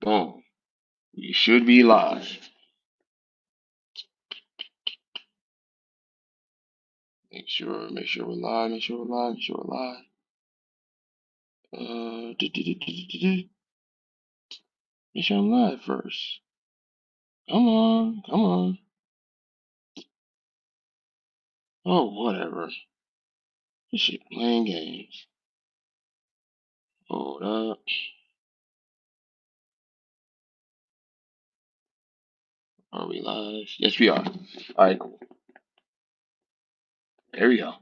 Boom. You should be live. Make sure we're live. Make sure we're live. Make sure we're live. Make sure I'm live first. Come on, come on. Oh, whatever. This shit playing games. Hold up. Are we live? Yes, we are. All right, cool. There we go.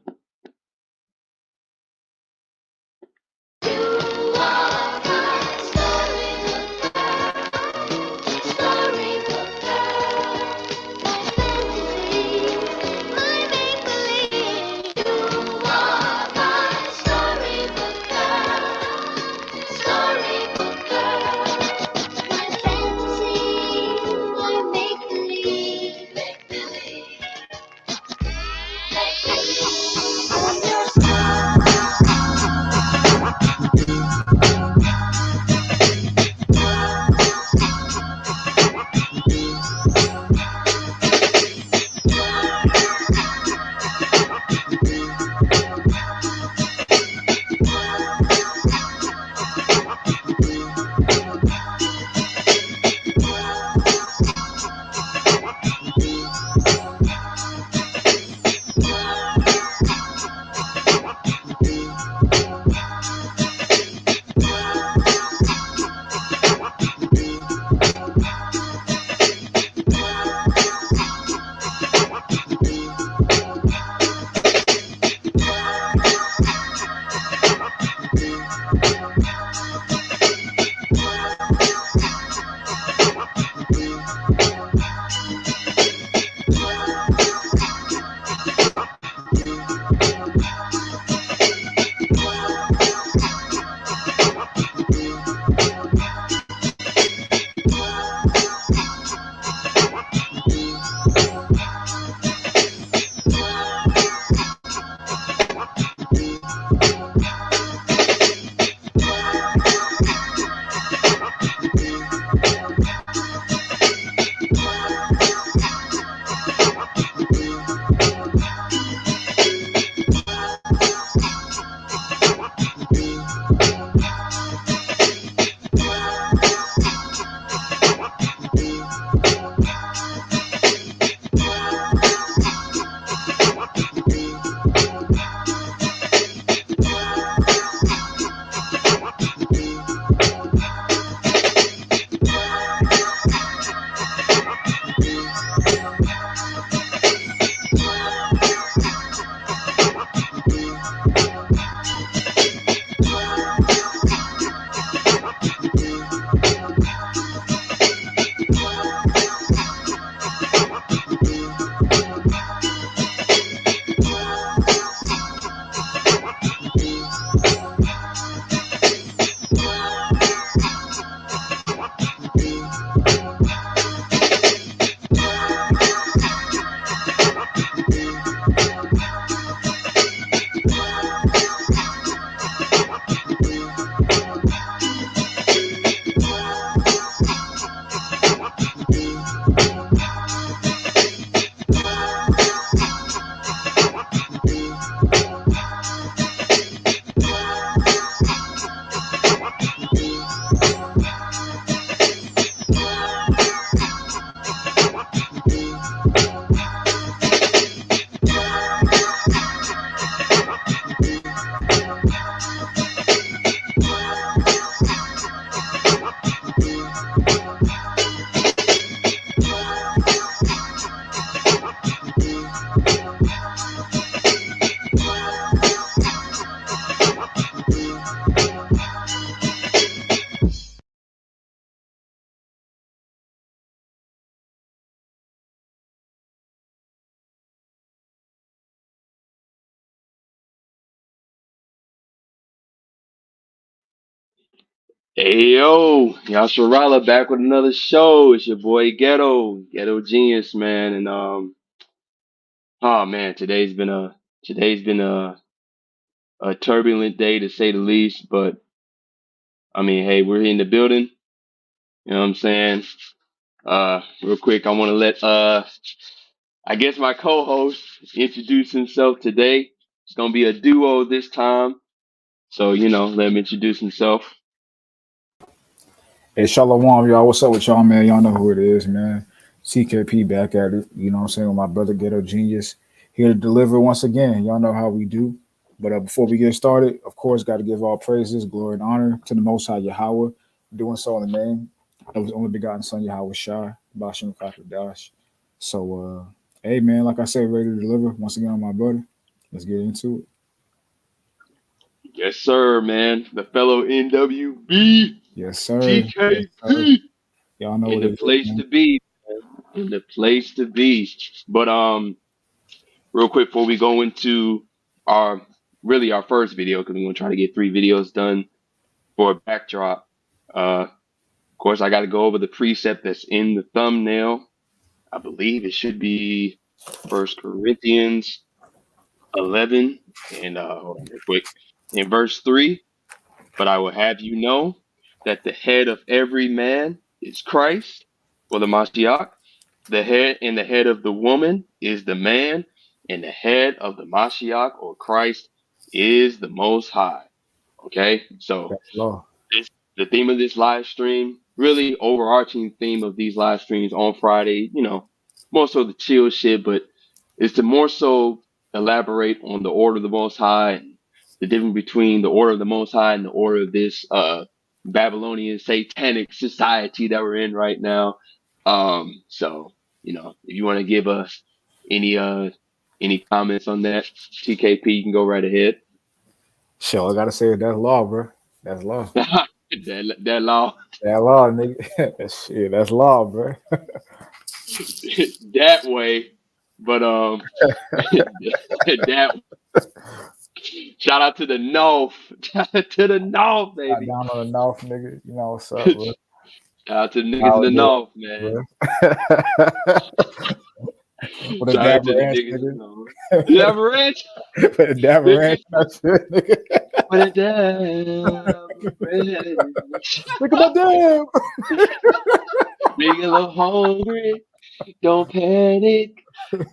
Hey yo, Yasharala back with another show. It's your boy Ghetto Genius, man. And oh man, today's been a turbulent day to say the least. But I mean, hey, we're in the building. You know what I'm saying? Real quick, I want to let I guess my co-host introduce himself today. It's gonna be a duo this time, so let him introduce himself. Hey, Shalom, y'all. What's up with y'all, man? Y'all know who it is, man. CKP back at it. You know what I'm saying? With my brother Ghetto Genius. Here to deliver once again. Y'all know how we do. But before we get started, of course, got to give all praises, glory, and honor to the Most High Yahweh. Doing so in the name of His only begotten Son, Yahweh Shai, Bashim Dash. So, hey, man, like I said, ready to deliver once again on my brother. Let's get into it. Yes, sir, man. The fellow NWB Yes, sir. Yes, sir. TKP Y'all know in what the it is, place man. to be, man. In the place to be. But real quick before we go into our really our first video, because we're gonna try to get 3 videos done for a backdrop. Of course, I got to go over the precept that's in the thumbnail. I believe it should be First Corinthians 11, and hold on real quick. In verse 3, but I will have you know that the head of every man is Christ, or the Mashiach. The head of the woman is the man, and the head of the Mashiach or Christ is the Most High. Okay, so That's law. this the theme of this live stream, really overarching theme of these live streams on Friday, more so the chill shit, but is to more so elaborate on the order of the Most High and the difference between the order of the Most High and the order of this Babylonian satanic society that we're in right now. So if you want to give us any any comments on that, TKP, you can go right ahead. Sure, I gotta say that's law, bro. That's law. that law. That law, nigga. Shit, that's law, bro. that way. But that shout out to the North. Shout out to the North, Not baby. down on the north, nigga. You know what's up, bro? Shout out to the niggas in How the we doing, North, man. bro? With a Shout out dab to the ranch, niggas in the nigga. North. Never rich. With a dab ranch, that's it, nigga. But a damn rich. Look at my dab. Being a little hungry. Don't panic.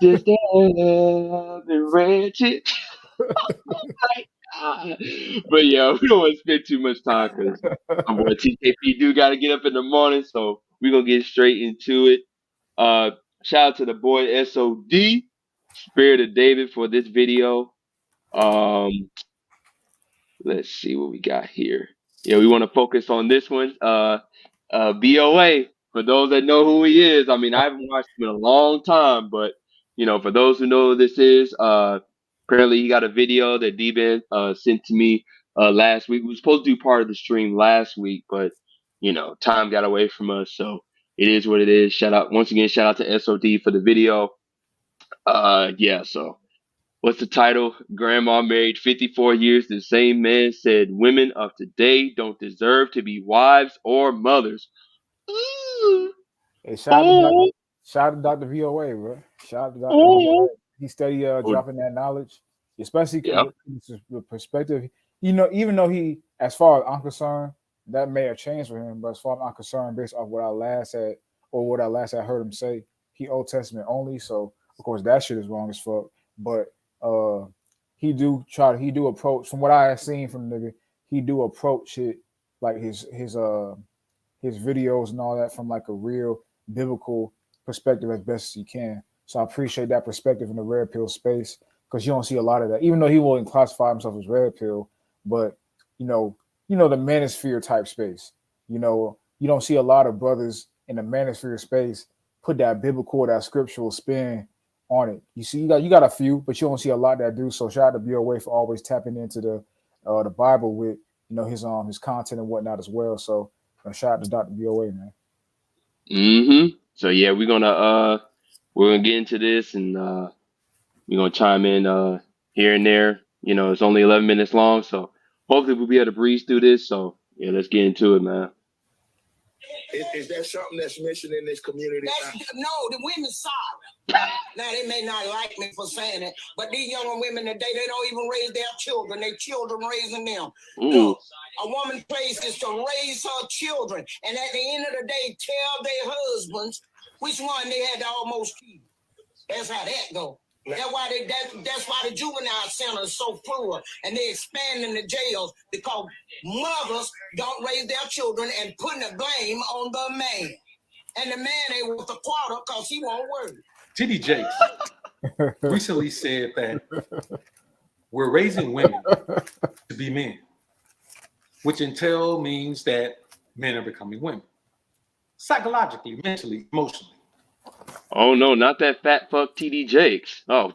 Just damn wretched. But yeah, we don't want to spend too much time because my boy TKP do got to get up in the morning, so we're gonna get straight into it. Uh, Shout out to the boy SOD, Spirit of David, for this video. Um, let's see what we got here. Yeah, we want to focus on this one. BOA. For those that know who he is, I mean, I haven't watched him in a long time, but for those who know who this is, apparently he got a video that D-Ben sent to me last week. We were supposed to do part of the stream last week, but time got away from us, so it is what it is. Shout out once again, shout out to SOD for the video. Yeah, so what's the title? Grandma married 54 years to the same man, said women of today don't deserve to be wives or mothers. Ooh, Hey, ooh, shout out to Dr. VOA, bro. Shout out to Dr. VOA. ooh. He steady Oh, dropping that knowledge, especially yeah. with the perspective. You know, even though he, as far as I'm concerned, that may have changed for him, but as far as I'm concerned, based off what I last had heard him say, he Old Testament only. So of course that shit is wrong as fuck. But uh he do approach from what I have seen from the nigga, he do approach it like his videos and all that from like a real biblical perspective as best as he can. So I appreciate that perspective in the red pill space because you don't see a lot of that. Even though he wouldn't classify himself as red pill, but you know, the manosphere type space. You don't see a lot of brothers in the manosphere space put that biblical, that scriptural spin on it. You got a few, but you don't see a lot that do. So shout out to BOA for always tapping into the Bible with his content and whatnot as well. So shout out to Dr. BOA, man. So yeah, we're gonna get into this and we're gonna chime in here and there. It's only 11 minutes long, so hopefully we'll be able to breeze through this. So yeah, let's get into it, man. Is that something that's missing in this community? No, the women sorry. Now, they may not like me for saying it, but these younger women today, they don't even raise their children. Their children raising them. Ooh. Look, a woman's place is to raise her children, and at the end of the day, tell their husbands which one they had to almost keep. That's how that go. That's why the juvenile center is so full, and they expanding the jails because mothers don't raise their children and putting the blame on the man. And the man ain't worth a quarter because he won't work. T.D. Jakes recently said that we're raising women to be men, which means that men are becoming women. Psychologically, mentally, emotionally. Oh no, not that fat fuck TD Jakes. Oh,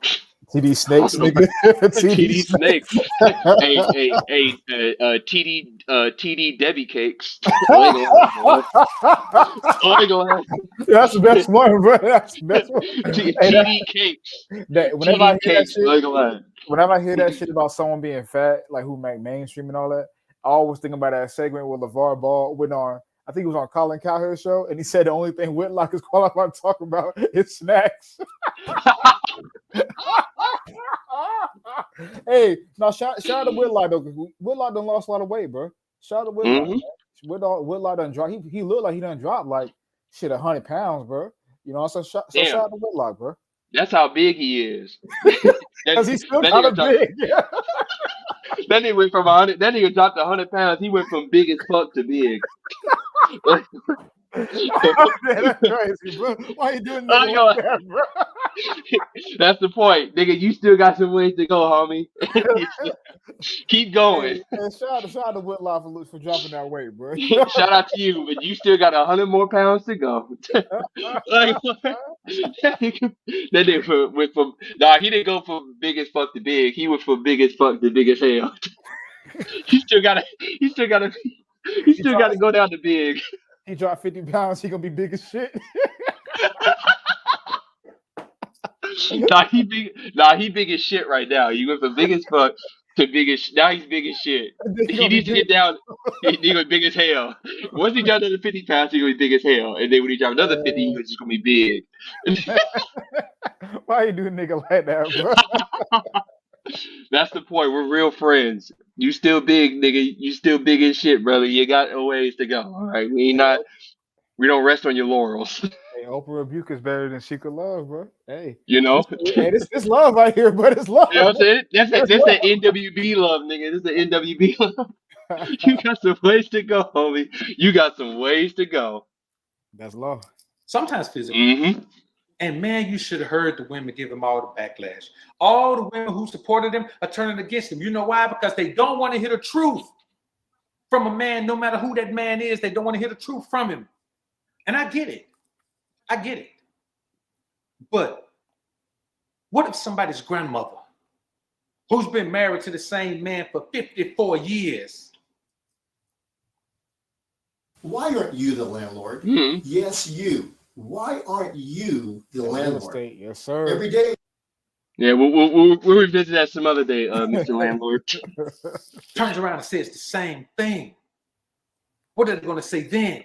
TD Snakes, nigga. TD Snakes. TD Debbie Cakes. That's the best one, bro. That's the best one. TD Cakes. Whenever I hear that shit, whenever I hear that shit about someone being fat, like who make mainstream and all that, I always think about that segment where LeVar Ball went on. I think it was on Colin Cowherd's show, and he said the only thing Whitlock is qualified to talk about is snacks. Hey, now shout out to Whitlock though, because Whitlock done lost a lot of weight, bro. Shout out to Whitlock. Mm-hmm. Whitlock done drop. He looked like he done dropped like 100 pounds, bro. You know, so shout out to Whitlock, bro. That's how big he is. Because he's still kind of big. That nigga went from 100. That nigga dropped 100 pounds. He went from big as fuck to big. That's crazy, bro. Why you doing that, bro? That's the point, nigga. You still got some ways to go, homie. Keep going. Hey, shout out to Whitlock for dropping that weight, bro. Shout out to you, but you still got 100 more pounds to go. Like, that nigga went from he didn't go from big as fuck to big. He went from big as fuck to big as hell. He still gotta go down to big. He dropped 50 pounds, he gonna be big as shit. He big as shit right now. You went from big as fuck to big as now he's big as shit. He needs to get down. He gonna be big as hell. Once he dropped another 50 pounds, he gonna be big as hell. And then when he dropped another 50, he's just gonna be big. Why you do a nigga like that, bro? That's the point. We're real friends. You still big, nigga. You still big as shit, brother. You got a ways to go. All right. We don't rest on your laurels. Hey, Oprah rebuke is better than secret love, bro. Hey. You know? It's love right here, but it's love. You know what I'm saying? That's that NWB love, nigga. This is the NWB love. You got some ways to go, homie. You got some ways to go. That's love. Sometimes physically. Mm-hmm. And man, you should have heard the women give him all the backlash. All the women who supported him are turning against him. You know why? Because they don't want to hear the truth from a man, no matter who that man is. They don't want to hear the truth from him. And I get it. But what if somebody's grandmother, who's been married to the same man for 54 years? Why aren't you the landlord? Mm-hmm. Yes, you. Why aren't you the landlord? Yes, sir. Every day. Yeah, we'll revisit that some other day, Mr. Landlord. Turns around and says the same thing. What are they going to say then?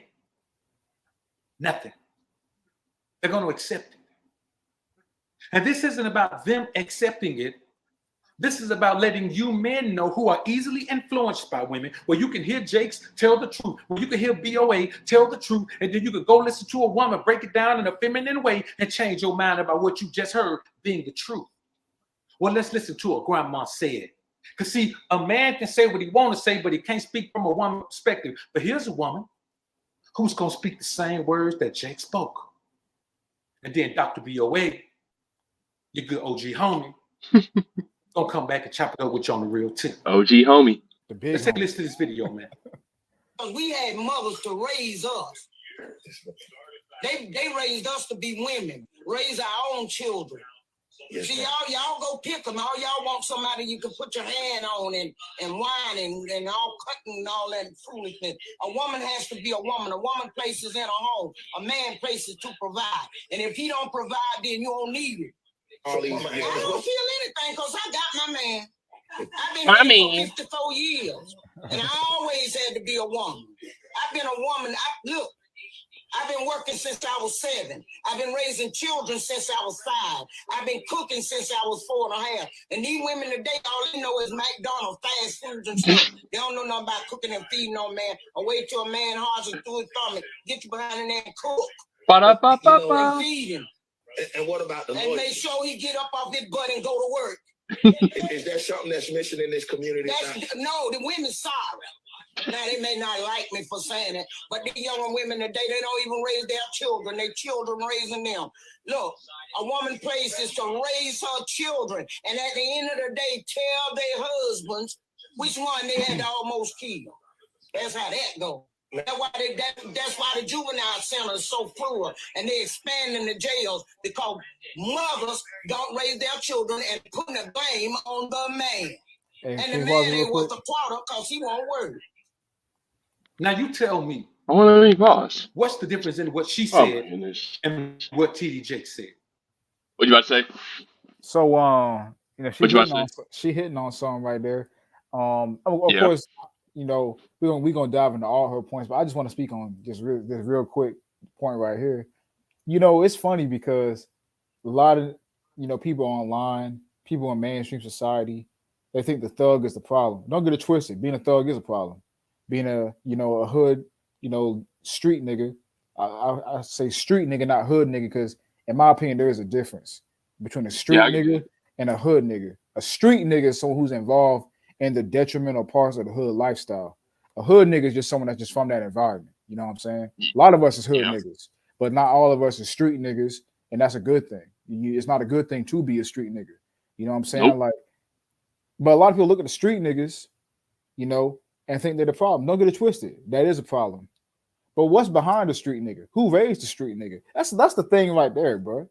Nothing. They're going to accept it. And this isn't about them accepting it. This is about letting you men know who are easily influenced by women, where you can hear Jakes tell the truth, where you can hear BOA tell the truth, and then you can go listen to a woman break it down in a feminine way and change your mind about what you just heard being the truth. Well, let's listen to what Grandma said. Because see, a man can say what he want to say, but he can't speak from a woman's perspective. But here's a woman who's going to speak the same words that Jake spoke. And then Dr. BOA, your good OG homie, gonna come back and chop it up with you on the real tip. OG homie. Let's take a listen to this video, man. We had mothers to raise us. They raised us to be women, raise our own children. Yes, see, y'all go pick them. All y'all want somebody you can put your hand on and whine and all cutting and all that foolishness. A woman has to be a woman. A woman places in a home. A man places to provide. And if he don't provide, then you don't need it. I don't feel anything because I got my man. I've been here for 54 years. And I always had to be a woman. I've been a woman. Look, I've been working since I was 7. I've been raising children since I was 5. I've been cooking since I was 4.5. And these women today, all they know is McDonald's, fast foods and stuff. They don't know nothing about cooking and feeding no man. Or wait till a man hard and through his thumb and get you behind in there and cook. Ba-da-ba-ba-ba. And feed him. And what about the And lawyers? make sure he get up off his butt and go to work. Is that something that's missing in this community? No, the women sorry. Now, they may not like me for saying it, but the younger women today, they don't even raise their children. Their children raising them. Look, a woman's place is to raise her children, and at the end of the day, tell their husbands which one they had to almost kill. That's how that goes. That's why the juvenile center is so full, and they're expanding the jails because mothers don't raise their children and putting the blame on the man. Hey, And can the you man pause it real ain't worth quick? a quarter because he won't work. Now you tell me, I want to let me pause. what's the difference in what she Oh my said goodness. and what TD Jakes said? What you about to say? So you know, What you about to say? she hitting on something right there. Of Yeah. course, you know, we're gonna dive into all her points, but I just want to speak on this real quick point right here. You know, it's funny because a lot of people online, people in mainstream society, they think the thug is the problem. Don't get it twisted. Being a thug is a problem. Being a hood, street nigga. I say street nigga, not hood nigga, because in my opinion, there is a difference between a Yeah, street I get nigga it. and a hood nigga. A street nigga is someone who's involved in the detrimental parts of the hood lifestyle. A hood nigga is just someone that's just from that environment. You know what I'm saying? A lot of us is hood Yeah. niggas, but not all of us is street niggas, and that's a good thing. It's not a good thing to be a street nigga. You know what I'm saying? Nope. Like, but a lot of people look at the street niggas, and think they're the problem. Don't get it twisted. That is a problem. But what's behind the street nigga? Who raised the street nigga? That's the thing right there, bro.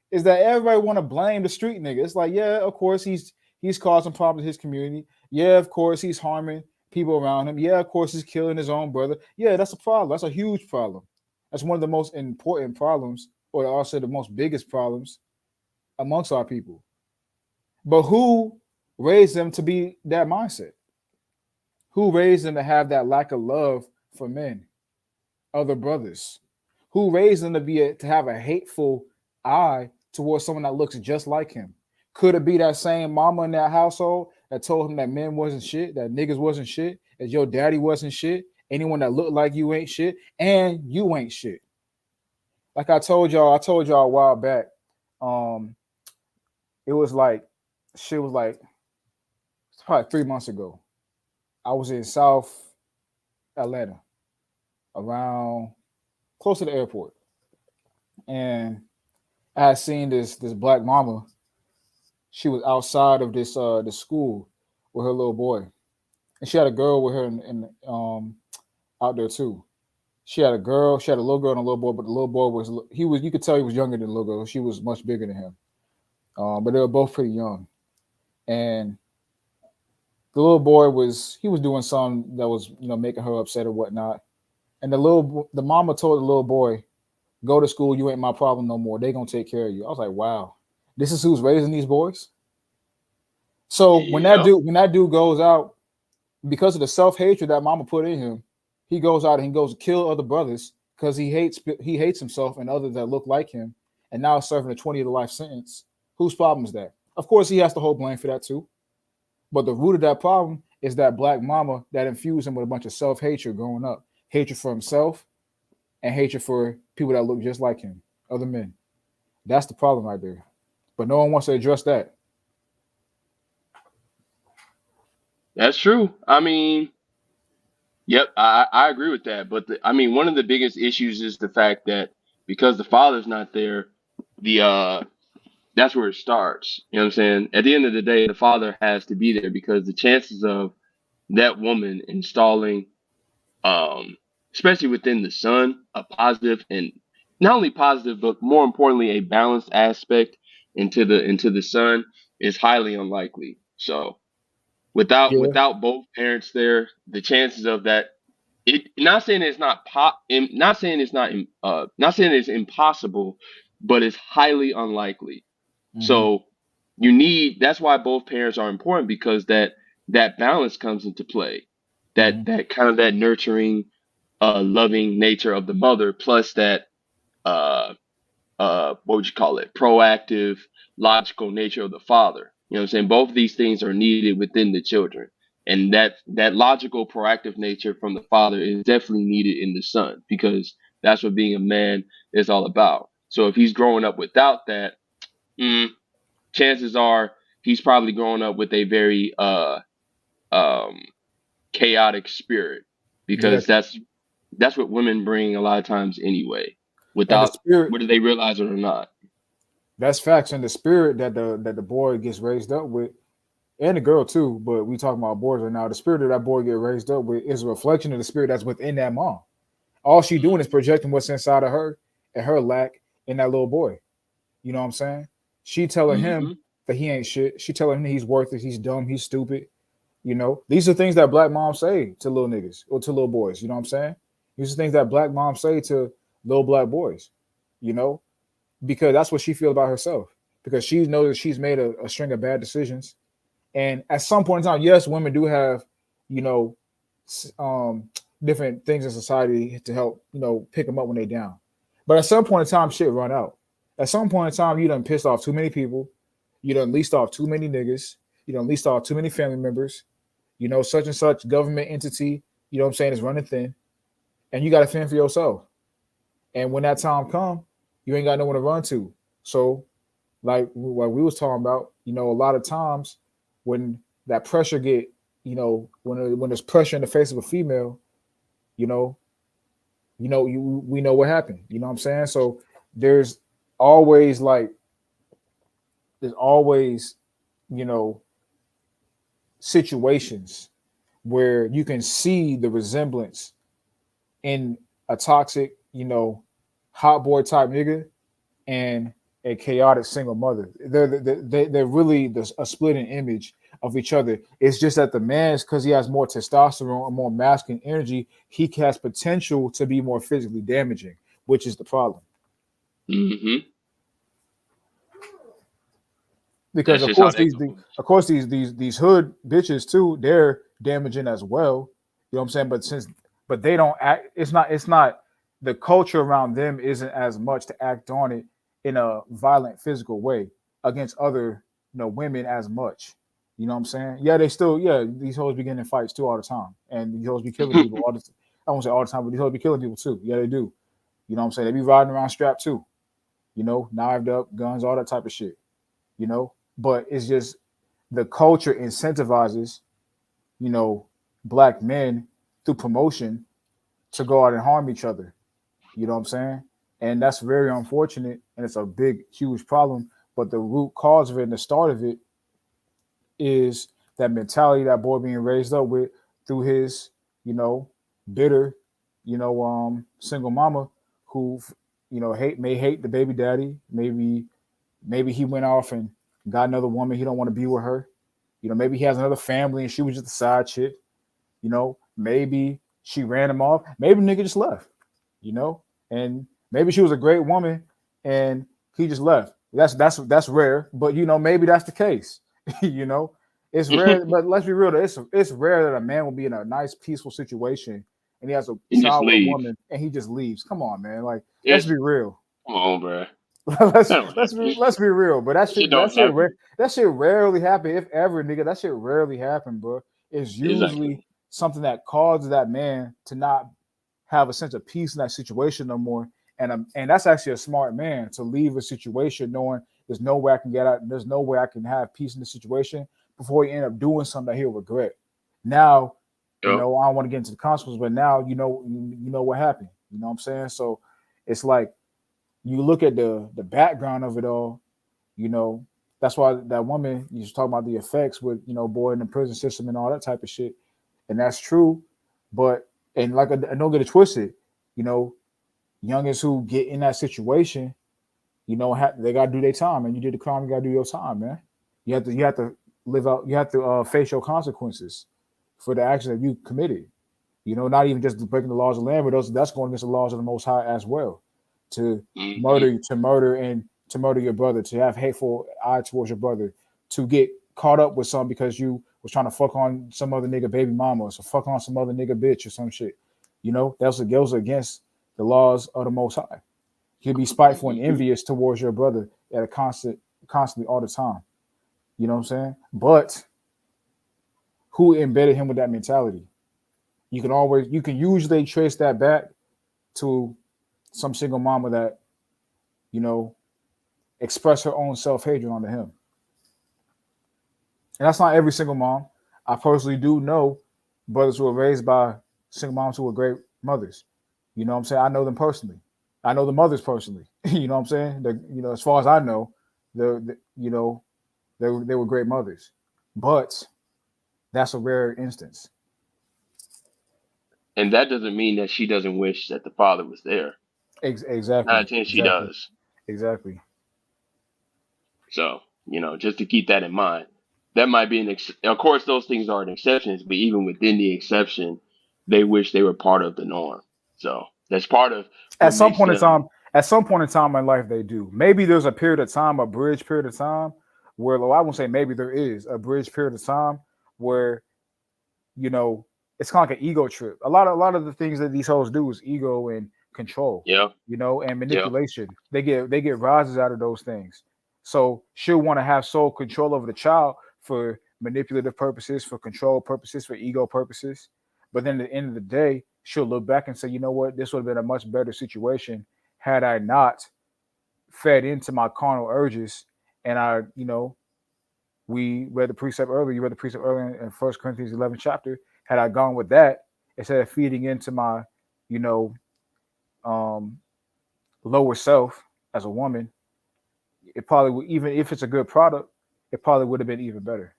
Is that everybody want to blame the street nigga? It's like, yeah, of course he's causing problems in his community. Yeah, of course he's harming people around him. Yeah, of course he's killing his own brother. Yeah, that's a problem. That's a huge problem. That's one of the most important problems, or also the most biggest problems amongst our people. But who raised them to be that mindset? Who raised them to have that lack of love for men, other brothers? Who raised them to have a hateful eye towards someone that looks just like him? Could it be that same mama in that household that told him that men wasn't shit, that niggas wasn't shit, that your daddy wasn't shit, anyone that looked like you ain't shit, and you ain't shit? Like I told y'all a while back. It was like shit was like it's probably 3 months ago. I was in South Atlanta, around close to the airport, and I had seen this black mama. She was outside of the school with her little boy, and she had a girl with her in out there too. She had a little girl and a little boy, but the little boy was you could tell he was younger than the little girl. She was much bigger than him, but they were both pretty young, and the little boy was doing something that was making her upset or whatnot. And the mama told the little boy, "Go to school. You ain't my problem no more. They gonna take care of you." I was like, "Wow, this is who's raising these boys." So Yeah. when that dude goes out because of the self hatred that mama put in him, he goes out and he goes to kill other brothers because he hates himself and others that look like him, and now serving a 20 to life sentence. Whose problem is that? Of course, he has to hold blame for that too. But the root of that problem is that black mama that infused him with a bunch of self hatred growing up, hatred for himself and hatred for people that look just like him, other men. That's the problem right there. But no one wants to address that. That's true. I mean, yep, I agree with that. But I mean, one of the biggest issues is the fact that because the father's not there, the that's where it starts. You know what I'm saying? At the end of the day, the father has to be there because the chances of that woman installing, um, especially within the son, a positive and not only positive, but more importantly, a balanced aspect into the son is highly unlikely. So Yeah. without both parents there, the chances of that it not saying it's not not saying it's not saying it's impossible, but it's highly unlikely. Mm-hmm. So that's why both parents are important because that balance comes into play. Mm-hmm. That kind of that nurturing loving nature of the mother, plus that uh what would you call it, proactive, logical nature of the father. You know what I'm saying? Both of these things are needed within the children. And that logical, proactive nature from the father is definitely needed in the son, because that's what being a man is all about. So if he's growing up without that, mm, chances are he's probably growing up with a very um chaotic spirit, Yeah, because that's what women bring a lot of times anyway, and the without spirit, whether they realize it or not. that's facts, and the spirit that the boy gets raised up with, and the girl too, but we talking about boys right now. The spirit that boy get raised up with is a reflection of the spirit that's within that mom. All she doing is projecting what's inside of her and her lack in that little boy. You know what I'm saying? She telling him Hmm. that he ain't shit. She telling him he's worthless, he's dumb, he's stupid. You know, these are things that black moms say to little niggas or to little boys. You know what I'm saying? These are things that black moms say to little black boys. You know, because that's what she feels about herself. Because she knows that she's made a string of bad decisions, and at some point in time, yes, women do have, you know, different things in society to help, pick them up when they're down. But at some point in time, shit run out. At some point in time, you done pissed off too many people. You done leased off too many niggas. You done leased off too many family members. You know, such and such government entity, you know what I'm saying, is running thin. And you got to fend for yourself. And when that time come, you ain't got no one to run to. So like what we was talking about, a lot of times when that pressure get, when there's pressure in the face of a female, you know, we know what happened. You know what I'm saying? So there's always like there's always, you know, situations where you can see the resemblance in a toxic, hot boy type nigga and a chaotic single mother. They're really a splitting image of each other. It's just that the man's, because he has more testosterone and more masculine energy, he has potential to be more physically damaging, which is the problem. Hmm. Because That's of just how course that goes. these hood bitches too, they're damaging as well. You know what I'm saying? But they don't act. It's not the culture around them isn't as much to act on it in a violent physical way against other women as much. You know what I'm saying? Yeah, these hoes be getting in fights too all the time, and these hoes be killing people all the. I won't say all the time, but these hoes be killing people too. Yeah, they do. You know what I'm saying? They be riding around strapped too. Knived up, guns, all that type of shit. But it's just the culture incentivizes, you know, black men through promotion to go out and harm each other. You know what I'm saying? And that's very unfortunate, and it's a big, huge problem. But the root cause of it and the start of it is that mentality that boy being raised up with through his, you know, bitter, single mama who, hate the baby daddy. Maybe he went off and got another woman. He don't want to be with her. Maybe he has another family and she was just a side chick. Maybe she ran him off. Maybe the nigga just left. And maybe she was a great woman and he just left. That's rare, but maybe that's the case. you know, it's rare, And but let's be real. It's rare that a man will be in a nice, peaceful situation and he has a just child with a leave. woman and he just leaves. Come on, man. Like, let's It's be real. come on, bro. let's That don't let's be happen. let's be real, but That shit don't happen. that shit rarely happen, if ever, nigga. That shit rarely happen, bro. It's usually Exactly. something that causes that man to not have a sense of peace in that situation no more. And that's actually a smart man to leave a situation knowing there's no way I can get out, there's no way I can have peace in the situation before he end up doing something that he'll regret. Now, Yep. I don't want to get into the consequences, but now you know what happened. You know what I'm saying? So it's like you look at the background of it all, you know, that's why that woman you was talking about the effects with, boy in the prison system and all that type of shit. And that's true. But and like I don't get it twisted, you know, youngins who get in that situation, they gotta do their time, and you did the crime, you gotta do your time, man. You have to live out, you have to face your consequences for the action that you committed. Not even just breaking the laws of the land, but that's going against the laws of the Most High as well. To Hmm. murder your brother, to have hateful eye towards your brother, to get caught up with some because you was trying to fuck on some other nigga baby mama, or so fuck on some other nigga bitch or some shit. That goes against the laws of the Most High. You can be spiteful and envious towards your brother at a constantly all the time. You know what I'm saying? But who embedded him with that mentality? You can usually trace that back to some single mama that, express her own self-hatred onto him. And that's not every single mom. I personally do know brothers who were raised by single moms who were great mothers. You know what I'm saying? I know them personally. I know the mothers personally. You know what I'm saying? As far as I know, they were great mothers. But that's a rare instance. And that doesn't mean that she doesn't wish that the father was there. Exactly. 9 out of 10, she does. Exactly. So, just to keep that in mind, that might be of course, those things are an exceptions, but even within the exception, they wish they were part of the norm. So that's part of At what some makes point in them. time, at some point in time in life, they do. Maybe there's a period of time, a bridge period of time, where, well, I won't say maybe there is a bridge period of time where, it's kind of like an ego trip. A lot of the things that these hoes do is ego and control, Yeah, and yeah. manipulation. They get rises out of those things. So she'll want to have sole control over the child for manipulative purposes, for control purposes, for ego purposes. But then at the end of the day, she'll look back and say, you know what, this would have been a much better situation had I not fed into my carnal urges. And we read the precept earlier. You read the precept earlier in 1 Corinthians 11 chapter. Had I gone with that instead of feeding into my, you know, um, lower self as a woman, it probably would, even if it's a good product, it probably would have been even better.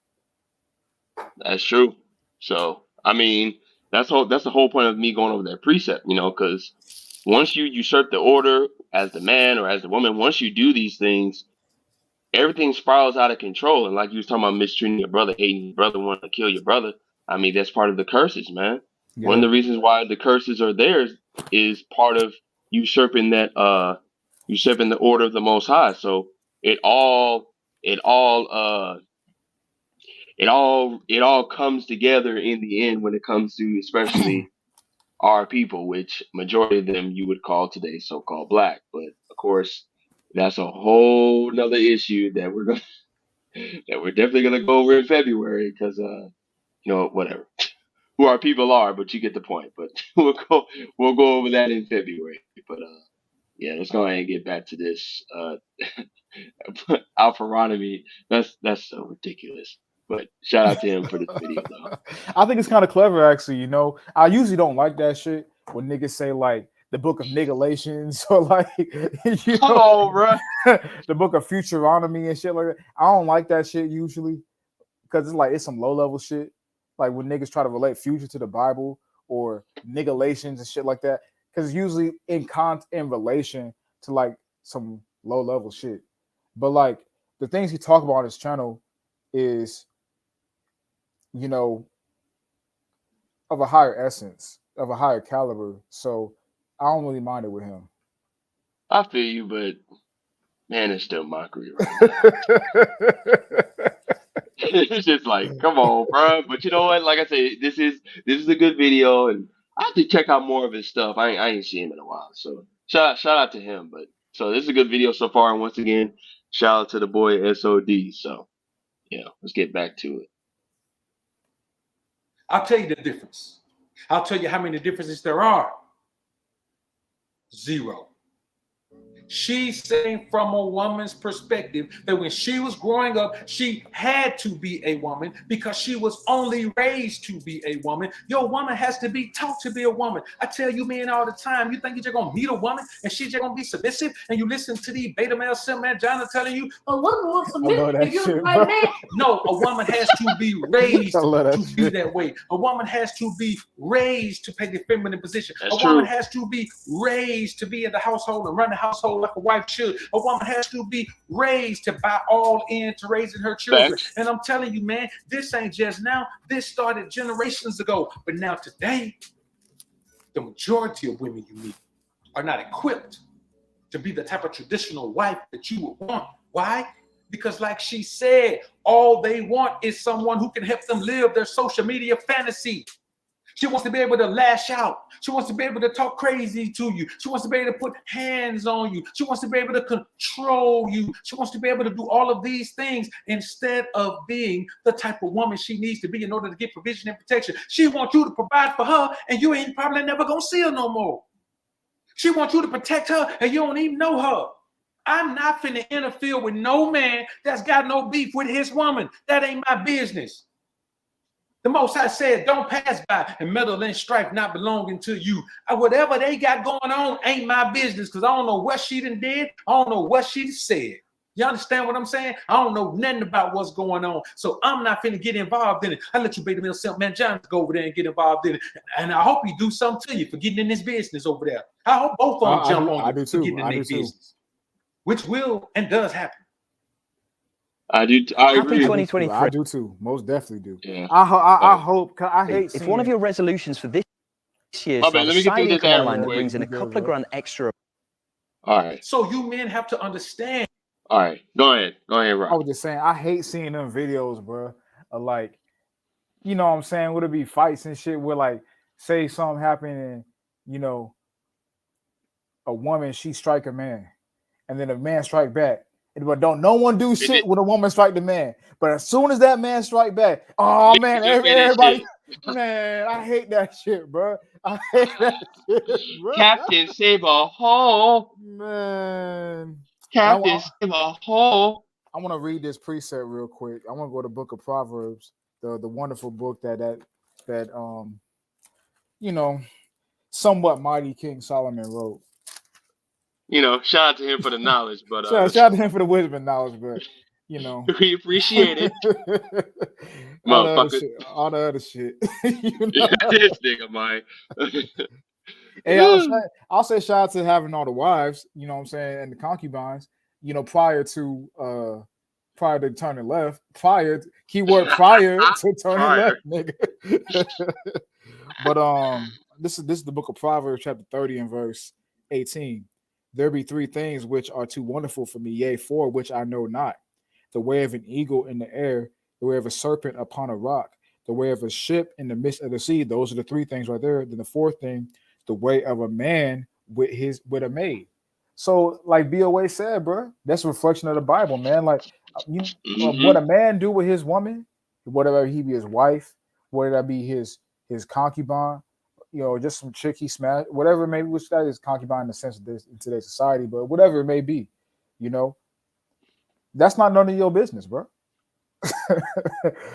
That's true. So, I mean, that's the whole point of me going over that precept, because once you usurp the order as the man or as the woman, once you do these things, everything spirals out of control. And like you was talking about mistreating your brother, hating your brother, wanting to kill your brother. I mean, that's part of the curses, man. One of Yeah. the reasons why the curses are there is part of usurping usurping the order of the Most High. So it all it all it all comes together in the end when it comes to especially our people, which majority of them you would call today so-called black. But of course, that's a whole nother issue that we're definitely gonna go over in February because whatever who our people are, but you get the point. But we'll go over that in February. But yeah, let's go ahead and get back to this. Alpharonomy, that's so ridiculous. But shout out to him for this video though. I think it's kind of clever, actually. I usually don't like that shit when niggas say like the book of Nigalations or like Come on, bro. the book of Futuronomy and shit like that. I don't like that shit usually because it's some low level shit. Like when niggas try to relate future to the Bible or Nigalations and shit like that, because it's usually in relation to like some low level shit. But like the things he talk about on his channel is, you know, of a higher essence, of a higher caliber. So I don't really mind it with him. I feel you, but man, it's still mockery right now. It's just like, come on, bro. But you know what? Like I say, this is a good video, and I have to check out more of his stuff. I ain't seen him in a while, so shout out to him. But so this is a good video so far, and once again, shout out to the boy SOD. So yeah, let's get back to it. I'll tell you the difference. I'll tell you how many differences there are. 0. She's saying from a woman's perspective that when she was growing up, she had to be a woman because she was only raised to be a woman. Your woman has to be taught to be a woman. I tell you men all the time, you think you're just going to meet a woman and she's just going to be submissive, and you listen to the beta male sim man John telling you, a woman wants I love submit that and you're shit, like, bro. man. No, a woman has to be raised I love that to be shit. that way. A woman has to be raised to take the feminine position. That's A woman true. has to be raised to be in the household and run the household like a wife should. A woman has to be raised to buy all into raising her children. Facts. And I'm telling you, man, this ain't just now. This started generations ago. But now today, the majority of women you meet are not equipped to be the type of traditional wife that you would want. Why? Because like she said, all they want is someone who can help them live their social media fantasy. She wants to be able to lash out. She wants to be able to talk crazy to you. She wants to be able to put hands on you. She wants to be able to control you. She wants to be able to do all of these things instead of being the type of woman she needs to be in order to get provision and protection. She wants you to provide for her, and you ain't probably never gonna see her no more. She wants you to protect her, and you don't even know her. I'm not finna interfere with no man that's got no beef with his woman. That ain't my business. The Most High said, don't pass by and meddle in strife not belonging to you. Whatever they got going on ain't my business, because I don't know what she done did. I don't know what she said. You understand what I'm saying? I don't know nothing about what's going on. So I'm not finna get involved in it. I let you Beta Mill Simp Man John go over there and get involved in it. And I hope he do something to you for getting in this business over there. I hope both of them jump on you for getting in their business, which will and does happen. I do. I agree. 2023. I do too. Most definitely do. Yeah. I hope. Cause I hate. If one of your resolutions for this year My is to bad, have a let me get through side this income ad online real that quick. brings in a couple of grand extra. All right. So you men have to understand. All right. Go ahead, Rob. I was just saying, I hate seeing them videos, bro. Of like, you know what I'm saying? Would it be fights and shit where like, say something happened and, you know, a woman, she strike a man, and then a man strike back. But don't no one do shit when a woman strike the man. But as soon as that man strike back, oh man, everybody, man, I hate that shit, bro. I hate that shit, bro. Captain, save a hole. Man. Captain, save a hole. I want to read this precept real quick. I want to go to the book of Proverbs, the wonderful book that you know, somewhat mighty King Solomon wrote. You know, shout out to him for the knowledge, but shout out to him for the wisdom and knowledge, but you know, we appreciate it. all the other shit. You know? This nigga, man. Hey, I'll say shout out to having all the wives, you know what I'm saying, and the concubines, you know, prior to turning left, keyword prior to turning left, nigga. But this is the book of Proverbs, chapter 30 and verse 18. There be three things which are too wonderful for me, yea, four which I know not. The way of an eagle in the air, the way of a serpent upon a rock, the way of a ship in the midst of the sea. Those are the three things right there. Then the fourth thing, the way of a man with a maid. So, like BOA said, bro, that's a reflection of the Bible, man. Like, what a man do with his woman, whatever he be his wife, whether that be his concubine, you know, just some chick he smashed, whatever, maybe which that is concubine in the sense of this in today's society, but whatever it may be, you know, that's not none of your business, bro.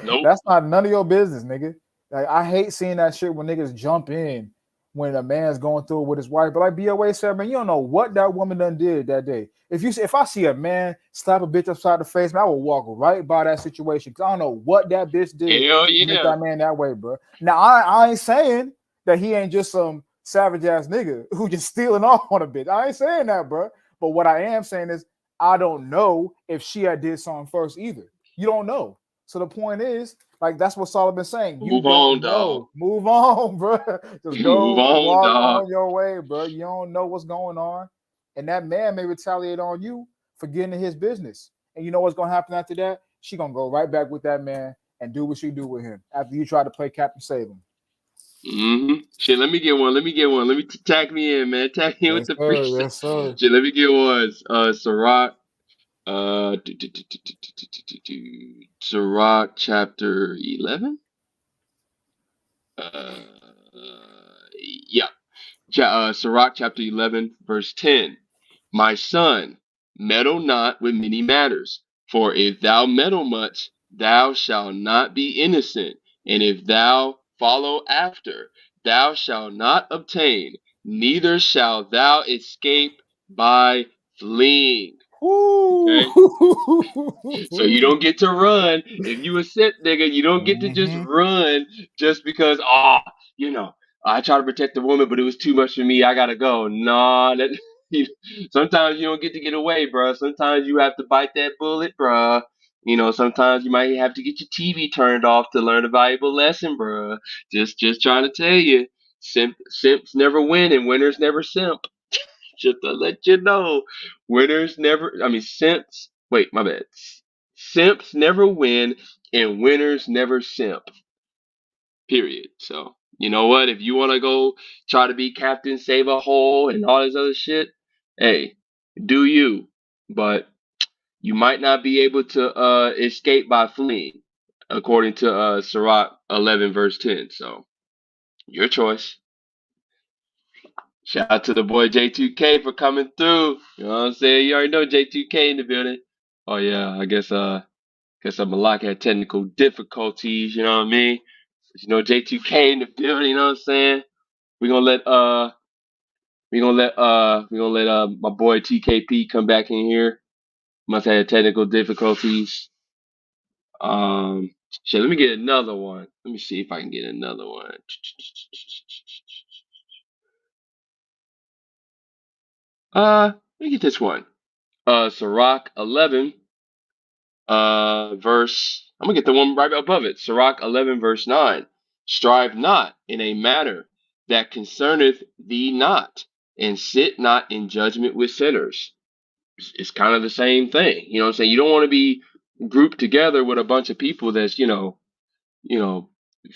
Nope. That's not none of your business, nigga. Like, I hate seeing that shit when niggas jump in when a man's going through it with his wife. But like BOA said, man, you don't know what that woman done did that day. If I see a man slap a bitch upside the face, man, I will walk right by that situation because I don't know what that bitch did to make that man that way, bro. Now I ain't saying that he ain't just some savage ass nigga who just stealing off on a bitch. I ain't saying that, bro. But what I am saying is I don't know if she had did something first either. You don't know. So the point is, like, that's what Solomon's saying. You don't know. Move on, bro. Just go walk on your way, bro. You don't know what's going on. And that man may retaliate on you for getting in his business. And you know what's going to happen after that? She going to go right back with that man and do what she do with him after you try to play Captain Save him. Shit, let me get one. Let me tag me in, man. Tag me with the preset. Yes, sir. Shit, let me get one. Sirach. Sirach chapter 11. Sirach chapter 11, verse 10. My son, meddle not with many matters, for if thou meddle much, thou shalt not be innocent, and if thou follow after, thou shalt not obtain, neither shalt thou escape by fleeing. Okay? So you don't get to run. If you a set nigga, you don't get to just run just because, I try to protect the woman, but it was too much for me. I gotta go. Nah, sometimes you don't get away, bro. Sometimes you have to bite that bullet, bro. You know, sometimes you might have to get your TV turned off to learn a valuable lesson, bro. Just trying to tell you, simps never win and winners never simp. Just to let you know, simps. Wait, my bad. Simps never win and winners never simp. Period. So you know what? If you want to go try to be captain, save a hole, and all this other shit, hey, do you? But you might not be able to escape by fleeing, according to Sirach 11 verse 10. So your choice. Shout out to the boy J2K for coming through. You know what I'm saying? You already know J2K in the building. Oh yeah, I guess I'm Malak had technical difficulties. You know what I mean? You know J2K in the building. You know what I'm saying? We gonna let my boy TKP come back in here. Must have had technical difficulties. Shit, let me get another one. Let me see if I can get another one. Let me get this one. Sirach 11, I'm gonna get the one right above it. Sirach 11, verse 9. Strive not in a matter that concerneth thee not, and sit not in judgment with sinners. It's kind of the same thing. You know what I'm saying? You don't want to be grouped together with a bunch of people that's,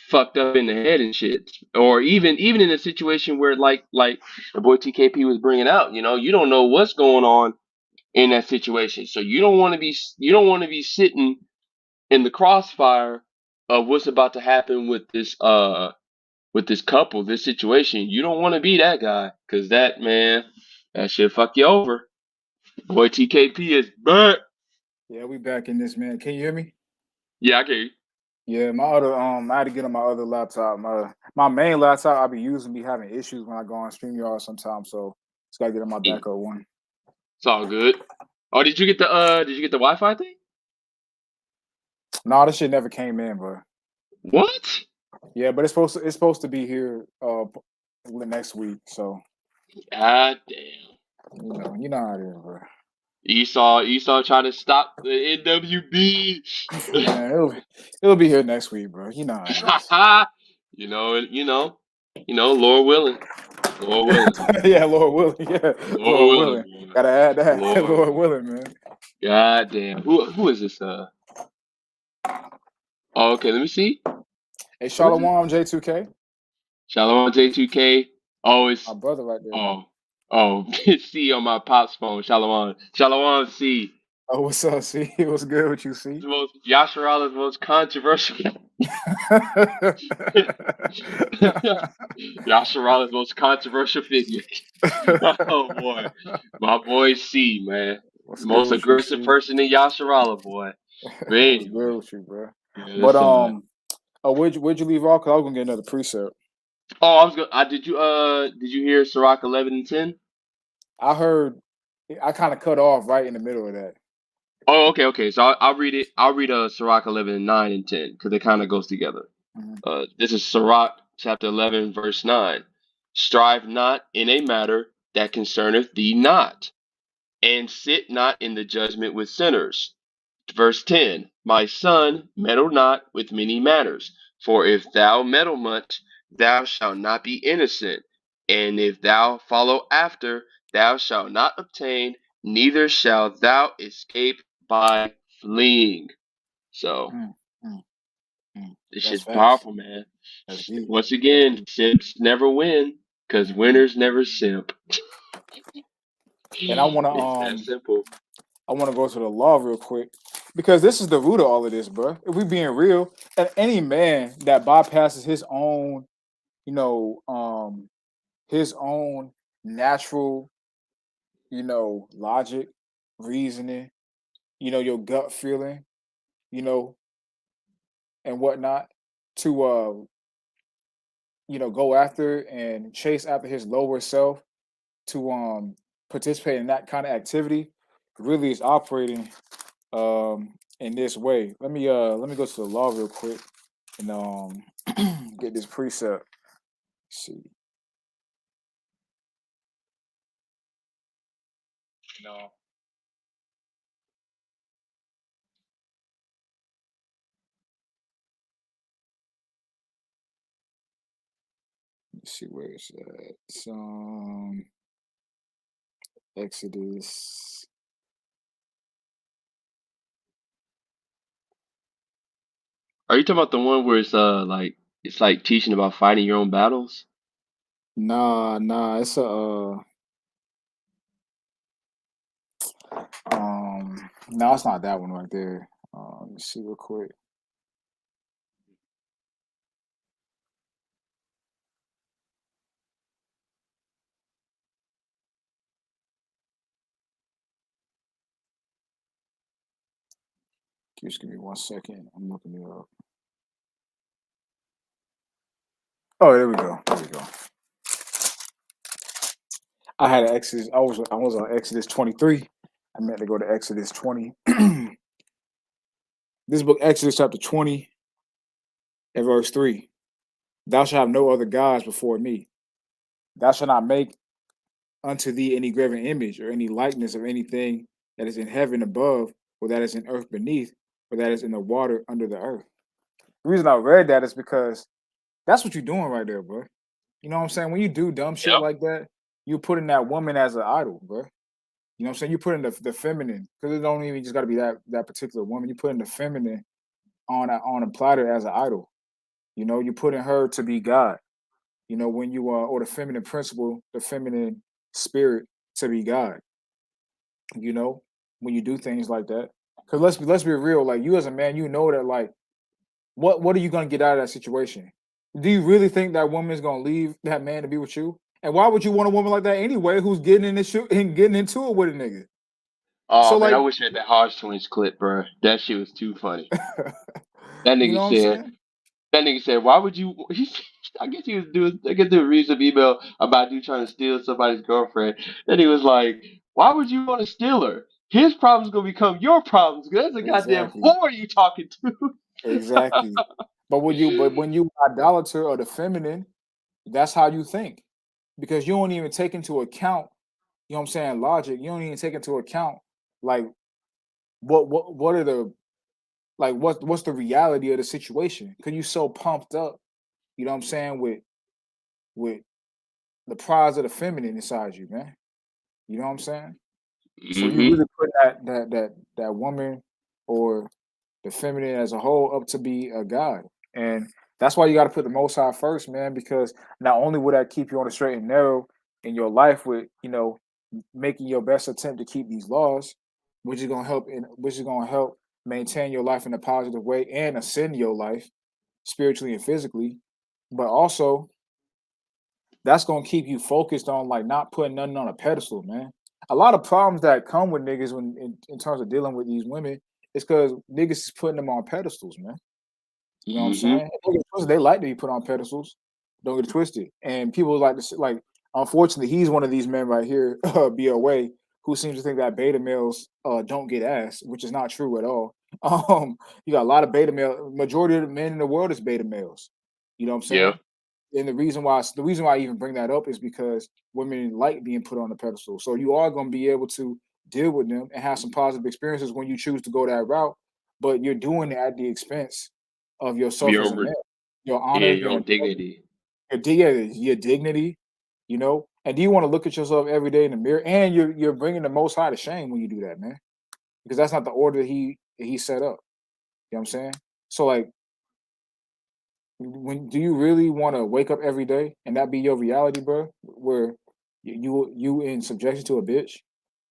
fucked up in the head and shit. Or even in a situation where like the boy TKP was bringing out, you don't know what's going on in that situation. So you don't want to be sitting in the crossfire of what's about to happen with this couple, this situation. You don't want to be that guy, cause that shit fuck you over. Boy TKP is back. Yeah, we back in this, man. Can you hear me? Yeah, I can. Yeah, my other I had to get on my other laptop. My main laptop I be using be having issues when I go on StreamYard sometimes, so just gotta get on my It's backup one. all good. Oh, did you get the Wi-Fi thing? No, this shit never came in, bro. What? Yeah, but it's supposed to be here next week, so God damn. you know how it is, bro. Esau trying to stop the NWB. Man, it'll be here next week, bro. You know how it is. Lord willing. Lord willing. Yeah, Lord willing. Yeah, Lord Lord willing, willing. boy. Gotta add that. Lord Lord willing. willing, man. God damn. Who is this? Oh, okay, let me see. Hey, Who is Shalom it? J2K, Shalom J2K. Oh, my it's brother right there. oh C on my pop's phone. Shalom. Shalom C. Oh, what's up? See, what's good with you? See. Yasharala's most controversial. Yasharala's most controversial figure. Oh boy, my boy C, man, What's the good most with you? aggressive See, person in Yasharala, boy. But what's anyway, good with you, bro? yeah, But that's where'd you leave off? Cause I was gonna get another precept. Oh, I was gonna. Did you hear Sirach 11 and 10? I heard. I kind of cut off right in the middle of that. Oh, okay. So I'll read it. I'll read Sirach 11 and 9 and 10 because it kind of goes together. Mhm. This is Sirach chapter 11 verse 9. Strive not in a matter that concerneth thee not, and sit not in the judgment with sinners. Verse 10. My son, meddle not with many matters, for if thou meddle much, thou shalt not be innocent, and if thou follow after, thou shalt not obtain, neither shalt thou escape by fleeing. So Mm, mm, mm. this That's shit's facts. powerful, man. That's deep. Once That's again, deep. simps never win, cause Mhm. winners never simp. And I wanna It's that simple. go to the law real quick because this is the root of all of this, bro. If we being real, and any man that bypasses his own, you know, his own natural, logic, reasoning, your gut feeling, you know, and whatnot, to go after and chase after his lower self to participate in that kind of activity, really is operating in this way. Let me go to the law real quick and get this precept. See. No. Let's see where it's at. Some Exodus. Are you talking about the one where it's like It's like teaching about fighting your own battles. Nah, it's a no, it's not that one right there. Let me see real quick. Just give me 1 second. I'm looking it up. Oh, there we go. There we go. I had an Exodus. I was on Exodus 23. I meant to go to Exodus 20. This book, Exodus chapter 20 and verse 3. Thou shalt have no other gods before me. Thou shalt not make unto thee any graven image or any likeness of anything that is in heaven above, or that is in earth beneath, or that is in the water under the earth. The reason I read that is because that's what you're doing right there, bro. You know what I'm saying? When you do dumb shit Yep. like that, you putting that woman as an idol, bro. You know what I'm saying? You putting the feminine, because it don't even just got to be that particular woman. You putting the feminine on a platter as an idol. You know, you putting her to be God. You know, when you or the feminine principle, the feminine spirit to be God. You know, when you do things like that, because let's be real. Like you as a man, you know that like what are you gonna get out of that situation? Do you really think that woman is gonna leave that man to be with you? And why would you want a woman like that anyway, who's getting in this shoot and getting into it with a nigga? Oh So man, like, I wish I had that Hodge Twins clip, bro. That shit was too funny. That you nigga know what I'm said. saying? That nigga said, "Why would you?" I guess he was doing. I guess they were reading some email about you trying to steal somebody's girlfriend. Then he was like, "Why would you want to steal her? His problems gonna become your problems. 'Cause that's a goddamn Exactly. whore you talking to." Exactly. But when you idolater or the feminine, that's how you think. Because you don't even take into account, you know what I'm saying, logic. You don't even take into account like what are the like what's the reality of the situation? Cause you so pumped up, you know what I'm saying, with the prize of the feminine inside you, man. You know what I'm saying? So you Mm-hmm. really put that woman or the feminine as a whole up to be a god. And that's why you got to put the most high first, man, because not only will that keep you on the straight and narrow in your life with, you know, making your best attempt to keep these laws, which is gonna help maintain your life in a positive way and ascend your life spiritually and physically, but also that's gonna keep you focused on like not putting nothing on a pedestal, man. A lot of problems that come with niggas when in terms of dealing with these women is because niggas is putting them on pedestals, man. You know what I'm Mm-hmm. saying? Don't get it twisted, they like to be put on pedestals. Don't get it twisted. And people like to like. Unfortunately, he's one of these men right here, BOA, who seems to think that beta males don't get ass, which is not true at all. You got a lot of beta male. Majority of the men in the world is beta males. You know what I'm Yeah. saying? And the reason why I even bring that up is because women like being put on the pedestal. So you are going to be able to deal with them and have some positive experiences when you choose to go that route. But you're doing it at the expense of Of yourself your as a own, man, your honor, yeah, your own dignity. your dignity. You know, and do you want to look at yourself every day in the mirror? And you're bringing the Most High to shame when you do that, man, because that's not the order he set up. You know what I'm saying? So like when do you really want to wake up every day and that be your reality, bro? Where you in subjection to a bitch,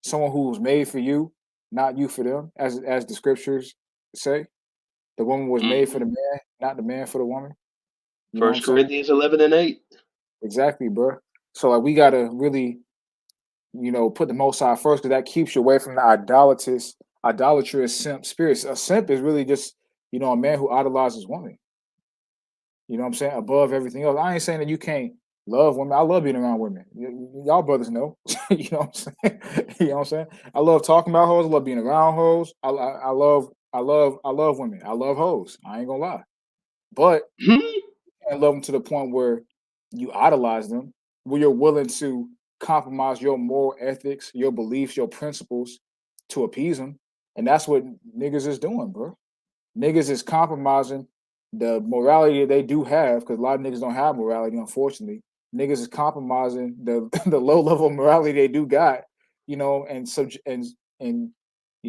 someone who's made for you, not you for them, as the scriptures say. The woman was made for Mm-hmm. the man, not the man for the woman. You know what I'm First saying? Corinthians 11:8. Exactly, bro. So like we gotta really, put the Most High first because that keeps you away from the idolatrous simp spirits. A simp is really just a man who idolizes woman. You know what I'm saying? Above everything else. I ain't saying that you can't love women. I love being around women. Y'all brothers know. You know what I'm saying? You know what I'm saying? I love talking about hoes. I love being around hoes. I love women. I love hoes. I ain't gonna lie. But I love them to the point where you idolize them, where you're willing to compromise your moral ethics, your beliefs, your principles to appease them. And that's what niggas is doing, bro. Niggas is compromising the morality that they do have, because a lot of niggas don't have morality, unfortunately. Niggas is compromising the the low level morality they do got, and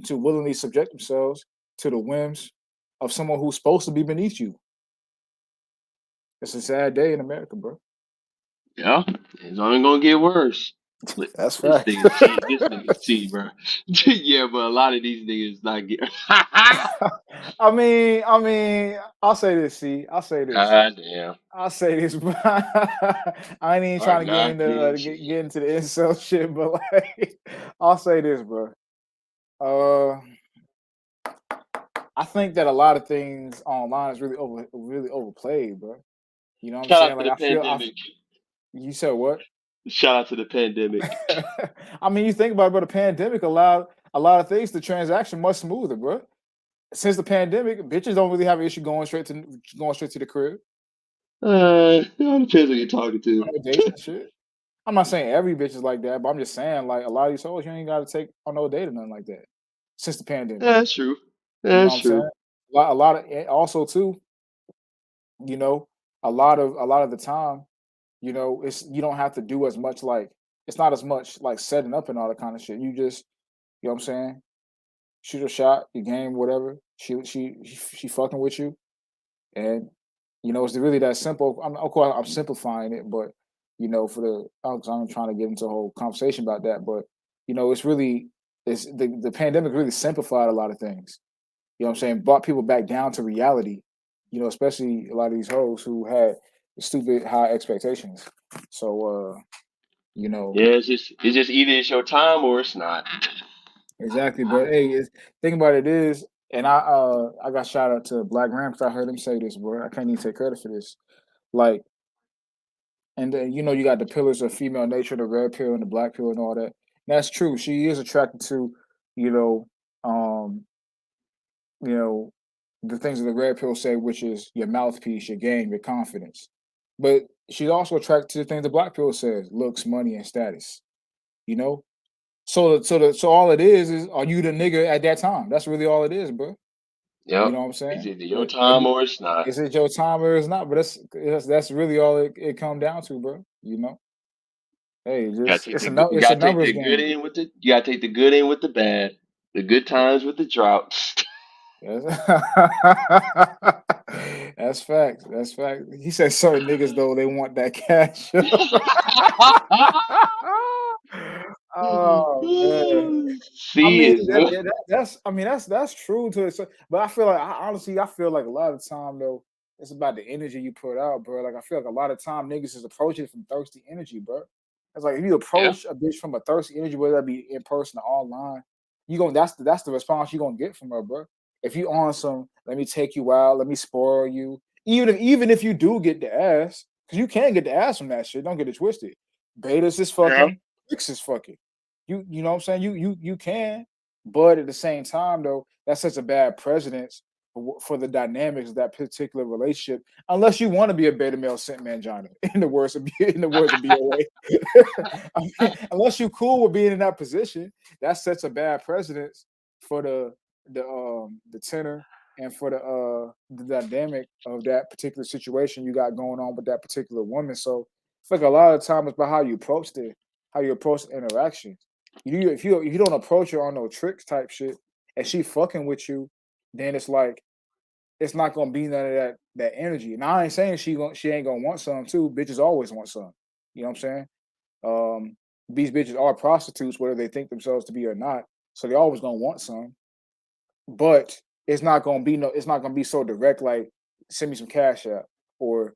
to willingly subject themselves to the whims of someone who's supposed to be beneath you. It's a sad day in America, bro. Yeah, it's only gonna get worse. Look, That's this fact. nigga T, this nigga T, bro. Yeah, but a lot of these niggas not get. I'll say this. See, I'll say this. God damn. I'll say this, bro. I ain't even Are trying to get not into getting get cheap. into the incel shit, but like, I'll say this, bro. Uh, I think that a lot of things online is really overplayed, bro. You know what I'm Shout out saying? to Like, the pandemic. you said what? Shout out to the pandemic. I mean, you think about it, but the pandemic allowed a lot of things to transaction much smoother, bro. Since the pandemic, bitches don't really have an issue going straight to the crib, It all depends who you're talking to. on dates and shit. I'm not saying every bitch is like that, but I'm just saying like a lot of these hoes you ain't got to take on no date or nothing like that. Since the pandemic, Yeah, that's true. you know what That's I'm saying? true. A lot of also too, you know, a lot of the time, you know, it's you don't have to do as much like it's not as much like setting up and all that kind of shit. You just, you know what I'm saying? Shoot a shot, you game, whatever. She fucking with you, and you know it's really that simple. Of course, I'm simplifying it, but you know, for the I'm trying to get into a whole conversation about that, but you know, it's the pandemic really simplified a lot of things. You know what I'm saying? Brought people back down to reality. You know, especially a lot of these hoes who had stupid high expectations. So, you know, Yeah, it's just either it's your time or it's not. exactly. But hey, thing about it is, and I got shout out to Black Ram because I heard him say this, bro. I can't even take credit for this. Like, and then you know, you got the pillars of female nature, the red pill and the black pill, and all that. And that's true. She is attracted to, you know, um, you know, the things that the red pill say, which is your mouthpiece, your game, your confidence. But she's also attracted to the things the black pill says: looks, money, and status. You know, so all it is are you the nigga at that time? That's really all it is, bro. You Yep. know what I'm It's saying? either your time or it's not. Is it your time or it's not? But that's really all it come down to, bro. You know, hey, You gotta just take the you it's a gotta take numbers the good game. in with the you gotta take the good in with the bad, the good times with the droughts. Yes. That's facts. That's fact. He said certain niggas though they want that cash. Oh man. I See mean, is that's I mean that's true to it. But I feel like honestly, I feel like a lot of time though, it's about the energy you put out, bro. Like I feel like a lot of time niggas is approaching from thirsty energy, bro. It's like if you yeah. approach a bitch from a thirsty energy, whether that be in person or online, you gonna that's the response you gonna get from her, bro. If you on some, let me take you out, let me spoil you. Even if you do get the ass, because you can get the ass from that shit. Don't get it twisted. Betas is Yeah. fucking, chicks is fucking. You know what I'm saying? You can, but at the same time though, that's such a bad precedence for the dynamics of that particular relationship. Unless you want to be a beta male scent mangina, in the words of BOA. I mean, unless you cool with being in that position, that sets a bad precedence for the tenor and for the dynamic of that particular situation you got going on with that particular woman. So I feel like a lot of time it's about how you approach the interaction. If you don't approach her on no tricks type shit, and she fucking with you, then it's like it's not gonna be none of that energy. And I ain't saying she ain't gonna want some too. Bitches always want some. You know what I'm saying? These bitches are prostitutes, whether they think themselves to be or not. So they always gonna want some. But it's not gonna be so direct like send me some cash out or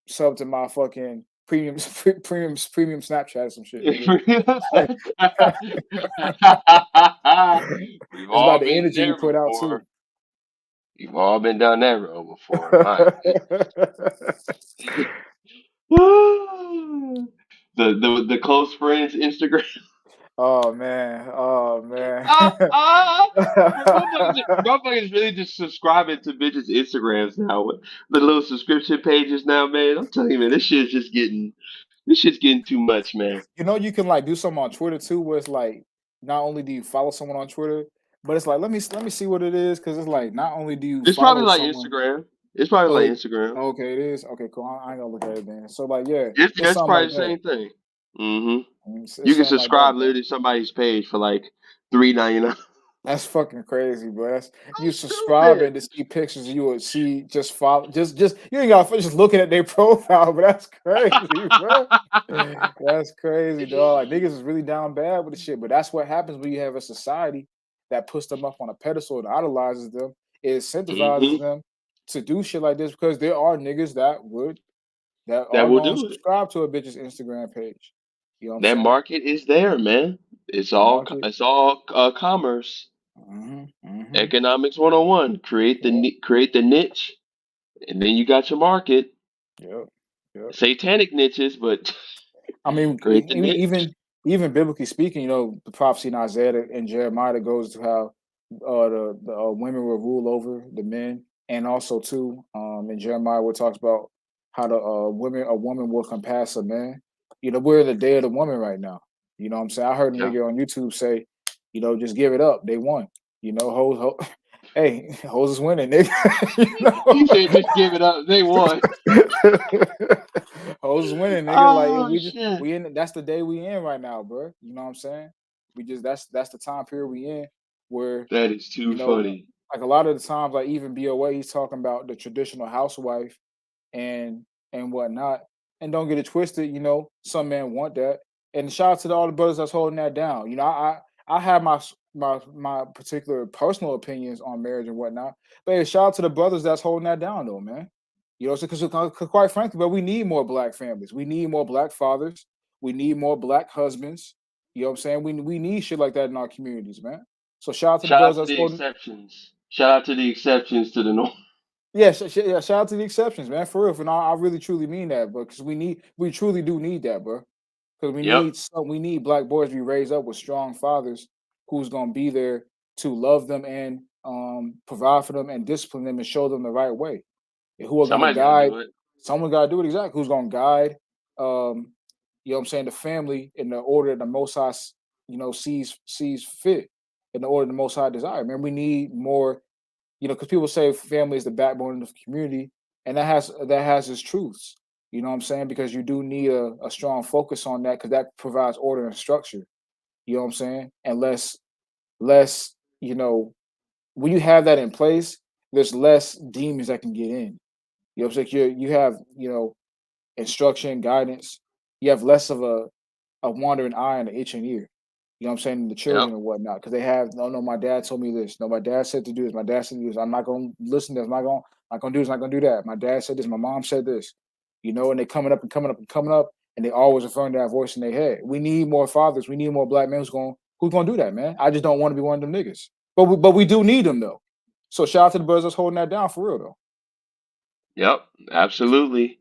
sub to my fucking premium Snapchat or some shit, nigga. Like, We've it's all about the been energy you there put out before. too. We've all been down that road before. My the close friends Instagram. Oh man. Oh man. Ah, ah, bro, motherfuckers really just subscribing to bitches' Instagrams now. With the little subscription pages now, man. I'm telling you, man, this shit's getting too much, man. You can like do something on Twitter too, where it's like not only do you follow someone on Twitter, but it's like let me see what it is because it's like not only do you It's probably follow like someone. Instagram. It's probably like Oh, Instagram. okay, it is. Okay, cool. I ain't gonna look at it then. So like, yeah, it's It's something probably like the that. same thing. Hmm It's You can something like that, subscribe bro. literally to somebody's page for like $3.99. That's fucking crazy, bro. You Stupid. subscribing to see pictures you would see just follow just you ain't got just looking at their profile, but that's crazy, bro. That's crazy, dog. Like niggas is really down bad with the shit, but that's what happens when you have a society that puts them up on a pedestal and idolizes them. It incentivizes Hmm. them to do shit like this because there are niggas that That are will going to do it. subscribe to a bitch's Instagram page. You know what I'm That saying? market is there, man. It's The all market. commerce. Mm-hmm. Economics 101. Yeah. Create the niche, and then you got your market. Yep. Yep. Satanic niches, but I mean, create the niche. even biblically speaking, the prophecy in Isaiah and Jeremiah that goes to how the women will rule over the men, and also too in Jeremiah where it talks about how the a woman will compass a man. We're in the day of the woman right now. You know what I'm saying? I heard a Yeah. nigga on YouTube say, just give it up. They won. Hey, hoes is winning, nigga. He said, "Just give it up. They won." Hoes is winning, nigga. Like Oh shit. we in that's the day we in right now, bro. You know what I'm saying? We just that's the time period we in where That is too you know, funny. like a lot of the times, like even BOA, he's talking about the traditional housewife and whatnot. And don't get it twisted, some men want that. And shout out to all the brothers that's holding that down. I have my particular personal opinions on marriage and whatnot. But hey, shout out to the brothers that's holding that down though, man. Because quite frankly, but we need more black families. We need more black fathers. We need more black husbands. You know what I'm saying? We need shit like that in our communities, man. So shout out to the Shout out brothers to that's the holding. exceptions. Shout out to the exceptions to the norm. Yeah, yeah. Shout out to the exceptions, man. For real, and I really truly mean that, bro. Because we truly do need that, bro. Because Yep. we need black boys to be raised up with strong fathers who's gonna be there to love them and provide for them and discipline them and show them the right way. And who are gonna Somebody's got to guide? do it. Someone gotta do it exactly. Who's gonna guide? Um, you know what I'm saying? The family in the order the Most High, sees fit, in the order the Most High desire. Man, we need more because people say family is the backbone of the community, and that has its truths. You know what I'm saying? Because you do need a strong focus on that because that provides order and structure. You know what I'm saying? And less, when you have that in place, there's less demons that can get in. You know what I'm saying? You have, instruction, guidance. You have less of a wandering eye and an itching ear. You know what I'm saying? The Yep. children and whatnot, because they have no. My dad told me this. No, my dad said to do this. My dad said to do this. I'm not gonna listen to this. I'm not gonna do this. Not gonna do that. My dad said this. My mom said this. And they coming up and coming up and coming up, and they always referring to that voice in their head. We need more fathers. We need more black men who's gonna do that, man. I just don't want to be one of them niggas. But we do need them though. So shout out to the brothers that's holding that down for real though. Yep. Absolutely.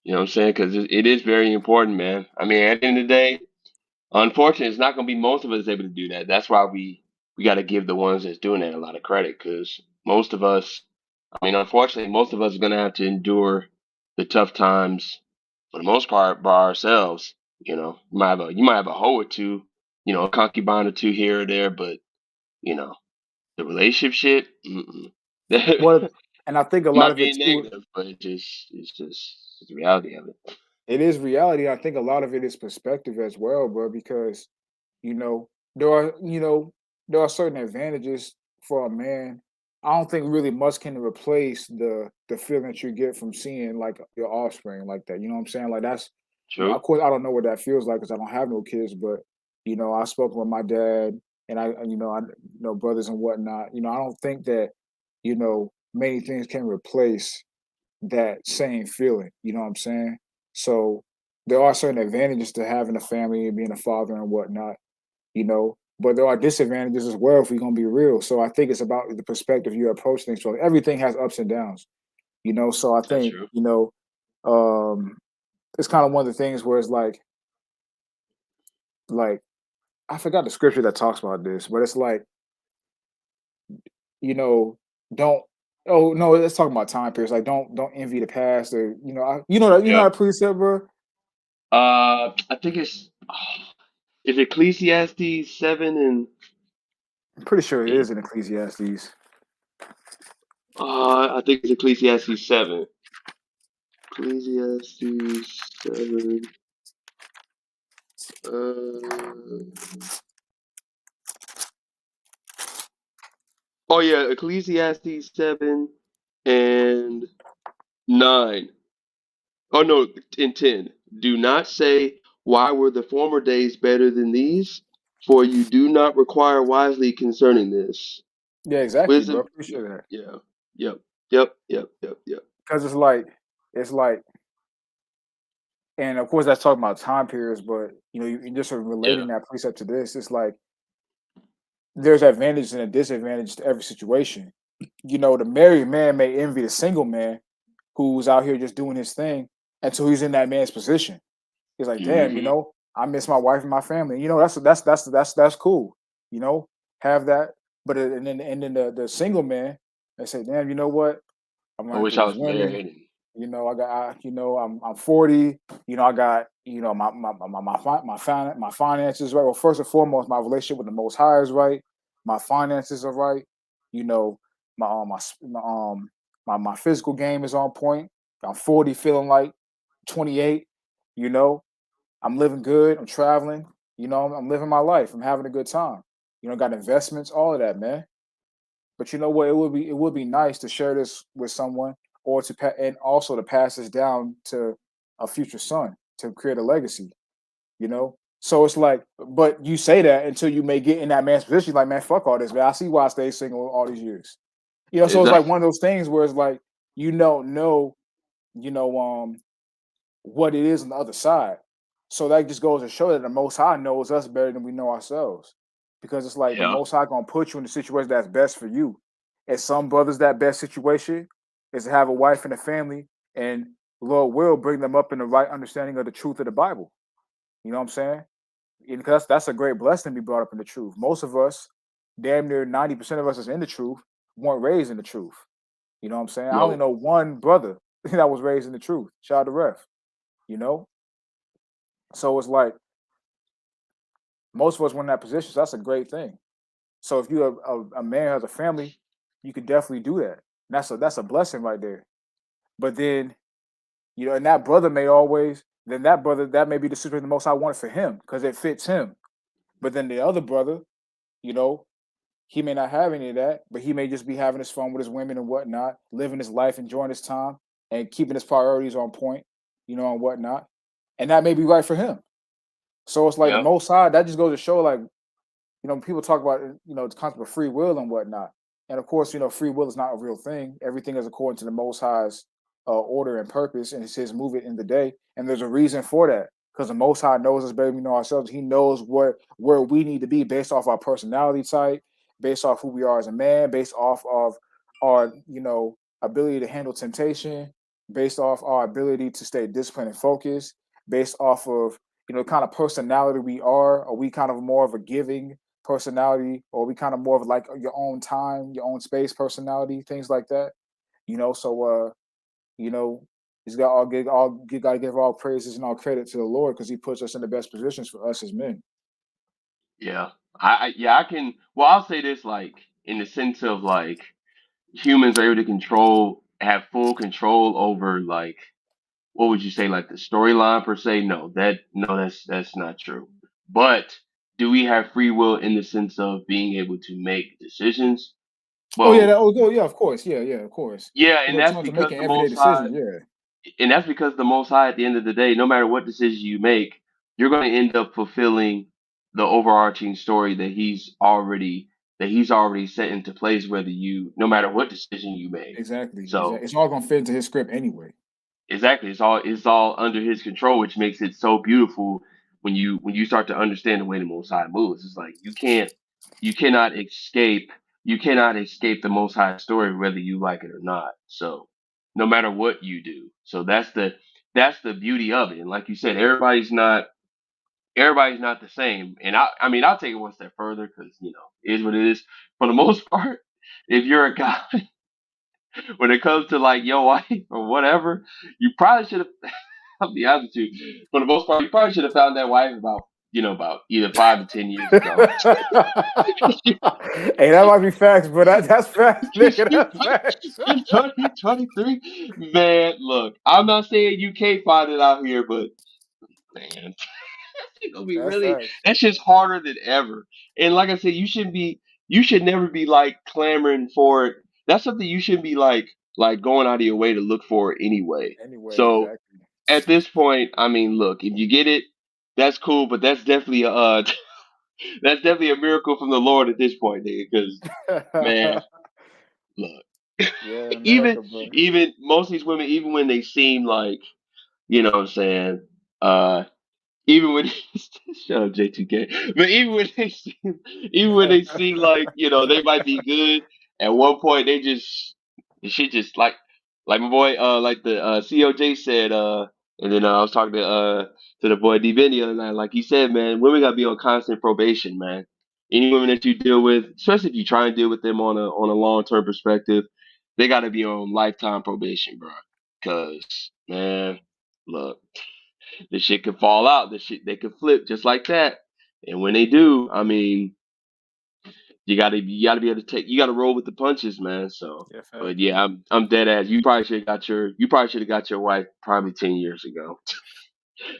You know what I'm saying? Because it is very important, man. I mean, at the end of the day, unfortunately, it's not going to be most of us able to do that. That's why we got to give the ones that's doing that a lot of credit. Because most of us, I mean, unfortunately, most of us are going to have to endure the tough times for the most part by ourselves. You might have a hoe or two, a concubine or two here or there, but you know, the relationship shit. Mm-mm. Well, and I think a lot Not of it being too. negative, but it's just the reality of it. It is reality. I think a lot of it is perspective as well, bro, because you know, there are certain advantages for a man. I don't think really much can replace the feeling that you get from seeing like your offspring like that. You know what I'm saying? Like that's of True. course I don't know what that feels like because I don't have no kids, but I spoke with my dad and I know brothers and whatnot. I don't think that many things can replace that same feeling. You know what I'm saying? So there are certain advantages to having a family and being a father and whatnot, but there are disadvantages as well if we're gonna be real. So I think it's about the perspective you approach things. So everything has ups and downs, So I That's think, true. um, it's kind of one of the things where it's like I forgot the scripture that talks about this, but it's like, you know, don't oh no, let's talk about time periods. Like don't envy the past or Yep. that precept, bro. I think is Ecclesiastes 7 and I'm pretty sure it 8. is in Ecclesiastes. I think it's Ecclesiastes 7. Ecclesiastes 7. Uh, Oh yeah, Ecclesiastes 7 and 9. Oh no, in 10. Do not say, "Why were the former days better than these?" For you do not require wisely concerning this. Yeah, exactly, bro. Wisdom. Appreciate that. Yeah. Yep. Yep. Yep. Yep. Yep. Because it's like, and of course that's talking about time periods, but you just sort of Yeah. relating that precept to this. It's like there's advantages and a disadvantage to every situation. The married man may envy the single man who's out here just doing his thing until he's in that man's position. He's like, damn, Hmm. I miss my wife and my family. That's cool. You know, have that. But and then the single man, they say, damn, you know what? I'm I running wish through I these was women. married. I'm 40. I got my finances right. Well, first and foremost, my relationship with the Most High is right. My finances are right. You know, my physical game is on point. I'm 40, feeling like 28. You know, I'm living good. I'm traveling. I'm living my life. I'm having a good time. Got investments, all of that, man. But you know what? It would be nice to share this with someone, or and also to pass this down to a future son to create a legacy. So it's like, but you say that until you may get in that man's position, like, man, fuck all this, man. I see why I stayed single all these years. So it's like Exactly. one of those things where it's like you don't know, you know, what it is on the other side. So that just goes to show that the Most High knows us better than we know ourselves, because it's like the Yeah. Most High gonna put you in the situation that's best for you. And some brothers, that best situation is to have a wife and a family, and Lord will bring them up in the right understanding of the truth of the Bible. You know what I'm saying? Because that's a great blessing to be brought up in the truth. Most of us, damn near 90% of us is in the truth, weren't raised in the truth. You know what I'm saying? I only No. know one brother that was raised in the truth. Shout out to Ref. You know, so it's like most of us were in that position. So that's a great thing. So if you're a man who has a family, you could definitely do that. And that's a blessing right there. But then, and that brother may always, then that brother, that may be the situation the most I wanted for him because it fits him. But then the other brother, you know, he may not have any of that, but he may just be having his fun with his women and whatnot, living his life, enjoying his time, and keeping his priorities on point, and whatnot. And that may be right for him. So it's like the Yeah. most high, that just goes to show, like, people talk about, the concept of free will and whatnot. And of course, free will is not a real thing. Everything is according to the Most High's order and purpose, and it's His movement in the day. And there's a reason for that, because the Most High knows us better than we know ourselves. He knows where we need to be based off our personality type, based off who we are as a man, based off of our, ability to handle temptation, based off our ability to stay disciplined and focused, based off of kind of personality we are. Are we kind of more of a giving personality, or we kind of more of like your own time, your own space personality, things like that. So you know, he's got gotta give all praises and all credit to the Lord, because he puts us in the best positions for us as men. Yeah. Yeah, I can. Well, I'll say this, like, in the sense of, like, humans are able to have full control over, like, what would you say, like, the storyline per se? No, that's not true. But do we have free will in the sense of being able to make decisions? Oh yeah, Well, yeah, of course, yeah, of course. yeah, and In that's terms of because making the everyday Most High, decisions, yeah, at the end of the day, no matter what decision you make, you're going to end up fulfilling the overarching story that he's already set into place, no matter what decision you make. exactly. So It's all gonna fit into his script anyway. exactly, it's all under his control, which makes it so beautiful when you start to understand the way the Most High moves. It's like you cannot escape you cannot escape the Most High story, whether you like it or not. So no matter what you do, so that's the beauty of it. And like you said, everybody's not the same. And I mean I'll take it one step further, because it is what it is. For the most part, if you're a guy, when it comes to like your wife or whatever, you probably should have. I'll be honest with you. For the most part, you probably should have found that wife about either 5 to 10 years ago. Hey, that might be facts, but that's facts, nigga. That's facts. In 2023, man. Look, I'm not saying you can't find it out here, but man, it's gonna be That's really facts. that shit's harder than ever. And like I said, you shouldn't be. you should never be like clamoring for it. That's something you shouldn't be like going out of your way to look for anyway. Anyway, So exactly. at this point, I mean, look, if you get it, that's cool, but that's definitely that's definitely a miracle from the Lord at this point, nigga. Because man, look, Yeah, even America, bro. even most of these women, even when they seem like, you know what I'm saying, uh, even when shut up J2K, but even when they seem like they might be good, at one point they just the shit just like my boy like the COJ said and then I was talking to the boy D Benny the other night, like he said, man, women gotta be on constant probation, man. Any women that you deal with, especially if you try and deal with them on a long-term perspective, they gotta be on lifetime probation, bro. Cause man, look, the shit could fall out. The shit they could flip just like that. And when they do, I mean, you gotta be able to take. You gotta roll with the punches, man. So, Yeah, but fact. yeah, I'm dead ass. You probably should have got your wife probably 10 years ago.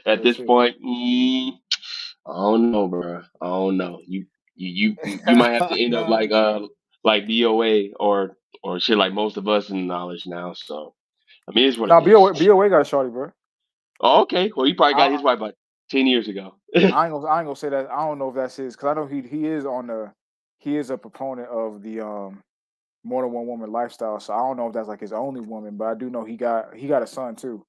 At Real this shit. point, I don't know, bro. I don't know. You might have to end up Nah. like BOA or shit like most of us in knowledge now. So I mean, it's what Nah, it is. BOA got a shorty, bro. Oh, okay. Well, he probably got I, his wife like 10 years ago. I ain't gonna say that. I don't know if that's his because I know he is on the he is a proponent of the more than one woman lifestyle. So I don't know if that's like his only woman, but I do know he got a son too.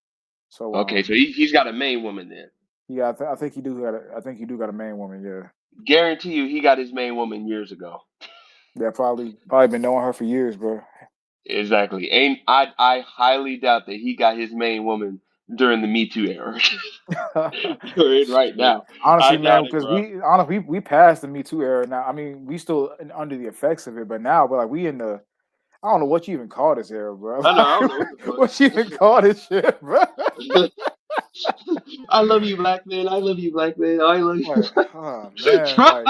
So Okay, so he's got a main woman then. yeah, I think he do got I think he do got a main woman. Yeah, Guarantee you, he got his main woman years ago. yeah, probably been knowing her for years, bro. Exactly. Ain't I highly doubt that he got his main woman during the Me Too era. You're in right Shit. now. I Honestly, man, doubt it, because bro. we passed the Me Too era now. I mean, we still under the effects of it, but now we're like we in the I don't know what you even call this era, bro. I know. I don't know what What you even call this shit, bro? the fuck. I love you, black man. I love you, black man. I love you. Like, oh man, like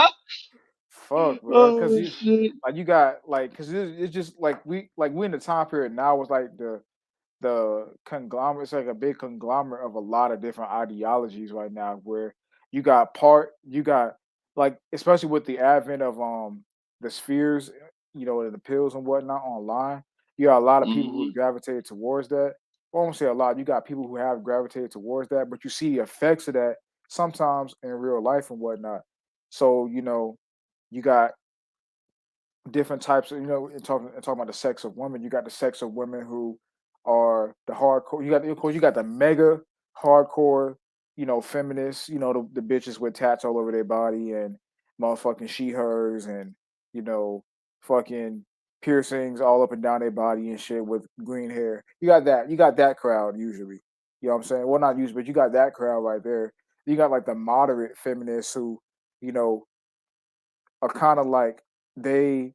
fuck, bro. Because Oh you shit. like you got like because it's just like we in the time period now was like the conglomerate. It's like a big conglomerate of a lot of different ideologies right now. Where you got like especially with the advent of the spheres, the pills and whatnot online. You got a lot of people who's Hmm. gravitated towards that. Well, I won't say a lot. You got people who have gravitated towards that, but you see the effects of that sometimes in real life and whatnot. So you got different types of talking about the sex of women. You got the sex of women who are the hardcore. You got of course you got the mega hardcore, feminists. The bitches with tats all over their body and motherfucking she hers and you know fucking piercings all up and down their body and shit with green hair. You got that. You got that crowd usually. You know what I'm saying? Well, not usually, but you got that crowd right there. You got like the moderate feminists who you know are kind of like they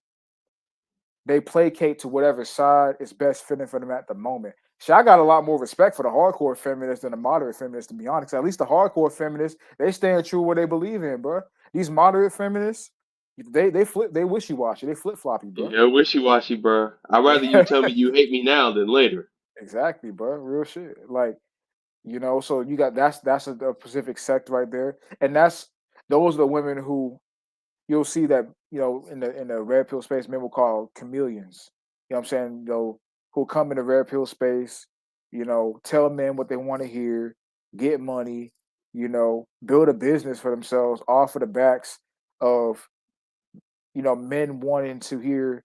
they placate to whatever side is best fitting for them at the moment. See, I got a lot more respect for the hardcore feminists than the moderate feminists, to be honest. At least the hardcore feminists, they stand true what they believe in, bro. These moderate feminists, they wishy washy, they flip floppy, bro. Yeah, wishy washy, bro. I'd rather you tell me you hate me now than later. Exactly, bro. Real shit. Like so you got that's a specific sect right there, and those are the women who you'll see that in the red pill space, men will call chameleons. You know what I'm saying? Who'll come in the red pill space, tell men what they want to hear, get money, build a business for themselves off of the backs of men wanting to hear.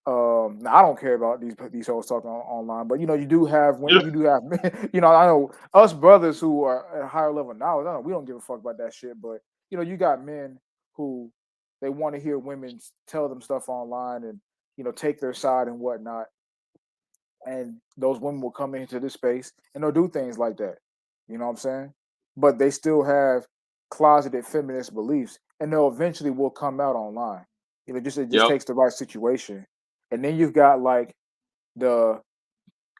Now I don't care about these hoes talking online, but you do have Yeah. you do have men. I know us brothers who are at a higher level of knowledge. I know we don't give a fuck about that shit, but you got men who they want to hear women tell them stuff online and take their side and whatnot, and those women will come into this space and they'll do things like that. You know what I'm saying? But they still have closeted feminist beliefs, and they'll eventually will come out online. It just Yep. takes the right situation, and then you've got like the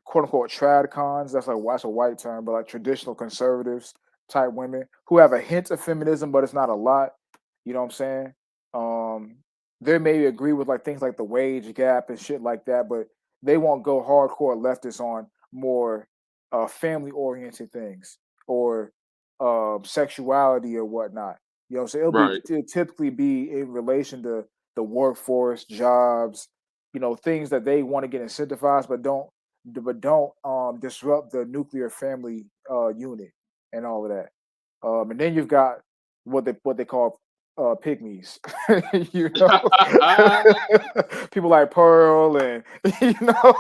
quote unquote trad cons. That's a white term, but like traditional conservatives type women who have a hint of feminism, but it's not a lot. You know what I'm saying? Um, they may agree with like things like the wage gap and shit like that, but they won't go hardcore leftists on more family oriented things or sexuality or whatnot. You know what I'm saying? Right. It'll typically be in relation to the workforce, jobs, things that they want to get incentivized, but don't disrupt the nuclear family unit and all of that. And then you've got what they call pygmies, people like Pearl and you know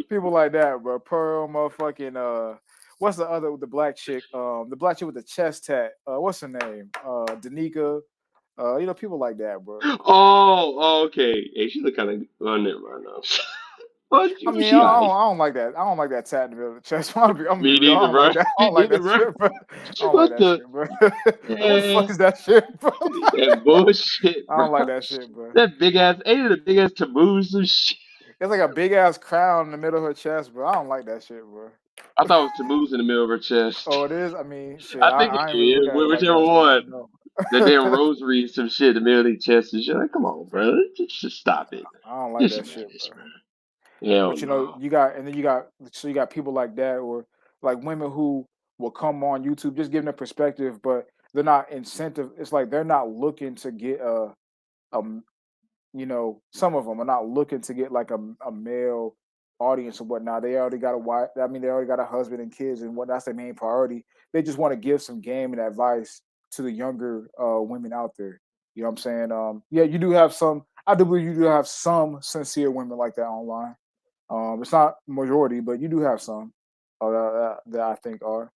people like that, bro. Pearl, motherfucking what's the black chick? The black chick with the chest tat. What's her name? Danica. People like that, bro. Oh, okay. Hey, she look kind of on there right now. Oh, I mean, she alright. I don't like that. I don't like that tat in the middle of the chest. I'm gonna be Me real. I neither, don't like bro. that. I Me don't like neither, that bro. shit, bro. I don't like What that the? shit, bro. What the fuck Man, is that shit, bro? that bullshit, I bro. don't like that shit, bro. That big ass, ain't it a big ass taboo some shit? It's like a big ass crown in the middle of her chest, bro. I don't like that shit, bro. I thought it was taboos in the middle of her chest. Oh, it is. I mean, shit. I I, think I ain't really yeah, look at it like whichever that, so I one. don't know. That damn rosary, some shit in the middle of their chest and shit. Like, come on, bro. Just stop it. I don't like Just that stop shit, this, bro. bro. Hell But no. you got people like that, or like women who will come on YouTube just giving a perspective, but they're not incentive. It's like they're not looking to get a some of them are not looking to get like a male audience or whatnot. They already got a wife. I mean, they already got a husband and kids, and what that's their main priority. They just want to give some game and advice to the younger women out there. You know what I'm saying? Yeah, you do have some. I do believe you do have some sincere women like that online. It's not majority, but you do have some that I think are.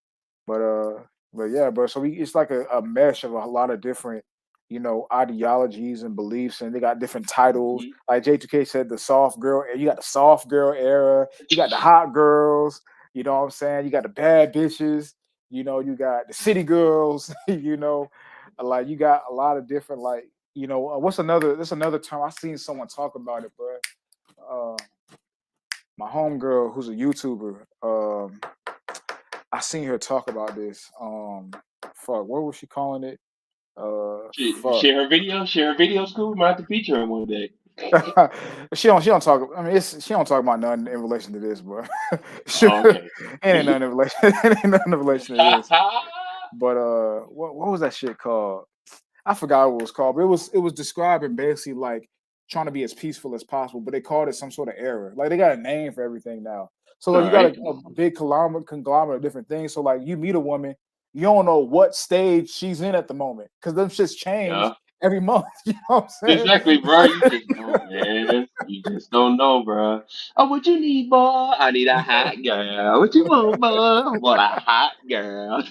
But but yeah, bro. So it's like a mesh of a lot of different, ideologies and beliefs, and they got different titles. Mhm. Like J2K said, the soft girl. You got the soft girl era. You got the hot girls. You know what I'm saying? You got the bad bitches. You got the city girls. Like you got a lot of different like. What's another? That's another term. I seen someone talk about it, bro. Uh, my homegirl, who's a YouTuber. I seen her talk about this. Fuck, what was she calling it? Fuck. Share her video school. Might have to feature him one day. She don't talk. I mean, she don't talk about nothing in relation to this, bro. She, Oh, okay. it ain't nothing in relation. It ain't nothing in relation to this. But what was that shit called? I forgot what it was called, but it was describing basically like trying to be as peaceful as possible, but they called it some sort of error. Like they got a name for everything now. So All like you got right. a big conglomerate of different things. So like you meet a woman, you don't know what stage she's in at the moment because them shits change Yeah. every month. You know what I'm saying? Exactly, bro. You just don't, man. You just don't know, bro. Oh, what you need, boy? I need a hot girl. What you want, boy? I want a hot girl.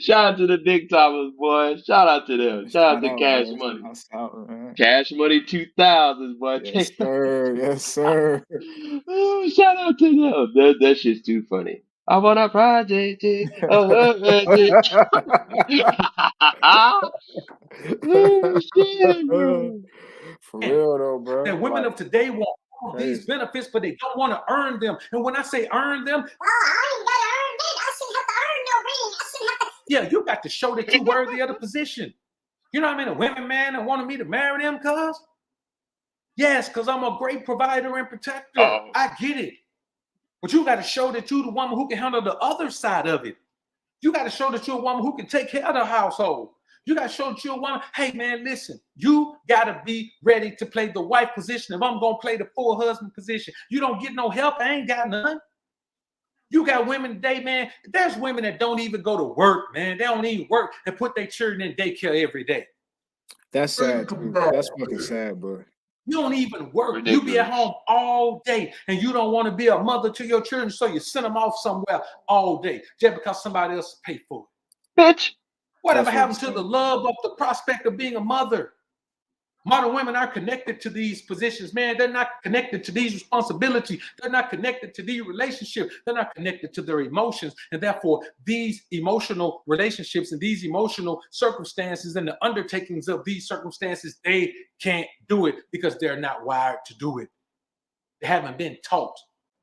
Shout out to the Dick Thomas, boy. Shout out to them. Shout out Shout to out, Cash bro. Money. Shout out, man. Cash Money 2000s, boy. Yes, sir. Yes, sir. Oh, shout out to them. That shit's too funny. I want a project, project. Oh, shit, bro. For real though, That bro. women Like of today want all these crazy. benefits, but they don't want to earn them. And when I say earn them, I ain't gotta earn that. I shouldn't have to earn no ring. I shouldn't have to. yeah, you got to show that you're worthy of the position. You know what I mean? A women man that wanted me to marry them, cuz? Yes, because I'm a great provider and protector. Oh, I get it. But you got to show that you're the woman who can handle the other side of it. You got to show that you're a woman who can take care of the household. You got to show that you're a woman. Hey, man, listen, you got to be ready to play the wife position if I'm going to play the full husband position. You don't get no help. I ain't got none. You got women today, man. There's women that don't even go to work, man. They don't even work and put their children in daycare every day. That's sad too. That's fucking sad, bro. You don't even work. You be at ridiculous. home all day and you don't want to be a mother to your children, so you send them off somewhere all day just because somebody else paid for it. Bitch. Whatever That's fucking happened to sad. the love of the prospect of being a mother? Modern women are connected to these positions, man. They're not connected to these responsibilities. They're not connected to these relationships. They're not connected to their emotions. And therefore, these emotional relationships and these emotional circumstances and the undertakings of these circumstances, they can't do it because they're not wired to do it. They haven't been taught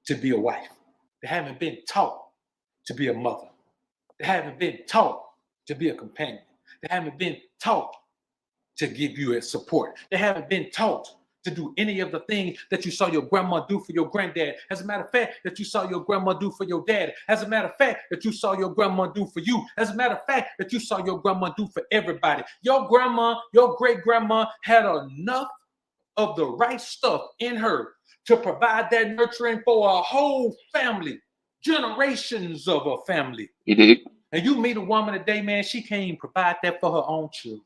to be a wife. They haven't been taught to be a mother. They haven't been taught to be a companion. They haven't been taught to give you a support. They haven't been taught to do any of the things that you saw your grandma do for your granddad. As a matter of fact, that you saw your grandma do for your dad. As a matter of fact, that you saw your grandma do for you. As a matter of fact, that you saw your grandma do for everybody. Your grandma, your great grandma had enough of the right stuff in her to provide that nurturing for a whole family, generations of a family. You dig? And you meet a woman today, man, she can't even provide that for her own children.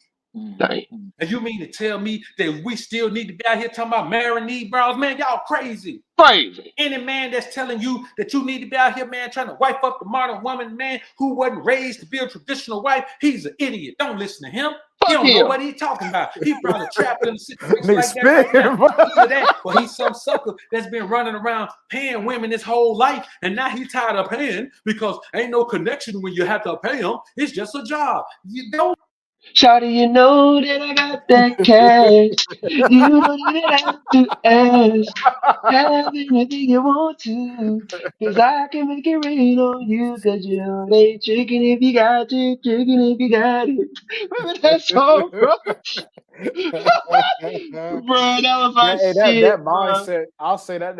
Dang. And you mean to tell me that we still need to be out here talking about marrying these bros? Man, y'all crazy. Crazy. Any man that's telling you that you need to be out here, man, trying to wipe up the modern woman, man, who wasn't raised to be a traditional wife, he's an idiot. Don't listen to him. He Fuck don't know him. what he's talking about. He probably trapped in a situation Nigga like that right spitting, now. Either that, or he's some sucker that's been running around paying women his whole life, and now he's tired of paying because ain't no connection when you have to pay him. It's just a job. You don't. Shawty, you know that I got that cash. You don't even have to ask. Have anything you want to. Cause I can make it rain on you. Cause you know it ain't chicken if you got it. Chicken if you got it. Remember that song, bro? Bro, that was my that shit, bro. mindset. I'll say that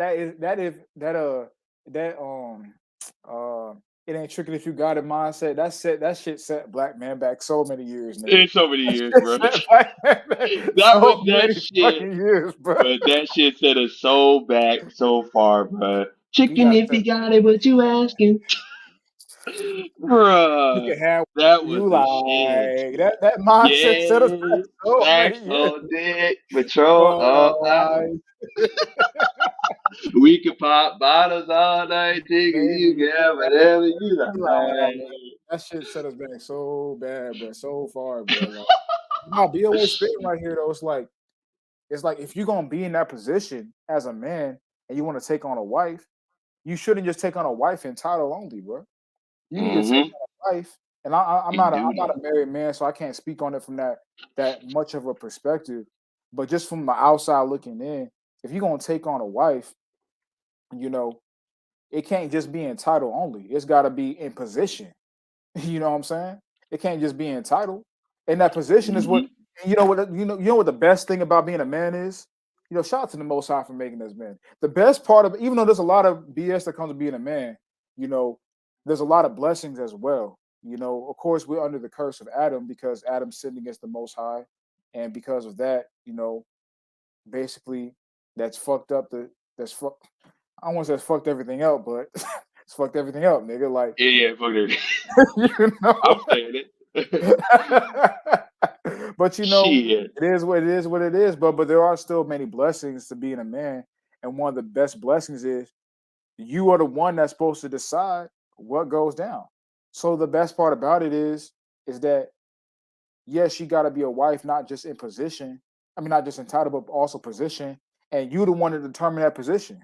it ain't tricky if you got it mindset. That shit set black man back so many years, nigga. In so many That years, shit bro. set black man back That was so that many shit. fucking years, bro. But that shit set us so back so far, bro. You Chicken got if that. you got it, what you asking? You Bruh. can have That was you the shit. like that mindset set us back Yeah. so Stacks many years. on deck. Patrol all night. Oh, We could pop bottles all night, nigga. You baby, can have whatever you like like. that shit set us back so bad, bro, so far, bro. Like, no, BOA spitting right here though. It's like if you're gonna be in that position as a man and you want to take on a wife, you shouldn't just take on a wife in title only, bro. You need to take Mm-hmm. on a wife, and I'm You not do I'm not though. a married man, so I can't speak on it from that much of a perspective. But just from the outside looking in, if you're gonna take on a wife, you know, it can't just be in title only. It's got to be in position. You know what I'm saying? It can't just be entitled. And that position is Mm-hmm. what you know what the best thing about being a man is? Shout out to the Most High for making us men. The best part of even though there's a lot of BS that comes with being a man, you know, there's a lot of blessings as well. Of course we're under the curse of Adam because Adam sinned against the Most High. And because of that, basically that's fucked up that's fuck I don't want to say it's fucked everything up, but it's fucked everything up, nigga. Like, Yeah, fuck that. you I'm know. saying it. But Shit. it is what it is. What it is. But there are still many blessings to being a man, and one of the best blessings is you are the one that's supposed to decide what goes down. So the best part about it is that yes, you got to be a wife, not just in position. I mean, not just in title, but also position, and you the one to determine that position.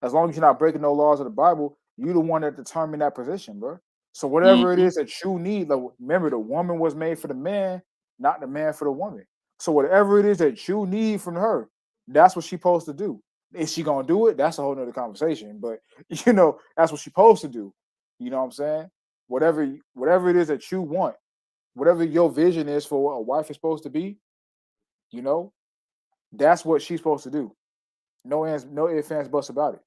As long as you're not breaking no laws of the Bible, you the one that determine that position, bro. So whatever it Mm-hmm. is that you need, like, remember the woman was made for the man, not the man for the woman. So whatever it is that you need from her, that's what she's supposed to do. Is she gonna do it? That's a whole nother conversation. But that's what she's supposed to do. You know what I'm saying? Whatever it is that you want, whatever your vision is for what a wife is supposed to be, you know, that's what she's supposed to do. No ifs, ands, buts about it.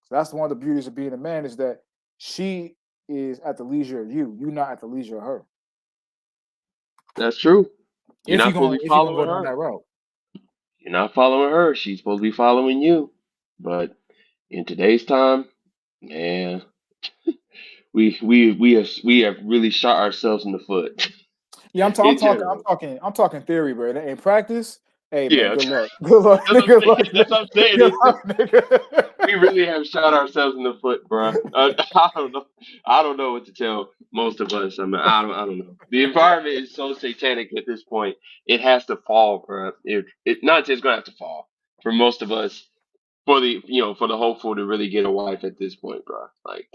So that's one of the beauties of being a man is that she is at the leisure of you. You're not at the leisure of her. That's true. You're If not you're supposed going to be if you're gonna go following down her. that route. You're not following her. She's supposed to be following you. But in today's time, man, we have really shot ourselves in the foot Yeah, in general. I'm talking theory, bro. In practice, hey man, Yeah, good luck. Good luck. that's what I'm Good luck, saying. That's what I'm nigga. saying. Good luck, We nigga. really have shot ourselves in the foot, bro. I don't know. I don't know what to tell most of us. I mean, I don't know. The environment is so satanic at this point. It has to fall, bro. It not just gonna have to fall for most of us for the hopeful to really get a wife at this point, bro. Like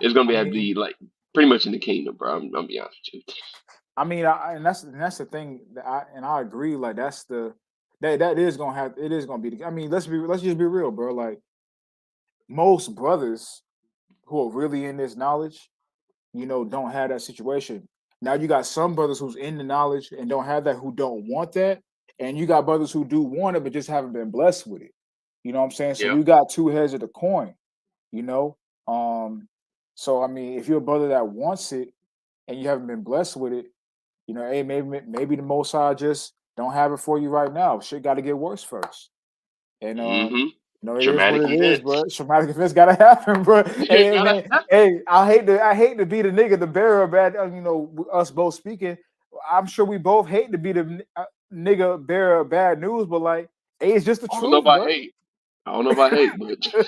it's gonna I be have to mean, be like pretty much in the kingdom, bro. I'm gonna be honest with you. and that's the thing that I agree. Like that is gonna have it is gonna be. I mean, let's just be real, bro. Like most brothers who are really in this knowledge, don't have that situation. Now you got some brothers who's in the knowledge and don't have that, who don't want that, and you got brothers who do want it but just haven't been blessed with it. You know what I'm saying? So Yep. you got two heads of the coin. You know, so I mean, if you're a brother that wants it and you haven't been blessed with it, you know, hey, maybe the Most High just don't have it for you right now. Shit got to get worse first, and Mm-hmm. you know, it is what Traumatic it is, events. bro. Traumatic events gotta happen, bro. It Hey, gotta man, happen. hey, I hate to be the nigga, the bearer of bad. You know, us both speaking. I'm sure we both hate to be the nigga bearer of bad news, but like, hey, it's just the I don't know truth, about bro. hate. I don't know about hate, but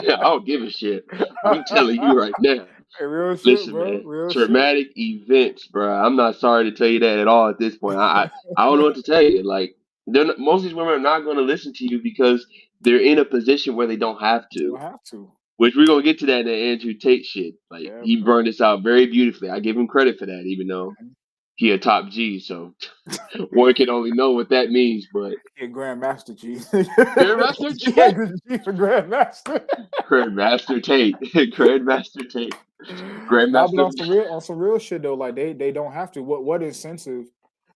yeah, I don't give a shit. I'm telling you right now. Hey, real shit, Listen, bro. man, Real shit. traumatic events, bro. I'm not sorry to tell you that at all at this point. I don't know what to tell you. Like, most of these women are not going to listen to you because they're in a position where they don't have You to. don't have to. Which we're gonna get to that in the Andrew Tate shit. Like, Yeah, he bro. burned this out very beautifully. I give him credit for that, even though he a top G. So one can only know what that means. But Yeah, Grandmaster G. Grandmaster Yeah, Tate, the G for Grandmaster. Grandmaster Tate, Grandmaster Tate, Nah, but Grandmaster. on some real shit though, like they don't have to. What incentive,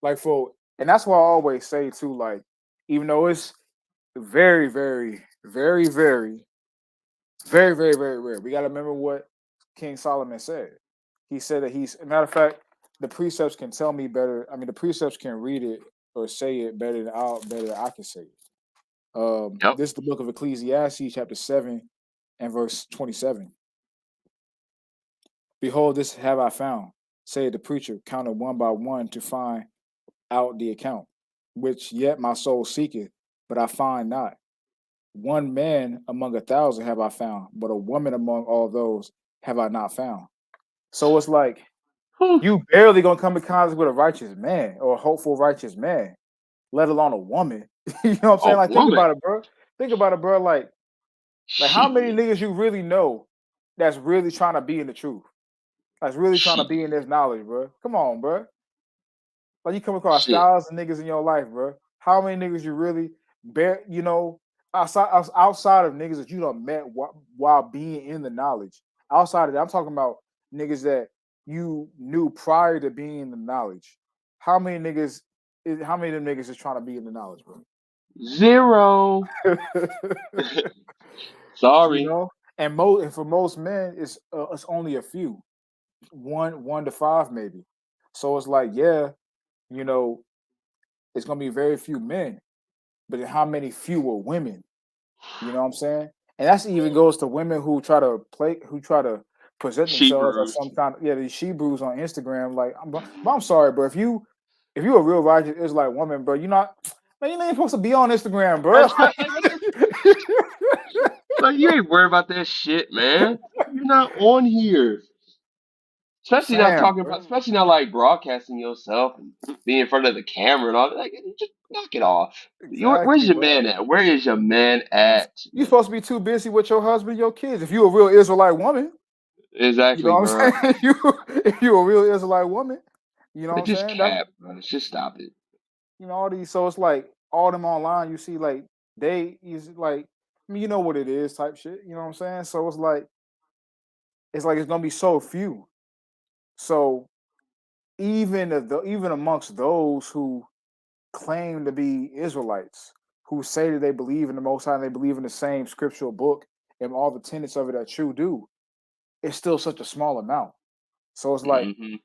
like for, and that's why I always say too, like even though it's very, very, very, very, very, very, very rare, we got to remember what King Solomon said. He said that he's, a matter of fact, the precepts can tell me better. I mean, the precepts can read it or say it better than I can say it. Yep. This is the book of Ecclesiastes, chapter 7 and verse 27. Behold, this have I found, said the preacher, counted one by one to find out the account, which yet my soul seeketh, but I find not. One man among 1,000 have I found, but a woman among all those have I not found. So it's like Whew. you barely gonna come in contact with a righteous man or a hopeful righteous man, let alone a woman. You know what I'm A saying? Like, think woman. about it, bro. Think about it, bro. Like how many Shit. niggas you really know that's really trying to be in the truth? That's really trying to Shit. be in this knowledge, bro. Come on, bro. Like you come across Shit. thousands of niggas in your life, bro. How many niggas you really bear? You know, outside of niggas that you done met while being in the knowledge. Outside of that, I'm talking about niggas that you knew prior to being in the knowledge. How many niggas? How many of them niggas is trying to be in the knowledge, bro? Zero. You Sorry. know, and for most men, it's only a few, one to five maybe. So it's like, yeah, you know, it's gonna be very few men, but how many fewer women? You know what I'm saying? And that's even goes to women who try to present She themselves as bruised. some kind of, yeah, these she brews on Instagram. Like, but I'm sorry, bro. If you a real righteous Israelite woman, bro, you're not, man, you ain't supposed to be on Instagram, bro. That's right. Like, you ain't worried about that shit, man. You're not on here. Especially not Fam, talking bro. about, especially not like broadcasting yourself and being in front of the camera and all that. Like, just knock it off. Where's Exactly, your bro. man at? Where is your man at, You're man? supposed to be too busy with your husband, your kids. If you're a real Israelite woman, you know Exactly, what bro. I'm saying? If you're a real Israelite woman, you know what But I'm just saying? That's, cap, bro. Just stop it. you know, all these. So it's like all them online. You see, like they is like, I mean, you know what it is, type shit. You know what I'm saying? So it's gonna be so few. So even amongst those who claim to be Israelites, who say that they believe in the Most High, and they believe in the same scriptural book and all the tenets of it that you do, it's still such a small amount. So it's like Hmm.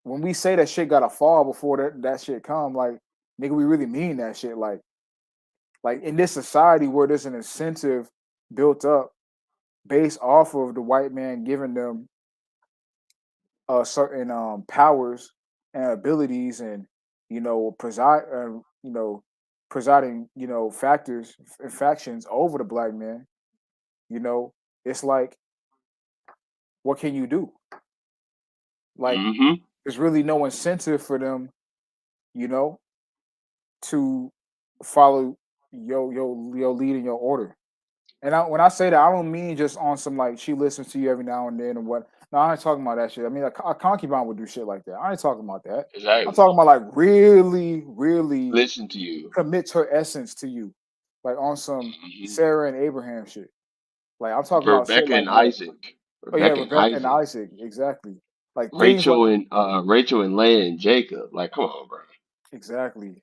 when we say that shit gotta fall before that shit come, like nigga, we really mean that shit. Like in this society where there's an incentive built up based off of the white man giving them certain powers and abilities, and you know presiding factors and factions over the black man. You know, it's like, what can you do? Like, Hmm. there's really no incentive for them, you know, to follow your lead and your order. And when I say that, I don't mean just on some like she listens to you every now and then and what. No, I ain't talking about that shit. I mean, a concubine would do shit like that. I ain't talking about that. I'm Exactly. talking about like really, really Listen to you. commits her essence to you, like on some Hmm. Sarah and Abraham shit. Like I'm talking about shit Rebecca like and that. Isaac. Oh yeah, Rebecca and Rebecca and Isaac. Isaac, exactly. Like things like Rachel and Leah and Jacob. Like, come on, bro. exactly.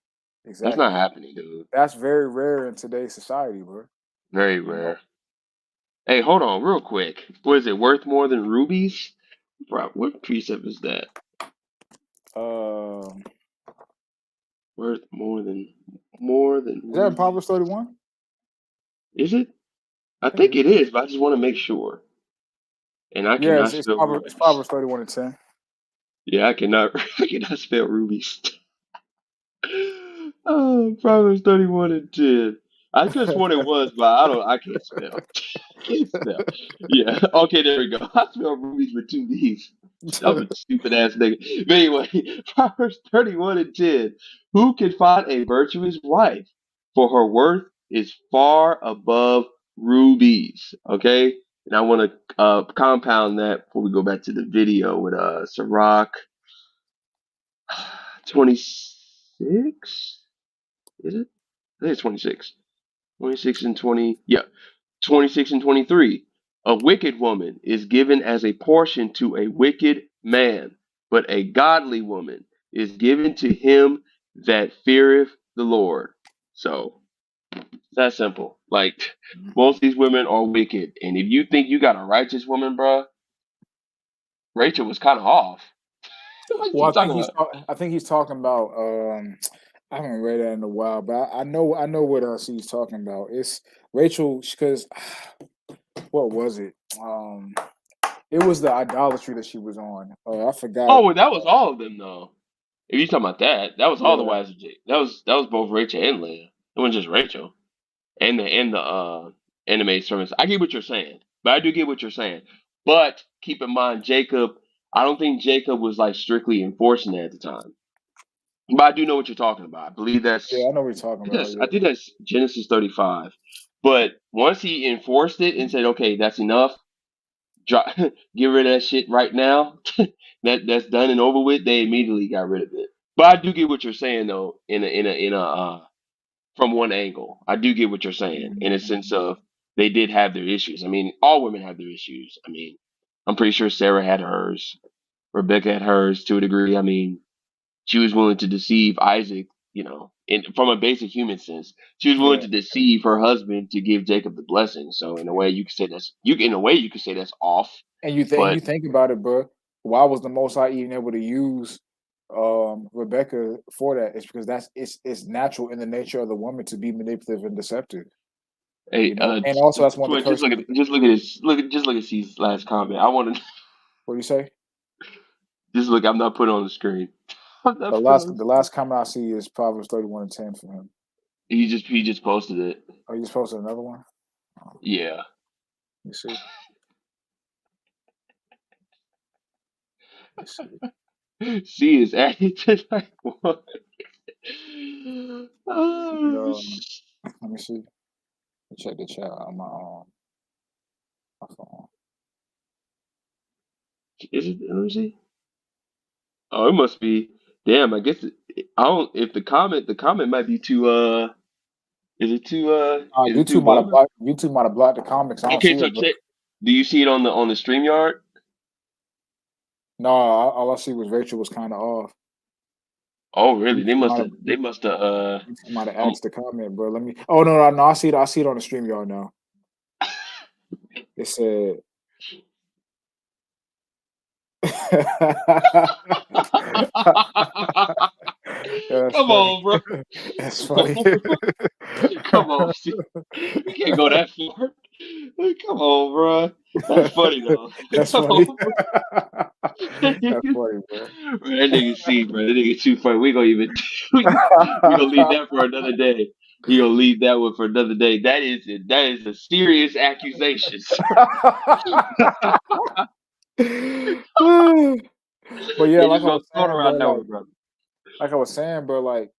That's Exactly. not happening, dude. That's very rare in today's society, bro. Very You know? rare. Hey, hold on, real quick. What is it? Worth more than rubies? Bro, what precept is that? Um, Worth more than is that in rubies. Proverbs 31? Is it? I I think think it is. it is, but I just want to make sure. And I Yeah, cannot spell It's rubies. Proverbs 31 and 10. Yeah, I cannot. I cannot spell rubies. Oh, Proverbs 31 and 10. I could have sworn it was, but I can't spell. Can't spell. Yeah. Okay, there we go. I spell rubies with two D's. I'm a stupid ass nigga. But anyway, Proverbs 31 and 10. Who can find a virtuous wife? For her worth is far above rubies. Okay? And I want to compound that before we go back to the video with Sirach 26. Is it? I think it's 26. 26 and 20. Yeah. 26 and 23. A wicked woman is given as a portion to a wicked man, but a godly woman is given to him that feareth the Lord. So that's simple. Like most of these women are wicked, and if you think you got a righteous woman, bruh, Rachel was kind of off. What you Well, talking about? I think he's talking about. I haven't read that in a while, but I know what else he's talking about. It's Rachel because what was it? It was the idolatry that she was on. I forgot. Oh, well, that was all of them though. If you talking about that, that was all the Yeah, wives of Jake. That was both Rachel and Leah. It wasn't just Rachel. And the anime sermons. I get what you're saying, but I do get what you're saying. But keep in mind, Jacob. I don't think Jacob was like strictly enforcing it at the time. But I do know what you're talking about. I believe yeah, that's. I know what you're talking about. I Yeah, think that's Genesis 35. But once he enforced it and said, "Okay, that's enough. Drop, get rid of that shit right now," that's done and over with. They immediately got rid of it. But I do get what you're saying though. In a from one angle. I do get what you're saying in a sense of they did have their issues. I mean, all women have their issues. I mean, I'm pretty sure Sarah had hers, Rebecca had hers to a degree. I mean, she was willing to deceive Isaac, from a basic human sense. She was willing yeah. to deceive her husband to give Jacob the blessing. So in a way, you could say that's off. And you But think about it, bro. Why was the Most High even able to use Rebecca for that? It's because it's natural in the nature of the woman to be manipulative and deceptive. hey, And also that's one of Twin, the curses. just look at his just look at C's last comment. I want to What do you say? just look. I'm not putting it on the screen. I'm not putting it on the The screen. last comment I see is Proverbs 31 and 10 for him. He just posted it. Are you supposed to another one? Oh, Yeah. let me see. Let me see. C is added to like what? You Oh, know, let me see. Let me check the chat on my phone. is it? Let me see. Oh, it must be. Damn, I guess I don't. If the comment might be too. Is it too vulgar? YouTube might have blocked the comics. I don't Okay, see so it, bro. check. Do you see it on the StreamYard? No, all I see was Rachel was kind of off. Oh, really? They YouTube must might have. have They must have. YouTube might have Um, asked the comment, bro. Let me. Oh no, I see it. I see it on the StreamYard now. It said. That's Come funny. on, bro. That's Come funny. on, bro. Come on. See, we can't go that far. Come on, bro. That's funny though. That's Come funny. on, bro. That's funny, bro. Bro, that nigga C, bro. That nigga too funny. We gonna even we gonna leave that for another day. We gonna leave that one for another day. That is a serious accusation. But yeah, They like just I gonna was throw it saying, bro, around that one, brother. like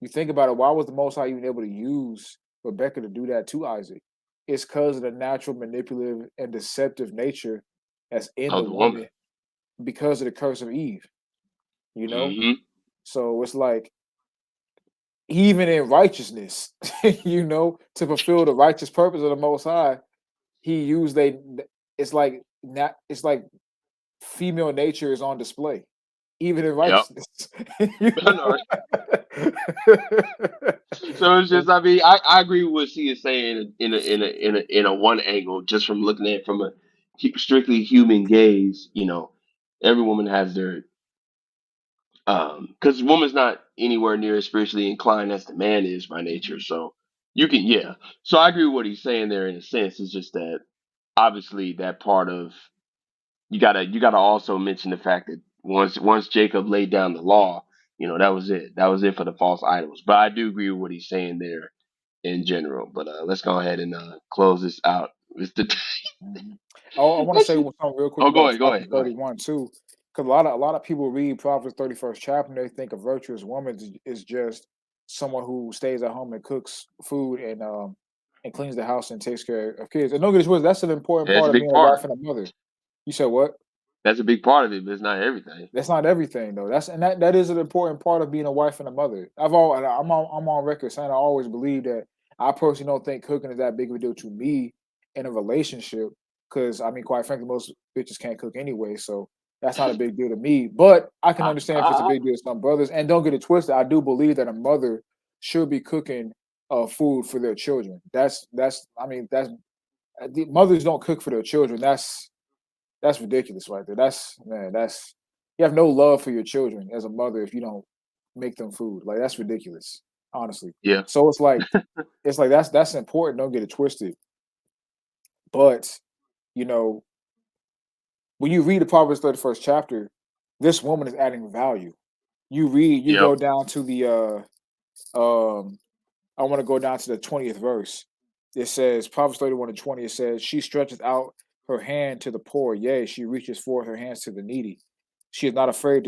you think about it, why was the Most High even able to use Rebecca to do that to Isaac? It's because of the natural manipulative and deceptive nature that's in Oh, the the woman. woman because of the curse of Eve, you know? Mm-hmm. So it's like even in righteousness, to fulfill the righteous purpose of the Most High, he used it's like it's like female nature is on display, even in Yep. righteousness. You I know, know? right? So it's just, I mean, I agree with what she is saying in a one angle, just from looking at it from a strictly human gaze. Every woman has their because woman's not anywhere near as spiritually inclined as the man is by nature. So you can, yeah. So I agree with what he's saying there in a sense. It's just that obviously that part of you gotta also mention the fact that once Jacob laid down the law, that was it. That was it for the false idols. But I do agree with what he's saying there in general. But let's go ahead and close this out. Mr. Mhm. I want to say something real quick Oh, go about ahead, go Proverbs ahead, go ahead. 31 too, because a lot of people read Proverbs 31st chapter and they think a virtuous woman is just someone who stays at home and cooks food and cleans the house and takes care of kids. And don't get it twisted, that's an important That's part a of big being a wife part. and a mother. You said what? That's a big part of it, but it's not everything. That's not everything though. That is an important part of being a wife and a mother. I'm on record saying I always believe that I personally don't think cooking is that big of a deal to me in a relationship. Because I mean, quite frankly, most bitches can't cook anyway, so that's not a big deal to me. But I can understand if it's a big deal to some brothers. And don't get it twisted, I do believe that a mother should be cooking food for their children. That's I mean that's mothers don't cook for their children. That's ridiculous right there. That's you have no love for your children as a mother if you don't make them food. Like that's ridiculous, honestly. Yeah. So it's like that's important. Don't get it twisted. But you know, when you read the Proverbs 31st chapter, this woman is adding value. You Yep. go down to the um I want to go down to the 20th verse. It says, Proverbs 31 and 20, it says, she stretches out her hand to the poor. Yea, she reaches forth her hands to the needy. She is not afraid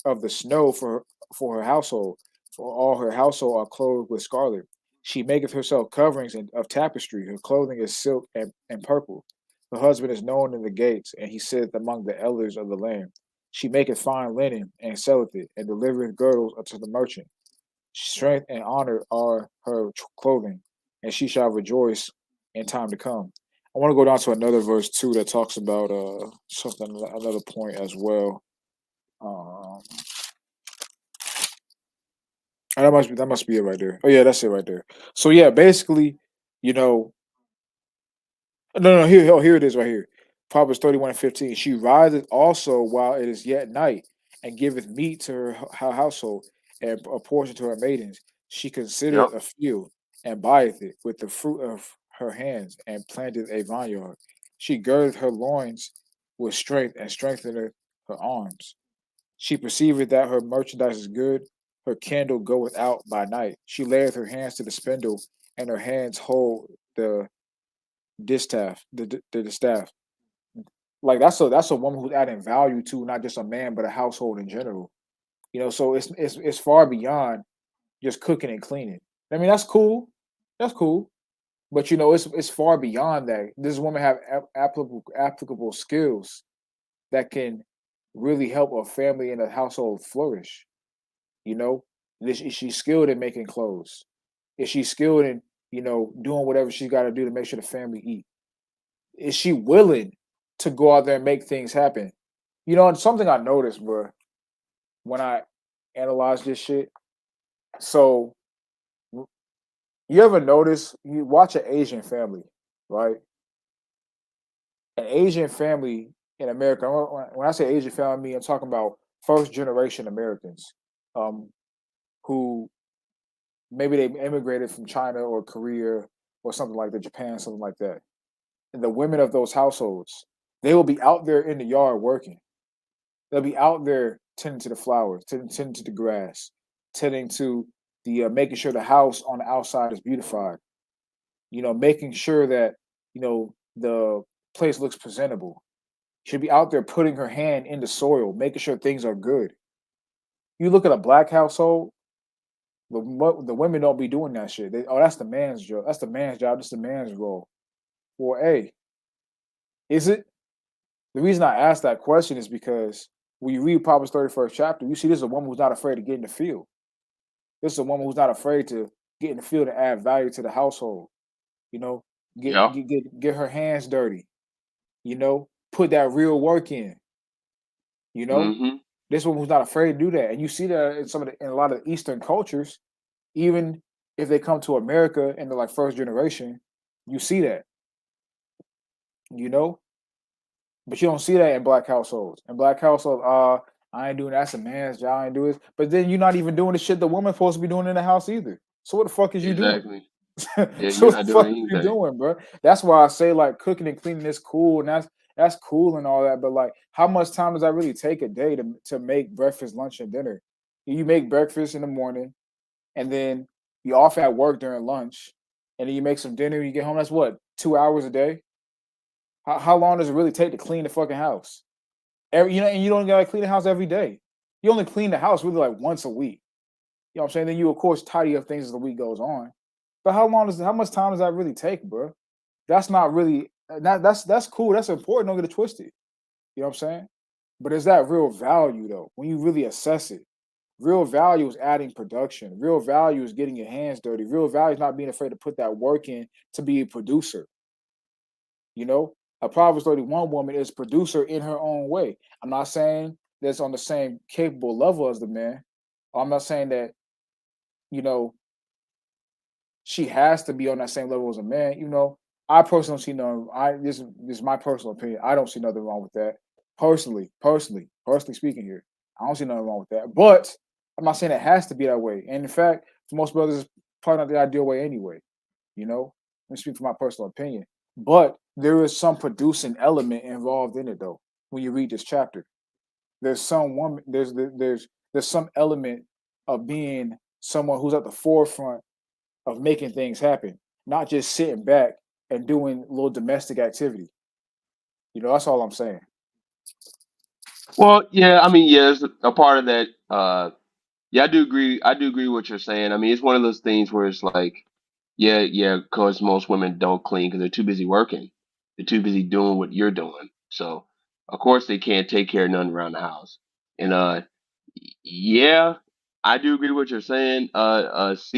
of the snow for her household, for all her household are clothed with scarlet. She maketh herself coverings of tapestry. Her clothing is silk and purple. Her husband is known in the gates, and he sitteth among the elders of the land. She maketh fine linen and selleth it, and delivereth girdles unto the merchant. Strength and honor are her clothing, and she shall rejoice in time to come. I want to go down to another verse too that talks about something, another point as well. Um, that must be it right there. Oh yeah, that's it right there. So yeah, basically, you know, no, here it is right here. Proverbs 31 and 15. She riseth also while it is yet night, and giveth meat to her household, and a portion to her maidens. She Yep. considereth a field, and buyeth it with the fruit of her hands, and planteth a vineyard. She girdeth her loins with strength, and strengtheneth her arms. She perceiveth that her merchandise is good, her candle goeth out by night. She layeth her hands to the spindle, and her hands hold the distaff, the staff. Like that's a woman who's adding value to not just a man but a household in general. So it's far beyond just cooking and cleaning. I mean, that's cool. That's cool. But it's far beyond that. This woman have applicable skills that can really help a family and a household flourish. You know, is she skilled in making clothes? Is she skilled in doing whatever she's got to do to make sure the family eat? Is she willing to go out there and make things happen? And something I noticed, bro, when I analyze this shit. So you ever notice you watch an Asian family, right? An Asian family in America. When I say Asian family, I'm talking about first generation Americans, um, who maybe they immigrated from China or Korea or something like that, Japan, something like that. And the women of those households, they will be out there in the yard working. They'll be out there tending to the flowers, tending to the grass, tending to the making sure the house on the outside is beautified. Making sure that the place looks presentable. She'll be out there putting her hand in the soil, making sure things are good. You look at a black household, the women don't be doing that shit. That's the man's job. That's the man's job. That's the man's role. Well, hey, is it? The reason I asked that question is because when you read Proverbs 31st chapter, you see this is a woman who's not afraid to get in the field. This is a woman who's not afraid to get in the field and add value to the household. You know, get Yep. get get, get her hands dirty. Put that real work in. You know, Mm-hmm. this woman who's not afraid to do that, and you see that in a lot of Eastern cultures. Even if they come to America and they're like first generation, you see that, you know. But you don't see that in black households. In black households, I ain't doing that. That's a man's job. I ain't doing this. But then you're not even doing the shit the woman's supposed to be doing in the house either. So what the fuck is you doing? Exactly. Yeah, So you're what the not fuck doing are you anything. doing, bro? That's why I say like cooking and cleaning is cool, and that's cool and all that. But like, how much time does that really take a day to make breakfast, lunch, and dinner? You make breakfast in the morning, and then you off at work during lunch, and then you make some dinner. You get home. That's what 2 hours a day. How long does it really take to clean the fucking house? And you don't gotta clean the house every day. You only clean the house really like once a week. You know what I'm saying? Then you of course tidy up things as the week goes on. But how much time does that really take, bro? That's not really that's cool. That's important. Don't get it twisted. You know what I'm saying? But is that real value though? When you really assess it, real value is adding production. Real value is getting your hands dirty. Real value is not being afraid to put that work in to be a producer. You know, a Proverbs 31 woman is producer in her own way. I'm not saying that's on the same capable level as the man. I'm not saying that, you know, she has to be on that same level as a man. You know, I personally don't see no. This is my personal opinion. I don't see nothing wrong with that. Personally speaking here, I don't see nothing wrong with that. But I'm not saying it has to be that way. And in fact, for most brothers, it's probably not the ideal way anyway. You know, let me speak from my personal opinion. But there is some producing element involved in it, though. When you read this chapter, there's some woman, there's some element of being someone who's at the forefront of making things happen, not just sitting back and doing little domestic activity. You know, that's all I'm saying. Well, yeah, I mean, yeah, it's a part of that. Yeah, I do agree. I do agree with what you're saying. I mean, it's one of those things where it's like, yeah, because most women don't clean because they're too busy working. They're too busy doing what you're doing. So, of course, they can't take care of nothing around the house. And yeah, I do agree with what you're saying. Proverbs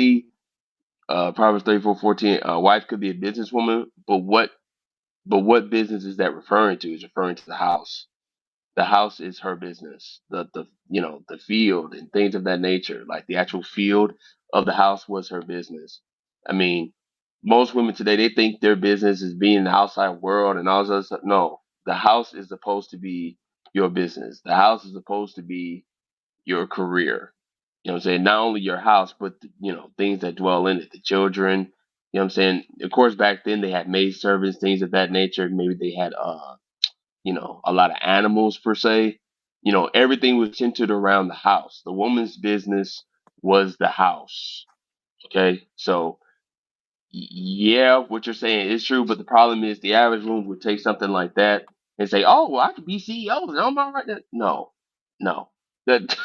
34:14. Wife could be a businesswoman, but what business is that referring to? Is referring to the house. The house is her business. The field and things of that nature, like the actual field of the house was her business. I mean, most women today they think their business is being in the outside world and all this other stuff. No, the house is supposed to be your business. The house is supposed to be your career. You know what I'm saying? Not only your house, but things that dwell in it, the children. You know what I'm saying? Of course, back then they had maid servants, things of that nature. Maybe they had a lot of animals per se. Everything was centered around the house. The woman's business was the house. Okay. So, yeah, what you're saying is true, but the problem is the average woman would take something like that and say, oh, well, I could be CEO. I'm all right. No, no. That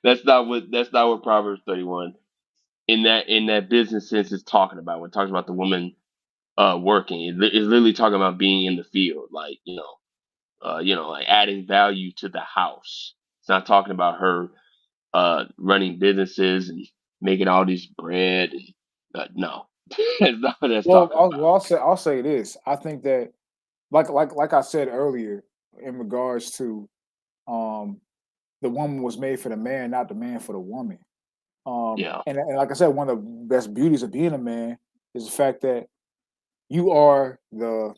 that's not what Proverbs 31 in that business sense is talking about. When it talks about the woman working, it's literally talking about being in the field, like like adding value to the house. It's not talking about her running businesses and making all this bread. No, that's not what that's Well, talking about. I'll say this. I think that like I said earlier in regards to um the woman was made for the man, not the man for the woman. Yeah, And like I said, one of the best beauties of being a man is the fact that you are the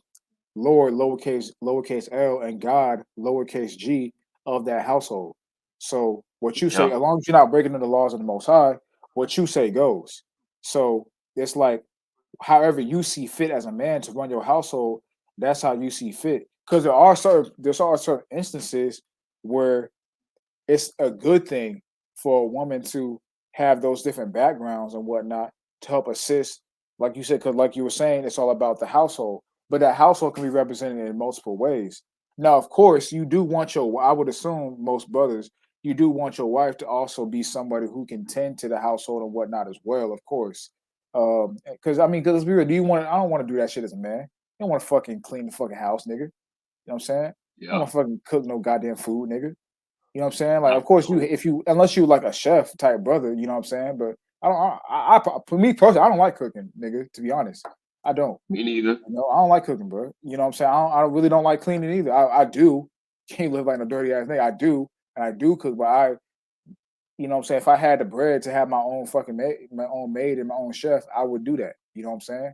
Lord lowercase L and God lowercase G of that household. So what you say, yeah. as long as you're not breaking the laws of the Most High, what you say goes. So it's like however you see fit as a man to run your household, that's how you see fit. Because there are certain instances where it's a good thing for a woman to have those different backgrounds and whatnot to help assist, like you said, because like you were saying, it's all about the household. But that household can be represented in multiple ways. Now, of course, you do want I would assume most brothers, you do want your wife to also be somebody who can tend to the household and whatnot as well, of course. Because I mean, because let's be real, I don't want to do that shit as a man. I don't want to fucking clean the fucking house, nigga. You know what I'm saying? I don't Yeah, want to fucking cook no goddamn food, nigga. You know what I'm saying? Like, yeah. of course, No, unless you like a chef type brother, you know what I'm saying. But I don't. For me personally, I don't like cooking, nigga. To be honest, I don't. me neither. You know, I don't like cooking, bro. You know what I'm saying? I really don't like cleaning either. I do. Can't live like a dirty ass nigga. I do, and I do cook, but you know what I'm saying, if I had the bread to have my own fucking my own maid and my own chef, I would do that. You know what I'm saying?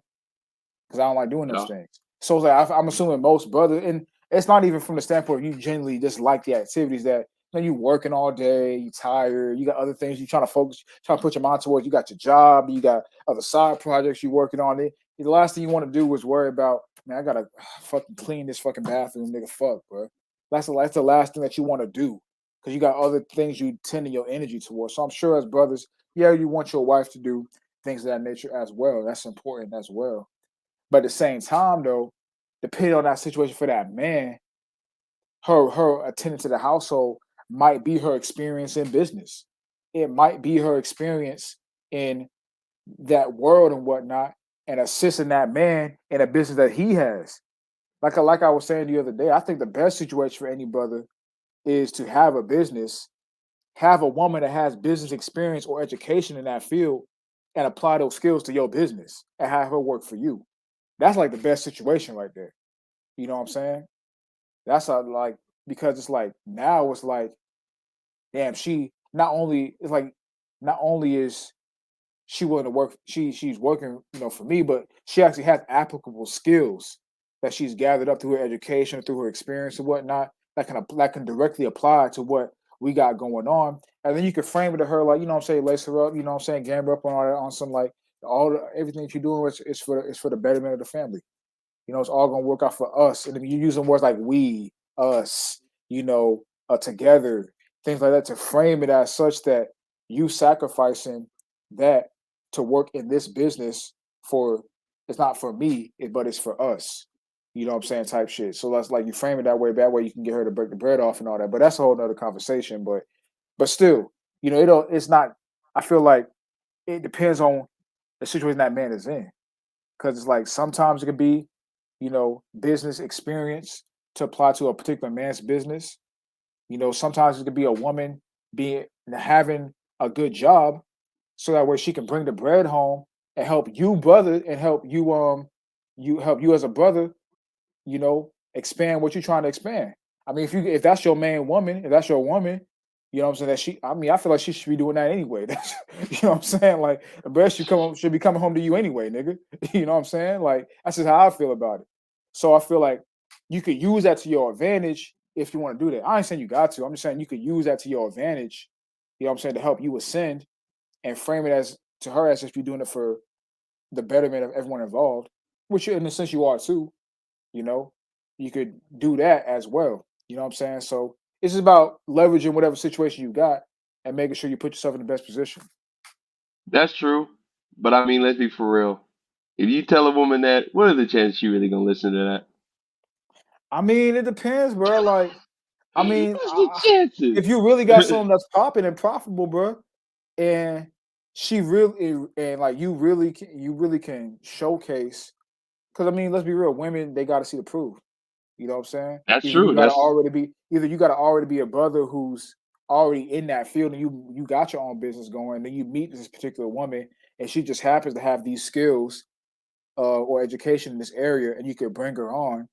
Because I don't like doing those Yeah. things. So it's like I'm assuming most brothers, and it's not even from the standpoint of you genuinely just like the activities that you working all day, you tired, you got other things you trying to focus, trying to put your mind towards. You got your job, you got other side projects you working on. It. The last thing you want to do is worry about, man, I gotta fucking clean this fucking bathroom, nigga. Fuck, bro. That's the last thing that you want to do because you got other things you tending your energy towards. So I'm sure as brothers, yeah, you want your wife to do things of that nature as well. That's important as well. But at the same time, though, depending on that situation for that man, her attending to the household might be her experience in business. It might be her experience in that world and whatnot, and assisting that man in a business that he has. Like I was saying the other day, I think the best situation for any brother is to have a business, have a woman that has business experience or education in that field, and apply those skills to your business and have her work for you. That's like the best situation right there. You know what I'm saying? That's how, like, because it's like now it's like, damn, she not only it's like not only is she willing to work, she's working, for me, but she actually has applicable skills that she's gathered up through her education, through her experience and whatnot, that can directly apply to what we got going on. And then you can frame it to her like, what I'm saying, lace her up, what I'm saying, game her up on all that, on some like everything that you're doing is for the betterment of the family. It's all gonna work out for us. And if you use some words like we, us, together, things like that to frame it as such that you sacrificing that to work in this business for it's not for me, but it's for us. You know what I'm saying? Type shit. So that's like you frame it that way you can get her to break the bread off and all that. But that's a whole nother conversation. But still, it's not I feel like it depends on the situation that man is in. Because it's like sometimes it could be business experience to apply to a particular man's business. Sometimes it could be a woman being having a good job so that way she can bring the bread home and help you, brother, and help you as a brother, expand what you're trying to expand. I mean, if that's your main woman, if that's your woman, what I'm saying, I feel like she should be doing that anyway. That's what I'm saying. Like the bread should be coming home to you anyway, nigga. You know what I'm saying? Like that's just how I feel about it. So I feel like you could use that to your advantage if you want to do that. I ain't saying you got to. I'm just saying you could use that to your advantage. You know what I'm saying, to help you ascend and frame it as to her as if you're doing it for the betterment of everyone involved, which in a sense you are too. You know, you could do that as well. You know what I'm saying? So it's just about leveraging whatever situation you got and making sure you put yourself in the best position. That's true. But I mean, let's be for real. If you tell a woman that, what are the chances she really gonna listen to I mean, it depends, bro. Like, I that? mean, What's the chances? if you really got something that's popping and profitable, bro, and she really and like you really can showcase. Because I mean, let's be real, women they got to see the proof. You know what I'm saying? That's true. Either you gotta already be a brother who's already in that field and you got your own business going, then you meet this particular woman and she just happens to have these skills or education in this area and you could bring her on.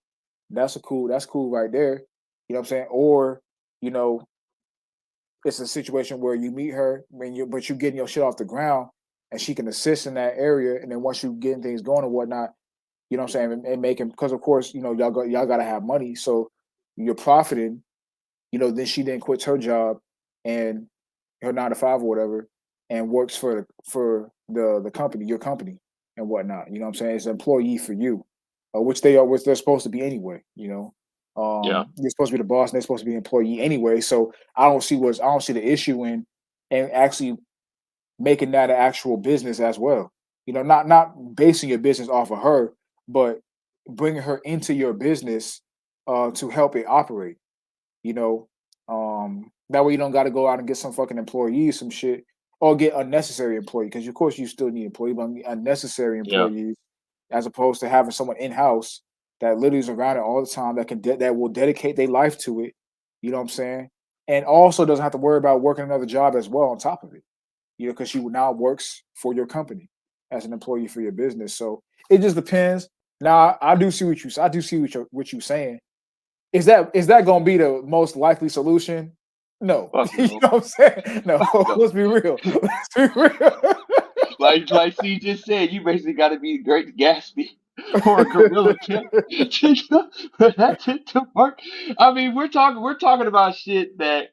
That's cool right there. You know what I'm saying? Or, you know, it's a situation where you meet her but you getting your shit off the ground and she can assist in that area and then once you getting things going and whatnot, you know what I'm saying, and making because of course, y'all gotta have money. So you're profiting, then she then quits her job and her 9 to 5 or whatever and works for the company, your company and whatnot. You know what I'm saying? It's an employee for you, which they're supposed to be anyway. Yeah. You're supposed to be the boss and they're supposed to be an employee anyway. So I don't see the issue in and actually making that an actual business as well. Not basing your business off of her, but bringing her into your business to help it operate. You know, that way you don't got to go out and get some fucking employees, some shit, or get unnecessary employee because of course you still need employees, but unnecessary Yeah. employees as opposed to having someone in house that literally is around it all the time that will dedicate their life to it. You know what I'm saying? And also doesn't have to worry about working another job as well on top of it. Because she now works for your company as an employee for your business. So it just depends. Now I do see what you're saying. Is that going to be the most likely solution? No, Fuck you no. know what I'm saying? No, No. let's be real. Let's be real. Like C just said, you basically got to be Great Gatsby or a gorilla for that shit to work. I mean, we're talking about shit that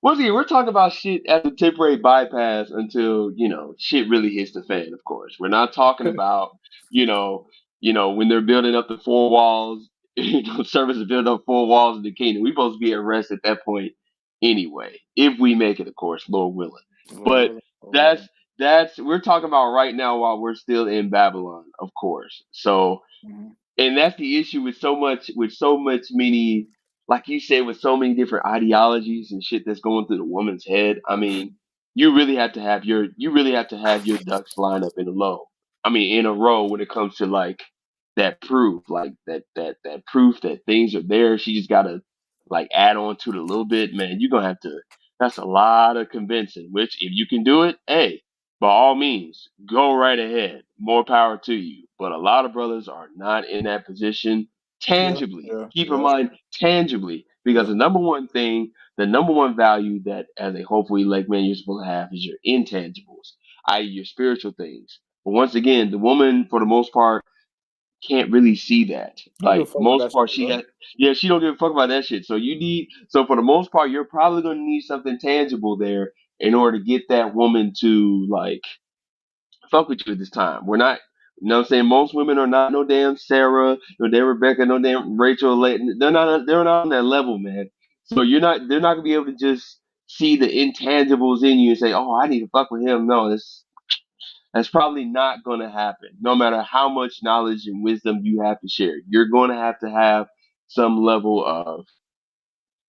once again we're talking about shit as a temporary bypass until shit really hits the fan. Of course, we're not talking about you know when they're building up the four walls. Service is building up four walls in the kingdom. We supposed to be at rest at that point anyway, if we make it, of course, Lord willing. Lord But willing, Lord that's willing. that's we're talking about right now while we're still in Babylon, of course. So, Mhm. and that's the issue with so much many, like you said, with so many different ideologies and shit that's going through the woman's head. I mean, you really have to have your ducks lined up in a row. I mean, in a row when it comes to like that proof, like that proof that things are there. She just gotta like add on to it a little bit, man. You're gonna have to. That's a lot of convincing. Which, if you can do it, hey, by all means, go right ahead. More power to you. But a lot of brothers are not in that position Yeah, tangibly. yeah, Keep in yeah, mind, tangibly, because yeah. the number one thing, the number one value that as a hopefully like man you're supposed to have is your intangibles, i.e., your spiritual things. But once again, the woman, for the most part, can't really see that. Don't give a Like fuck about most that part, shit, she bro. has, yeah, she don't give a fuck about that shit. So for the most part, you're probably gonna need something tangible there in order to get that woman to like fuck with you at this time. We're not, you know what I'm saying? Most women are not no damn Sarah, no damn Rebecca, no damn Rachel. They're not on that level, man. So they're not gonna be able to just see the intangibles in you and say, oh, I need to fuck with him. No, that's probably not going to happen. No matter how much knowledge and wisdom you have to share, you're going to have some level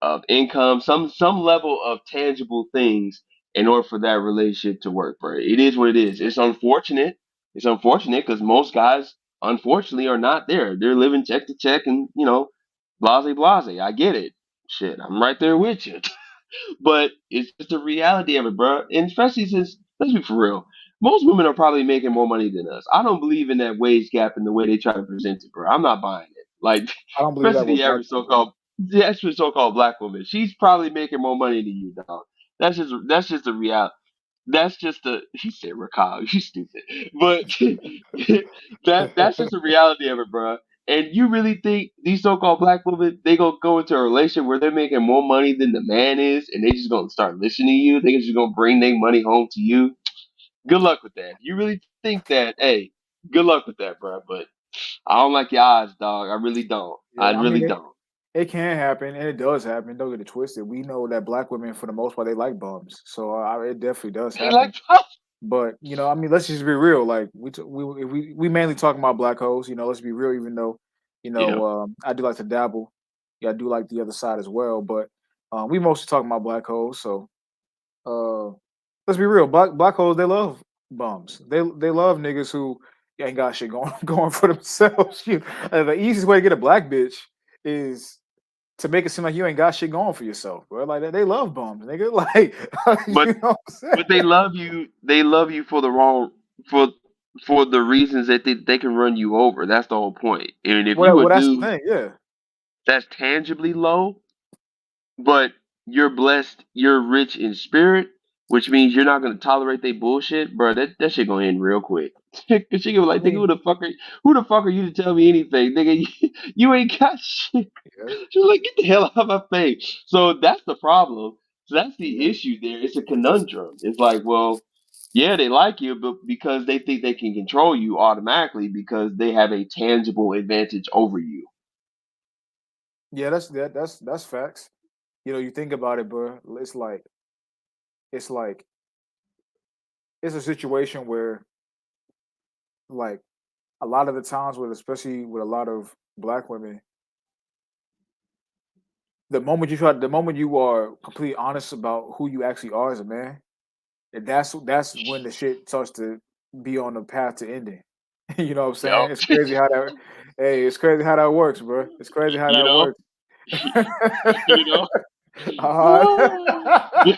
of income, some level of tangible things in order for that relationship to work, bro. It is what it is. It's unfortunate. It's unfortunate because most guys, unfortunately, are not there. They're living check to check and blase blase. I get it. Shit, I'm right there with you. But it's just the reality of it, bro. And especially since, let's be for real, most women are probably making more money than us. I don't believe in that wage gap and the way they try to present it, bro. I'm not buying it. Like, I don't believe that especially with the black average people, bro. so-called black woman. She's probably making more money than you, dog. That's just the reality. That's just the he said Rakab, you stupid. But that's just the reality of it, bro. And you really think these so-called black women they gonna go into a relationship where they're making more money than the man is, and they just gonna start listening to you? They just gonna bring their money home to you? Good luck with that. You really think that? Hey, good luck with that, bro. But I don't like your odds, dog. I really don't. I Yeah, I mean really don't. it can happen and it does happen. Don't get it twisted. We know that black women, for the most part, they like bums, so it definitely does They happen. like But I mean, let's just be real. Like we mainly talking about black hoes. Let's be real. Even though yeah. I do like to dabble. Yeah, I do like the other side as well. But we mostly talking about black hoes. So uh, let's be real. Black hoes, they love bums. They love niggas who ain't got shit going going for themselves. The easiest way to get a black bitch is to make it seem like you ain't got shit going for yourself, bro. Like they love bums, nigga. Like But you know what I'm saying? but they love you. They love you for the wrong for for the reasons that they can run you over. That's the whole point. And if you a Well, that's the dude thing. Yeah, that's tangibly low, but you're blessed, you're rich in spirit, which means you're not gonna tolerate they bullshit, bro. That shit gonna end real quick. Cause she gonna be I like, nigga, mean, who the fuck are you to tell me anything, nigga? You ain't got shit. yeah, She's like, get the hell out of my face. So that's the problem. So that's the yeah, issue there. It's a conundrum. It's like, well, yeah, they like you, but because they think they can control you automatically because they have a tangible advantage over you. yeah. That's facts. You think about it, bro. It's like it's a situation where like a lot of the times with especially with a lot of black women, the moment you are completely honest about who you actually are as a man, that's when the shit starts to be on the path to ending. You know what I'm saying? Yep. It's crazy how that hey, it's crazy how that works, bro. It's crazy how You that know? works. You know? uh, Yeah.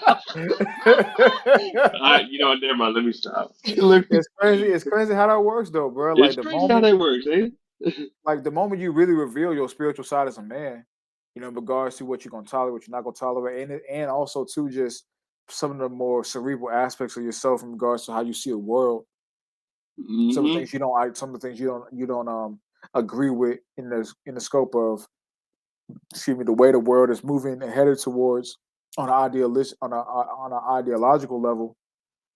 Never mind. Let me stop. Let me, it's crazy. It's crazy how that works though, bro. it's crazy how that works, eh? Like the moment you really reveal your spiritual side as a man, in regards to what you're gonna tolerate, what you're not gonna tolerate, and also too just some of the more cerebral aspects of yourself in regards to how you see the world. Some of the Mm-hmm. things you don't, some of the things you don't agree with in the scope of, excuse me, the way the world is moving and headed towards on an on an ideological level.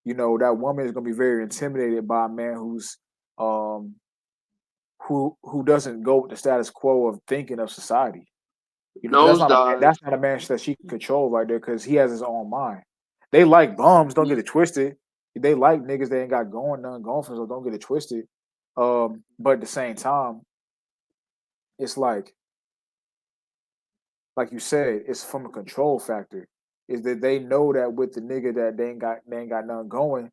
That woman is going to be very intimidated by a man um who doesn't go with the status quo of thinking of society. Because Nosedive. that's not a man that she can control right there because he has his own mind. They like bums, don't get it twisted. They like niggas that ain't got nothing going for them, so don't get it twisted. But at the same time, it's like you said, it's from a control factor. Is that they know that with the nigga that they ain't got nothing going,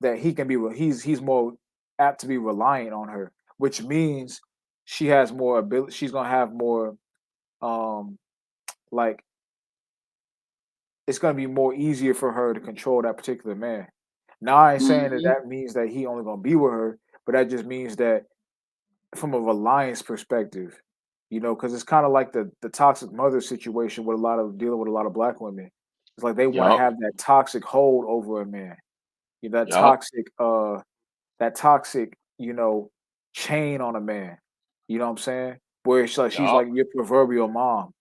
that he can be he's more apt to be reliant on her, which means she has more ability. She's gonna have more um like it's gonna be more easier for her to control that particular man. Now I ain't saying that Mm-hmm. that means that he only gonna be with her, but that just means that from a reliance perspective, because it's kind of like the toxic mother situation with a lot of dealing with a lot of black women. It's like they want to Yup. have that toxic hold over a man. That Yup. toxic, chain on a man. You know what I'm saying? Where she's Yup. like your proverbial mom,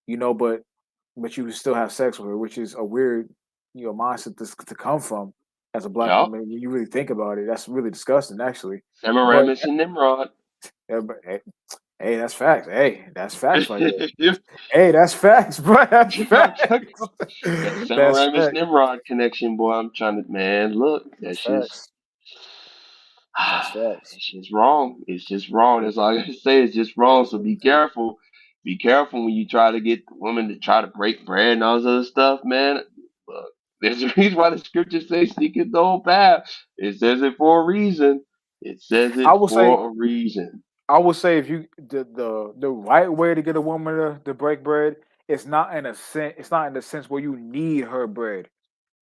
but you still have sex with her, which is a weird, mindset to come from as a black Yup. woman. When you really think about it, that's really disgusting, actually. But, Semiramis and Nimrod. hey, that's facts. Hey, that's facts right there. Hey, that's facts, bro. That's I'm facts. telling you, that That's Semiramis facts. Nimrod connection, boy. I'm trying to, man, look, That's that's just, facts. That's facts. it's just wrong. It's just wrong. That's all I gotta say. It's just wrong. So be careful. Be careful when you try to get women to try to break bread and all this other stuff, man. Look, there's a reason why the scriptures say seek it the whole path. It says it for a reason. It says I it will say, for a reason. if you the right way to get a woman to break bread, it's not in the sense where you need her bread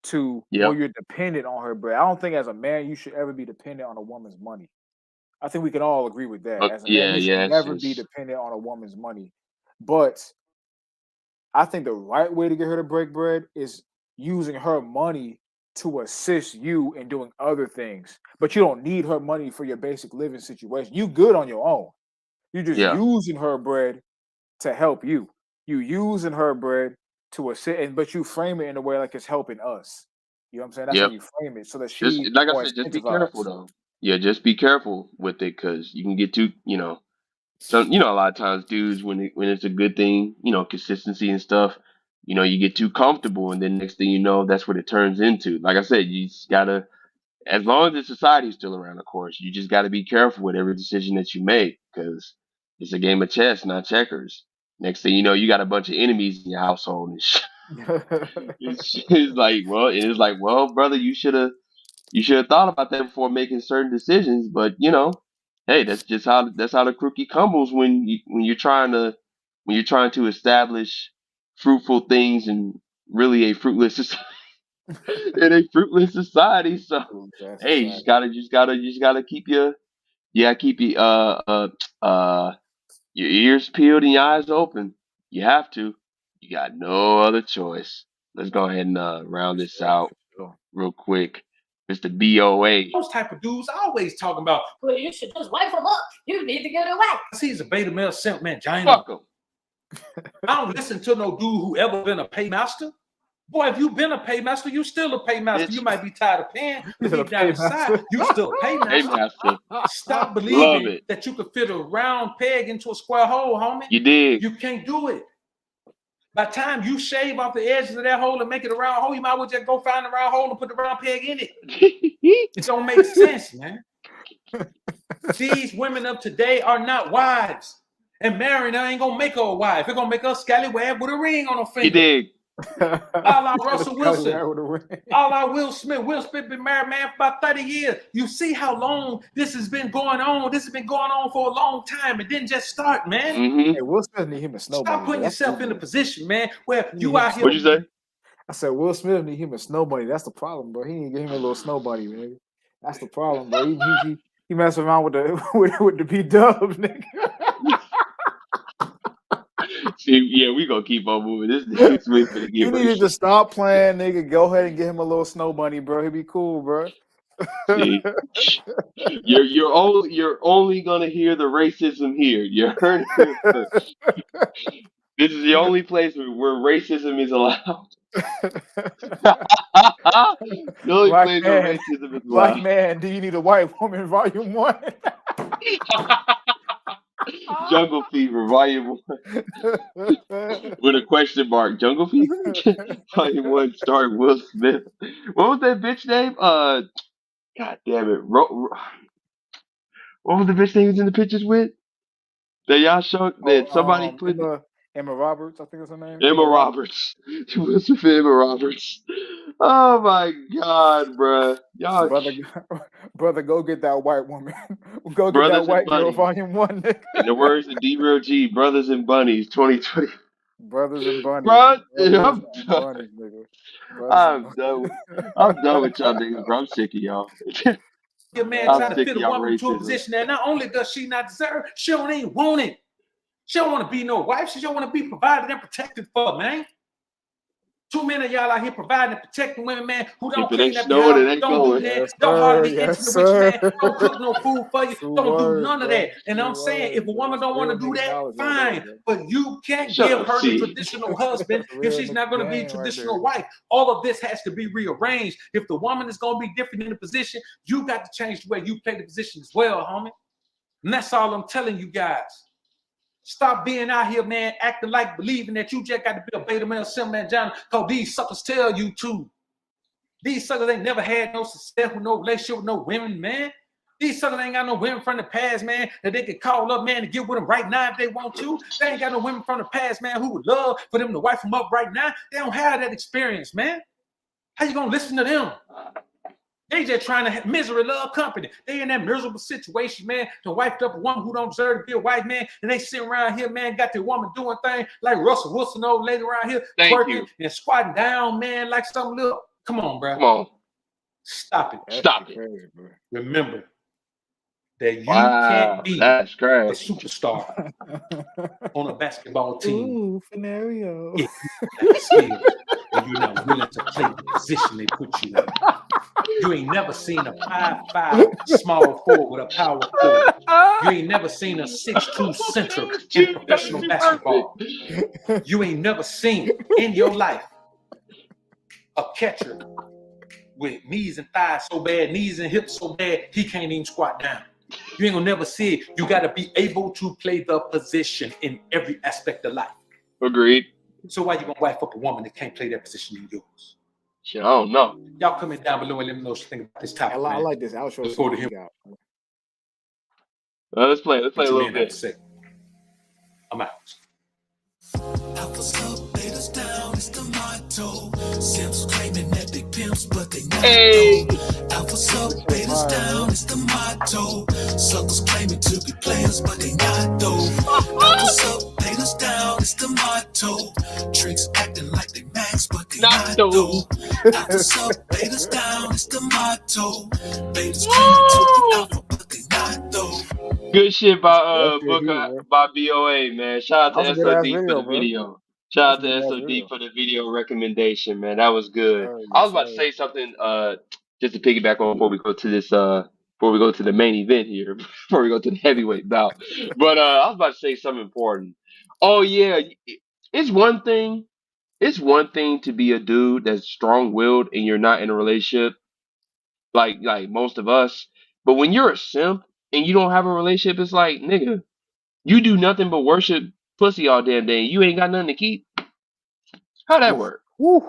to where Yep. you're dependent on her bread. I don't think as a man you should ever be dependent on a woman's money. I think we can all agree with that. As a man, Yeah, you should yeah. It's never be just, dependent on a woman's money. But I think the right way to get her to break bread is using her money to assist you in doing other things. But you don't need her money for your basic living situation. You good on your own. You're just yeah. using her bread to help you. You using her bread to assist, but you frame it in a way like it's helping us. You know what I'm saying? That's how Yep. you frame it, so that Just she like I more said, just be careful incentivized. though. Yeah, just be careful with it because you can get too, some, a lot of times dudes when it's a good thing, consistency and stuff, you get too comfortable and then next thing you know, that's what it turns into. Like I said, you just gotta, as long as the society's still around, of course, you just gotta be careful with every decision that you make because it's a game of chess, not checkers. Next thing you know, you got a bunch of enemies in your household and it's like, well, brother, you should have thought about that before making certain decisions. But hey, that's how the cookie crumbles when you're trying to establish fruitful things and really a fruitless in a fruitless society. So That hey, society. you just gotta keep your ears peeled and your eyes open. You have to. You got no other choice. Let's go ahead and round For this sure. out For sure. real quick. Mr. BOA. Those type of dudes always talking about, well, you should just wipe them up. You need to get away. He's a beta male simp mangina. Fuck 'em. I don't listen to no dude who ever been a paymaster. Boy, if you been a paymaster, you still a paymaster. Bitch. You might be tired of paying, but The deep down inside, paymaster. you still a Hey, paymaster. master. Stop Love believing it. that you could fit a round peg into a square hole, homie. You dig? You can't do it. By the time you shave off the edges of that hole and make it a round hole, you might as well just go find a round hole and put the round peg in it. It don't make sense, man. These women of today are not wives. And marrying her ain't gonna make her a wife. It's gonna make her a scallywag with a ring on her You finger. dig? A la Russell Wilson. With A la Will Smith. Will Smith been married, man, for about 30 years. You see how long this has been going on. This has been going on for a long time. It didn't just start, man. Mm-hmm. Hey, Will Smith need him a snow Stop bunny, putting bro. That's what yourself he in a need. position, man, where He need you him a out here. What'd you say? I said Will Smith need him a snow bunny. That's the problem, bro. He need to get him a little snow bunny, man. That's the problem, bro. He messing around with the with the B Dub, nigga. See, yeah, we gonna keep on moving. This nigga's waiting for the You get needed to racist. stop playing, nigga. Go ahead and get him a little snow bunny, bro. He'd be cool, bro. See, you're only gonna hear the racism here. You heard it here first. This is the only place where racism is allowed. The only Black place where man, racism is black allowed. man. Do you need a white woman? Volume 1. Jungle Fever, Volume 1. With a question mark. Jungle Fever? Volume 1 starring Will Smith. What was that bitch name? God damn it. What was the bitch name he was in the pictures with? That y'all showed that somebody put Emma Roberts, I think is her name. Emma Roberts. Will Smith and Emma Roberts. Oh my god, bruh. Y'all, Brother, brother, go get that white woman. Go get that brothers and white girl. bunnies. Volume 1, nigga. In the words of D Real G, Brothers and Bunnies 2020. Brothers and bunnies. Bro, Brothers I'm and done. bunnies, nigga. Brothers and bunnies. I'm done with y'all niggas, bro. I'm sick of y'all. Your man I'm trying to sick fit of a y'all woman into a racism. position that not only does she not deserve, she don't even want it. She don't want to be no wife. She don't want to be provided and protected for, man. Too many of y'all out here providing and protecting women, man, who don't If it clean ain't up the snowing, house, it ain't don't do blowing. that, Yes, don't hardly sir. be Yes, intimate with you, sir. man, don't cook no food for you, True don't do words, none of bro. that. And True I'm saying, words, if a bro. woman don't want Real to do nigga that, knowledge right there, fine. bro. But you can't Shut give up, her the C. traditional husband That's if real she's not nigga going to be game right traditional there. wife. All of this has to be rearranged. If the woman is going to be different in the position, you got to change the way you play the position as well, homie. And that's all I'm telling you guys. Stop being out here, man, acting like believing that you just got to be a beta male, sim man, John, because these suckers tell you to. These suckers ain't never had no success with no relationship with no women, man. These suckers ain't got no women from the past, man, that they could call up, man, to get with them right now if they want to. They ain't got no women from the past, man, who would love for them to wife them up right now. They don't have that experience, man. How you gonna listen to them? They just trying to have misery love company. They in that miserable situation, man, to wife up a woman who don't deserve to be a wife, man, and they sit around here, man, got their woman doing things like Russell Wilson, old lady around here, Thank twerking you. and squatting down, man, like some little. Come on, bro. Come on. Stop it. That Stop shit it. crazy, bro. Remember that you can't Wow. be That's a crazy. superstar on a basketball team Ooh, scenario. if you got the skills and you're not willing to play the position they put you in. You ain't never seen a 5'5" small forward with a power forward. You ain't never seen a 6'2" center in Dude, that professional was perfect. basketball. You ain't never seen in your life a catcher with knees and thighs so bad, knees and hips so bad, he can't even squat down. You ain't gonna never see it. You gotta be able to play the position in every aspect of life. Agreed. So why you gonna wife up a woman that can't play that position in yours? Shit, I don't know. Y'all comment down below and let me know what you think about this topic, I man. like this outro Look forward to song he hearing got. Let's play. Let's play what a your little man have to bit. say. I'm out. Alphas up, betas down, it's the motto. Simps claiming that they pimps, but they not Hey. though. Alphas up, betas down, it's the motto. Suckers claiming to be players, but they not though. Alphas up, betas down, it's the motto. Tricks acting like they max, but they Not not though. though. Alphas up, betas down, it's the motto. Betas claiming to be alpha, but they not though. Good shit by That shit Booker heat, bro. by BOA, man. Shout out That was a to good ass SOD for video, the bro. video. Shout That's out a good to ass SOD video. for the video recommendation, man. That was good. Sir, I was yes, about to sir. say something just to piggyback on before we go to this before we go to the main event here, before we go to the heavyweight bout. But I was about to say something important. Oh yeah, it's one thing to be a dude that's strong willed and you're not in a relationship like most of us. But when you're a simp and you don't have a relationship, it's like, nigga, you do nothing but worship pussy all damn day. You ain't got nothing to keep. How that Oof. work? Woo.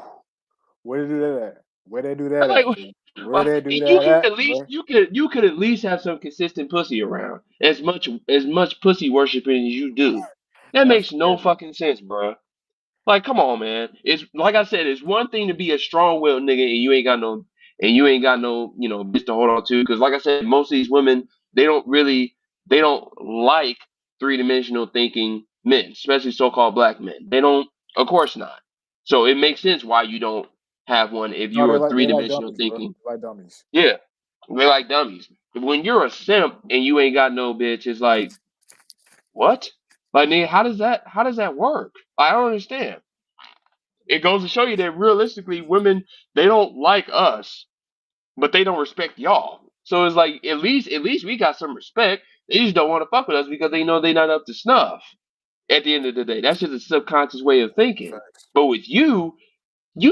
Where they do that at? Where they do that Like, at, bro? Where like they do you that could at, at least bro? you could at least have some consistent pussy around. As much pussy worshiping as you do. That That's makes no crazy. fucking sense, bro. Like, come on, man. It's like I said, it's one thing to be a strong-willed nigga and you ain't got no, bitch to hold on to. Because, like I said, most of these women, they don't like three-dimensional thinking men, especially so-called black men. They don't, of course not. So it makes sense why you don't have one if No, you're a they like three-dimensional dummies, bro. thinking. They like dummies. Yeah, they like dummies. But when you're a simp and you ain't got no bitch, it's like, what? Like, nigga, how does that work? I don't understand. It goes to show you that realistically, women, they don't like us, but they don't respect y'all. So it's like at least we got some respect. They just don't want to fuck with us because they know they're not up to snuff. At the end of the day, that's just a subconscious way of thinking. Facts. But with you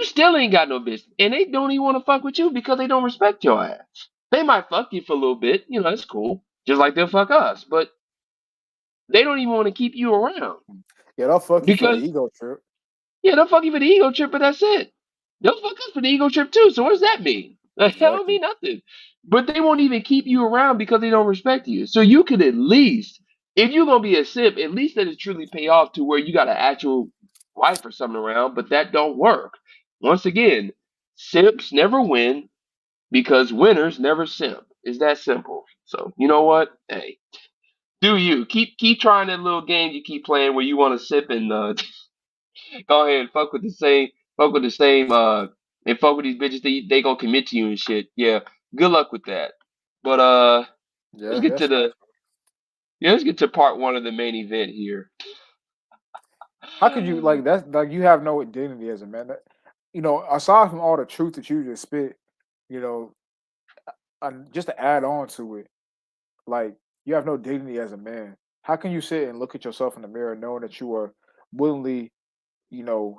still ain't got no business, and they don't even want to fuck with you because they don't respect your ass. They might fuck you for a little bit, you know, that's cool, just like they'll fuck us, but they don't even want to keep you around Yeah, they'll fuck you for the because ego trip. yeah, they'll fuck you for the ego trip, but that's it. They'll fuck us for the ego trip too. So what does that mean? That don't Exactly. mean nothing. But they won't even keep you around because they don't respect you. So you could at least, if you're gonna be a simp, at least let it truly pay off to where you got an actual wife or something around. But that don't work. Once again, simps never win because winners never simp. It's that simple. So you know what? Hey, do you keep trying that little game you keep playing where you want to sip and go ahead and fuck with the same and fuck with these bitches they gonna commit to you and shit. Yeah. Good luck with that. But let's Yeah, get that's to the facts. let's get to part one of the main event here. How could you like that's like you have no identity as a man? That, aside from all the truth that you just spit, you know, just to add on to it, like you have no dignity as a man. How can you sit and look at yourself in the mirror knowing that you are willingly,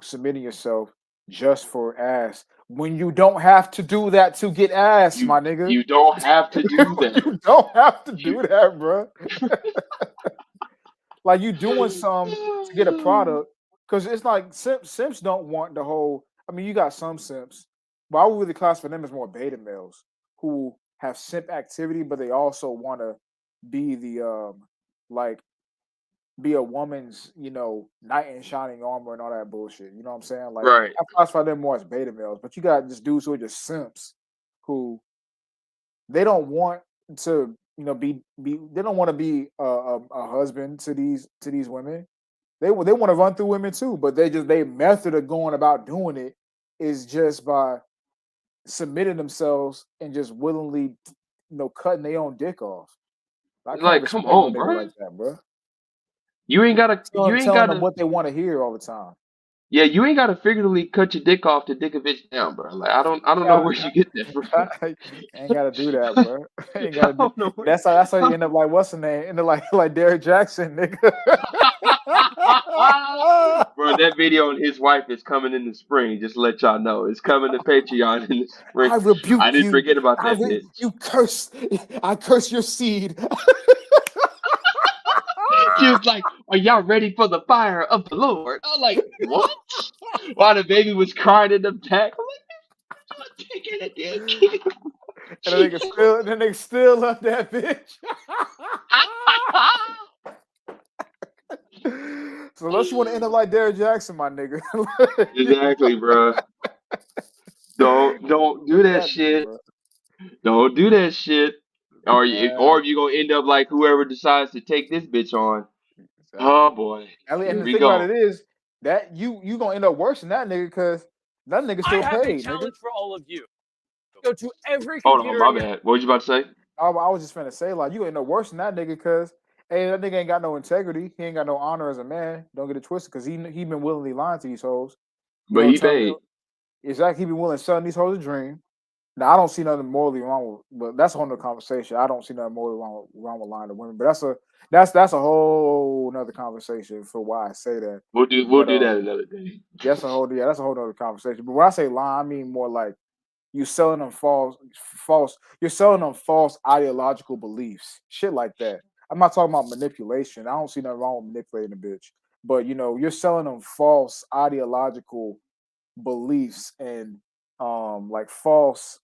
submitting yourself just for ass when you don't have to do that to get ass, my nigga? You don't have to do that. You don't have to You do that, bro. Like you doing some to get a product because it's like simps don't want the whole. I mean, you got some simps, but I would really classify them as more beta males who have simp activity, but they also want to be the like be a woman's knight in shining armor and all that bullshit. You know what I'm saying? Like right. I classify them more as beta males, but you got just dudes who are just simps who they don't want to be they don't want to be a husband to these women. They want to run through women too, but they method of going about doing it is just by submitting themselves and just willingly cutting their own dick off. I can't Like, come respect no on, nigga bro. like that, bro. You ain't Telling them gotta what they want to hear all the time. yeah, you ain't gotta figuratively cut your dick off to dick a bitch down, bro. Like I don't know where you get that from. Ain't gotta do that, bro. Ain't gotta I do. don't know where That's how you end up like what's the name? End up like Derek Jackson, nigga. Bro, that video on his wife is coming in the spring. Just to let y'all know, it's coming to Patreon in the spring. I I rebuke didn't you. forget about that bitch. You curse. I curse your seed. She was like, "Are y'all ready for the fire of the Lord?" I was like, "What?" While the baby was crying in the back, I'm like, "I'm taking a dick." And then they still love that bitch. So unless you want to end up like Derek Jackson, my nigga. Exactly, bro. Don't do that That nigga, shit. bro. Don't do that shit. Or Man, if you gonna end up like whoever decides to take this bitch on. Oh exactly. boy, And here the we thing about it go. is that you gonna end up worse than that nigga because that nigga still paid, nigga. Hold on, my bad. What was you about to say? I was just finna say like you ain't no worse than that nigga because hey that nigga ain't got no integrity. He ain't got no honor as a man. Don't get it twisted because he been willingly lying to these hoes. But he Telling paid. exactly he been willing to sell these hoes a dream. Now I don't see nothing morally wrong with, but that's a whole nother conversation. I don't see nothing morally wrong with lying to women, but that's a whole nother conversation for why I say that. We'll But do that another day. that's a whole nother conversation. But when I say lie, I mean more like you selling them false. You're selling them false ideological beliefs, shit like that. I'm not talking about manipulation. I don't see nothing wrong with manipulating a bitch, but you're selling them false ideological beliefs and like false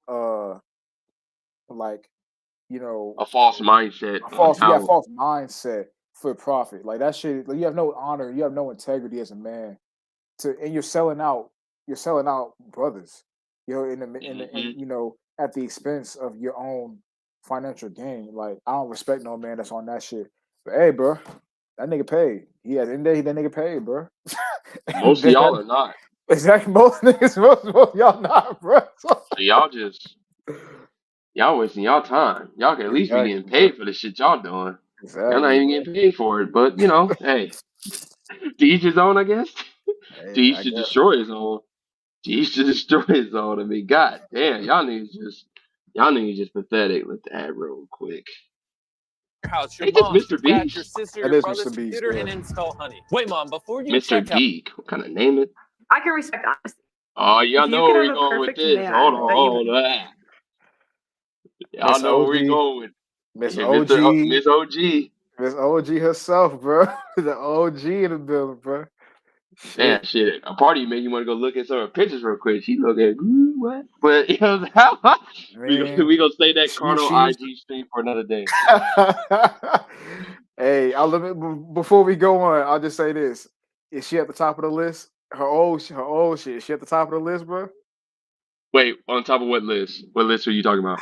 like you know A false mindset a on how false mindset for profit. Like that shit. Like, you have no honor. You have no integrity as a man. And you're selling out brothers. hmm At the expense of your own financial gain. Like I don't respect no man that's on that shit. But hey, bro, that nigga paid. Yeah, at the end of the day, that nigga paid, bro. And most of y'all are not. exactly most niggas, most y'all not, bro. So y'all wasting y'all time. Y'all can at least be getting Exactly, bro. paid for the shit y'all doing. Y'all not Exactly, even bro. getting paid for it. But you know, hey, to each his own, I guess. To Hey, each I to guess, destroy bro. his own. To each to destroy his own. I mean, god damn, y'all niggas just pathetic. Let that add real quick. House, your Ain't this mom, Mr. your dad, Beast? your sister, That your is brother's Mr. Beast, computer bro. and install Honey. Wait, Mom, before you Mr. check out. Geek. What kind of name it? I can respect honesty. Oh, y'all If you know could where have we a going with perfect this. Hold on, man that you hold on. Y'all Miss know where we OG, going with Miss yeah, OG, Miss OG. Miss OG herself, bro. The OG in the building, bro. Man, Shit, shit. A party make you want to go look at some of her pictures real quick. She look at what? But you know how man. we gonna say that She, carnal she's. IG stream for another day. Hey, before we go on, I'll just say this: is she at the top of the list? Her old shit. Is she at the top of the list, bro? Wait, on top of what list? What list are you talking about?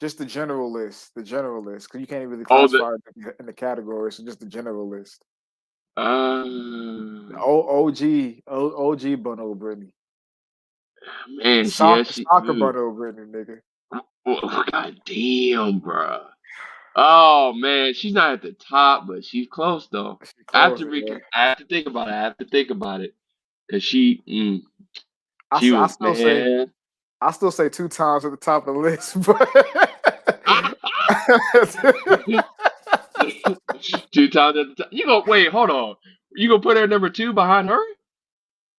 Just the general list, because you can't even really Oh, the classify it in the category. So just the general list. uh OG bundle Brittany. man, yeah, she Soccer bundle Brittany, nigga. oh, god damn, bro. Oh man, she's not at the top, but she's close though. She close, bro. I have to think about it. I have to think about it because she I was still say man. 2 times at the top of the list, but 2 times at the top. You go wait, hold on. You gonna put her number 2 behind her?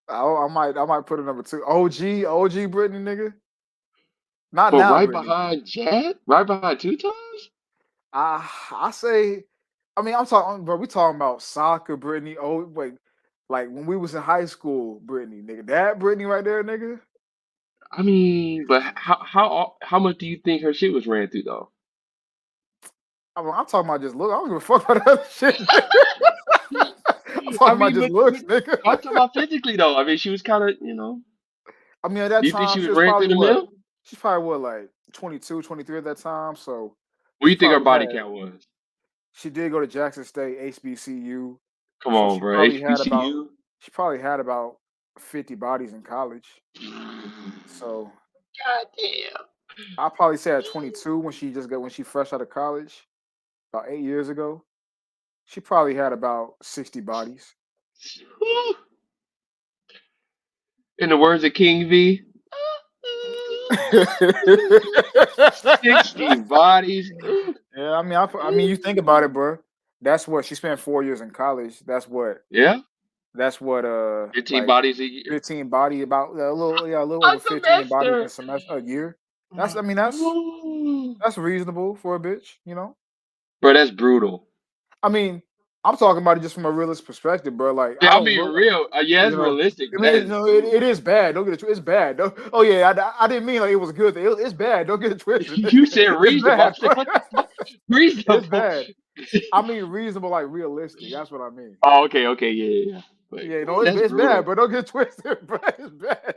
I might put a number 2. OG Brittany, nigga. Not But now, right Brittany. behind Jet? Right behind 2 times? I say, I mean, I'm talking, bro. We talking about soccer, Brittany. Oh, wait, like when we was in high school, Brittany, nigga. That Brittany right there, nigga. I mean, but how much do you think her shit was ran through though? I'm talking about just look. I don't give a fuck about that other shit. Nigga. I'm I talking about mean, just but looks, nigga. I'm talking about physically though. I mean, she was kind of, I mean, at Do that you think time, she was ran through the mill? she's probably what, like 22, 23 at that time. So What do she you think her probably body had. count was? She did go to Jackson State HBCU, Come so on, bro. HBCU. she probably had about 50 bodies in college. So God damn. I'll probably say at 22 when she fresh out of college, about 8 years ago, she probably had about 60 bodies. Whew. In the words of King V, Yeah, 60 bodies. Ooh. I mean, you think about it, bro. That's what she spent 4 years in college. Yeah, That's what 15 like bodies a year. 15 body about a little A over 15 bodies in semester. a semester a year. Ooh. That's reasonable for a bitch, you know. Bro, that's brutal. I mean, I'm talking about it just from a realist perspective, bro. Like Yeah, I I don't mean, look, real. Yeah, it's you know. realistic, I but mean, that is it brutal. is bad. Don't get it. It's bad. Oh yeah, I didn't mean like it was good. It's bad. Don't get it twisted. You said It's reasonable. I bad. said, what the fuck? It's Reasonable. bad. I mean reasonable, like realistic. That's what I mean. Oh, okay, yeah. But Yeah, ooh, that's it's bad, brutal. but don't get twisted, bro. It's bad.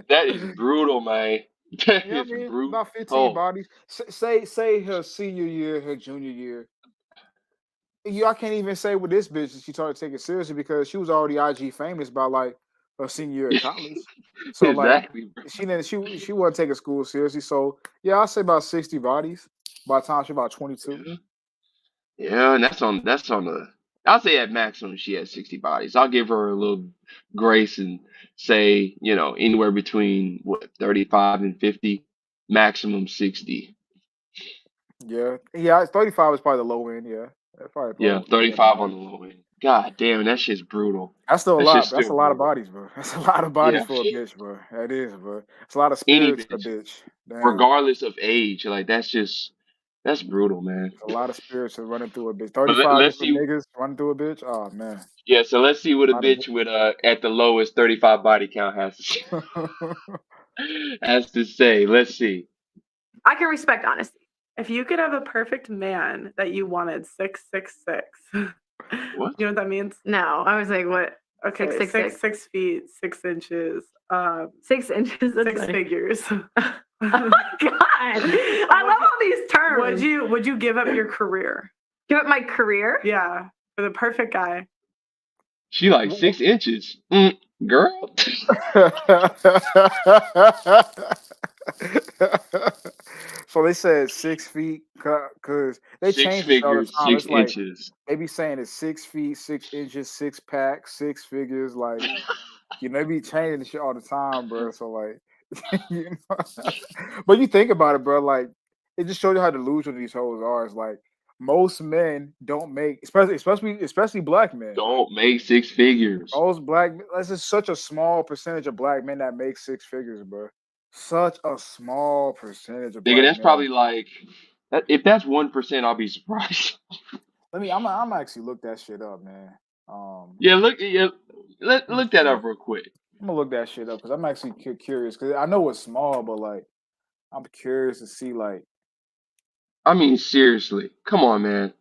That is brutal, man. That Yeah, I is mean about 15 brutal. bodies. Say her senior year, her junior year. I can't even say with this bitch that she started taking it seriously because she was already IG famous by like her senior year of college. So like Exactly, bro. she wasn't taking school seriously. So yeah, I'll say about 60 bodies by the time she's about 22. Yeah, yeah, and that's on the. I'll say at maximum she has 60 bodies. I'll give her a little grace and say anywhere between 35 and 50, maximum 60. Yeah, 35 is probably the low end. Yeah, that's probably Yeah, low end of 35 on bodies. the low end. God damn, that shit's brutal. That's still a That shit's lot. That's still a lot of brutal. bodies, bro. That's a lot of bodies Yeah, for a bitch, bro. That is, bro. It's a lot of any spirits in a bitch, bitch. Damn. regardless of age, like that's brutal, man. A lot of spirits are running through a bitch. But 35 let's different see. niggas running through a bitch. Oh man. Yeah, so let's see what a A lot of bitch with at the lowest 35 body count has to bitches. has to say. Let's see. I can respect honesty. If you could have a perfect man that you wanted 666, you What? know what that means? No, I was like, what? Okay, 666? 6 feet, 6 inches, 6 inches. That's 6 funny. figures. Oh my god! I love all these terms. Would you give up your career? Give up my career? Yeah, for the perfect guy. She like 6 inches. Girl. So they said 6 feet because they Six change this all the figures, time. six It's like inches. they be saying it's 6 feet, 6 inches, 6 pack, 6 figures. Like they be changing the shit all the time, bro. So like, you know, but you think about it, bro. Like it just shows you how delusional these hoes are. It's like most men don't make, especially black men. Don't make six figures. Most black, that's just such a small percentage of black men that make 6 figures, bro. Such a small percentage of Nigga, black that's men. probably like if that's 1%, I'll be surprised. I'm actually look that shit up, man. Yeah, look that See. up real quick. I'm gonna look that shit up because I'm actually curious because I know it's small, but like I'm curious to see like I mean, seriously, come on, man.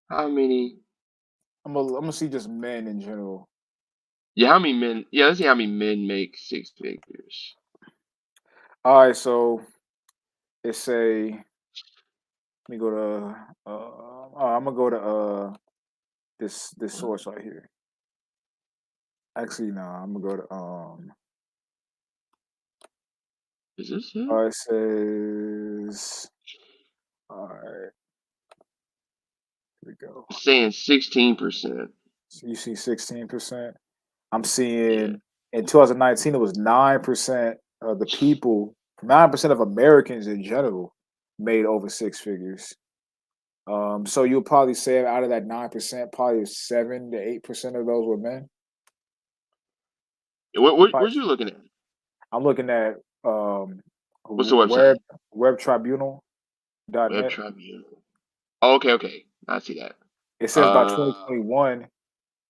How many? I'm gonna see just men in general. Yeah, how many men? Yeah, let's see how many men make six figures. All right, so it's a. Let me go to. I'm gonna go to this source right here. Actually, no, I'm gonna go to Is this it? It says. All right, here we go. It's saying 16%. So you see 16%. I'm Yeah. seeing in 2019 it was 9% of the people, 9% of Americans in general made over 6 figures. So you'll probably say out of that 9%, probably 7 to 8% of those were men. Probably, Where's you looking at? I'm looking at What's the website? Web webtribunal.net. Tribunal. Oh, okay. I see that. It says by Uh, 2021,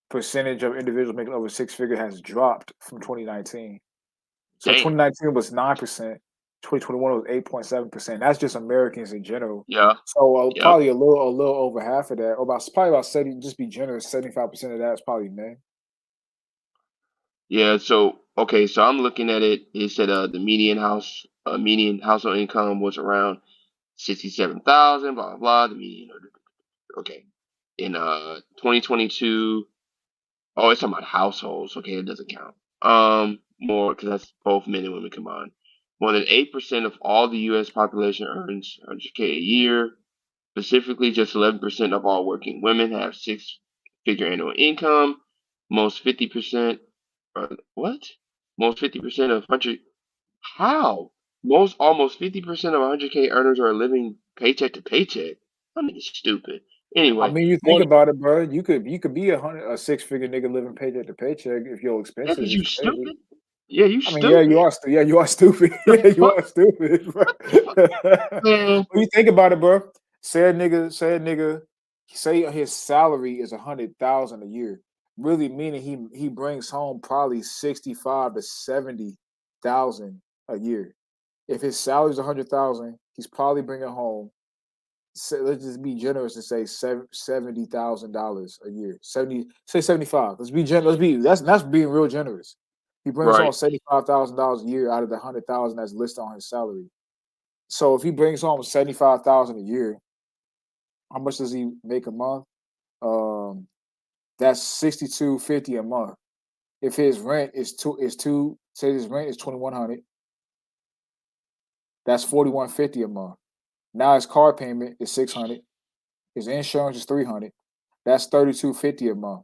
percentage of individuals making over 6 figures has dropped from 2019. So Damn. 2019 was 9%. 2021 was 8.7%. That's just Americans in general. Yeah. So Yep. probably a little over half of that, or probably about 70. Just be generous, 75% of that is probably men. Yeah. So okay. So I'm looking at it. It said the median household income was around 67,000. Blah blah blah. The median. Okay. In 2022. Oh, it's talking about households. Okay, it doesn't count. More because that's both men and women combined. More than 8% of all the U.S. population earns 100K a year. Specifically, just 11% of all working women have six-figure annual income. Most 50%, what? Most 50% of 100, how? Almost 50% of 100K earners are living paycheck to paycheck. I mean, it's stupid. I Anyway, mean, you think more, about it, bro. You could be a 6 figure nigga living paycheck to paycheck if your yeah, expenses because is you crazy. stupid. Yeah, you I mean, yeah, stupid. you are stupid. The Yeah, you fuck, are stupid, bro. man? When you think about it, bro, say a nigga, say his salary is 100,000 a year, really meaning he brings home probably 65 to 70,000 a year. If his salary is 100,000, he's probably bringing home. Let's just be generous and say $70,000 a year. 75. Let's be generous. That's being real generous. He brings home Right. $75,000 a year out of the 100,000 that's listed on his salary. So if he brings home 75,000 a year, how much does he make a month? Um, that's 6250 a month. If his rent is say his rent is 2100, that's 4150 a month. Now his car payment is 600. His insurance is 300. That's 3250 a month.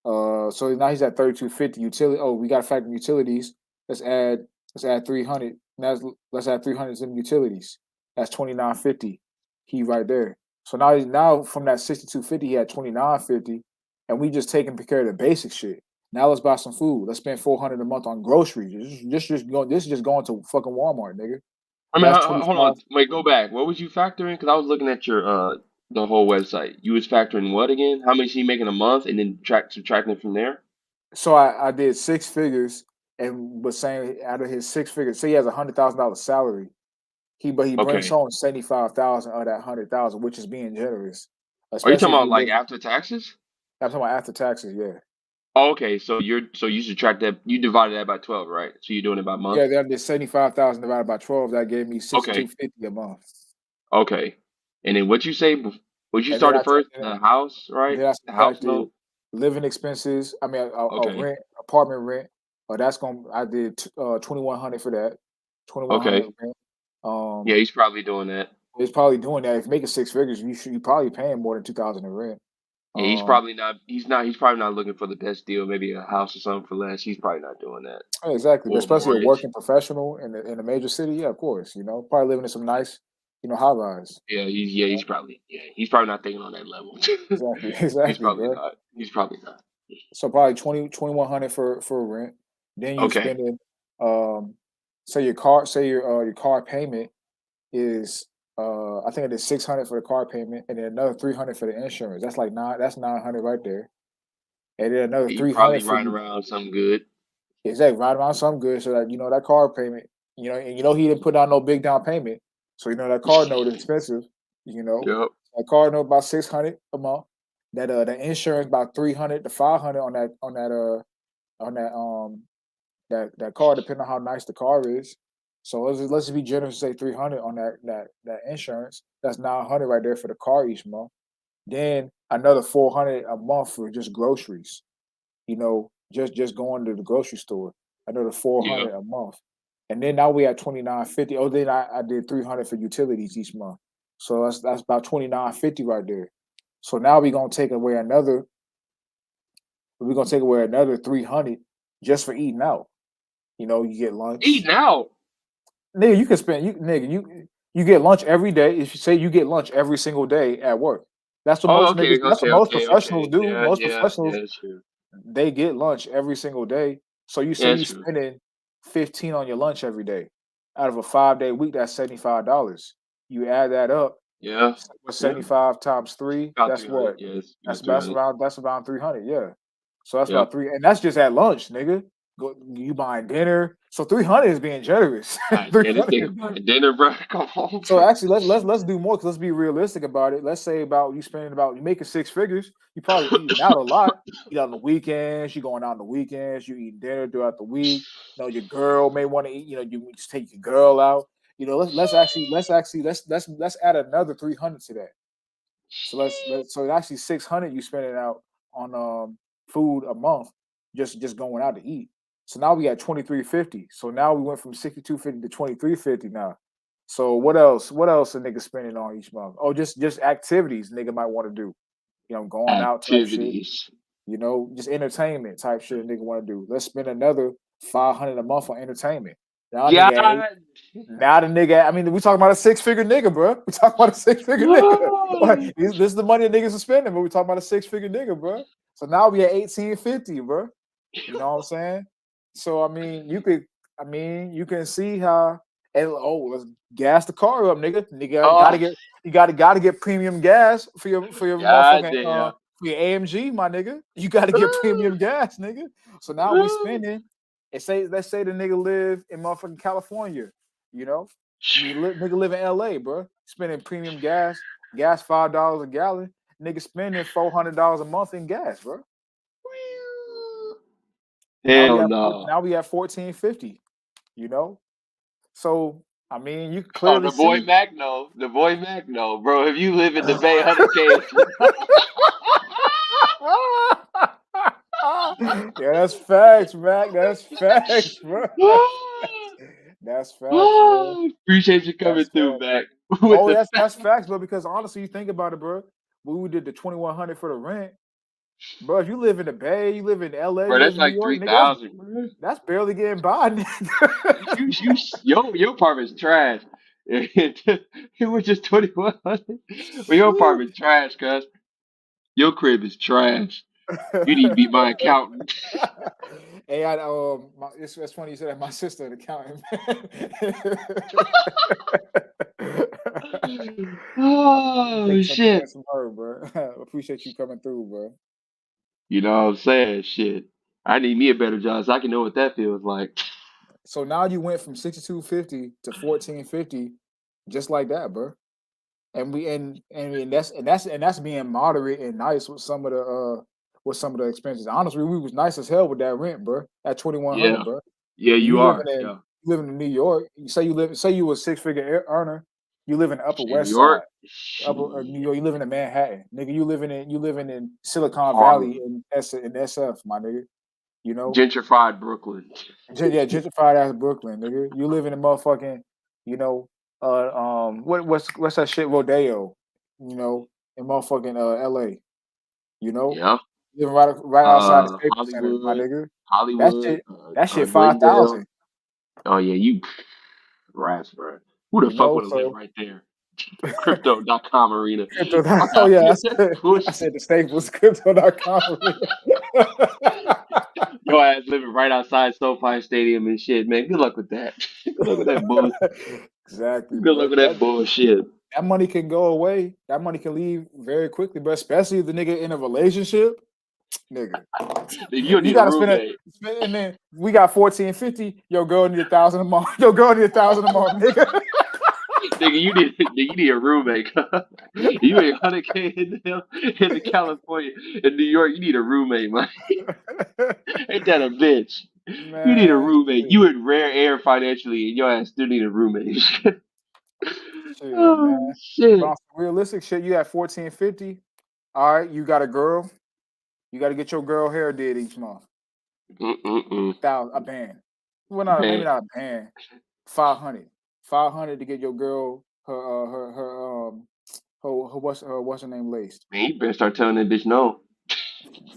So now he's at 3250 utility. Oh, we got to factor in utilities. Let's add let's add 300. Let's add 300 in utilities. That's 2950. He right there. So now from that 6250, he had 2950, and we just taking care of the basic shit. Now let's buy some food. Let's spend 400 a month on groceries. This is just going to fucking Walmart, nigga. I mean, That's hold on. 25. Wait, go back. What was you factoring? Because I was looking at your the whole website. You was factoring what again? How much he making a month, and then subtracting it from there. So I did 6 figures and was saying out of his 6 figures, say he has $100,000 salary. He brings Okay. home 75,000 of that 100,000, which is being generous, Are you especially talking if about he like lives. after taxes? I'm talking about after taxes. Yeah, Oh, okay. So you subtract that. You divided that by 12, right? So you're doing it by month. yeah. Then I did 75,000 divided by 12. That gave me Okay. 6250 a month. Okay. And then what you say? What you And then started first? and The house, right? then I The house subtracted note. living expenses. I mean, a Okay. rent, apartment rent. That's going. I did 2,100 for that. 2,100 Okay. rent. Yeah, he's probably doing that. He's probably doing that. If you're making six figures, you probably paying more than $2,000 in rent. Yeah, he's probably not. He's probably not looking for the best deal. Maybe a house or something for less. He's probably not doing that. Exactly, but Or a especially a mortgage. working professional in a major city, yeah, of course. Probably living in some nice, high rise. He's probably not thinking on that level. Exactly, He's exactly, probably bro. not. He's probably not. So probably 2100 for rent. Then you Okay. spending, say your car payment is I think it is 600 for the car payment, and then another 300 for the insurance. That's like that's 900 right there, and then another He 300 probably for riding you. around something good. Exactly, right around something good, so that that car payment, and he didn't put down no big down payment, so that car note is expensive. Yep. A car note about 600 a month. That the insurance about 300 to 500 on that car, depending on how nice the car is. So let's just be generous and say 300 on that insurance. That's 900 right there for the car each month. Then another 400 a month for just groceries. Just going to the grocery store. Another Yeah. 400 a month. And then now we at 2950. Oh, then I did 300 for utilities each month. So that's about 2950 right there. So now we're gonna take away another 300 just for eating out. You get lunch. Eating out. Nigga, you can spend you get lunch every day. If you say you get lunch every single day at work. That's what Oh, most niggas okay, that's what okay, most okay, professionals okay. do. Yeah, Most yeah, professionals, yeah. Sure. they get lunch every single day. So you say Yeah, you true. spending 15 on your lunch every day. Out of a 5-day week, that's $75. You add that up, Yeah. what's Yeah. 75 times 3? About That's 300. what? Yes. That's About 300. that's around 300, yeah. So that's Yep. about three, and that's just at lunch, nigga. You buying dinner, so 300 is being generous. Alright, damn, this 300. nigga buying dinner, bro. Come on, So bro. actually, let's do more because let's be realistic about it. Let's say about you making six figures. You probably eating out a lot. Eat out on the weekends. You going out on the weekends. You eat dinner throughout the week. Your girl may want to eat. You just take your girl out. Let's add another 300 to that. So so it's actually 600 you spending out on food a month, just going out to eat. So now we got 2350. So now we went from 6250 to 2350 now. So what else? What else a nigga spending on each month? Oh, just activities nigga might want to do. Going out type shit. Activities. Just entertainment type shit a nigga want to do. Let's spend another 500 a month on entertainment. Now God. nigga now the nigga, I mean, we talking about a six-figure nigga, bro. We talking about a six-figure nigga. Like, this is the money that niggas are spending, but we talking about a six-figure nigga, bro. So now we at 1850, bro. You know what I'm saying? So you can see how, and let's gas the car up, nigga. Nigga Oh, gotta get premium gas for your god motherfucking damn. for your AMG, my nigga. You gotta get premium gas, nigga. So now we spending. Let's say the nigga live in motherfucking California. You know, nigga live in LA, bro. Spending premium gas $5 a gallon. Nigga spending $400 a month in gas, bro. Hell no. Now we have 1450. You know, so I mean, you can Oh, clearly the boy see. Mac no. The boy Mac no, bro. If you live in the Bay, 100K. Yeah, that's facts, Mac. That's facts, bro. That's facts, bro. Appreciate you coming That's through, facts. Mac. With Oh, the that's facts, bro. Because honestly, you think about it, bro. When we did the 2100 for the rent, bro. If you live in the Bay, you live in LA, bro, you live that's in New like York, nigga. That's 3,000, bro. that's barely getting by, nigga. Your apartment's trash. It was just 2,100. Well, your apartment trash, cuz. Your crib is trash. You need to be my accountant. Hey, it's funny you said that. My sister, an accountant. Oh Take some shit. points from her, bro. Appreciate you coming through, bro. You know what I'm saying? Shit. I need me a better job so I can know what that feels like. So now you went from 6250 to 1450, just like that, bro. And that's being moderate and nice with some of the expenses. Honestly, we was nice as hell with that rent, bro. At 2100, Yeah. bro. Yeah, And you are. Yeah. you living in New York. Say you a six-figure earner. You live in the Upper Shit, New West Side, York. Upper Shit. New York. You living in Manhattan, nigga. You living in Silicon Valley Harlem. in SF, my nigga. You know, Gentrified Brooklyn. Yeah, gentrified ass Brooklyn, nigga. You live in a motherfucking, you know, what's that shit? Rodeo, in motherfucking L.A. You know, Yeah. living right outside the Staples Center, my Hollywood, nigga. That Hollywood, shit, that shit Glendale. 5,000. Oh yeah, you rats, bro. Who the fuck would have lived So right there? Crypto.com arena. crypto. Fuck Oh out yeah, here. That's I bullshit. said the Staples crypto.com. Your ass living right outside SoFi Stadium and shit, man. Good luck with that. Good luck with that bull. Exactly, Good luck bro. with that bullshit. That money can go away. That money can leave very quickly, but especially if the nigga in a relationship, nigga. You don't You need a gotta roommate. and then we got 1450. Your girl need 1,000 a month. Your girl need 1,000 a month, nigga. Nigga, you need a roommate. You ain't 100K in the California, in New York. You need a roommate, man. Ain't that a bitch? You need a Man, roommate. shit, You in rare air financially, and your ass still need a roommate. shit, Oh man. But shit. on some realistic shit, you at 1450. All right, you got a girl. You got to get your girl hair did each month. Mm-mm-mm. A band. Well, not maybe Man, not a band. 500. 500 to get your girl what's her name laced. man, you better start telling that bitch no.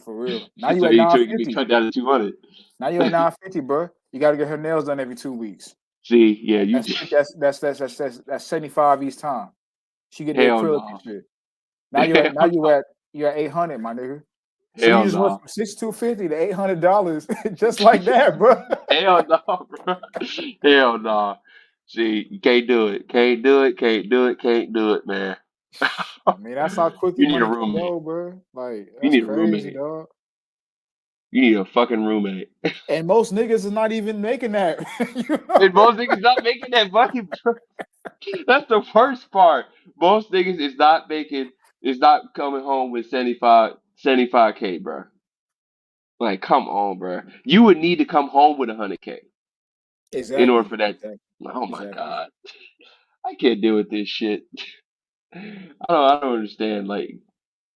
For real. Now you So at you can get 950. cut down to 200. Now you at 950, bro. You got to get her nails done every 2 weeks. See, yeah, you That's 75 each time. She get the hell acrylic and no. shit. Now Hell no. you're at 800, my nigga. So you Hell just went no. from 6,250 to $800 just like that, bro. Hell no, bro. Hell no. See, you can't do it. Can't do it. Can't do it. Can't do it, man. I mean, that's how quickly You need a money can roommate. go, bro. Like You that's need a crazy, roommate. dog. You need a fucking roommate. And most niggas is not even making that. And most niggas not making that money, bro. That's the worst part. Most niggas is not coming home with 75K, bro. Like, come on, bro. You would need to come home with 100K in order Exactly. for that. Exactly. Oh my Exactly. god, I can't deal with this shit. I don't understand. Like,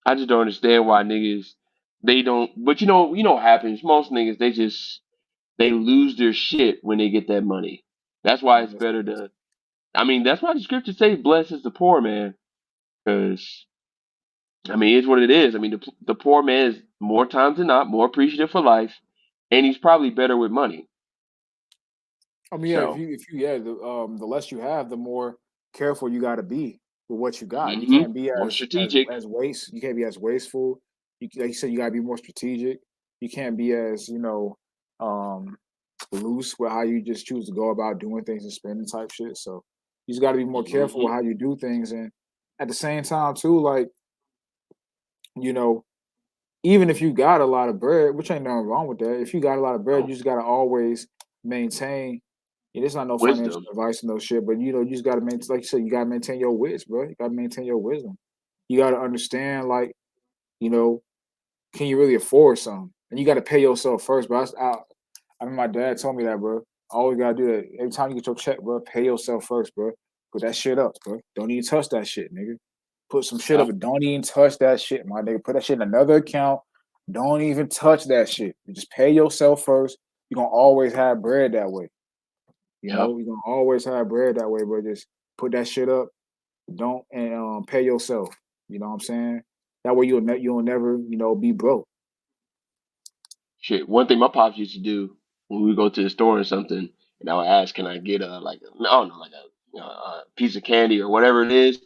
I just don't understand why niggas they don't. But you know what happens. Most niggas they lose their shit when they get that money. That's why it's better to. I mean, that's why the scriptures say, "Blessed is the poor man," because I mean, it's what it is. I mean, the poor man is more times than not more appreciative for life, and he's probably better with money. I mean, yeah, So, the less you have, the more careful you got to be with what you got. You hmm can't be more strategic. as waste. You can't be as wasteful. Like you said, you got to be more strategic. You can't be as um, loose with how you just choose to go about doing things and spending type shit. So you just got to be more careful Hmm with how you do things, and at the same time too, like you know, even if you got a lot of bread, which ain't nothing wrong with that. If you got a lot of bread, No you just got to always maintain. And it's not no financial wisdom. advice and no shit, but you just gotta maintain, like you said, you gotta maintain your wits, bro. You gotta maintain your wisdom. You gotta understand, like, you know, can you really afford something? And you gotta pay yourself first, bro. I mean, my dad told me that, bro. Always gotta do that. Every time you get your check, bro, pay yourself first, bro. Put that shit up, bro. Don't even touch that shit, nigga. Put some shit up, Yeah, but don't even touch that shit, my nigga. Put that shit in another account. Don't even touch that shit. You just pay yourself first. You're gonna always have bread that way. yeah. You're gonna always have bread that way, but just put that shit up. Don't and pay yourself. You know what I'm saying? That way you'll never be broke. Shit. One thing my pops used to do when we would go to the store or something, and I would ask, "Can I get I don't know, like a piece of candy or whatever it is?"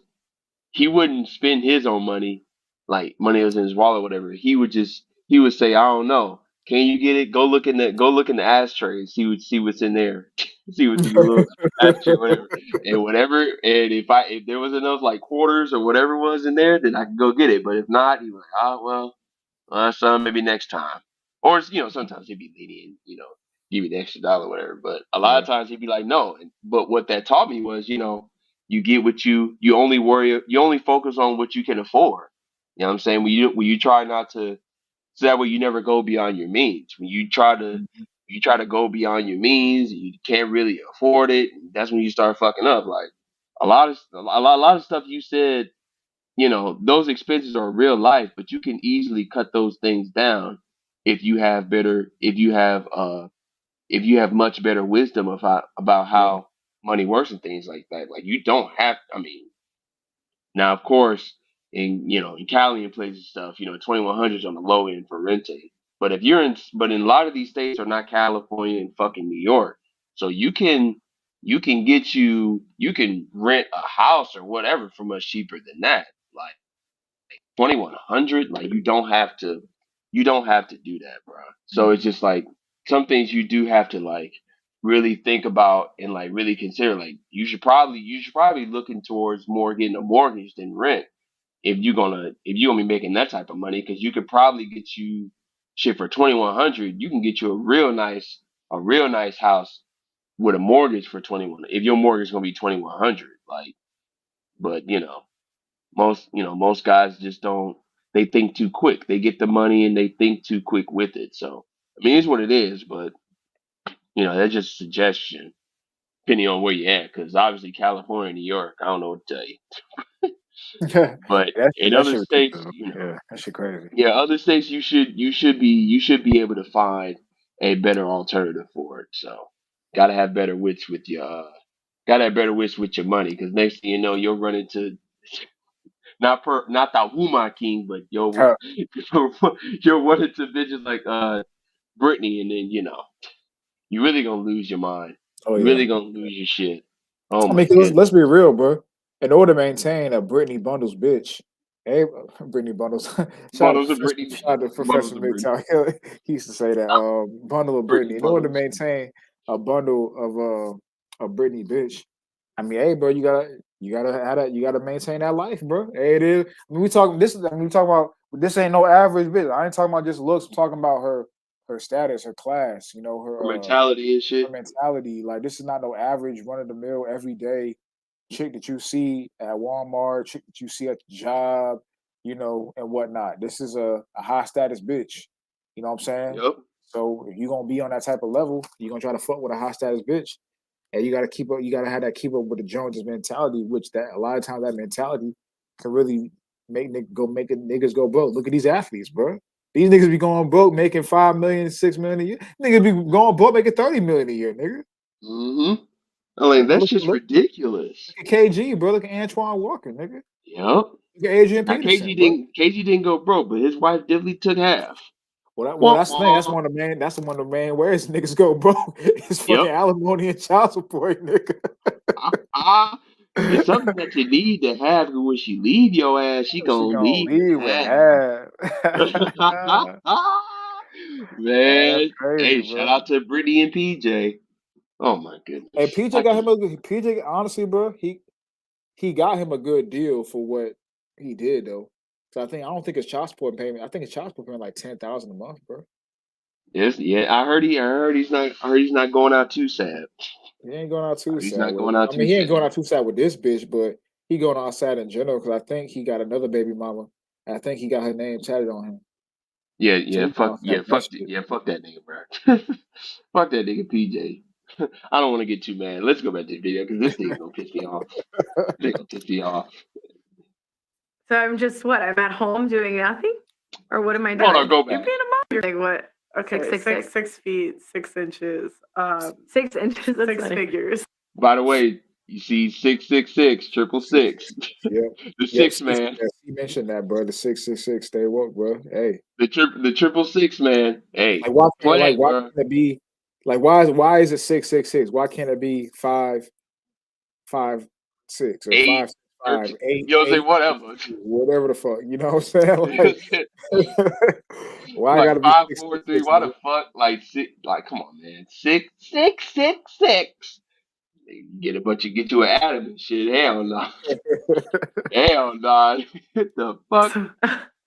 He wouldn't spend his own money, like money that was in his wallet, or whatever. He would say, I don't know. Can you get it? Go look in the ashtrays. See what's in there. See what's in the little ashtray, whatever. And whatever. And if there was enough like quarters or whatever was in there, then I could go get it. But if not, he was like, oh well, son, maybe next time. Or sometimes he'd be lenient, give you the extra dollar, whatever. But a lot Yeah. of times he'd be like, no. But what that taught me was, you get what you only focus on what you can afford. You know what I'm saying? When you try not to, so that way you never go beyond your means. When you try to go beyond your means, you can't really afford it. That's when you start fucking up. Like a lot of stuff you said, those expenses are real life, but you can easily cut those things down if you have much better wisdom about Yeah. how money worse and things like that. Like you don't have. I mean, now of course, in Cali and places and stuff, 2100s on the low end for renting. But in a lot of these states are not California and fucking New York, so you can rent a house or whatever for much cheaper than that. Like 2100, like you don't have to do that, bro. So it's just like some things you do have to like really think about and like really consider. Like you should probably looking towards more getting a mortgage than rent if you're gonna be making that type of money, because you could probably get you shit for 2100. You can get you a real nice house with a mortgage for 21 if your mortgage is gonna be 2100. Like, but most guys just don't. They think too quick. They get the money and they think too quick with it. So I mean, it's what it is. But that's just a suggestion, depending on where you're at. Because obviously, California, New York, I don't know what to tell you. But in that other shit states, ridiculous. Yeah, that shit crazy. yeah, other states you should be able to find a better alternative for it. So gotta have better wits with your money, because next thing you know, you'll run into not the woman king, but Huh. you're one into bitches like Brittany, and then you really gonna lose your mind. Oh You yeah. really gonna lose your shit. Oh I mean, my 'cause let's goodness. be real, bro. In order to maintain a Brittany Bundles bitch, hey, Brittany Bundles. Bundles of Brittany. Shout out to Bundles Professor of Brittany. McTow. He used to say that. Bundle of Brittany Brittany. In order to bundles. maintain a bundle of a Brittany bitch, I mean, hey, bro, you gotta have that. You gotta maintain that life, bro. Hey, it is. I mean, we talking this. I mean, we talking about this ain't no average bitch. I ain't talking about just looks. I'm talking about her status, her class. Her mentality and her shit. mentality. Like this is not no average run of the mill everyday chick that you see at Walmart, chick that you see at the job, and whatnot. This is a high status bitch. You know what I'm saying? Yep. So if you're gonna be on that type of level, you're gonna try to fuck with a high status bitch. And you gotta keep up, you gotta have that keep up with the Joneses mentality, which that a lot of times that mentality can really make niggas go broke. Look at these athletes, bro. These niggas be going broke making 5 million, 6 million a year. Niggas be going broke making 30 million a year, nigga. Mm-hmm. I mean, Bro, that's just ridiculous. look at KG, bro. Look at Antoine Walker, nigga. Yep. Look at Adrian Now Peterson, bro. KG didn't go broke, but his wife definitely took half. Well, Womp that's the thing. womp. That's one of the main ways niggas go broke. It's fucking Yep. alimony and child support, nigga. It's something that you need to have, 'cause when she leave your ass, she She gonna gonna leave with leave with half. half. That's Man, crazy, hey, shout bro. out to Brittany and PJ. Oh my Hey, goodness. PJ got him a good. PJ, honestly, bro, he got him a good deal for what he did, though. So I don't think it's child support payment. I think it's child support payment like 10,000 a month, bro. Yes, yeah, I heard he's not going out too sad. He ain't going out I too heard he's sad not with it. going out I mean, too he ain't going sad. out too sad with this bitch, but he going outside in general because I think he got another baby mama. And I think he got her name tatted on him. Yeah, So yeah, he going outside that shit. fuck that nigga, bro. Fuck that nigga, PJ. I don't want to get too mad. Let's go back to the video, because this thing's gonna piss me off. This gonna piss me off. So I'm just what? I'm at home doing nothing, or what am I Hold doing? on, go You're back. being a mom. You're like what? Okay, Six, six, six. 6 feet, 6 inches, 6 inches. That's six funny. figures. By the way, you see 666, 666. Yep. The Yep. six man. He mentioned that, bro. The 666. Stay woke, bro. Hey. The triple six man. Hey, Like flag, why bro. can't it be like why is it 666? Why can't it be 556 or 8 or 565, 8, you know what I'm saying? 8, Whatever. whatever the fuck? You know what I'm saying? Like why I Like gotta be 543. 666, Why the fuck? Like six? Like come on, man. 666. Get you an Adam and shit. Hell no. Hell no. The fuck?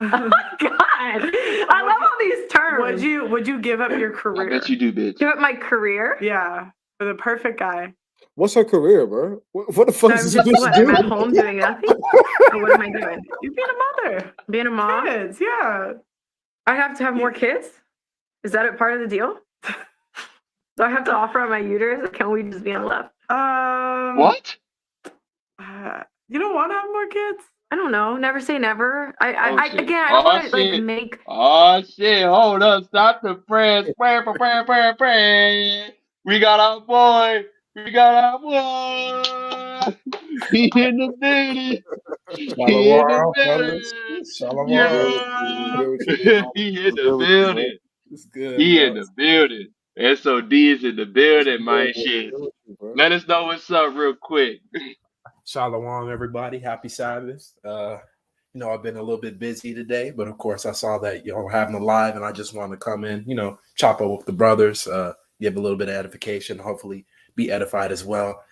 Oh my god! I love all these terms. Would you give up your I career? bet you do, bitch. Give up my career? Yeah, for the perfect guy. What's her career, bro? What the So fuck I'm does this just bitch what? I'm at do? home doing nothing. Or what am I doing? You're being a mother. Being a mom? Kids, yeah. I have to have more kids. Is that a part of the deal? Do I have to offer up my uterus? Or can we just be on left? What? You don't want to have more kids? I don't know. Never say never. Oh I shit. again, I don't Oh want to like shit. make. Oh shit. Hold up. Stop the press. We got our boy. We got our boy. He in the building. He in the Shalom, fellas. building. What's Shalom. good with you? What's Yeah. good with you, man? He in What's the good with you, bro? building. It's good, He in bro. the building. SOD is in the What's building, good? man. What's Shit. good with you, bro? Let us know what's up real quick. Shalom, everybody. Happy Sabbath. I've been a little bit busy today, but of course, I saw that y'all were having a live, and I just wanted to come in, chop up with the brothers, give a little bit of edification, hopefully be edified as well.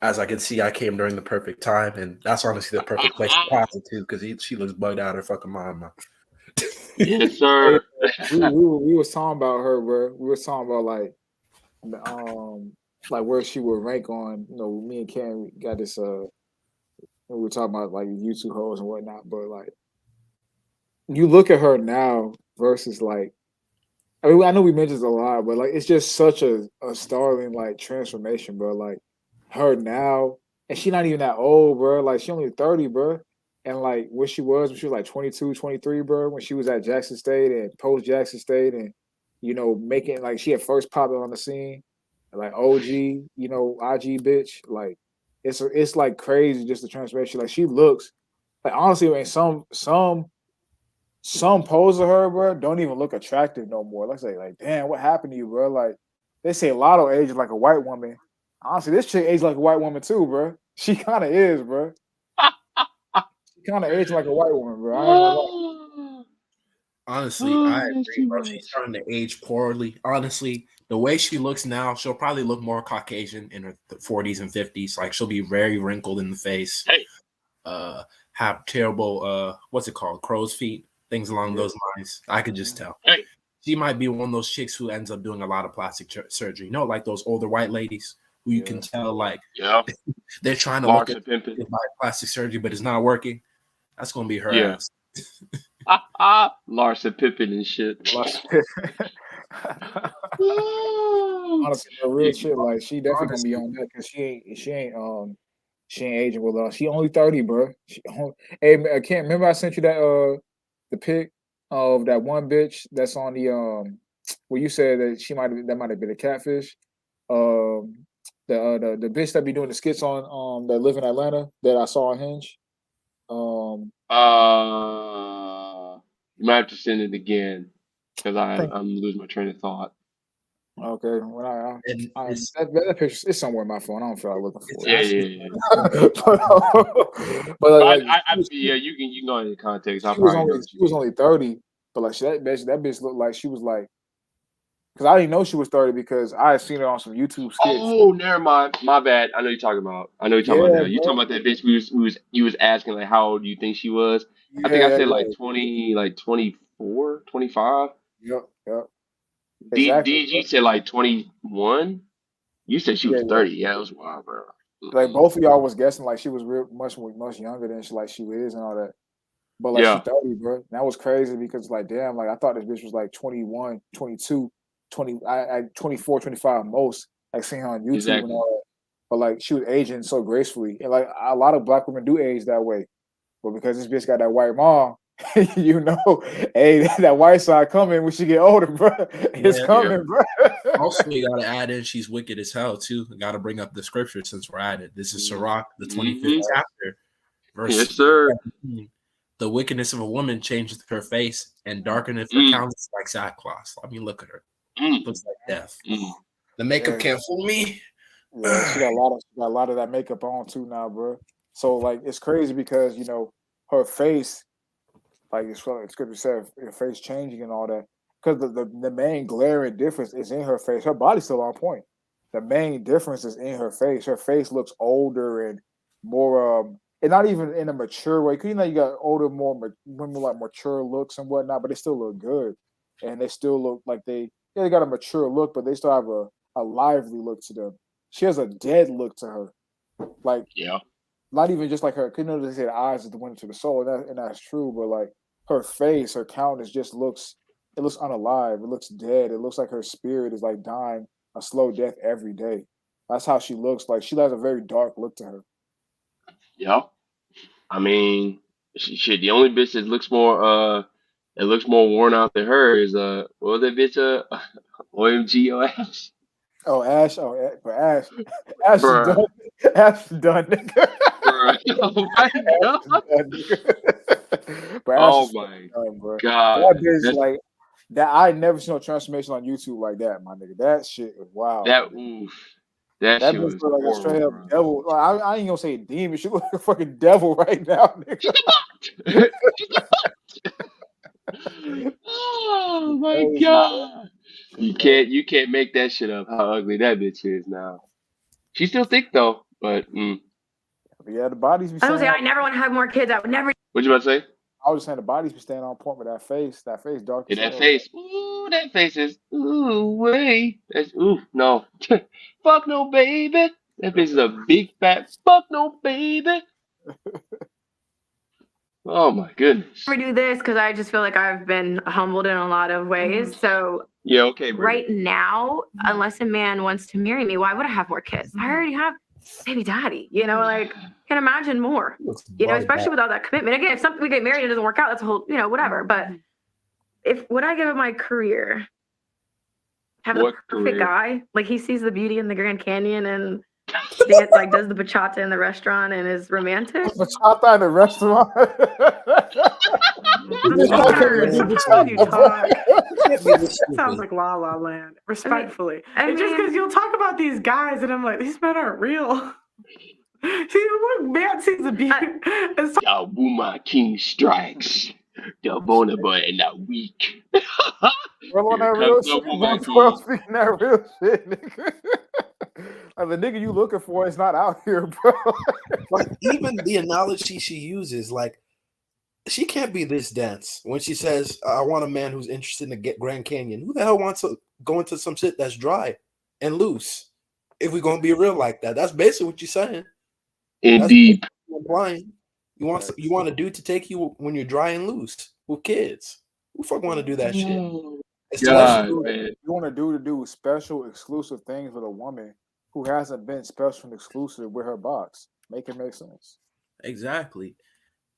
As I can see, I came during the perfect time, and that's honestly the perfect place to pass it to, because she looks bugged out of her fucking mind, man. Yes, Hey, sir. we was talking about her, bro. We was talking about like where she would rank on. Me and Ken got this. We were talking about like YouTube hoes and whatnot, but like you look at her now versus like. I mean, I know we mentioned this a lot, but like it's just such a startling like transformation, bro. Like her now, and she not even that old, bro. Like she only 30, bro. And like what she was when she was like 22, 23, bro, when she was at Jackson State and post Jackson State and making like she had first popped on the scene, like OG, IG bitch. Like it's like crazy just the transformation. Like she looks like honestly, man, some pose of her, bro, don't even look attractive no more. Let's say, like, damn, what happened to you, bro? Like, they say Lotto ages like a white woman. Honestly, this chick aged like a white woman too, bro. She kind of is, bro. She kind of aged like a white woman, bro. I ain't gonna lie. Honestly, I That's agree, too bro. She's much. starting to age poorly. Honestly, the way she looks now, she'll probably look more Caucasian in her 40s and 50s. Like she'll be very wrinkled in the face, Hey, have terrible, what's it called, crow's feet, things along Yeah. those lines. I could just tell. hey. She might be one of those chicks who ends up doing a lot of plastic surgery. Like those older white ladies who you can Yeah. tell like Yeah. they're trying to look at Larsa pimping. plastic surgery, but it's not working. That's gonna be her Yeah. ass. Larsa pimping and shit. Honestly, bro, real Yeah. shit. Like, she definitely gonna be Honestly, on that because she ain't aging well. She only 30, bro. Hey, I can't remember. I sent you the pic of that one bitch that's on the where you said that that might have been a catfish. Um, the bitch that be doing the skits on that live in Atlanta that I saw on Hinge. Um, You might have to send it again because I think I'm losing my train of thought. okay. When and it's that picture is somewhere in my phone. I don't feel like looking it's for Yeah, it. actually yeah, yeah. But But like yeah, you can go into context. I'll she was probably only know what she you was mean. only 30, but like that bitch looked like she was like because I didn't know she was 30 because I had seen her on some YouTube skits. Oh, never mind. My bad. I know you're talking about. I know you're talking about Yeah, now. You bro. talking about that bitch you was asking like how old do you think she was? I think Yeah, I yeah, said like yeah. 20, like 24, 25. Yep, yep. D Exactly, bro. DG said like 21. You said she Yeah, was yeah. 30. Yeah, that was wild, bro. Like Mm-mm. both of y'all was guessing like she was much younger than she is and all that. But like she Yeah, 30, bro. And that was crazy because like damn, like I thought this bitch was like 21, 22, 20, I 24, 25 most. Like seeing her on YouTube and exactly. all that. But like she was aging so gracefully. And like a lot of black women do age that way. But because this bitch got that white mom, hey, that white side coming when she get older, bro. It's yeah. Yeah. coming, bro. Also, you gotta add in she's wicked as hell too. Gotta bring up the scripture since we're at it. This is Sirach, the 25th Mm-hmm. chapter, Yes, verse sir. 17. The wickedness of a woman changeth her face and darkeneth her Mm, countenance like sackcloth. I mean, look at her. mm, Looks like death. mm. The makeup Yeah, can't fool me. yeah, she got a lot of that makeup on too now, bro. So like it's crazy because her face, like it's good to say, her face changing and all that. Because the main glaring difference is in her face. Her body's still on point. The main difference is in her face. Her face looks older and more and not even in a mature way. Cause you got older, women like mature looks and whatnot, but they still look good. And they still look like they got a mature look, but they still have a lively look to them. She has a dead look to her. Like Yeah. not even just like her. Cause they say the eyes is the window to the soul, and that's true. But like her face, her countenance just looks unalive. It looks dead. It looks like her spirit is like dying a slow death every day. That's how she looks. Like she has a very dark look to her. Yeah. I mean, shit. The only bitch that looks more worn out than her is what was that bitch? OMG your ass. Oh, Ash. But Ash is Bruh. done. Ash is done, nigga. Bruh. Oh my god. Done, nigga. But Ash Oh is my done, bro. god. That bitch That's like that. I never seen no transformation on YouTube like that, my nigga. That shit was wild. that My nigga. oof. That That shit bitch was look like a horrible, straight up bro. devil. Like, I ain't gonna say demon. She look like a fucking devil right now, nigga. Oh my Crazy, bro. god. Shit crazy. You can't make that shit up how ugly that bitch is now. She's still thick though, but But yeah, the bodies be I don't staying say on. I never want to have more kids. I would never. what you about to say? I was just saying the bodies be staying on point with that face. That face dark Yeah, as that hell. face. Ooh, that face is way. That's no. Fuck no baby. That face is a big fat fuck no baby. Oh my goodness. Do this because I just feel like I've been humbled in a lot of ways. So Yeah, okay, Brittany. right now, unless a man wants to marry me, why would I have more kids? I already have baby daddy. You know, like can imagine more. You know, especially without that commitment. Again, if something we get married and it doesn't work out, that's a whole, you know, whatever. But if would I give up my career, have the What perfect career? guy, like he sees the beauty in the Grand Canyon and dance, like does the bachata in the restaurant and is romantic? Bachata in the restaurant. That's Bitch, I can't even hard. do How you bachata, bro. talk? That sounds like La La Land. Respectfully, I it's just mean- because you'll talk about these guys, and I'm like, these men aren't real. See, what man sees the beauty? It's The woman king strikes. The vulnerable and the weak. Bro, on Here that comes real the shit. woman 112 king. speaking that real shit, nigga. Like the nigga you looking for is not out here, bro. Like even the analogy she uses, like she can't be this dense when she says, "I want a man who's interested in the Grand Canyon." Who the hell wants to go into some shit that's dry and loose? If we're gonna be real like that, that's basically what you're saying. And That's deep. what you're implying. You want a dude to take you when you're dry and loose with kids. Who fuck want to do that shit? God, You man. want a dude to do special, exclusive things with a woman who hasn't been special and exclusive with her box. Make it make sense. Exactly.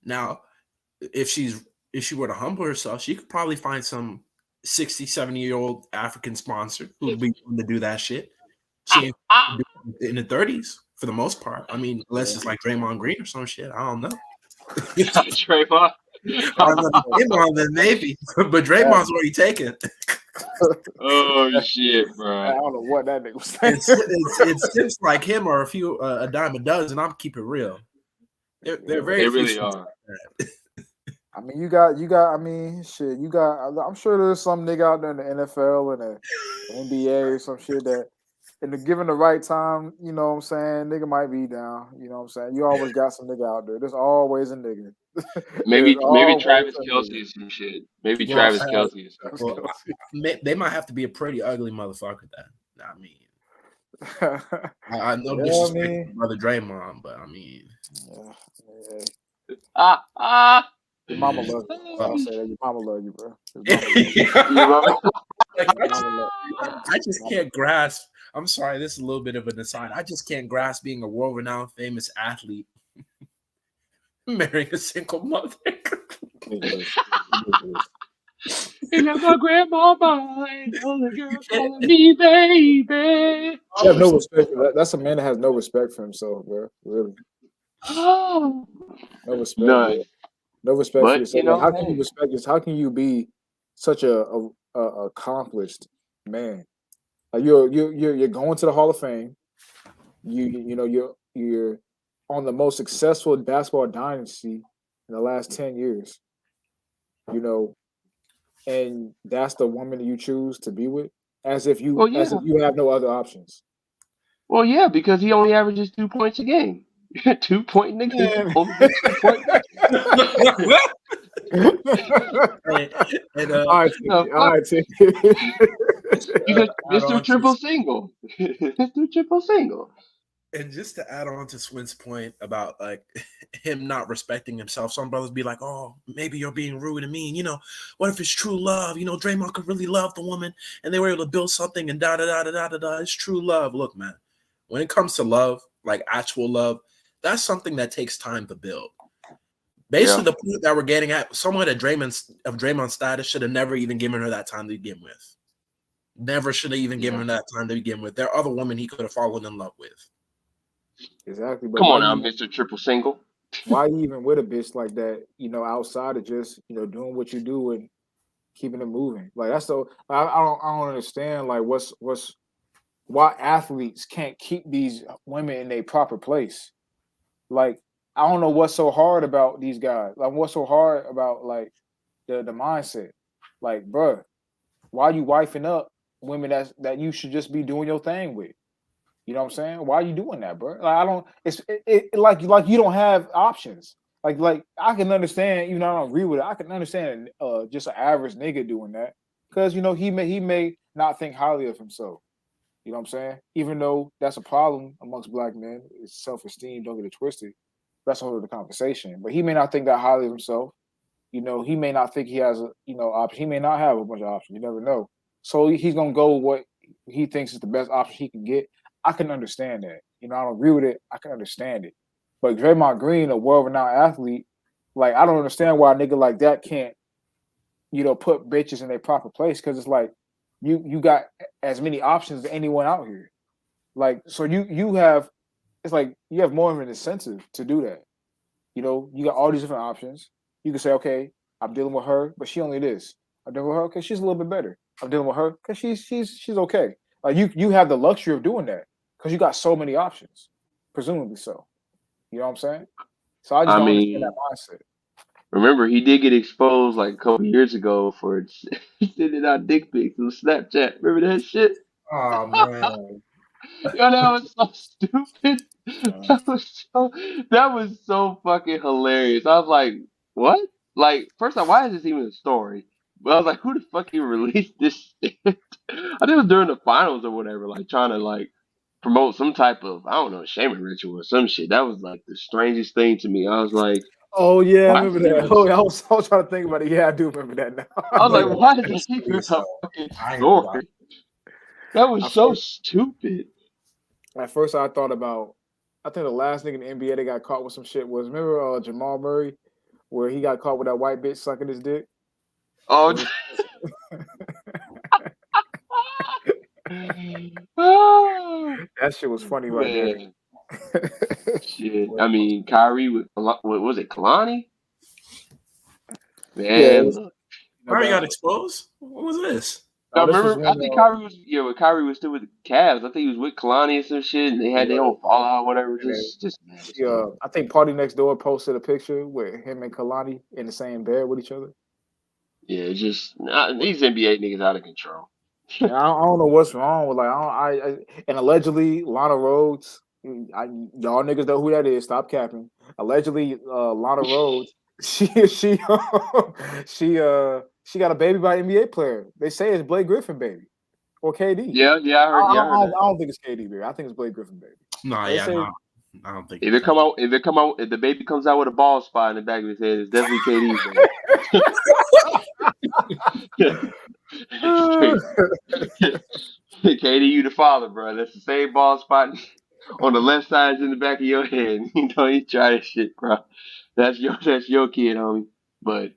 Now, if she were to humble herself, she could probably find some 60, 70-year-old African sponsor who'd be willing to do that shit. She ain't in the 30s for the most part. I mean, unless it's like Draymond Green or some shit. I don't know. Trayvon. Draymond, then maybe, but Draymond's already taken. Oh shit, I bro. don't know what that nigga was saying. It's tips like him or a dime a dozen. I'm keep it real. They're very They few really things are. like that. I mean, you got. I mean, shit. You got. I'm sure there's some nigga out there in the NFL and the NBA or some shit that, given the right time, you know what I'm saying, nigga might be down. You know what I'm saying. You always got some nigga out there. There's always a nigga. There's Maybe always Travis a Kelsey nigga. or some shit. Maybe Well, Travis Kelsey or something. well, they might have to be a pretty ugly motherfucker then. I mean, I know Yeah, disrespect I mean, to brother Draymond, but I mean, yeah. Your mama loves you. I'll say that. Your mama loves you, bro. Your mama loves you. I just can't grasp. I'm sorry, this is a little bit of an aside. I just can't grasp being a world-renowned, famous athlete marrying a single mother. And got my grandmama and all the girls calling me baby. You have no respect for that. That's a man that has no respect for himself, bro. Really. Oh, No respect, none. bro. No respect for But yourself. you Like, know, how can you hey, respect this? How can you be such a accomplished man? Like you're going to the Hall of Fame. You know you're on the most successful basketball dynasty in the last 10 years. You know, and that's the woman that you choose to be with, as if well, you yeah, have no other options. well, yeah, because he only averages 2 points a game. 2 point nigga, he Man. only gets 2 point. And All right, The Timmy. All fuck? right, Timmy. He's a add Mr. on to Triple Single. Mr. Triple Single. And just to add on to Swin's point about like him not respecting himself, some brothers be like, "Oh, maybe you're being rude and mean." You know, what if it's true love? You know, Draymond could really love the woman, and they were able to build something, and da da da da da da da. It's true love. Look, man, when it comes to love, like actual love, that's something that takes time to build. Basically, the point that we're getting at, someone of Draymond's status should have never even given her that time to begin with. Never should have even given him that time to begin with. There are other women he could have fallen in love with. Exactly, but Come why on now, you Mr. Triple Single. why you even with a bitch like that? Outside of just doing what you do and keeping it moving. Like that's so I don't understand. Like what's why athletes can't keep these women in their proper place. Like I don't know what's so hard about these guys. Like what's so hard about like the mindset. Like, bruh, why you wifing up women that you should just be doing your thing with? You know what I'm saying? Why are you doing that, bro? Like I don't. Like you don't have options. Like I can understand. I don't agree with it. I can understand just an average nigga doing that because he may not think highly of himself. You know what I'm saying? Even though that's a problem amongst black men, it's self-esteem. Don't get it twisted. That's a whole other conversation. But he may not think that highly of himself. He may not think he has option. He may not have a bunch of options. You never know. So he's gonna go with what he thinks is the best option he can get. I can understand that. I don't agree with it. I can understand it. But Draymond Green, a world-renowned athlete, like I don't understand why a nigga like that can't, put bitches in their proper place because it's like you got as many options as anyone out here. Like so you have it's like you have more of an incentive to do that. You got all these different options. You can say, okay, I'm dealing with her, but she only this. I'm dealing with her, okay, she's a little bit better. I'm dealing with her because she's okay. Like you have the luxury of doing that because you got so many options, presumably so. You know what I'm saying? So I just I don't understand that mean, mindset. remember he did get exposed like a couple years ago for sending out dick pics on Snapchat. Remember that shit? Oh man. Yo, that was so stupid. That was so fucking hilarious. I was like, what? Like, first off, why is this even a story? But I was like, who the fuck even released this shit? I think it was during the finals or whatever, like trying to like promote some type of, I don't know, shaming ritual or some shit. That was like the strangest thing to me. I was like, Oh yeah, I why is remember this even that. Oh, yeah, I was trying to think about it. Yeah, I do remember that now. I was Yeah, like, why is that that's even serious, a though. fucking I ain't gonna lie. story? That was I so first, stupid. at first I thought about. I think the last nigga in the NBA that got caught with some shit was remember Jamal Murray, where he got caught with that white bitch sucking his dick. Oh, When his- oh that shit was funny right there. man. Shit. I mean, Kyrie with what was it, Kalani? Yeah, it Man, was. look. Kyrie got But exposed. What was this? I this was remember. I when think Kyrie was when Kyrie was still with the Cavs. I think he was with Kalani and some shit, and they had their own fallout, whatever. and then Just mad as she, hell. I think Party Next Door posted a picture with him and Kalani in the same bed with each other. Yeah, these NBA niggas out of control. And I don't know what's wrong with like and allegedly Lana Rhodes. Y'all niggas know who that is. Stop capping. Allegedly, Lana Rhodes. She she got a baby by an NBA player. They say it's Blake Griffin baby or KD. Yeah, I heard. Yeah, I heard that. I don't think it's KD baby. I think it's Blake Griffin baby. No, They yeah, say no. I don't think it's If the baby comes out with a bald spot in the back of his head, it's definitely KD's baby. KD, you the father, bro. That's the same bald spot on the left side is in the back of your head. You try this shit, bro. That's your kid, homie. But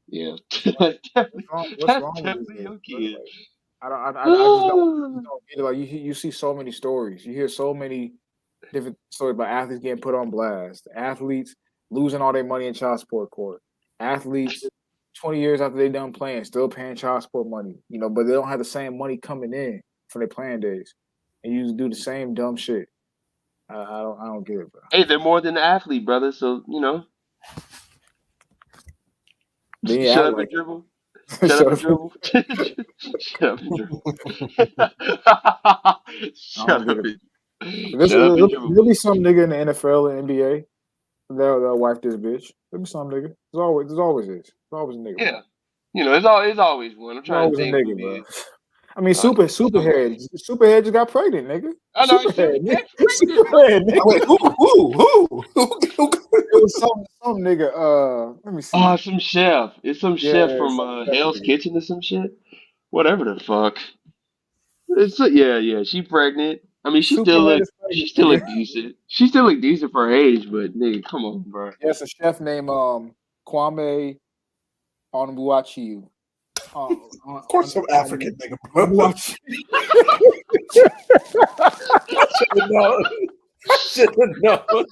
yeah, What's that's wrong with these definitely niggas, your bro? kid. Like, I just don't get it. Like you see so many stories. You hear so many different stories about athletes getting put on blast. Athletes losing all their money in child support court. Athletes 20 years after they done playing, still paying child support money. But they don't have the same money coming in from their playing days. And you just do the same dumb shit. I don't get it, bro. Hey, they're more than an athlete, brother. So Then you shut act up and like dribble. it. Shut up Shut and up. dribble. Shut up and dribble. I don't Shut get up it. and There's, shut up and dribble. there'll be some nigga in the NFL and NBA. They'll wife this bitch. There'll be some nigga. There's always is. There's always a nigga, bro. Yeah, it's always one. I'm There's trying to always a think who nigga, it bro. is. I mean, Somebody. Superhead just got pregnant, nigga. I know it's Superhead, nigga. that's pregnant. Superhead, nigga. Wait, who? It was some nigga. Let me Oh, see. some chef. It's some Yeah, chef from some chef Hell's nigga. Kitchen or some shit. Whatever the fuck. Yeah. She pregnant. I mean, Superhead is she pregnant, still nigga. look decent. She still look decent for her age, but nigga, come on, bro. Yes, a chef named Kwame Onwuachiu. Of course, some African nigga, bro. Watch. I should have known. I should have known.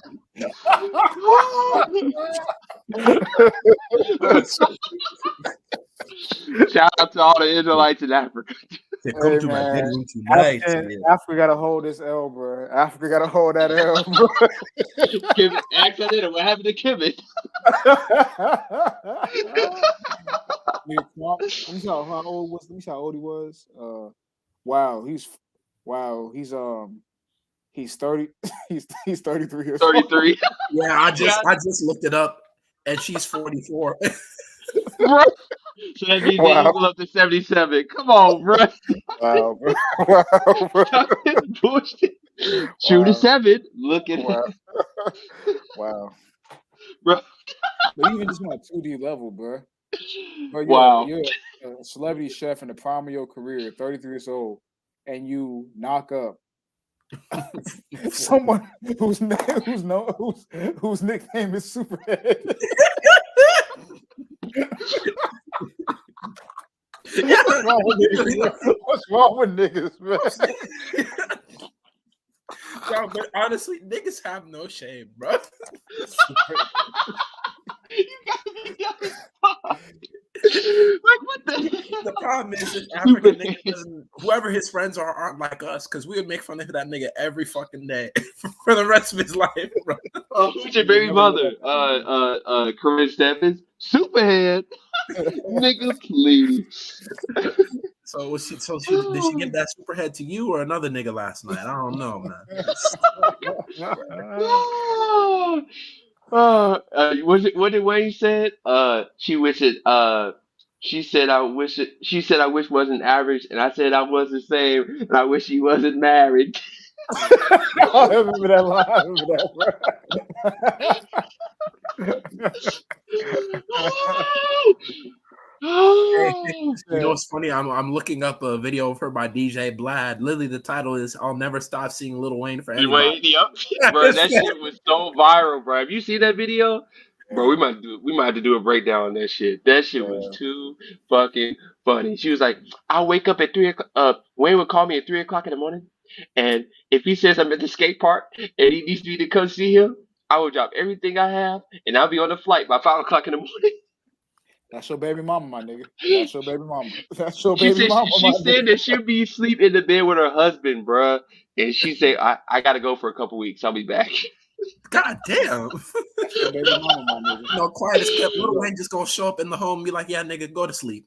Shout out to all the Israelites in Africa. They come Hey, to my man. bedroom tonight. Africa gotta hold this L, bro. Africa gotta hold that L, bro. Kim, ask that nigga, what happened to Kimmit? Let me see how old was. Let me see how old he was. Wow, he's 30. He's 33 years old. 33. Yeah, I just looked it up, and she's 44. Bro. So that means they equal up to 77. Come on, bro. Wow, bro. Wow, bro. Bullshit. Shoot a 7. Look at Wow. it. Wow. Bro. But even just on a 2D level, bro. But Wow. you're a celebrity chef in the prime of your career, 33 years old, and you knock up someone whose nickname is Superhead. What's wrong with niggas, man? Bro, but honestly, niggas have no shame, bro. Like, what the problem is this African nigga doesn't, whoever his friends aren't like us, because we would make fun of that nigga every fucking day for the rest of his life, bro. Who's your baby mother? Corinne Stephens? Superhead. Nigga, please. So did she give that superhead to you or another nigga last night? I don't know, man. What did Wayne said? She wishes. She said I wish it. She said I wish wasn't average, and I said I was the same, and I wish he wasn't married. I remember that line. I remember You know what's funny? I'm looking up a video of her by DJ Blad. Literally, the title is "I'll Never Stop Seeing Lil Wayne for Anybody." Yep. Bro, that shit was so viral, bro. Have you seen that video? Bro, we might have to do a breakdown on that shit. That shit was too fucking funny. She was like, I'll wake up at 3 o'clock. Wayne would call me at 3 o'clock in the morning, and if he says I'm at the skate park and he needs me to come see him, I will drop everything I have and I'll be on the flight by 5 o'clock in the morning. That's your baby mama, my nigga. That's your baby mama. That's your baby mama. She said that she'll be asleep in the bed with her husband, bruh. And she said, I gotta go for a couple weeks. I'll be back. God damn. That's your baby mama, my nigga. No, quiet as kept. Lil Wayne just gonna show up in the home and be like, yeah, nigga, go to sleep.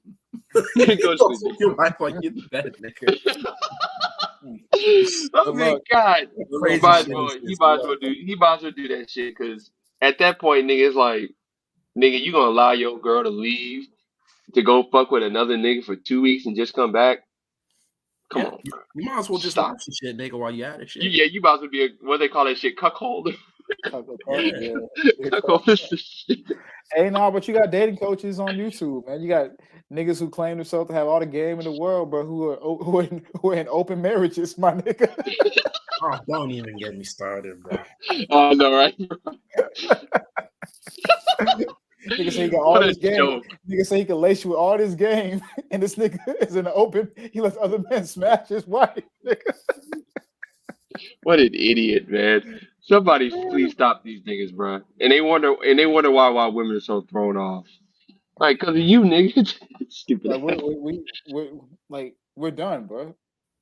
Go to sleep. Your wife like you the bed, nigga. Oh my God. He might as well do that shit, because at that point, nigga, it's like, nigga, you gonna allow your girl to leave to go fuck with another nigga for 2 weeks and just come back? Come on, bro. You might as well just watch the shit, nigga, while you at it. Shit. You might as well be what they call that shit, cuckold. Hey, no, but you got dating coaches on YouTube, man. You got niggas who claim themselves to have all the game in the world, but who are in open marriages, my nigga. Oh, don't even get me started, bro. Oh, no, right? Nigga say he got all this game. Nigga say he can lace you with all this game, and this nigga is in the open. He lets other men smash his wife. Nigga. What an idiot, man! Somebody please stop these niggas, bro. And they wonder why women are so thrown off. Like, cause of you, nigga. Stupid. Like, we're done, bro.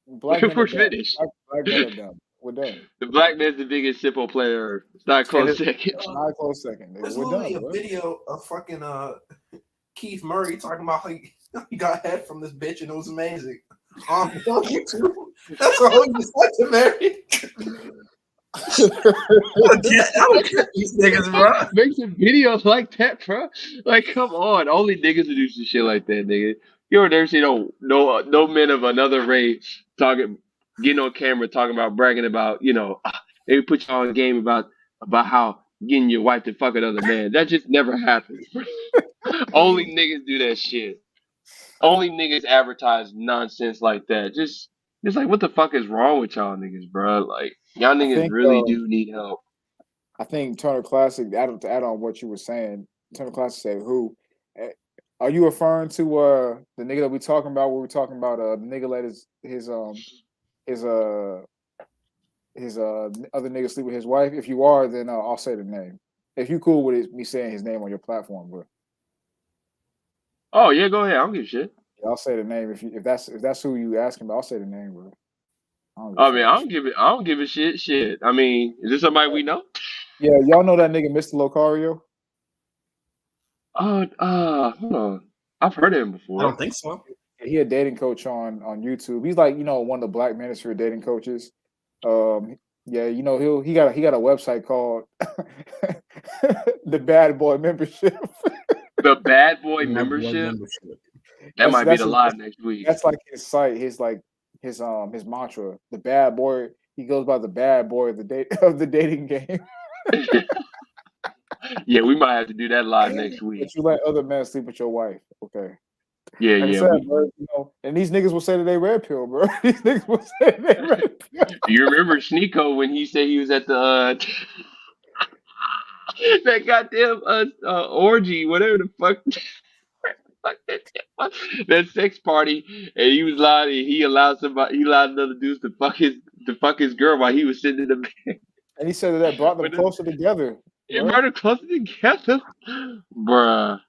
We're finished. Black men are done. We're done. The black man's the biggest simple player. It's not a close second. Not a close second. There's We're literally done, a video of fucking Keith Murray talking about how he got head from this bitch and it was amazing. On YouTube. That's all you said to Mary. I don't get these niggas, bro. Make some videos like that, bro. Like, come on. Only niggas would do some shit like that, nigga. You don't ever see no men of another race getting on camera talking about bragging about, they put you on game about how getting your wife to fuck another man. That just never happens. Only niggas do that shit. Only niggas advertise nonsense like that. Just like, what the fuck is wrong with y'all niggas, bro? Like, y'all niggas really do need help. I think Turner Classic, to add on what you were saying, Turner Classic said, who, Are you referring to the nigga that we talking about? Where we talking about the nigga let his other nigga sleep with his wife? If you are, then I'll say the name. If you cool with me saying his name on your platform, bro. Oh yeah, go ahead. I don't give a shit. Yeah, I'll say the name if that's who you asking about. I'll say the name, bro. I don't give a I fuck. mean, I don't give a shit. Shit. I mean, is this somebody we know? Yeah, y'all know that nigga, Mr. Locario. Hold on. I've heard of him I before. don't think so. He a dating coach on YouTube. He's like, one of the Black Ministry dating coaches. Yeah, he got a website called the Bad Boy Membership. The Bad Boy Bad boy membership. membership. That might be the live next week. That's like his site. His mantra. The bad boy. He goes by the bad boy of the dating game. Yeah, we might have to do that live next week. But you let other men sleep with your wife. Okay. Yeah, Like I yeah. said, bro, and these niggas will say that they red pill, bro. These niggas will say they red pill. You remember Sneeko when he said he was at the that goddamn orgy, whatever the fuck, that sex party, and he was lying. And he allowed another dude to fuck his girl while he was sitting in the bed. And he said that brought them But closer together. it Bro. brought them closer together, bruh.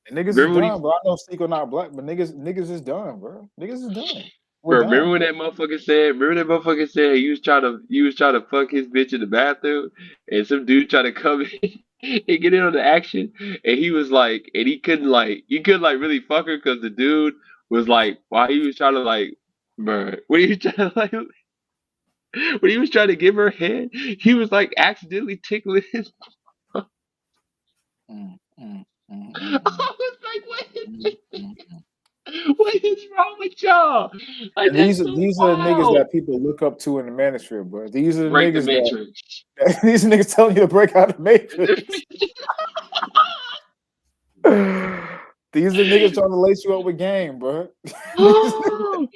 And niggas is done, bro. I know Sneeko not black, but niggas is done, bro. Niggas is done. We're Bro, done. remember when that motherfucker said he was trying to fuck his bitch in the bathroom, and some dude tried to come in and get in on the action, and he was like, and he couldn't really fuck her because the dude was like, while he was trying to like, bro, when he was trying to like, when he was trying to give her head, he was like accidentally tickling his. I was like, what is wrong with y'all? Like, And that's these are so the niggas wild. that people look up to in the manosphere, bro. These are the Break the niggas matrix. that these niggas telling you to break out the matrix. These are niggas trying to lace you up with game, bro. Oh,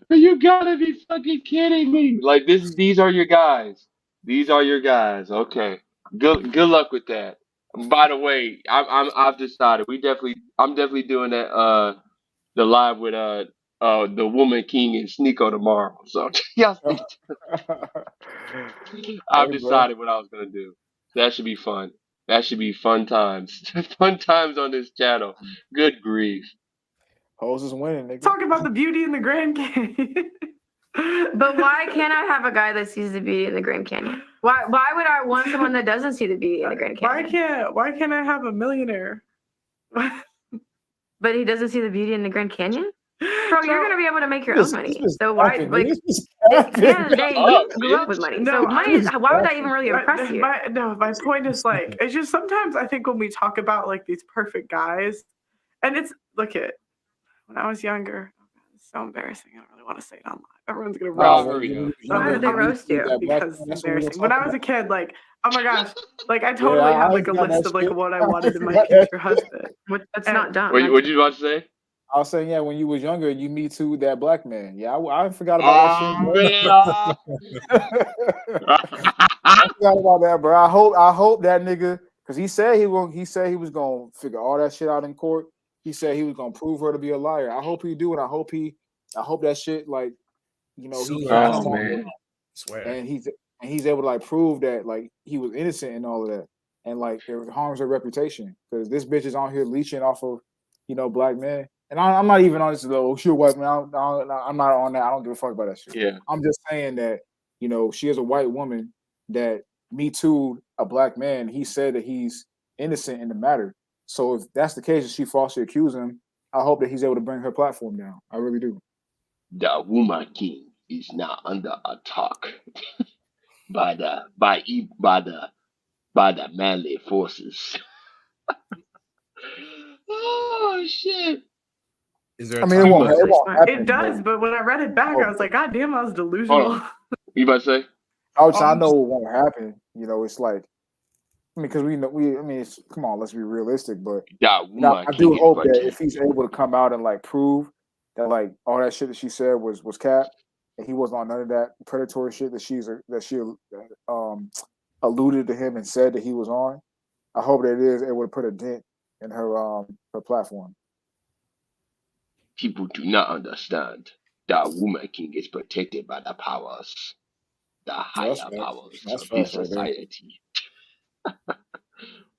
you gotta be fucking kidding me! Like these are your guys. These are your guys. Okay. Good luck with that. By the way, I've decided I'm definitely doing that the live with the Woman King and Sneeko tomorrow. So y'all stay tuned. I've Hey, bro. decided what I was gonna do. That should be fun. That should be fun times. Fun times on this channel. Good grief. Hoes is winning, nigga. Talk about the beauty in the Grand Canyon. But why can't I have a guy that sees the beauty in the Grand Canyon? Why would I want someone that doesn't see the beauty in the Grand Canyon? Why can't I have a millionaire? But he doesn't see the beauty in the Grand Canyon? Bro, you're gonna be able to make your own money. This So why, capping, like, nigga. This is at the end of the day, Shut up, you grew up with bitch. money. No, So money is, why would that even really But impress you? my point is like, it's just sometimes I think when we talk about like these perfect guys, and it's look at when I was younger, it's so embarrassing. I don't really want to say it online. Everyone's gonna roast Here we me. go. Why would they roast you? Because it's embarrassing. When I was a kid, like, oh my gosh, like I totally I had like a forgot list that of like shit. what I I wanted in my forgot that future husband. That's not dumb. What you about to say? I was saying, yeah, when you was younger, you me too that black man. Yeah, I forgot about that shit, bro. I forgot about that, bro. I hope that nigga, because he said he was gonna figure all that shit out in court. He said he was gonna prove her to be a liar. I hope he do, and I hope that shit, like, he Oh man. Swear. and he's able to like prove that like he was innocent and all of that, and like it harms her reputation because this bitch is on here leeching off of black men. And I'm not even on this though. She a white man. I'm not on that. I don't give a fuck about that shit. Yeah. I'm just saying that she is a white woman that me too a black man. He said that he's innocent in the matter. So if that's the case, if she falsely accused him, I hope that he's able to bring her platform down. I really do. The Woman King is now under attack by the manly forces. Oh shit. Is there I mean, it won't happen. It does, but when I read it back, I was like, God damn, I was delusional. Hold on. You about to say? I know it won't happen. It's like, I mean, because come on, let's be realistic. But I do hope that if he's able to come out and like prove that like all that shit that she said was cap, and he wasn't on none of that predatory shit that she alluded to him and said that he was on. I hope that it is able to put a dent in her platform. People do not understand that woman king is protected by the powers, the That's higher facts. powers That's of this facts right there. society.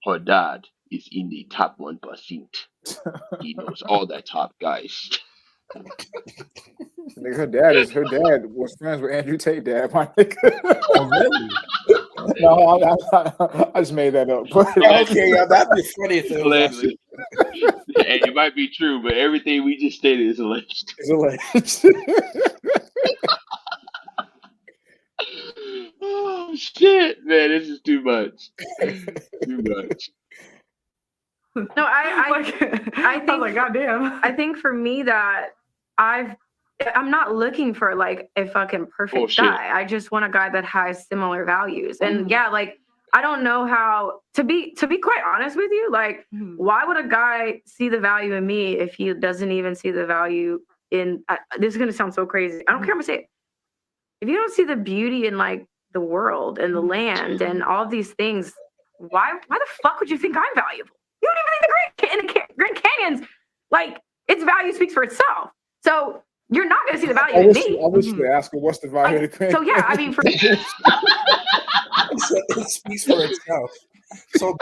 Her dad is in the top 1%. He knows all the top guys. Nigga, her dad was friends with Andrew Tate dad, my nigga. Oh, really? No, I just made that up. But Okay, yeah, that'd be funny if it was actually. Allegedly. Hey, it might be true, but everything we just stated is alleged. it's alleged. Oh shit, man, this is too much. Too much. No, I think, was like, goddamn. I think for me that I'm not looking for like a fucking perfect Bullshit. guy. I just want a guy that has similar values. And yeah, like I don't know how to be quite honest with you, like why would a guy see the value in me if he doesn't even see the value in this is going to sound so crazy. I don't care, I'm going to say it. If you don't see the beauty in like the world and the land and all these things, why the fuck would you think I'm valuable? You don't even think the Grand Canyon's like its value speaks for itself. So you're not going to see the value in me. I wish you could ask her what's the value of the Grand So yeah, I Canyon. mean, for It speaks for itself. So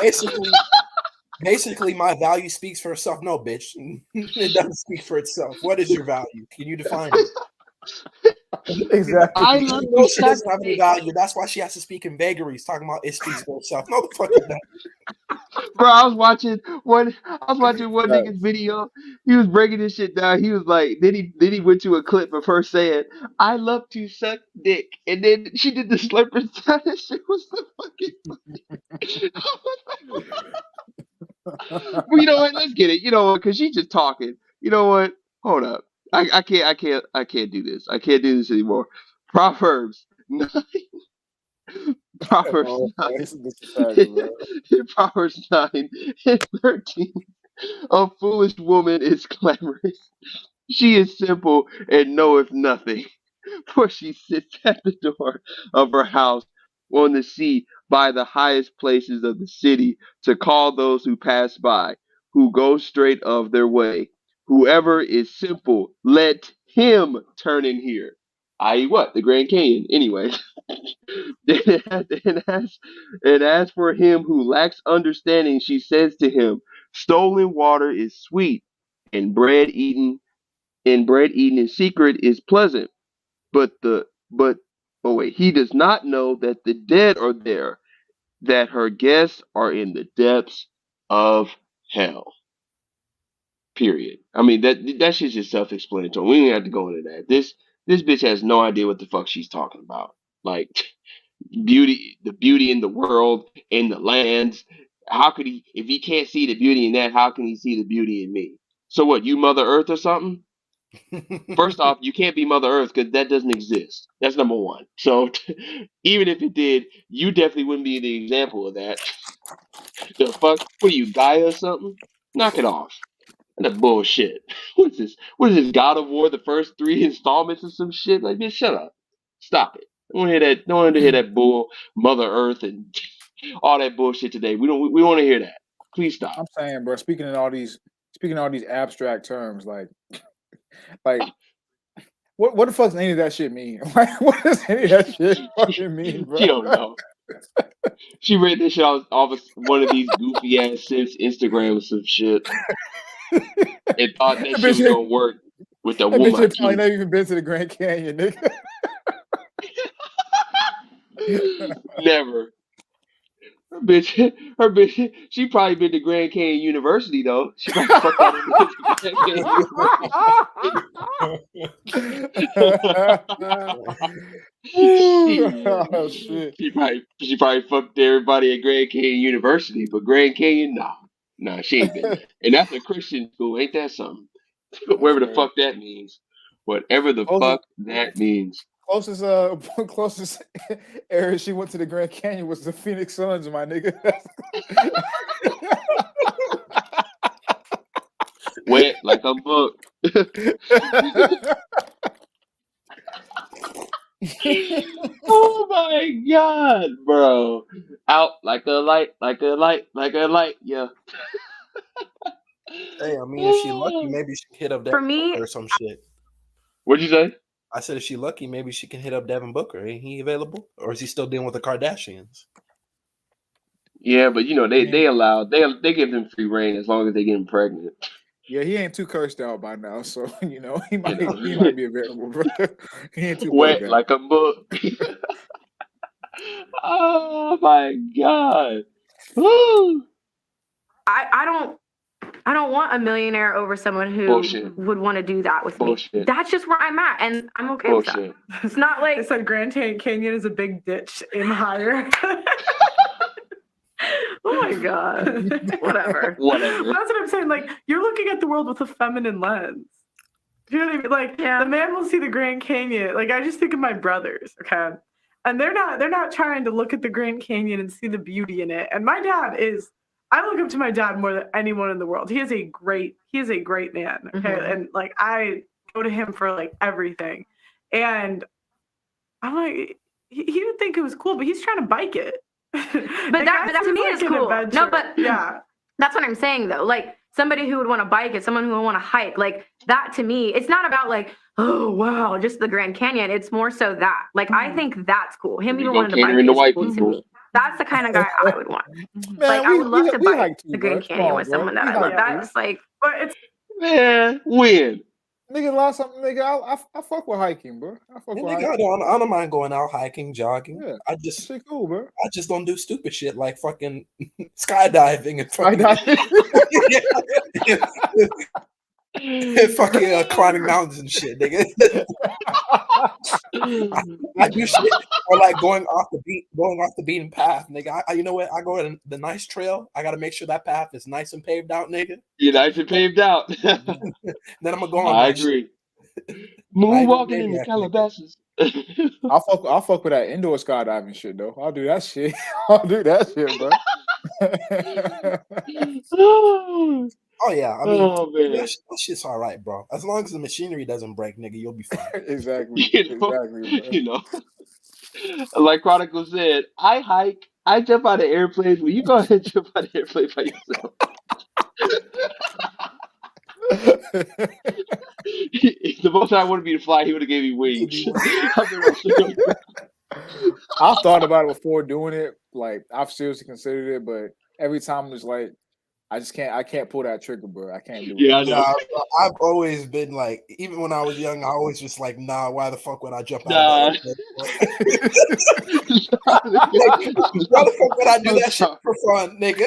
basically, my value speaks for itself. No, bitch, it doesn't speak for itself. What is your value? Can you define it? Exactly. I She love knows she the doesn't have any value. That's why she has to speak in vagaries, talking about it speaks for itself. No, the fuck it doesn't. Bro, I was watching one nigga's video. He was breaking this shit down. He was like, then he went to a clip of her saying, "I love to suck dick," and then she did the slurping sound. That shit was so fucking. Well, you know what? Let's get it. You know what? Because she's just talking. You know what? Hold up. I can't do this. I can't do this anymore. Proverbs 9. Proverbs Oh, 9. this is fabulous, bro. Proverbs 9 and 13. A foolish woman is clamorous. She is simple and knoweth nothing. For she sits at the door of her house on the sea by the highest places of the city to call those who pass by, who go straight of their way. Whoever is simple, let him turn in here. I.e., what? The Grand Canyon. Anyway. and as for him who lacks understanding, she says to him, stolen water is sweet, and bread eaten in secret is pleasant. But oh wait, he does not know that the dead are there, that her guests are in the depths of hell. Period. I mean that shit's just self-explanatory. We don't have to go into that. This bitch has no idea what the fuck she's talking about. Like the beauty in the world, in the lands. How could he, if he can't see the beauty in that, how can he see the beauty in me? So what, you Mother Earth or something? First off, you can't be Mother Earth because that doesn't exist. That's number one. So even if it did, you definitely wouldn't be the example of that. The fuck? What are you, Gaia or something? Knock it off. That bullshit. What is this? What is this? God of War, the first 3 installments or some shit? Like, bitch, shut up. Stop it. I don't want to hear that. Don't want to hear that bull, Mother Earth, and all that bullshit today. We don't. We want to hear that. Please stop. I'm saying, bro. Speaking of all these abstract terms, like what the fuck does any of that shit mean? Like, what does any of that shit fucking mean, bro? She don't know. She read this shit off of one of these goofy ass Sims Instagram or some shit, and thought that shit was gonna work with the woman. Bitch probably never even been to the Grand Canyon, nigga. Never. Her bitch, she probably been to Grand Canyon University though. She probably fucked out of Grand Canyon Oh, shit. She probably fucked everybody at Grand Canyon University, but Grand Canyon, nah, she ain't been there. And that's a Christian school, ain't that something? Whatever the fuck that means. Whatever the fuck that means. Closest area she went to the Grand Canyon was the Phoenix Suns, my nigga. Wet like a book. Oh my god, bro. Out like a light, yeah. Hey, I mean, if she lucky, maybe she can hit up For Devin me, Booker or some shit. What'd you say? I said if she lucky, maybe she can hit up Devin Booker. Ain't he available, or is he still dealing with the Kardashians? Yeah, but you know they Yeah. they give them free reign as long as they get him pregnant. Yeah, he ain't too cursed out by now, so you know he You know, might be available, bro. He ain't too bugged wet out. like a book. Oh my god. Woo. I don't want a millionaire over someone who Bullshit. would want to do that with me. Bullshit. That's just where I'm at, and I'm okay Bullshit. with that. It's not They like said Grand Canyon is a big ditch in hire. oh my god, whatever. Whatever. That's what I'm saying. Like, you're looking at the world with a feminine lens. You know what I mean? Like, the man will see the Grand Canyon. Like, I just think of my brothers, okay? And they're not trying to look at the Grand Canyon and see the beauty in it. And my dad is, I look up to my dad more than anyone in the world. He is a great man, okay? Mhm. And like, I go to him for like everything. And I'm like, he would think it was cool, but he's trying to bike it. But that to me is cool. No, but yeah, that's what I'm saying though. Like somebody who would want to bike it, someone who would want to hike, like that to me, it's not about like, oh wow, just the Grand Canyon. It's more so that. Like I think that's cool. Him We even go wanting to bike catering it to is white cool to people. me. That's the kind of guy I would want. Man, Like I would love to we bike hike too, the bro. Grand Come Canyon on, with bro. someone that We I love. hike too. That's like, but it's Man, when? Nigga, last time, nigga, I fuck with hiking, bro. I fuck with Nigga, hiking. I don't mind going out hiking, jogging. Yeah, I that just shit cool, bro. I just don't do stupid shit like fucking skydiving and fucking fucking climbing mountains and shit, nigga. I do shit or like going off the beaten path, nigga. You know what? I go on the nice trail. I gotta make sure that path is nice and paved out, nigga. You're nice and paved out. Then I'm gonna go on I that shit. agree. I ain't no Moonwalking in the maniac, nigga. Calabasas. I'll fuck with that indoor skydiving shit though. I'll do that shit. I'll do that shit, bro. Oh yeah, I mean Oh man. that shit's all right, bro. As long as the machinery doesn't break, nigga, you'll be fine. Exactly. You know, Exactly, bro. you know. Like Chronicle said, I hike, I jump out of airplanes. Will you go ahead and jump out of airplane by yourself? The most I wanted me to fly, he would have gave me wings. I've been watching. I've thought about it before doing it. Like I've seriously considered it, but every time it's like I can't pull that trigger, bro. I can't do it. Yeah, I know. Nah, bro, I've always been like, even when I was young, I always just like, nah, why the fuck would I jump out of Nah. the why the fuck would I do that shit for fun, nigga?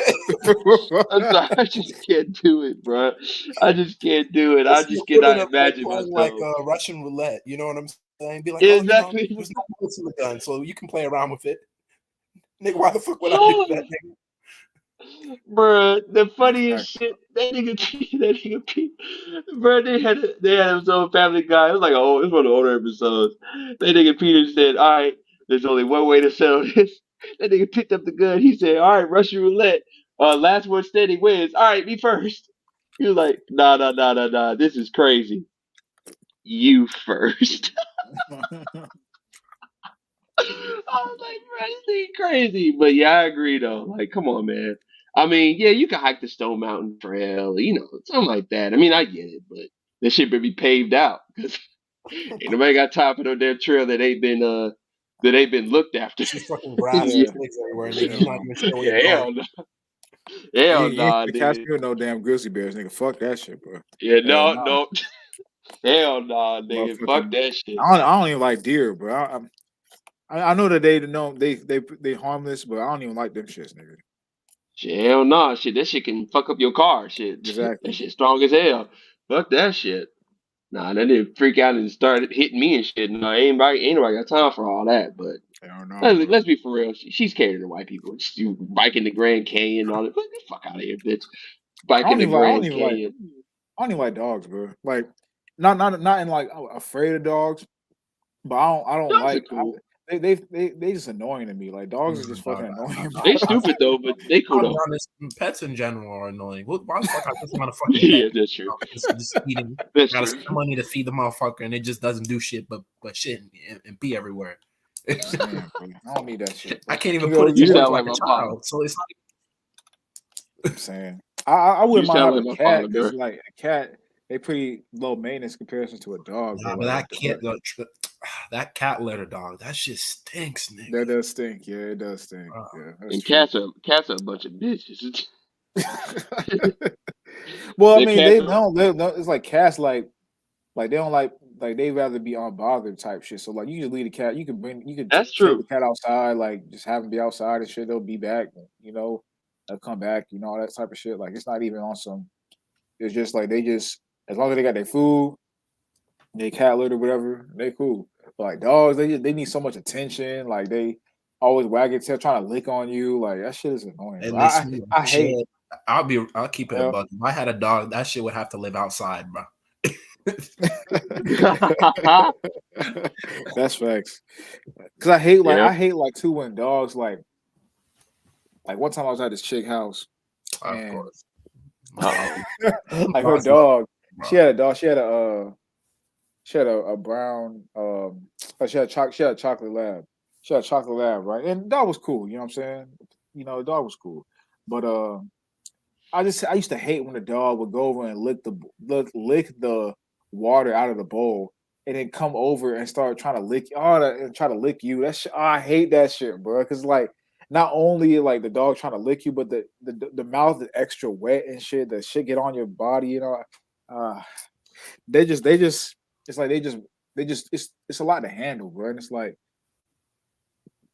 I'm sorry, I just can't do it, bro. I just can't do it. I It's the just equivalent cannot of like imagine playing myself. like Russian roulette. You know what I'm saying? Be like, Exactly. there's no bullets in the gun, so you can play around with it. Nigga, why the fuck would I do that, nigga? Bruh, the funniest shit, that nigga, bruh, they had him so Family Guy. It was like, oh, it's one of the older episodes. That nigga Peter said, all right, there's only one way to settle this. That nigga picked up the gun. He said, all right, Russian roulette. Last one standing wins. All right, me first. He was like, nah. This is crazy. You first. I was like, bro, this thing crazy. But yeah, I agree though. Like, come on, man. I mean, yeah, you can hike the Stone Mountain Trail, you know, something like that. I mean, I get it, but this shit better be paved out because ain't nobody got time for no damn trail that ain't been looked after. It's just fucking grass Yeah, and twigs everywhere, nigga. You're not even sure where you're hell going. no. You Hell ain't nah, gonna catch nigga. me with no damn grizzly bears, nigga. Fuck that shit, bro. Yeah, Hell no, nah. no. Hell nah, nigga. Fuck Motherfucking, that shit. I don't even like deer, bro. I know that they harmless, but I don't even like them shits, nigga. Shit, hell nah, shit. That shit can fuck up your car. Shit, that Exactly. shit strong as hell. Fuck that shit. Nah, that didn't freak out and started hitting me and shit. No, ain't nobody got time for all that. But Hell no, let's be for real. She's catering to white people. She's biking the Grand Canyon and all that. Get the fuck out of here, bitch. Biking the Grand Canyon. I don't even like dogs, bro. Like, not in like I'm afraid of dogs, but I don't Dogs are like. cool. They just annoying to me. Like dogs are just fucking annoying. They stupid though, but they cool I'll be though. honest, pets in general are annoying. Why the fuck I just want to fucking Yeah, pet? that's true. Just eating. That's Gotta true. spend money to feed the motherfucker, and it just doesn't do shit but shit and pee everywhere. Man, bro, I don't need that shit. I can't even Nigga, put it You to work sound like like a my father. child. So it's I'm saying I You wouldn't mind sound having like a my cat father, because bro. like a cat, they pretty low maintenance comparison to a dog. Nah, But but like, that cat litter dog, that shit stinks, nigga. that does stink. Yeah, it does stink. Uh, Yeah, that's And true. cats are a bunch of bitches. Well, I The mean, cats they are, don't. It's like cats, like they don't like they rather be unbothered type shit. So like, you just leave the cat. You could that's take true. the cat outside, like just have them be outside and shit. They'll be back. You know, they'll come back. You know, all that type of shit. Like it's not even on some. It's just like they just as long as they got their food, they cat litter, whatever, they cool. But like dogs, they need so much attention. Like they always wagging tail, trying to lick on you. Like that shit is annoying. and Bro. they smell I like hate. shit. I'll keep it a Yeah. buck. If I had a dog, that shit would have to live outside, bro. That's facts. Cause I Yeah. hate like too when dogs like one time I was at this chick house Of and course. Uh-oh. like her Dogs love dog, bro. she had a dog, she had a brown she had a chocolate lab. She had a chocolate lab, right? And the dog was cool, you know what I'm saying? You know, the dog was cool. But I used to hate when the dog would go over and lick the water out of the bowl and then come over and start trying to lick and try to lick you. That shit, I hate that shit, bro. Because like not only like the dog trying to lick you, but the mouth is extra wet and shit. The shit get on your body, you know. They just it's like they just it's a lot to handle, bro. And it's like,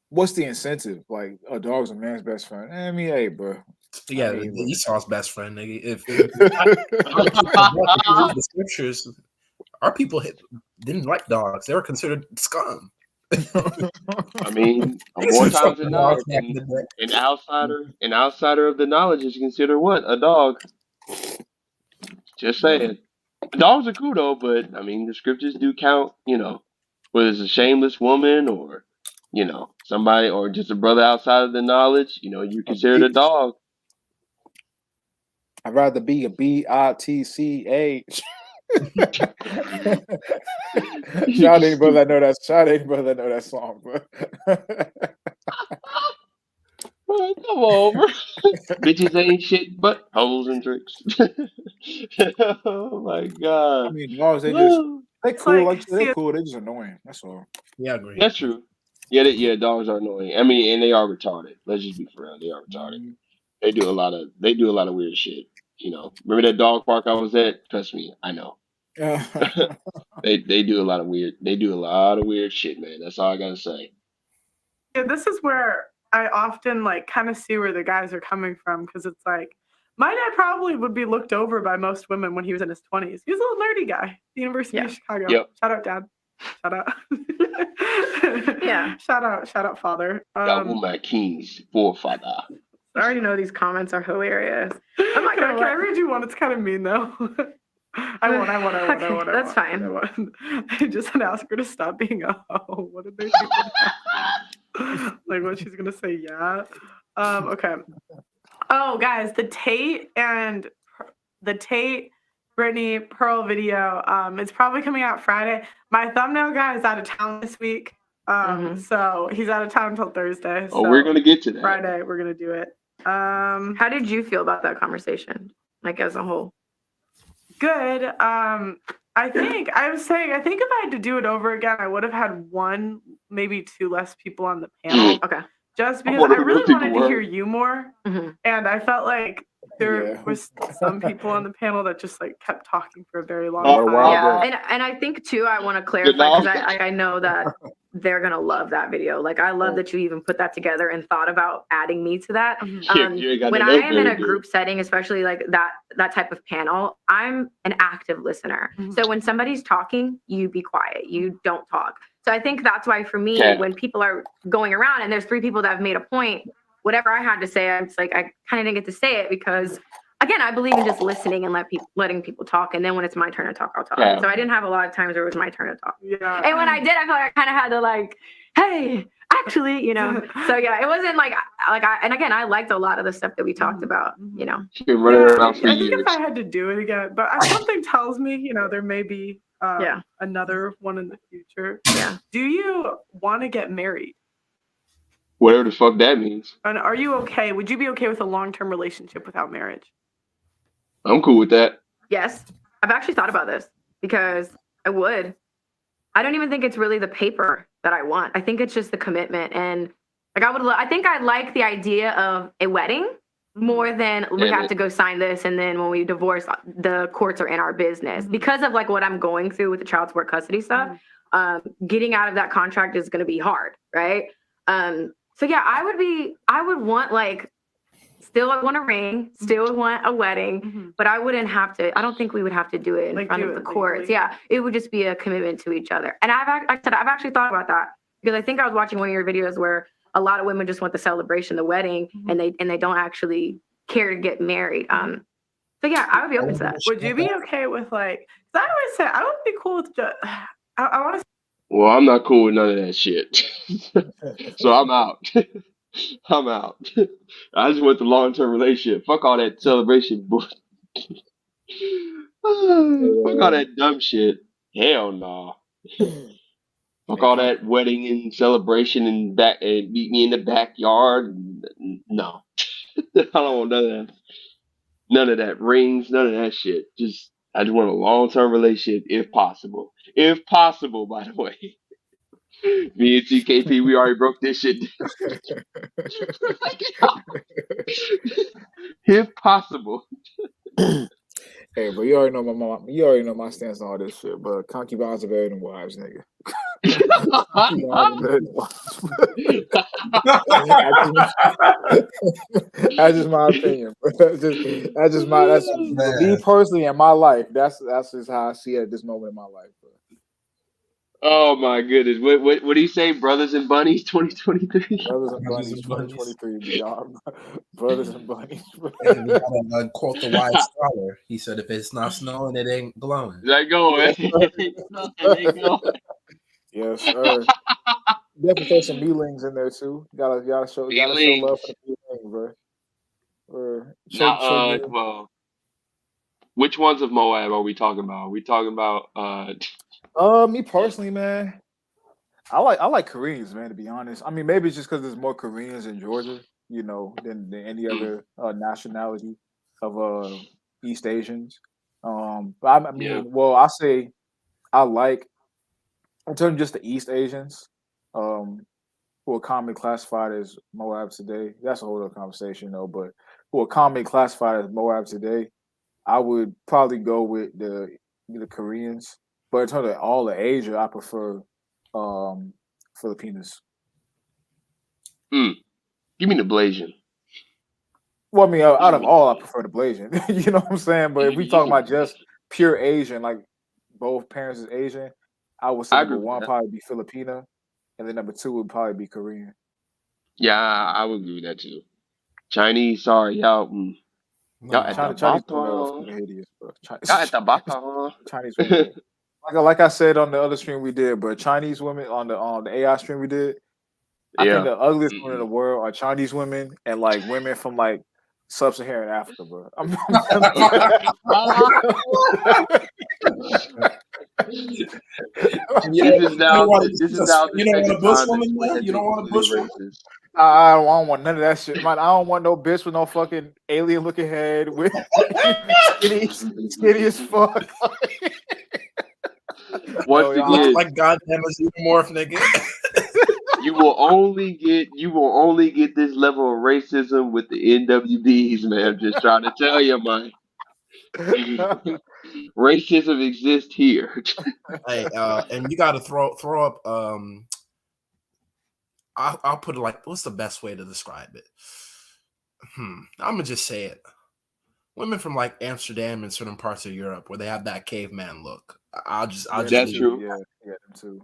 what's the incentive? Like a dog's a man's best friend. I mean, hey, bro. Yeah, I mean, Esau's best friend, nigga. If you read the scriptures, our people didn't like dogs; they were considered scum. I mean, Niggas more would fuck times than with not, dogs back in the day. an outsider of the knowledge is considered what? A dog. Just saying. Dogs are cool though, but I mean, the scriptures do count. You know, whether it's a shameless woman or somebody or just a brother outside of the knowledge. You know, you're a considered a bitch. dog. I'd rather be a BITCH. You Shout out anybody stupid. that know that. Shout out anybody that know that song, bro. Bro, come on, bro. Bitches ain't shit but hoes and tricks. Oh my I god. mean, dogs, they It's cool. Like like, you said, they see, cool. They just annoying. That's all. Yeah, I agree. That's true. Yeah, dogs are annoying. I mean, and they are retarded. Let's just be for real. They are retarded. Mhm. They do a lot of weird shit. You know, remember that dog park I was at? Trust me, I know. They do a lot of weird shit, man. That's all I gotta say. yeah, this is where I often like kind of see where the guys are coming from because it's like my dad probably would be looked over by most women when he was in his 20s. He was a little nerdy guy, the University of Chicago. Yep. Shout out, Dad. Shout out. Yeah. Shout out, father. That woman keys for father. I already know these comments are hilarious. I'm not Can gonna I read you one? It's kind of mean though. I won't. Okay, that's fine. I won't. They just ask her to stop being a hoe. What did they do? Like what she's gonna say? Yeah. Okay. Oh, guys, the Tate Brittany Pearl video. It's probably coming out Friday. My thumbnail guy is out of town this week. So he's out of town until Thursday. Oh, so we're gonna get to that. Friday, we're gonna do it. How did you feel about that conversation, like as a whole? Good. I think if I had to do it over again, I would have had one, maybe two less people on the panel. Okay. Just because wonder I who really those people wanted to were. hear you more, and I felt like there was some people on the panel that just like kept talking for a very long time. Yeah, and I think too, I want to clarify because I know that they're gonna love that video. Like I love that you even put that together and thought about adding me to that. You ain't got When to I know am in a very good. group setting, especially like that type of panel, I'm an active listener. So when somebody's talking, you be quiet. You don't talk. So I think that's why for me, Okay. when people are going around and there's three people that have made a point, whatever I had to say, it's like I kind of didn't get to say it because again, I believe in just listening and letting people talk. And then when it's my turn to talk, I'll talk. Yeah. So I didn't have a lot of times where it was my turn to talk. Yeah. And when I did, I felt like I kind of had to like, hey, actually, So yeah, it wasn't like and again, I liked a lot of the stuff that we talked about, She's been running around for I think years. if I had to do it again, but something tells me, there may be another one in the future. Yeah. Do you want to get married? Whatever the fuck that means. And are you okay? Would you be okay with a long-term relationship without marriage? I'm cool with that. Yes, I've actually thought about this because I would. I don't even think it's really the paper that I want. I think it's just the commitment. And like I think I like the idea of a wedding more than we Damn have it. to go sign this and then when we divorce, the courts are in our business because of like what I'm going through with the child support custody stuff. Getting out of that contract is going to be hard, right? So yeah, I would want like still I want a ring, still would want a wedding, but I wouldn't have to. I don't think we would have to do it in Like, front do of the it courts. legally. Yeah, it would just be a commitment to each other. And like I said, I've actually thought about that because I think I was watching one of your videos where a lot of women just want the celebration, the wedding, and they don't actually care to get married. So yeah, I would be open to that. Would you be okay with like? 'Cause I always say I would be cool with just. I want to. Well, I'm not cool with none of that shit. So I'm out. I'm out. I just want the long term relationship. Fuck all that celebration bullshit. Fuck all that dumb shit. Hell no. Fuck Hey, all that wedding and celebration and meet me in the backyard. No. I don't want none of that. None of that rings, none of that shit. I just want a long term relationship if possible. If possible, by the way. Me and TKP, we already broke this shit down. If possible. Hey, but you already know my mom. You already know my stance on all this shit. But concubines are better than wives, nigga. Concubines are better than wives. That's just my opinion. That's for me personally in my life. That's just how I see it at this moment in my life. Bro. Oh my goodness. What do you say? Brothers and Bunnies 2023? Brothers and Bunnies 2023 beyond. Brothers and Bunnies. And we gotta quote the wise scholar. He said, "If it's not snowing, it ain't glowing." Let go, man. Let go. Yes, sir. Definitely throw some mealings in there too. Gotta show love for the mealing, bro. Or show me. Well, which ones of Moab are we talking about? Are we talking about Me personally, man. I like Koreans, man. To be honest, I mean, maybe it's just because there's more Koreans in Georgia, than any other nationality of East Asians. But I mean, Yeah. well, I say I like in terms of just the East Asians, who are commonly classified as Moab today. That's a whole other conversation, though. But who are commonly classified as Moab today, I would probably go with the Koreans. But in terms of all of Asia, I prefer Filipinos. Give me the Blasian. Well, I mean, out of all, I prefer the Blasian. You know what I'm saying? But if we talking about just pure Asian, like both parents is Asian, I would say I number agree with one that. probably be Filipina, and then number two would probably be Korean. Yeah, I would agree with that too. Chinese, sorry, y'all. Y'all at the Chinese women are bottom. fucking hideous, bro. Y'all at the bottom. Chinese women, like I said on the other stream we did, but Chinese women on the AI stream we did, I think Yeah. the ugliest women in the world are Chinese women and like women from like sub-Saharan Africa, bro. This is now the want a bush time to woman, explain man? that You you're don't want a completely bush woman? racist. I don't want none of that shit, man. I don't want no bitch with no fucking alien looking head with skinny as fuck. Once again, like goddamn a xenomorph, nigga. you will only get this level of racism with the NWBs, man. I'm just trying to tell you, man. Racism exists here. Hey, and you got to throw up. I'll put it like, what's the best way to describe it? I'm gonna just say it. Women from like Amsterdam and certain parts of Europe where they have that caveman look. I'll just That's true. Yeah, them too.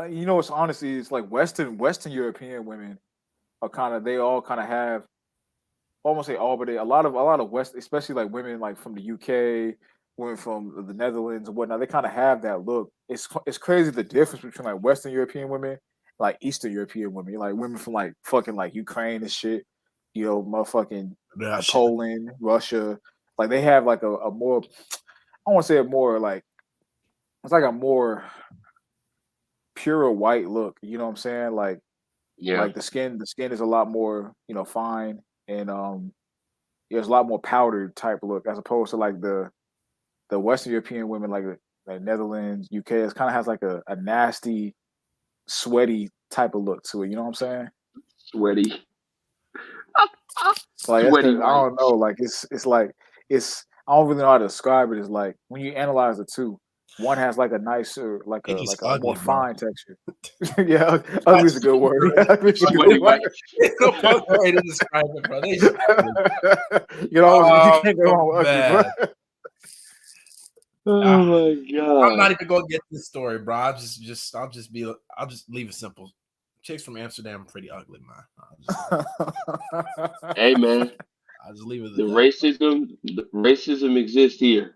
You know, it's honestly, it's like Western European women are they all kind of have, I won't say all, but a lot of West, especially like women like from the UK, women from the Netherlands and whatnot. They kind of have that look. It's crazy the difference between like Western European women, like Eastern European women, like women from like fucking like Ukraine and shit. Motherfucking Poland, Russia. Like they have like a more, I want to say a more like, it's like a more pure white look. You know what I'm saying? Like Yeah. the skin is a lot more fine and There's a lot more powdered type look as opposed to like the Western European women, like Netherlands, UK. It kind of has like a nasty, sweaty type of look to it. You know what I'm saying? Sweaty. Like Sweaty I white. don't know. Like it's like it's I don't really know how to describe it. It's like when you analyze the two, one has like a nicer, They just a more ugly, bro. fine texture. Yeah, ugly is a good word. Ugly is a Sweaty good white. word. There's no other way to describe it, bro. They just ugly. You can't go wrong with ugly, bro. Man. Oh my I'm not god. even gonna get this story, bro. I'll just leave it simple. Chicks from Amsterdam are pretty ugly, man. Hey man, I'll just leave it the at that. racism exists here.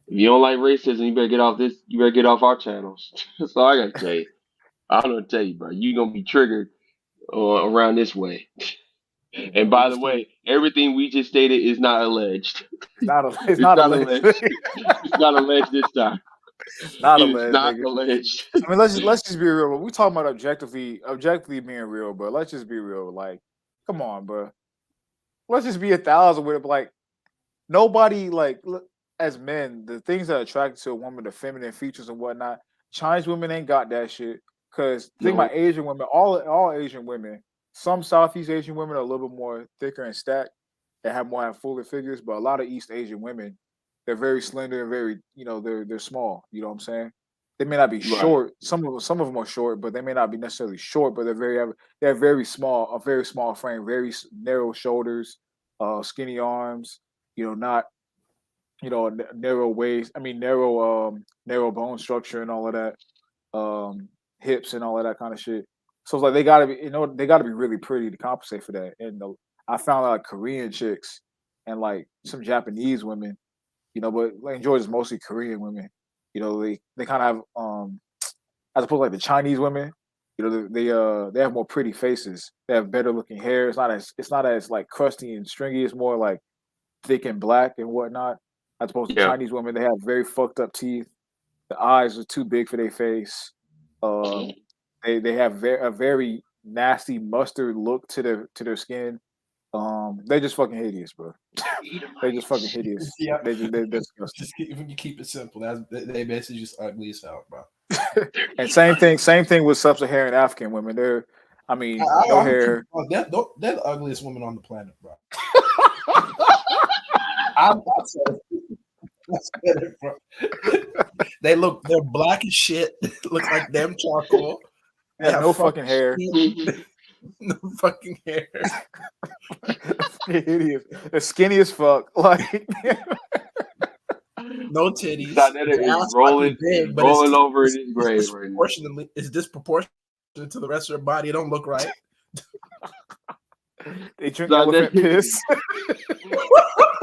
If you don't like racism, you better get off this. You better get off our channels. That's all I gotta tell you. I don't know what to tell you, bro. You gonna be triggered around this way. Hey, And bro, we by the just keep. way, everything we just stated is not alleged. It's It's not not alleged. alleged. It's not alleged this time. Not It is alleged, not nigga. alleged. I mean, let's just be real. We talking about objectively being real, but let's just be real. Like, come on, bro. Let's just be 1,000 with it. Like, nobody like as men, the things that attract to a woman, the feminine features and whatnot. Chinese women ain't got that shit. Cause think No. about Asian women, all Asian women. Some Southeast Asian women are a little bit more thicker and stacked. That have fuller figures, but a lot of East Asian women, they're very slender and very, they're small. You know what I'm saying? They may not be Right. short. Some of them are short, but they may not be necessarily short. But they're very small, a very small frame, very narrow shoulders, skinny arms. Not narrow waist. I mean narrow bone structure and all of that, hips and all of that kind of shit. So it's like they gotta be really pretty to compensate for that. And I found out like Korean chicks and like some Japanese women, but like Georgia's mostly Korean women. They kind of have as opposed to like the Chinese women. They have more pretty faces. They have better looking hair. It's not as like crusty and stringy. It's more like thick and black and whatnot. As opposed to Yeah. Chinese women, they have very fucked up teeth. The eyes are too big for their face. Um, they have a very nasty mustard look to their skin. They're just fucking hideous, bro. They're just fucking hideous. Yeah. They're disgusting. You keep it simple. They basically just ugly as hell, bro. And same thing with sub-Saharan African women. I mean, no hair. They're the ugliest women on the planet, bro. I'm not saying. Bro. They're black as shit. Look like damn charcoal. They have no fucking hair. No fucking hair. Hideous. They're skinny as fuck. Like no titties. Donetta is rolling over in his grave right now. It's disproportionate to the rest of her body. It don't look right. They drink elephant piss.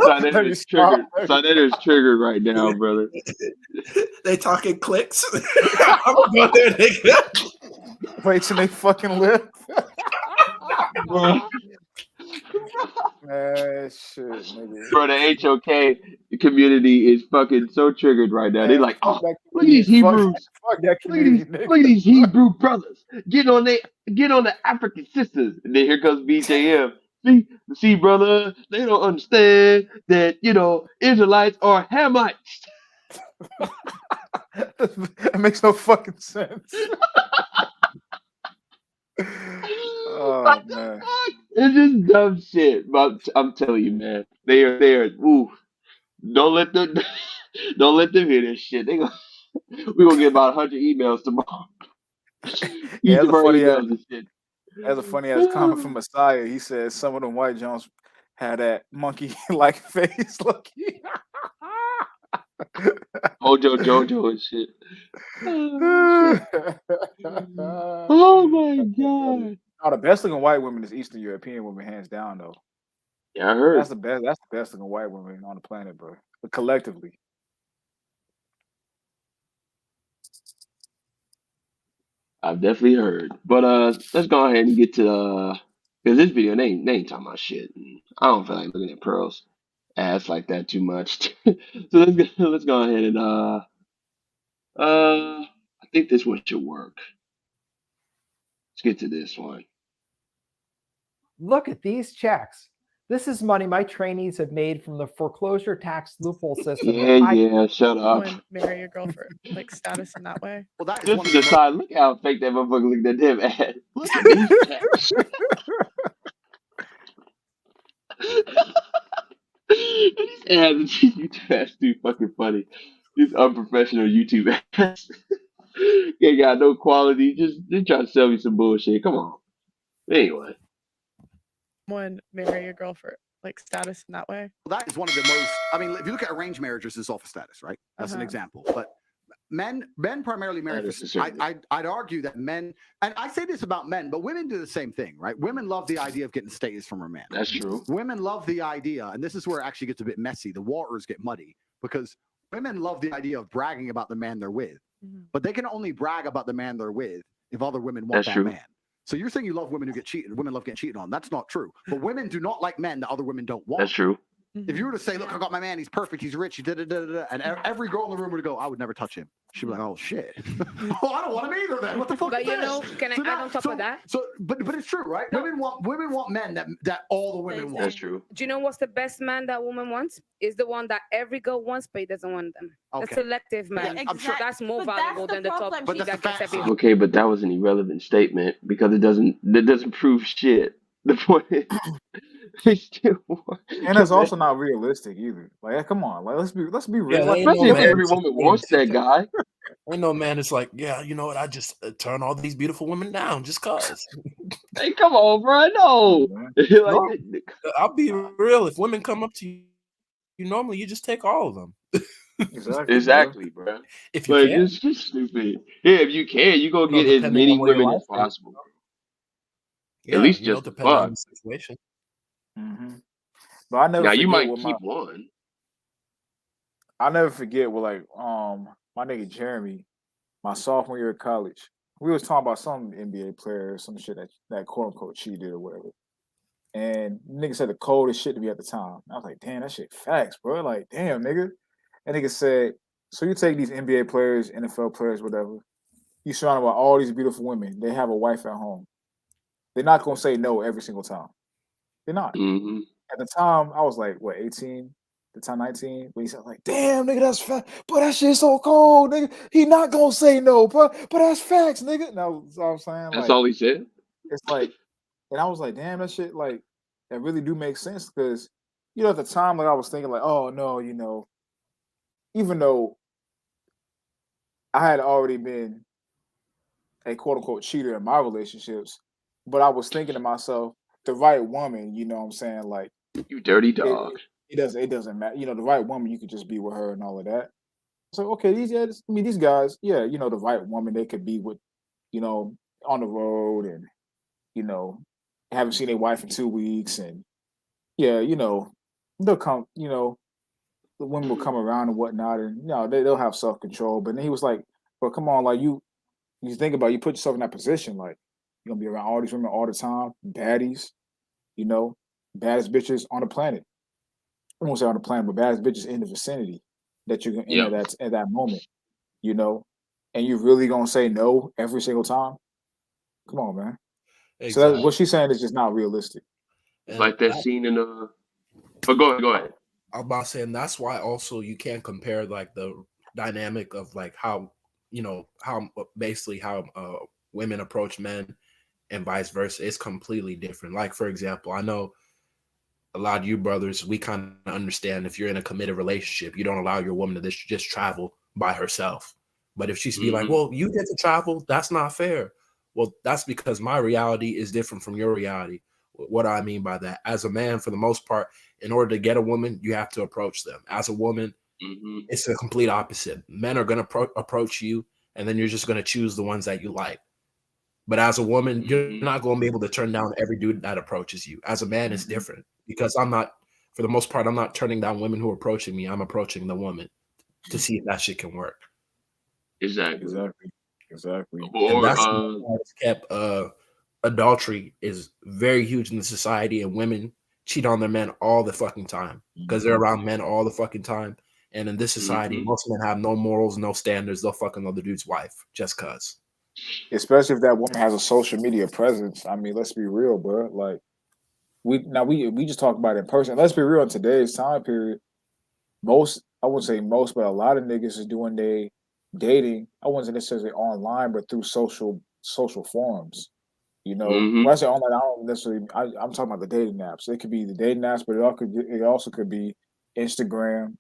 Donetta is triggered. Donetta is triggered right now, brother. They talking clicks. I'm gonna go there, nigga. Wait till they fucking lip. Bro. Shit, nigga. Bro, the HOK community is fucking so triggered right now. They're like, oh, look at these Hebrews. Fuck that Look at these Hebrew brothers. Get on the African sisters. And then here comes BJM. See, brother, they don't understand that, Israelites are Hamites. It makes no fucking sense. Oh man. It's just dumb shit. But I'm telling you, man. They are ooh. Don't let them hear this shit. We're gonna get about 100 emails tomorrow. Yeah, Each of our emails and shit. That's a funny ass comment from Messiah. He said some of them white Jones had that monkey like face. Lucky. Jojo and shit. Oh my god. Oh, the best looking white women is Eastern European women, hands down. Though. Yeah, I heard. That's the best looking white women on the planet, bro. But collectively. I've definitely heard. But let's go ahead and get to because this video they ain't talking about shit. I don't feel like looking at Pearl's ass like that too much. So let's go ahead and I think this one should work. Let's get to this one. Look at these checks. This is money my trainees have made from the foreclosure tax loophole system. Yeah, shut up. When marry a girl for like status in that way. Well, that is Just one to of the decide, look how fake that motherfucker looked at him ass. Look at these cats. These ads, YouTube ass too fucking funny. These unprofessional YouTube ass. Ain't got no quality. Just trying to sell me some bullshit. Come on. Anyway. When marry a girl for like status in that way. Well, that is one of the most. I mean, if you look at arranged marriages, it's all for status, right? That's an example. But men primarily marry for. I'd argue that men, and I say this about men, but women do the same thing, right? Women love the idea of getting status from a man. That's true. Women love the idea, and this is where it actually gets a bit messy. The waters get muddy because women love the idea of bragging about the man they're with, but they can only brag about the man they're with if other women want that man. So you're saying you love women who get cheated. Women love getting cheated on. That's not true. But women do not like men that other women don't want. That's true. If you were to say, look, I got my man, he's perfect, he's rich, he did it, and every girl in the room would go, I would never touch him. She'd be like, oh shit. Oh, I don't want him either then. What the fuck But is you this? know, can I add on top of that? So but it's true, right? Women want men that all the women want. That's true. Do you know what's the best man that woman wants? Is the one that every girl wants, but he doesn't want them. The selective man. Yeah, I'm sure That's more valuable than the top But chick that's that gets everything. Okay, but that was an irrelevant statement because it doesn't prove shit. The point is, they still want. And it's also not realistic either. Like, come on, like let's be real. Especially if every woman wants that guy. Ain't no man it's like, yeah, you know what? I just turn all these beautiful women down just cause. Hey, come on, bro. No. No, I'll be real. If women come up to you, normally you just take all of them. Exactly, bro. If you Like, can. it's just stupid. Yeah, if you can, you go get as depending many on what your women life as possible. Yeah, At least you know, just the depending on fuck. the situation. But I never Now forget you might what keep one. I never forget what like my nigga Jeremy, my sophomore year of college. We was talking about some NBA player, some shit that quote unquote cheated or whatever. And nigga said the coldest shit to me at the time. I was like, damn, that shit facts, bro. Like, damn, nigga. And nigga said, so you take these NBA players, NFL players, whatever, you surrounded by all these beautiful women. They have a wife at home. They're not gonna say no every single time. They're not. Mm-hmm. At the time, I was like, what, 18? The time 19? When he said, like, damn, nigga, that's fact. But that shit's so cold, nigga. He not gonna say no, but that's facts, nigga. No, that's all I'm saying. That's like, all he said. It's like, and I was like, damn, that shit, like, that really do make sense because, you know, at the time, like, I was thinking, like, oh no, you know, even though I had already been a quote unquote cheater in my relationships, but I was thinking to myself, the right woman, you know what I'm saying? Like, you dirty dog. It doesn't matter. You know, the right woman, you could just be with her and all of that. So, okay, these guys, yeah, you know, the right woman they could be with, you know, on the road and, you know, haven't seen their wife in 2 weeks and yeah, you know, they'll come, you know, the women will come around and whatnot and you know, they'll have self-control. But then he was like, well, come on, like you think about it, you put yourself in that position, like you're gonna be around all these women all the time, baddies, you know, baddest bitches on the planet. I won't say on the planet, but baddest bitches in the vicinity that you're in at that moment, you know, and you're really gonna say no every single time? Come on, man. So what she's saying is just not realistic. It's like that scene in But go ahead. I was about to say, and that's why also you can't compare like the dynamic of like how, you know, how basically how women approach men and vice versa. It's completely different. Like, for example, I know a lot of you brothers, we kind of understand if you're in a committed relationship, you don't allow your woman to just travel by herself. But if she's be like, well, you get to travel, that's not fair. Well, that's because my reality is different from your reality. What do I mean by that? As a man, for the most part, in order to get a woman, you have to approach them. As a woman, it's the complete opposite. Men are going to approach you, and then you're just going to choose the ones that you like. But as a woman, you're not going to be able to turn down every dude that approaches you. As a man, it's different because I'm not, for the most part, I'm not turning down women who are approaching me. I'm approaching the woman to see if that shit can work. Exactly. And that's kept adultery is very huge in the society, and women cheat on their men all the fucking time because they're around men all the fucking time. And in this society, most men have no morals, no standards. They'll fuck another dude's wife just cause. Especially if that woman has a social media presence. I mean, let's be real, bro. Like, we just talk about it in person. Let's be real. In today's time period, I wouldn't say most, but a lot of niggas is doing their dating. I wouldn't say necessarily online, but through social forums. You know, Mm-hmm. when I say online, I don't necessarily. I'm talking about the dating apps. It could be the dating apps, but it also could be Instagram,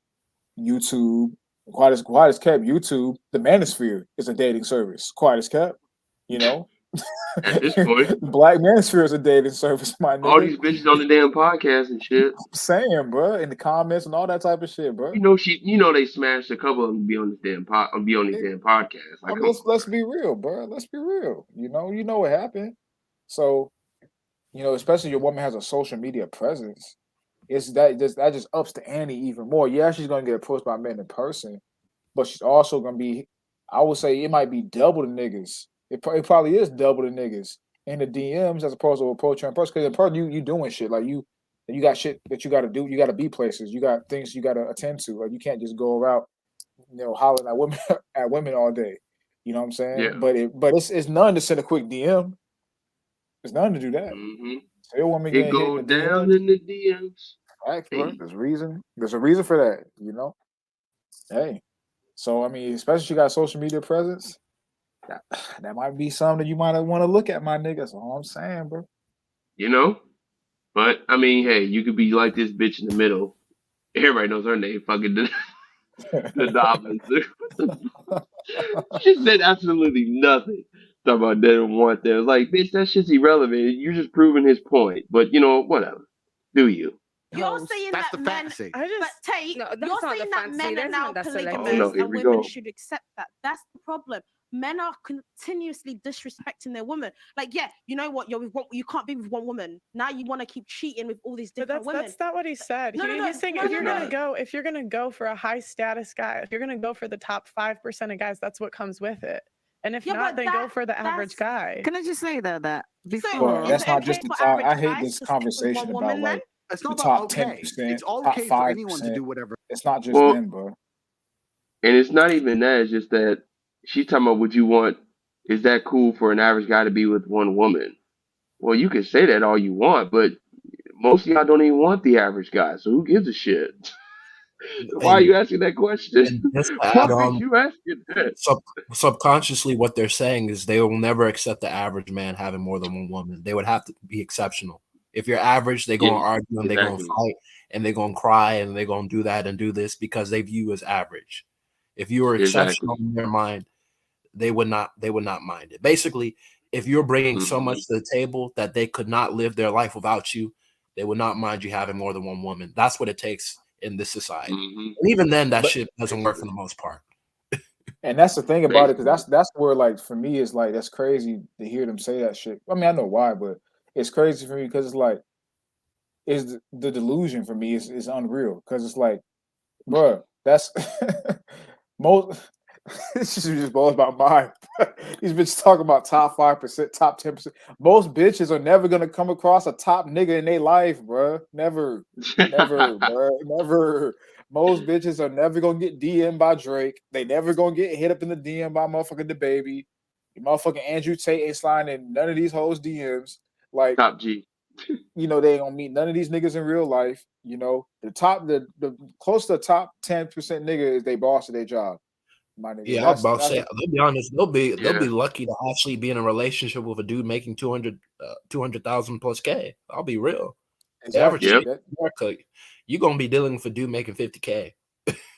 YouTube. Quiet as kept. YouTube, the Manosphere is a dating service. Quiet as kept. You know, At this point, Black Manosphere is a dating service. My all nigga, these bitches on the damn podcast and shit. I'm saying, bro, in the comments and all that type of shit, bro. They smashed a couple of them to be on this damn be on these damn podcasts. I Like, mean, come on. let's be real, bro. Let's be real. You know what happened. So, especially your woman has a social media presence. It's that just ups the ante even more. Yeah, she's gonna get approached by men in person, but she's also gonna be. I would say it might be double the niggas. It probably is double the niggas in the DMs as opposed to approaching in person. Because in person, you doing shit like you got shit that you got to do. You got to be places. You got things you got to attend to. Like you can't just go around, hollering at women at women all day. You know what I'm saying? Yeah. But it's none to send a quick DM. It's none to do that. Mm-hmm. So your woman It getting hit go in the down DMs. in the DMs. Facts, bro. Hey. There's a reason. There's a reason for that. Hey. So I mean, especially if you got social media presence, that might be something you might want to look at, my nigga. That's all I'm saying, bro. But I mean, hey, you could be like this bitch in the middle. Everybody knows her name. Fucking the Dobbins. She said absolutely nothing. Talking about they don't want that. It's like, bitch, that shit's irrelevant. You're just proving his point. But whatever. Do you? You're saying That's that the men, fantasy. but Tate, No, that's you're not the saying that fantasy. men are There's now none that's polygamous illegal. Oh, no, here and we women go. should accept that. That's the problem. Men are continuously disrespecting their women. Like, yeah, you know what? You can't be with one woman. Now you want to keep cheating with all these different women. That's not what he said. No, He's saying if you're gonna go for a high status guy, if you're gonna go for the top 5% of guys, that's what comes with it. And if not, then go for the average guy. Can I just say that before? But that's not just the top. I hate this conversation about like It's the not top about 10%, okay. It's all top okay for anyone to 5%. do whatever. It's not just Well, them, bro. and it's not even that. It's just that she's talking about would you want, is that cool for an average guy to be with one woman? Well, you can say that all you want, but most of y'all don't even want the average guy. So who gives a shit? Why are you asking that question? And just to Why add are on, you asking that? subconsciously, what they're saying is they will never accept the average man having more than one woman. They would have to be exceptional. If you're average, they're going to argue and they're going to fight and they're going to cry and they're going to do that and do this because they view you as average. If you were exceptional in their mind, they would not mind it. Basically, if you're bringing so much to the table that they could not live their life without you, they would not mind you having more than one woman. That's what it takes in this society. And even then, that shit doesn't work for the most part. And that's the thing about it, because that's where, like, for me, it's like that's crazy to hear them say that shit. I mean, I know why, but it's crazy for me because it's like, is the delusion for me is unreal because it's like, bruh, that's most. This just blows my mind. These bitches talking about top 5%, top 10%. Most bitches are never gonna come across a top nigga in their life, bruh. Never, bruh. Never. Most bitches are never gonna get DM'd by Drake. They never gonna get hit up in the DM by motherfucking the baby. Motherfucking Andrew Tate ain't sliding in none of these hoes DMs. Like top G. They ain't gonna meet none of these niggas in real life. The close to the top 10% nigga is they boss at their job. My nigga. Yeah, I was about to say, they'll be honest, they'll be lucky to actually be in a relationship with a dude making 200,000 plus K. I'll be real. Exactly. The average you're gonna be dealing with a dude making 50K.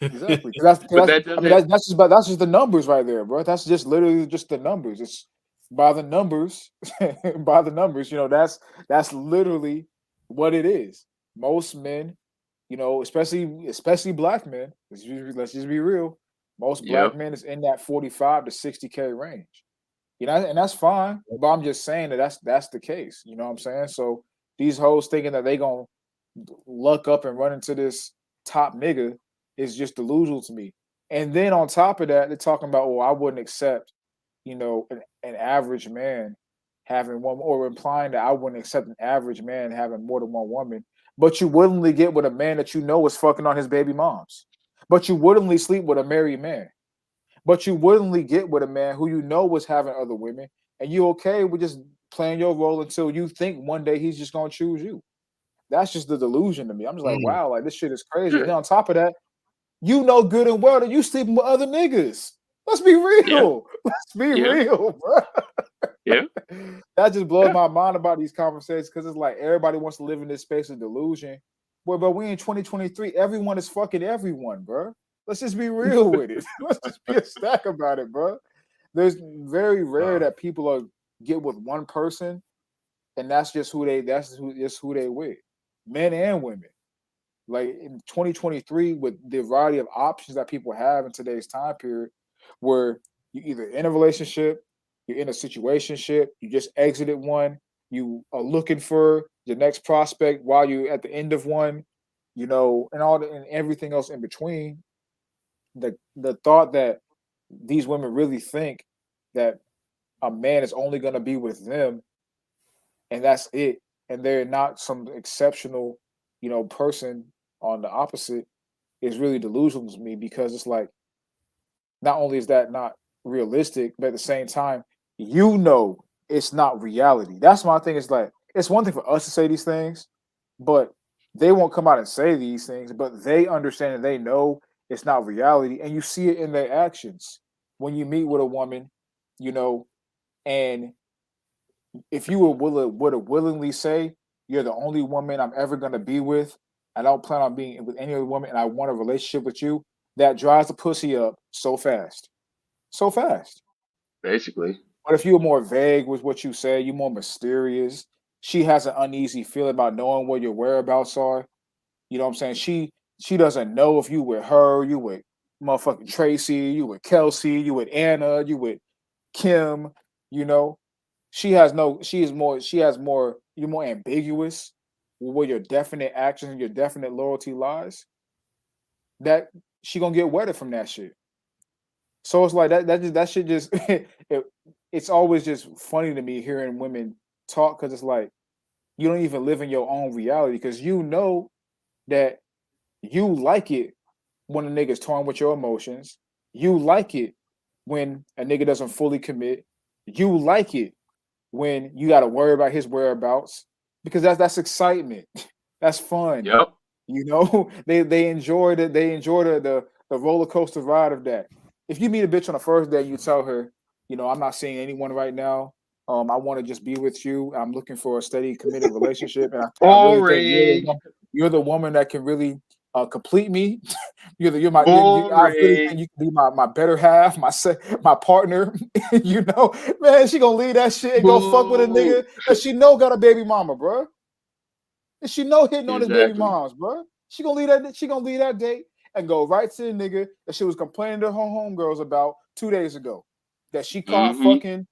Exactly. That's just the numbers right there, bro. That's just literally just the numbers. It's by the numbers, by the numbers. That's literally what it is. Most men, especially black men. Let's just be real. Most black men is in that 45 to 60K range. And that's fine. But I'm just saying that's the case. You know what I'm saying? So these hoes thinking that they gonna luck up and run into this top nigga is just delusional to me. And then on top of that, they're talking about, I wouldn't accept, an average man having one, or implying that I wouldn't accept an average man having more than one woman. But you willingly get with a man that is fucking on his baby moms. But you willingly sleep with a married man. But you willingly get with a man who was having other women, and you okay with just playing your role until you think one day he's just gonna choose you. That's just the delusion to me. I'm just like, wow, like this shit is crazy. And then on top of that, you know good and well that you sleeping with other niggas. Let's be real. Let's be real, bro. Yeah. That just blows my mind about these conversations because it's like everybody wants to live in this space of delusion. Well, but we in 2023, everyone is fucking everyone, bro. Let's just be real with it. Let's just be a stack about it, bro. There's very rare that people are get with one person, and that's just who they with, men and women. Like in 2023, with the variety of options that people have in today's time period, where you either in a relationship, you're in a situationship, you just exited one, you are looking for your next prospect while you're at the end of one, and and everything else in between. The thought that these women really think that a man is only going to be with them and that's it, and they're not some exceptional, person on the opposite, is really delusional to me because it's like not only is that not realistic, but at the same time, it's not reality. That's my thing. It's like it's one thing for us to say these things, but they won't come out and say these things, but they understand and they know it's not reality, and you see it in their actions when you meet with a woman, and if you would willingly say you're the only woman I'm ever gonna be with, I don't plan on being with any other woman, and I want a relationship with you, that dries the pussy up so fast, so fast. Basically. But if you're more vague with what you say, you're more mysterious. She has an uneasy feeling about knowing what your whereabouts are. You know what I'm saying? She doesn't know if you with her, you with motherfucking Tracy, you with Kelsey, you with Anna, you with Kim, you know. You're more ambiguous with where your definite actions and your definite loyalty lies. That she gonna get wetter from that shit. So it's like that shit just it's always just funny to me hearing women talk because it's like you don't even live in your own reality because you know that you like it when a nigga's toying with your emotions. You like it when a nigga doesn't fully commit. You like it when you got to worry about his whereabouts because that's excitement. That's fun. Yep. They enjoy the roller coaster ride of that. If you meet a bitch on the first day, you tell her, I'm not seeing anyone right now. I want to just be with you. I'm looking for a steady, committed relationship, and I really think Boring. you're the woman that can really complete me. I really think Boring. you can be my better half, my partner. Man, she gonna leave that shit and go fuck with a Boo. nigga that she know got a baby mama, bro. And she know hitting on his baby Exactly. moms, bro. She gonna leave that. She gonna leave that date and go right to the nigga that she was complaining to her homegirls about 2 days ago. That she caught Mm-hmm. fucking,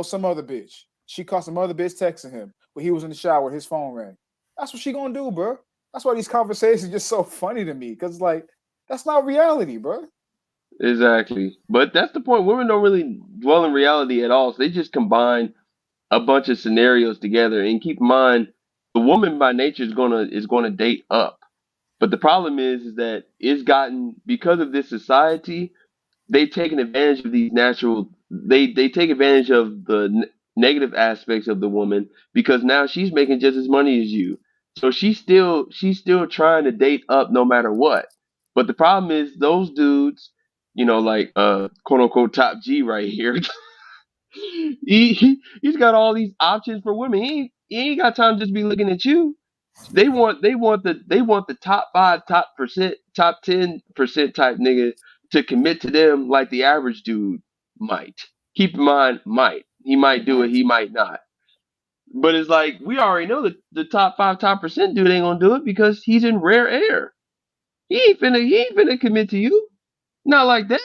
some other bitch. She caught some other bitch texting him when he was in the shower. His phone rang. That's what she gonna do, bro. That's why these conversations are just so funny to me because like that's not reality, bro. Exactly. But that's the point. Women don't really dwell in reality at all. So they just combine a bunch of scenarios together. And keep in mind, the woman by nature is gonna date up. But the problem is that it's gotten because of this society, they've taken advantage of these natural. They take advantage of the negative aspects of the woman because now she's making just as money as you. So she's still trying to date up no matter what. But the problem is those dudes, like quote unquote top G right here. He's got all these options for women. He ain't got time to just be looking at you. They want the top 5, top 10% type nigga to commit to them like the average dude might. Keep in mind, he might do it, he might not. But it's like we already know that the top 5, top percent dude ain't gonna do it because he's in rare air. He ain't finna commit to you. Not like that.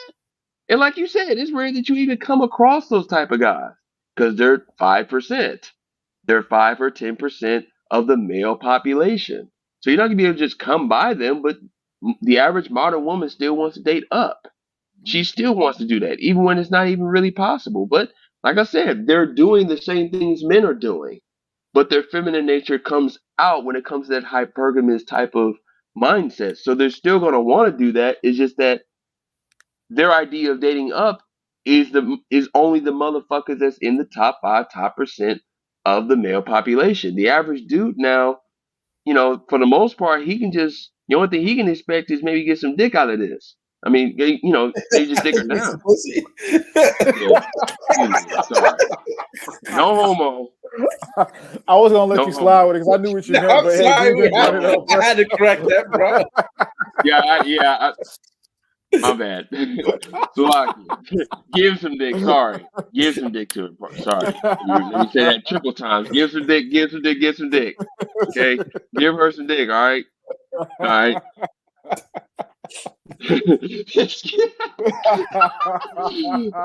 And like you said, it's rare that you even come across those type of guys because they're 5%. They're 5 or 10% of the male population. So you're not gonna be able to just come by them. But the average modern woman still wants to date up. She still wants to do that, even when it's not even really possible. But like I said, they're doing the same things men are doing, but their feminine nature comes out when it comes to that hypergamous type of mindset. So they're still gonna want to do that. It's just that their idea of dating up is only the motherfuckers that's in the top 5, top percent of the male population. The average dude now, for the most part, he can just the only thing he can expect is maybe get some dick out of this. I mean, maybe just dick her down. Yeah, sorry, no homo. I was gonna let No you slide homo. with it because I knew what you No, meant, I'm but hey, sorry. you been brought it up, bro. I had to correct that, bro. My bad. Slocky. Give some dick. Sorry. Give some dick to him. Sorry. Let me say that triple times. Give some dick. Give some dick. Give some dick. Okay. Give her some dick. All right. All right.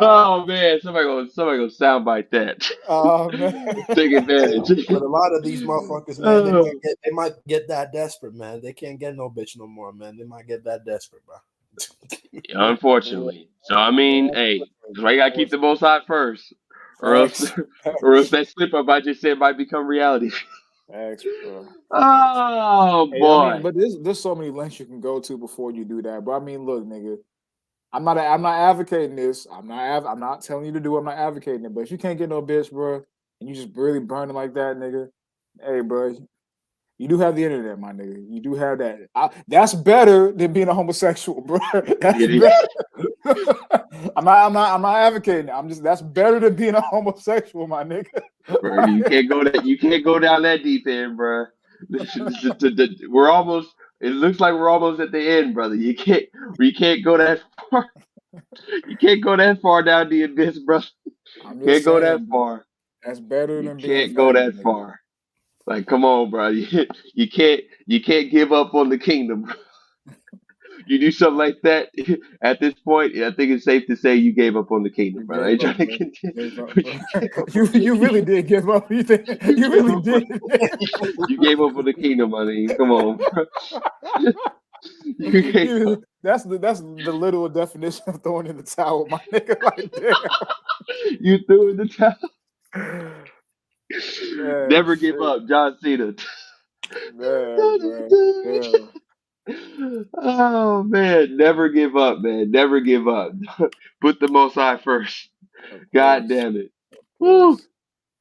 Oh man, somebody gonna soundbite that. Oh man. Take advantage. But a lot of these motherfuckers, man, they might get that desperate, man. They can't get no bitch no more, man. They might get that desperate, bro. Unfortunately. So I mean, hey, that's why you gotta keep the both sides first. Or else Facts. or else that slip up I just said might become reality. Thanks, bro. Oh Hey, I mean, boy. but there's so many lengths you can go to before you do that. But I mean, look, nigga, I'm not advocating this. I'm not telling you to do it. I'm not advocating it. But if you can't get no bitch, bro, and you just really burning like that, nigga, hey, bro, you do have the internet, my nigga. You do have that. That's better than being a homosexual, bro. That's better. I'm not advocating it. That's better than being a homosexual, my nigga. Bro, you can't go down that deep end, bro. We're almost. It looks like we're almost at the end, brother. You can't go that far. You can't go that far down the abyss, bro. I'm Can't just go that saying, bro. far. That's better You than being can't go faggot, that nigga. far. Like, come on, bro. You can't give up on the kingdom, bro. You do something like that at this point, I think it's safe to say you gave up on the kingdom, You brother. I ain't gave up, trying to bro. continue. Gave up, bro. You really did give up. You think You you gave really up on did? you gave up on the kingdom, I mean. Come on, bro. You gave up. That's the literal definition of throwing in the towel, my nigga. Like, damn. You threw in the towel. Man, Never give shit. up, John Cena. Man. Yeah. Oh man, never give up, man. Never give up. Put the Most High first. Of God course. damn it. Of Woo. course.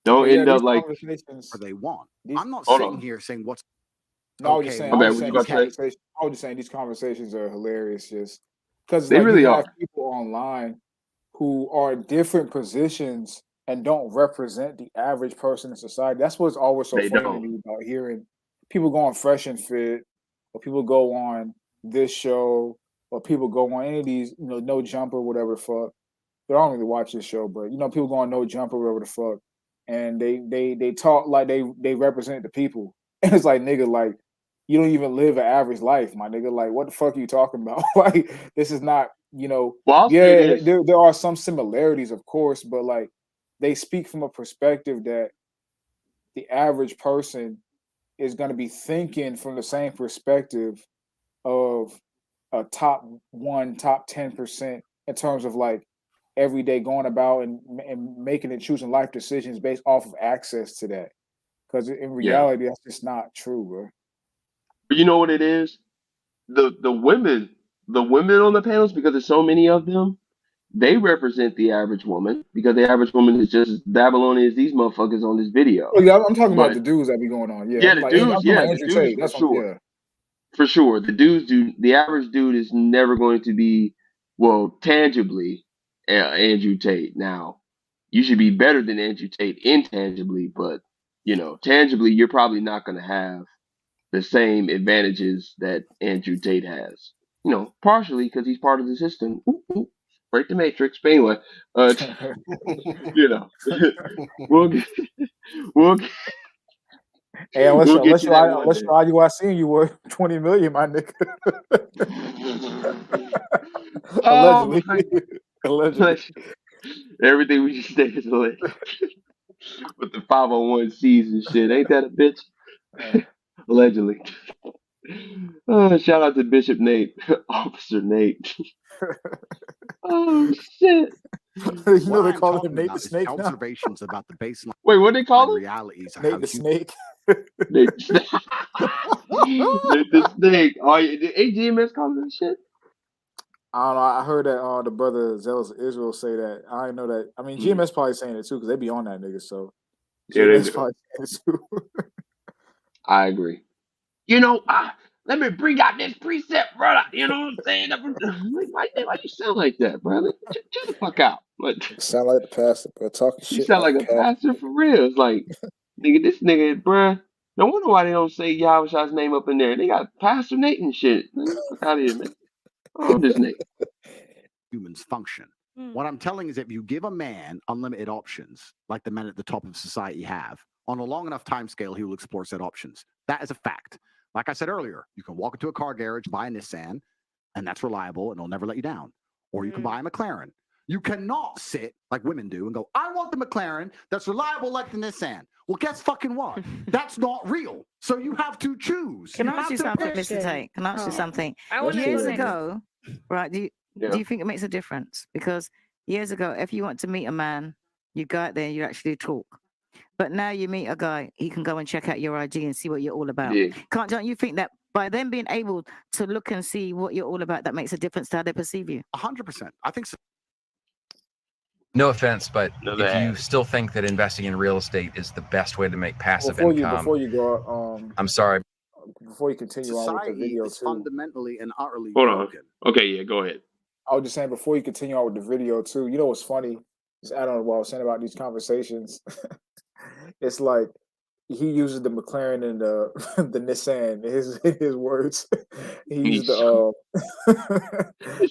Don't But yeah, end these up like. conversations. They want. These, I'm not Hold sitting on. here saying what's no, I was just okay. saying. My I was bad. just What you saying about these to say? conversations. I was just saying these conversations are hilarious. Just because They like you really have are. people online who are in different positions and don't represent the average person in society. That's what's always so They funny to don't. me about hearing people go on Fresh and Fit, or people go on this show, or people go on any of these, No Jumper, whatever the fuck. But I don't really watch this show, but people go on No Jumper, whatever the fuck, and they talk like they represent the people. And it's like, nigga, like you don't even live an average life, my nigga. Like, what the fuck are you talking about? Like, this is not, Well, I'll say yeah, this. there are some similarities, of course, but like they speak from a perspective that the average person is going to be thinking from the same perspective of a top 10% in terms of like every day going about and making and choosing life decisions based off of access to that. Because in Yeah. reality, that's just not true, bro. But you know what it is? The women on the panels, because there's so many of them, they represent the average woman because the average woman is just as Babylonian as these motherfuckers on this video. Oh yeah, I'm talking about But the dudes that be going on. Yeah, yeah, I'm the like, I'm dudes, talking about yeah, the Andrew dudes Tate. for That's what. sure. Yeah. For sure. The average dude is never going to be, well, tangibly Andrew Tate. Now, you should be better than Andrew Tate intangibly, but, tangibly, you're probably not going to have the same advantages that Andrew Tate has. Partially because he's part of the system. Ooh, ooh, break the matrix. But anyway, you know, we'll get, we'll get, Hey, we'll get to that one unless day. your IUIC you were 20 million, my nigga. Oh Allegedly. my! Allegedly. Everything we just said is alleged. With the 501(c)s and shit. Ain't that a bitch? Allegedly. Shout out to Bishop Nate, Officer Nate. Oh shit! What They I'm call him talking Nate the about is Snake now. observations about the baseline Wait, what they call him? realities of Nate how the Snake. Nate the Snake. Nate the Snake. Oh, did AGMS call him that shit? I don't know. I heard that the brother Zealous of Israel say that. I didn't know that. I mean, GMS probably saying it too because they be on that nigga. So Yeah, they GMS do. probably saying it too. I agree. let me bring out this preset, brother. You know what I'm saying? Why you sound like that, brother? Chill the fuck out. Like, Sound like the pastor, bro. Talking you shit sound like like a a pastor. pastor for real. It's like, nigga, this nigga, bruh. No wonder why they don't say Yahushua's name up in there. They got Pastor Nate and shit. Man, fuck out of here, man. Oh, this nigga. Humans function. What I'm telling is, if you give a man unlimited options, like the men at the top of society have, on a long enough time scale, he will explore said options. That is a fact. Like I said earlier, you can walk into a car garage, buy a Nissan, and that's reliable, and it'll never let you down. Or you can buy a McLaren. You cannot sit like women do and go, I want the McLaren that's reliable like the Nissan. Well, guess fucking what? That's not real. So you have to choose. Can You I ask you have to something, pick. Mr. Tate? Can I ask you something? I want to Years go ago, right? Do you think it makes a difference? Because years ago, if you want to meet a man, you go out there and you actually talk. But now you meet a guy, he can go and check out your IG and see what you're all about. Yeah. Don't you think that by them being able to look and see what you're all about, that makes a difference to how they perceive you? 100%. I think so. No offense, but Another if you ad. still think that investing in real estate is the best way to make passive Before income, you go, I'm sorry. before you continue on with the Society video is too. fundamentally and utterly Hold on. broken. Okay, yeah, go ahead. I was just saying before you continue on with the video too. You know what's funny? Just add on to what I was saying about these conversations. It's like he uses the McLaren and the the Nissan in his words. He used the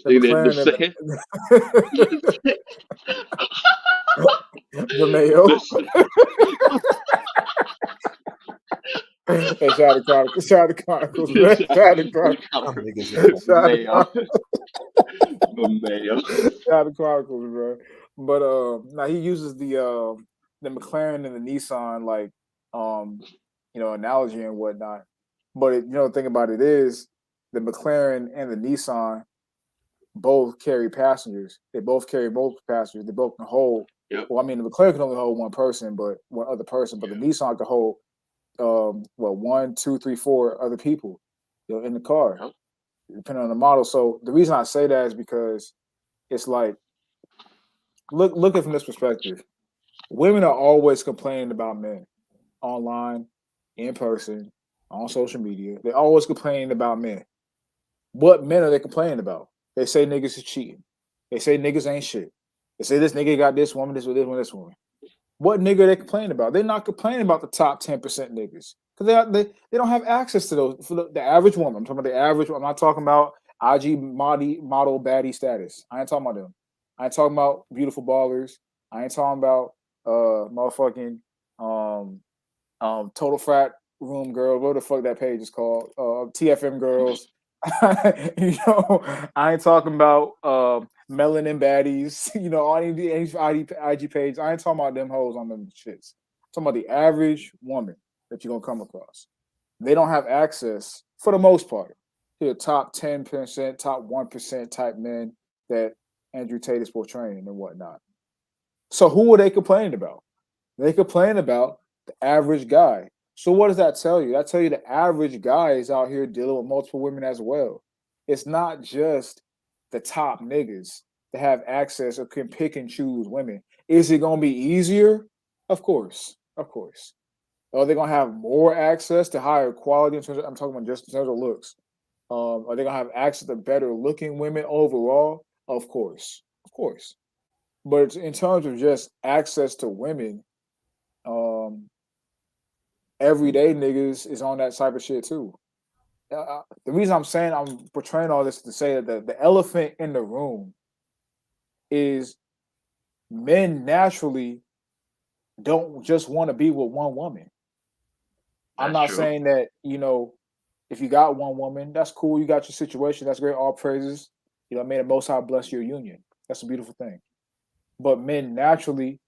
McLaren and the Mayo. Hey, shout out to Chronicles, man. Shout out to Chronicles. Shout out to Mayo. Shout out to Chronicles, bro. But now he uses the McLaren and the Nissan like analogy and whatnot. But the thing about it is the McLaren and the Nissan both carry passengers. They both carry multiple passengers. They both can hold. Yep. Well, I mean, the McLaren can only hold one person, but one other person. But the Nissan can hold 1, 2, 3, 4 other people, in the car, depending on the model. So the reason I say that is because it's like, look at it from this perspective. Women are always complaining about men online, in person, on social media. They're always complaining about men. What men are they complaining about? They say niggas is cheating. They say niggas ain't shit. They say this nigga got this woman, this woman. What nigga are they complaining about? They're not complaining about the top 10% niggas because they don't have access to those. For the average woman, I'm talking about the average. I'm not talking about IG model baddie status. I ain't talking about them. I ain't talking about beautiful ballers. I ain't talking about motherfucking total frat room girl. What the fuck that page is called? TFM girls. I ain't talking about melanin baddies. All these IG pages. I ain't talking about them hoes on them shits. I'm talking about the average woman that you're gonna come across. They don't have access, for the most part, to the top 10%, top 1% type men that Andrew Tate is portraying and whatnot. So who are they complaining about? They complain about the average guy. So what does that tell you? That tell you the average guy is out here dealing with multiple women as well. It's not just the top niggas that have access or can pick and choose women. Is it going to be easier? Of course. Are they going to have more access to higher quality? I'm talking about just in terms of looks. Are they going to have access to better looking women overall? Of course. But in terms of just access to women, everyday niggas is on that type of shit too. The reason I'm saying I'm portraying all this to say that the elephant in the room is men naturally don't just want to be with one woman. I'm not saying that, if you got one woman, that's cool. You got your situation. That's great. All praises. May the Most High bless your union. That's a beautiful thing. But men naturally,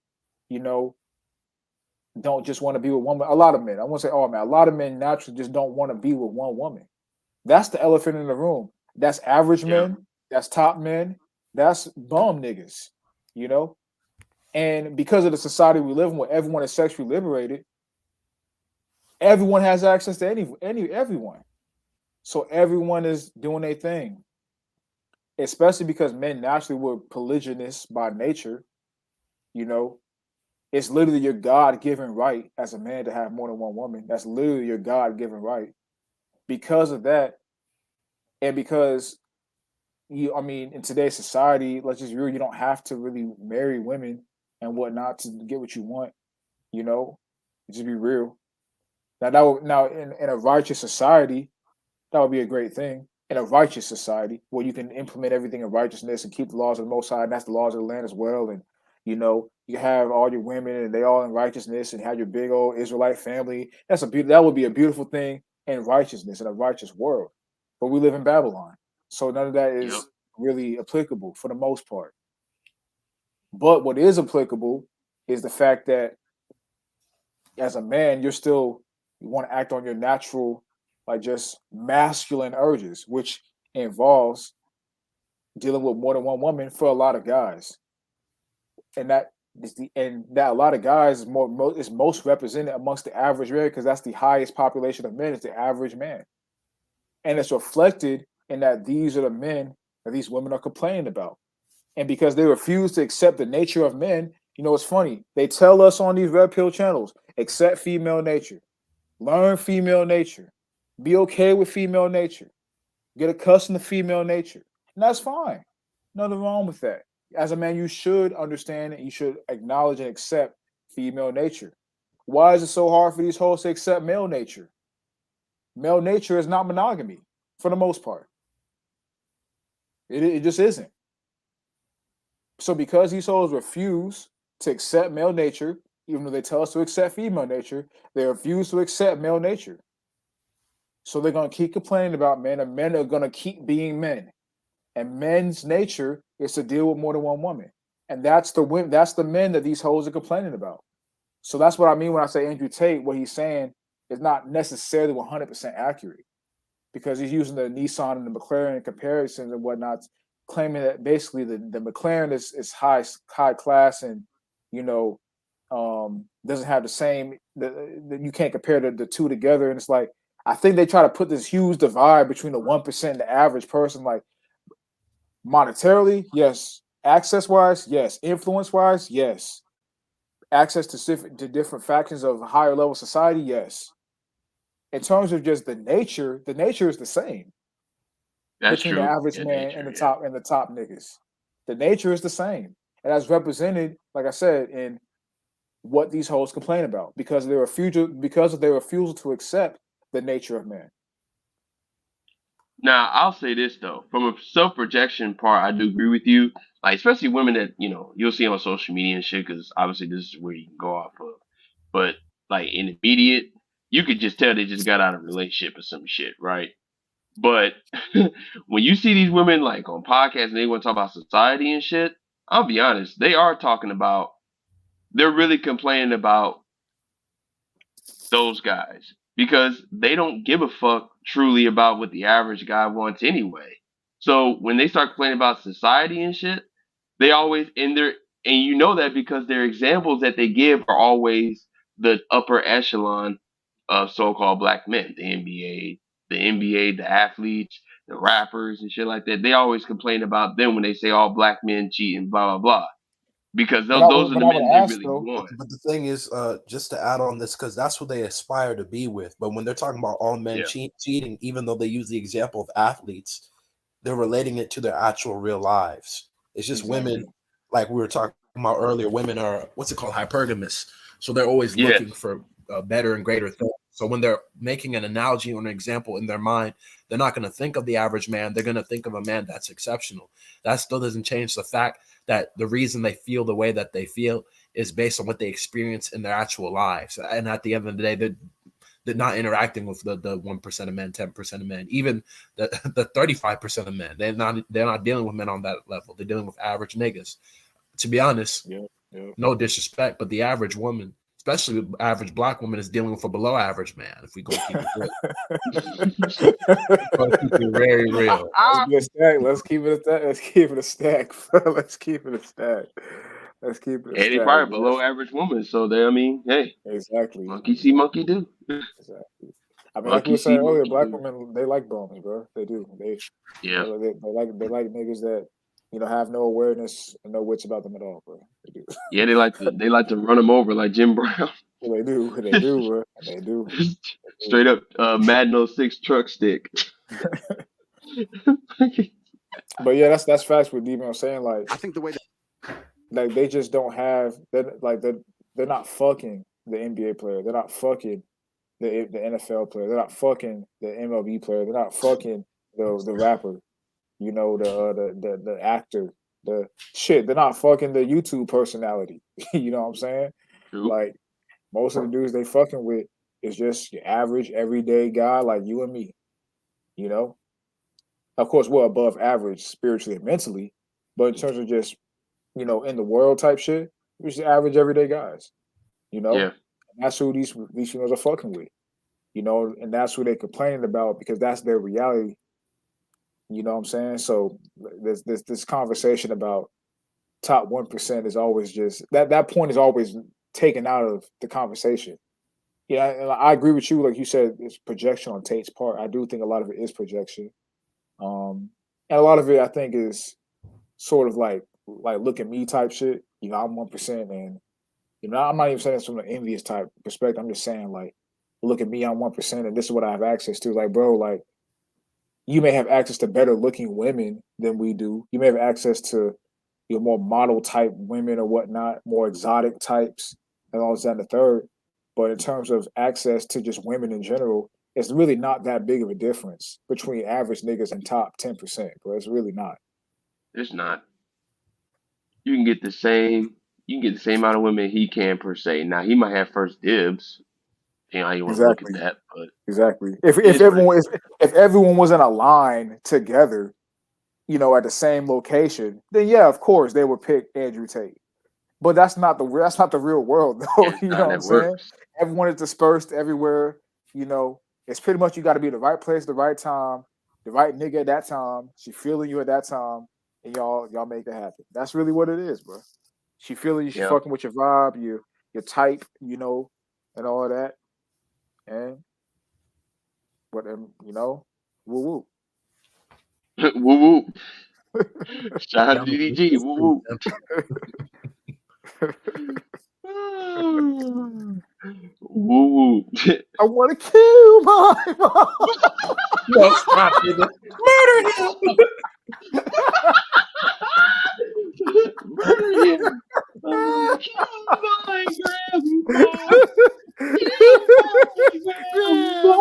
don't just want to be with one woman. A lot of men, I won't say all men, a lot of men naturally just don't want to be with one woman. That's the elephant in the room. That's average men. That's top men. That's bum niggas, And because of the society we live in where everyone is sexually liberated, everyone has access to everyone. So everyone is doing their thing. Especially because men naturally were polygynous by nature, It's literally your God-given right as a man to have more than one woman. That's literally your God-given right. because of that, and because in today's society, let's just be real, you don't have to really marry women and whatnot to get what you want. You know, just be real. Now in a righteous society, that would be a great thing. In a righteous society where you can implement everything in righteousness and keep the laws of the Most High, and that's the laws of the land as well. And you have all your women and they all in righteousness, and have your big old Israelite family. That would be a beautiful thing in righteousness in a righteous world. But we live in Babylon, so none of that is really applicable for the most part. But what is applicable is the fact that as a man, you want to act on your natural, like just masculine urges, which involves dealing with more than one woman for a lot of guys, and that a lot of guys is most represented amongst the average man because that's the highest population of men is the average man, and it's reflected in that these are the men that these women are complaining about, and because they refuse to accept the nature of men. It's funny. They tell us on these red pill channels, accept female nature. Learn female nature. Be okay with female nature. Get accustomed to female nature. And that's fine. Nothing wrong with that. As a man, you should understand and you should acknowledge and accept female nature. Why is it so hard for these hoes to accept male nature? Male nature is not monogamy for the most part. It just isn't. So because these hoes refuse to accept male nature, even though they tell us to accept female nature, they refuse to accept male nature. So they're going to keep complaining about men, and men are going to keep being men. And men's nature is to deal with more than one woman. And that's the men that these hoes are complaining about. So that's what I mean when I say Andrew Tate, what he's saying is not necessarily 100% accurate, because he's using the Nissan and the McLaren comparisons and whatnot, claiming that basically the McLaren is high class and, doesn't have the same, you can't compare the two together. And it's like, I think they try to put this huge divide between the 1% and the average person. Like, monetarily, yes. Access wise, yes. Influence wise, yes. Access to different factions of higher level society, yes. In terms of just the nature is the same between the average man and the top niggas. The nature is the same, and that's represented, like I said, in what these hoes complain about because of their refusal to accept the nature of man. Now, I'll say this though, from a self projection part, I do agree with you. Like, especially women that you'll see on social media and shit, because obviously this is where you can go off of. But like in the immediate, you could just tell they just got out of a relationship or some shit, right? But when you see these women like on podcasts and they want to talk about society and shit, I'll be honest, they're really complaining about those guys because they don't give a fuck truly about what the average guy wants anyway. So when they start complaining about society and shit, they always and you know that because their examples that they give are always the upper echelon of so-called black men, the NBA, the athletes, the rappers and shit like that. They always complain about them when they say all black men cheat and blah blah blah because those are the men they really want. But the thing is, just to add on this, because that's what they aspire to be with. But when they're talking about all men cheating, even though they use the example of athletes, they're relating it to their actual real lives. It's just women, like we were talking about earlier. Women are hypergamous, so they're always looking for better and greater things. So when they're making an analogy or an example in their mind, they're not going to think of the average man. They're going to think of a man that's exceptional. That still doesn't change the fact that the reason they feel the way that they feel is based on what they experience in their actual lives. And at the end of the day, they're not interacting with the 1% of men, 10% of men, even the 35% of men. They're not dealing with men on that level. They're dealing with average niggas. To be honest, no disrespect, but the average woman, especially the average black woman, is dealing with a below average man. If we go keep it real, keep it very real. Let's keep it a stack. Let's keep it a stack. Let's keep it a stack. Let's keep it a stack. Hey, they probably below average woman, so hey, exactly. Monkey see, monkey do. Exactly. I mean, like we were saying earlier, black women, they like bones, bro. They do. They like niggas that have no awareness and no wits about them at all, bro. They do. Yeah, they like to run them over like Jim Brown. They do, bro. They do. Straight up, Madden 06 truck stick. But yeah, that's facts with Demon. I'm saying like I think the way like they just don't have they're not fucking the NBA player. They're not fucking the NFL player. They're not fucking the MLB player. They're not fucking the rapper. You know the actor. The shit. They're not fucking the YouTube personality. You know what I'm saying? True. Like most of the dudes they fucking with is just your average everyday guy like you and me. You know. Of course, we're above average spiritually and mentally, but in terms of just in the world type shit, we're just average everyday guys. You know, Yeah. and that's who these females are fucking with. And that's who they're complaining about because that's their reality. You know what I'm saying? So there's this conversation about top 1% is always just that point is always taken out of the conversation. Yeah, and I agree with you. Like you said, it's projection on Tate's part. I do think a lot of it is projection. And a lot of it I think is sort of like look at me type shit. I'm 1% and I'm not even saying this from an envious type perspective. I'm just saying like look at me, I'm 1% and this is what I have access to. Like, bro, like you may have access to better looking women than we do. You may have access to more model type women or whatnot, more exotic types and all that and the third. But in terms of access to just women in general, it's really not that big of a difference between average niggas and top 10%, bro. It's really not. It's not. You can get the same. You can get the same amount of women he can per se. Now he might have first dibs. You know how you want to look at Exactly. that, but Exactly. If it is what it is. if everyone was in a line together, at the same location, then yeah, of course they would pick Andrew Tate. But that's not the real world though. It's You not know how what I'm that saying? works. Everyone is dispersed everywhere. It's pretty much you got to be at the right place, at the right time, the right nigga at that time. She feeling you at that time, and y'all make it happen. That's really what it is, bro. She feeling you, she Yeah. fucking with your vibe, your type, and all of that. And woo woo. Woo woo. Shout out to DDG. Woo woo. Woo woo. I want to kill my mom. No, stop, nigga. Murder him. Murder him. I'm gonna kill my grandma. Kill my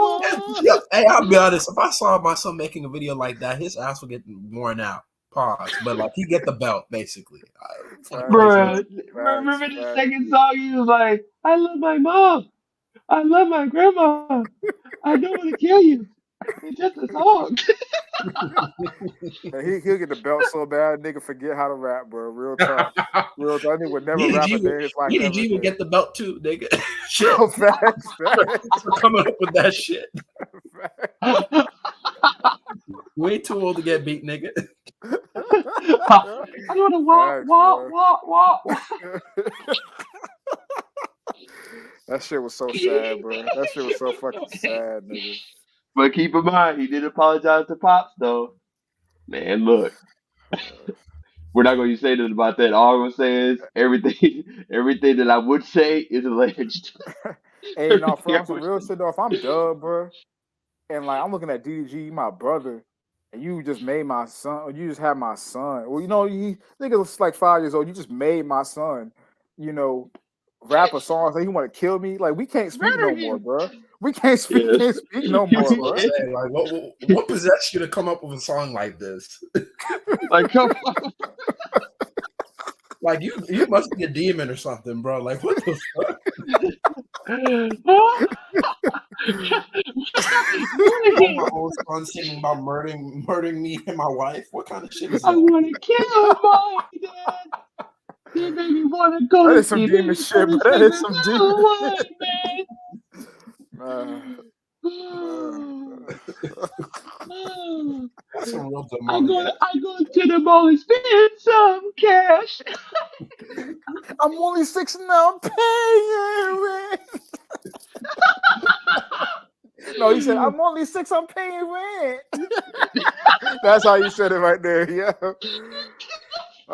grandma. Yeah, hey, I'll be honest. If I saw my son making a video like that, his ass would get worn out. Pause. But like he get the belt basically. Bruh, remember the second song? He was like, "I love my mom. I love my grandma. I don't want to kill you. It's just a song." And he'll get the belt so bad, nigga forget how to rap, bro. Real talk. Real talk. Nigga would never rap a day in his life ever EDG would again. get the belt too, nigga. Shit. Oh, facts. For coming up with that shit. Way too old to get beat, nigga. I want to walk. That shit was so sad, bro. That shit was so fucking sad, nigga. But keep in mind, he did apologize to Pops, though. Man, look. We're not going to say nothing about that. All I'm going to say is everything that I would say is alleged. Hey, for real shit, though, if I'm Dub, bro, and like I'm looking at DDG, my brother, and you just made my son, or you just had my son, well, you nigga was like 5 years old, you just made my son, rap a song, say he want to kill me. Like we can't speak no more, bro. We can't speak no more, That's bro. what I'm saying. Like, what possessed you to come up with a song like this? Like, come on. Like you must be a demon or something, bro. Like what the fuck? My old son singing about murdering me and my wife. What kind of shit is that? I want to kill my dad. He made me want to go. That is some demon shit, but that is some demon shit. That's some real I demonic. go to the mall and spend some cash. I'm only 6 now. I'm paying rent. No, he said, I'm only 6. I'm paying rent. That's how you said it right there. Yeah.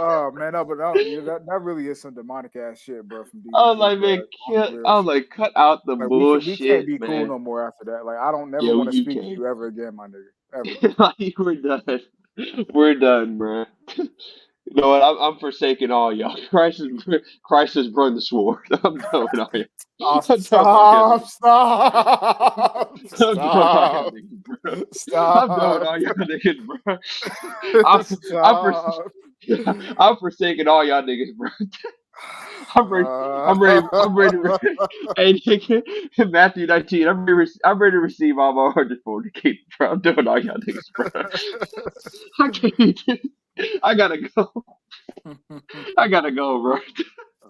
Oh man, no, but no, yeah, that really is some demonic ass shit, bro. From I was DDG, like, bro. man, Like, on some I real was shit. like, cut out the Like we can't bullshit, be cool man. no more after that. Like I don't never Yeah, want to you speak to can't. you ever again, my nigga. Ever. Like, we're done. We're done, bro. You know what? I'm forsaking all y'all. Christ has brought the sword. I'm done with all y'all. Oh, I'm done with all y'all stop, niggas. stop, I'm done with all y'all stop, niggas, bro. I'm done with stop, all y'all niggas, bro. I'm, I'm, fors- stop. I'm forsaking all y'all niggas, bro. I'm ready to, hey, nigga, Matthew 19, I'm ready to receive all my 140K, bro. I'm doing all y'all niggas, bro. I can't, I gotta go. I gotta go, bro.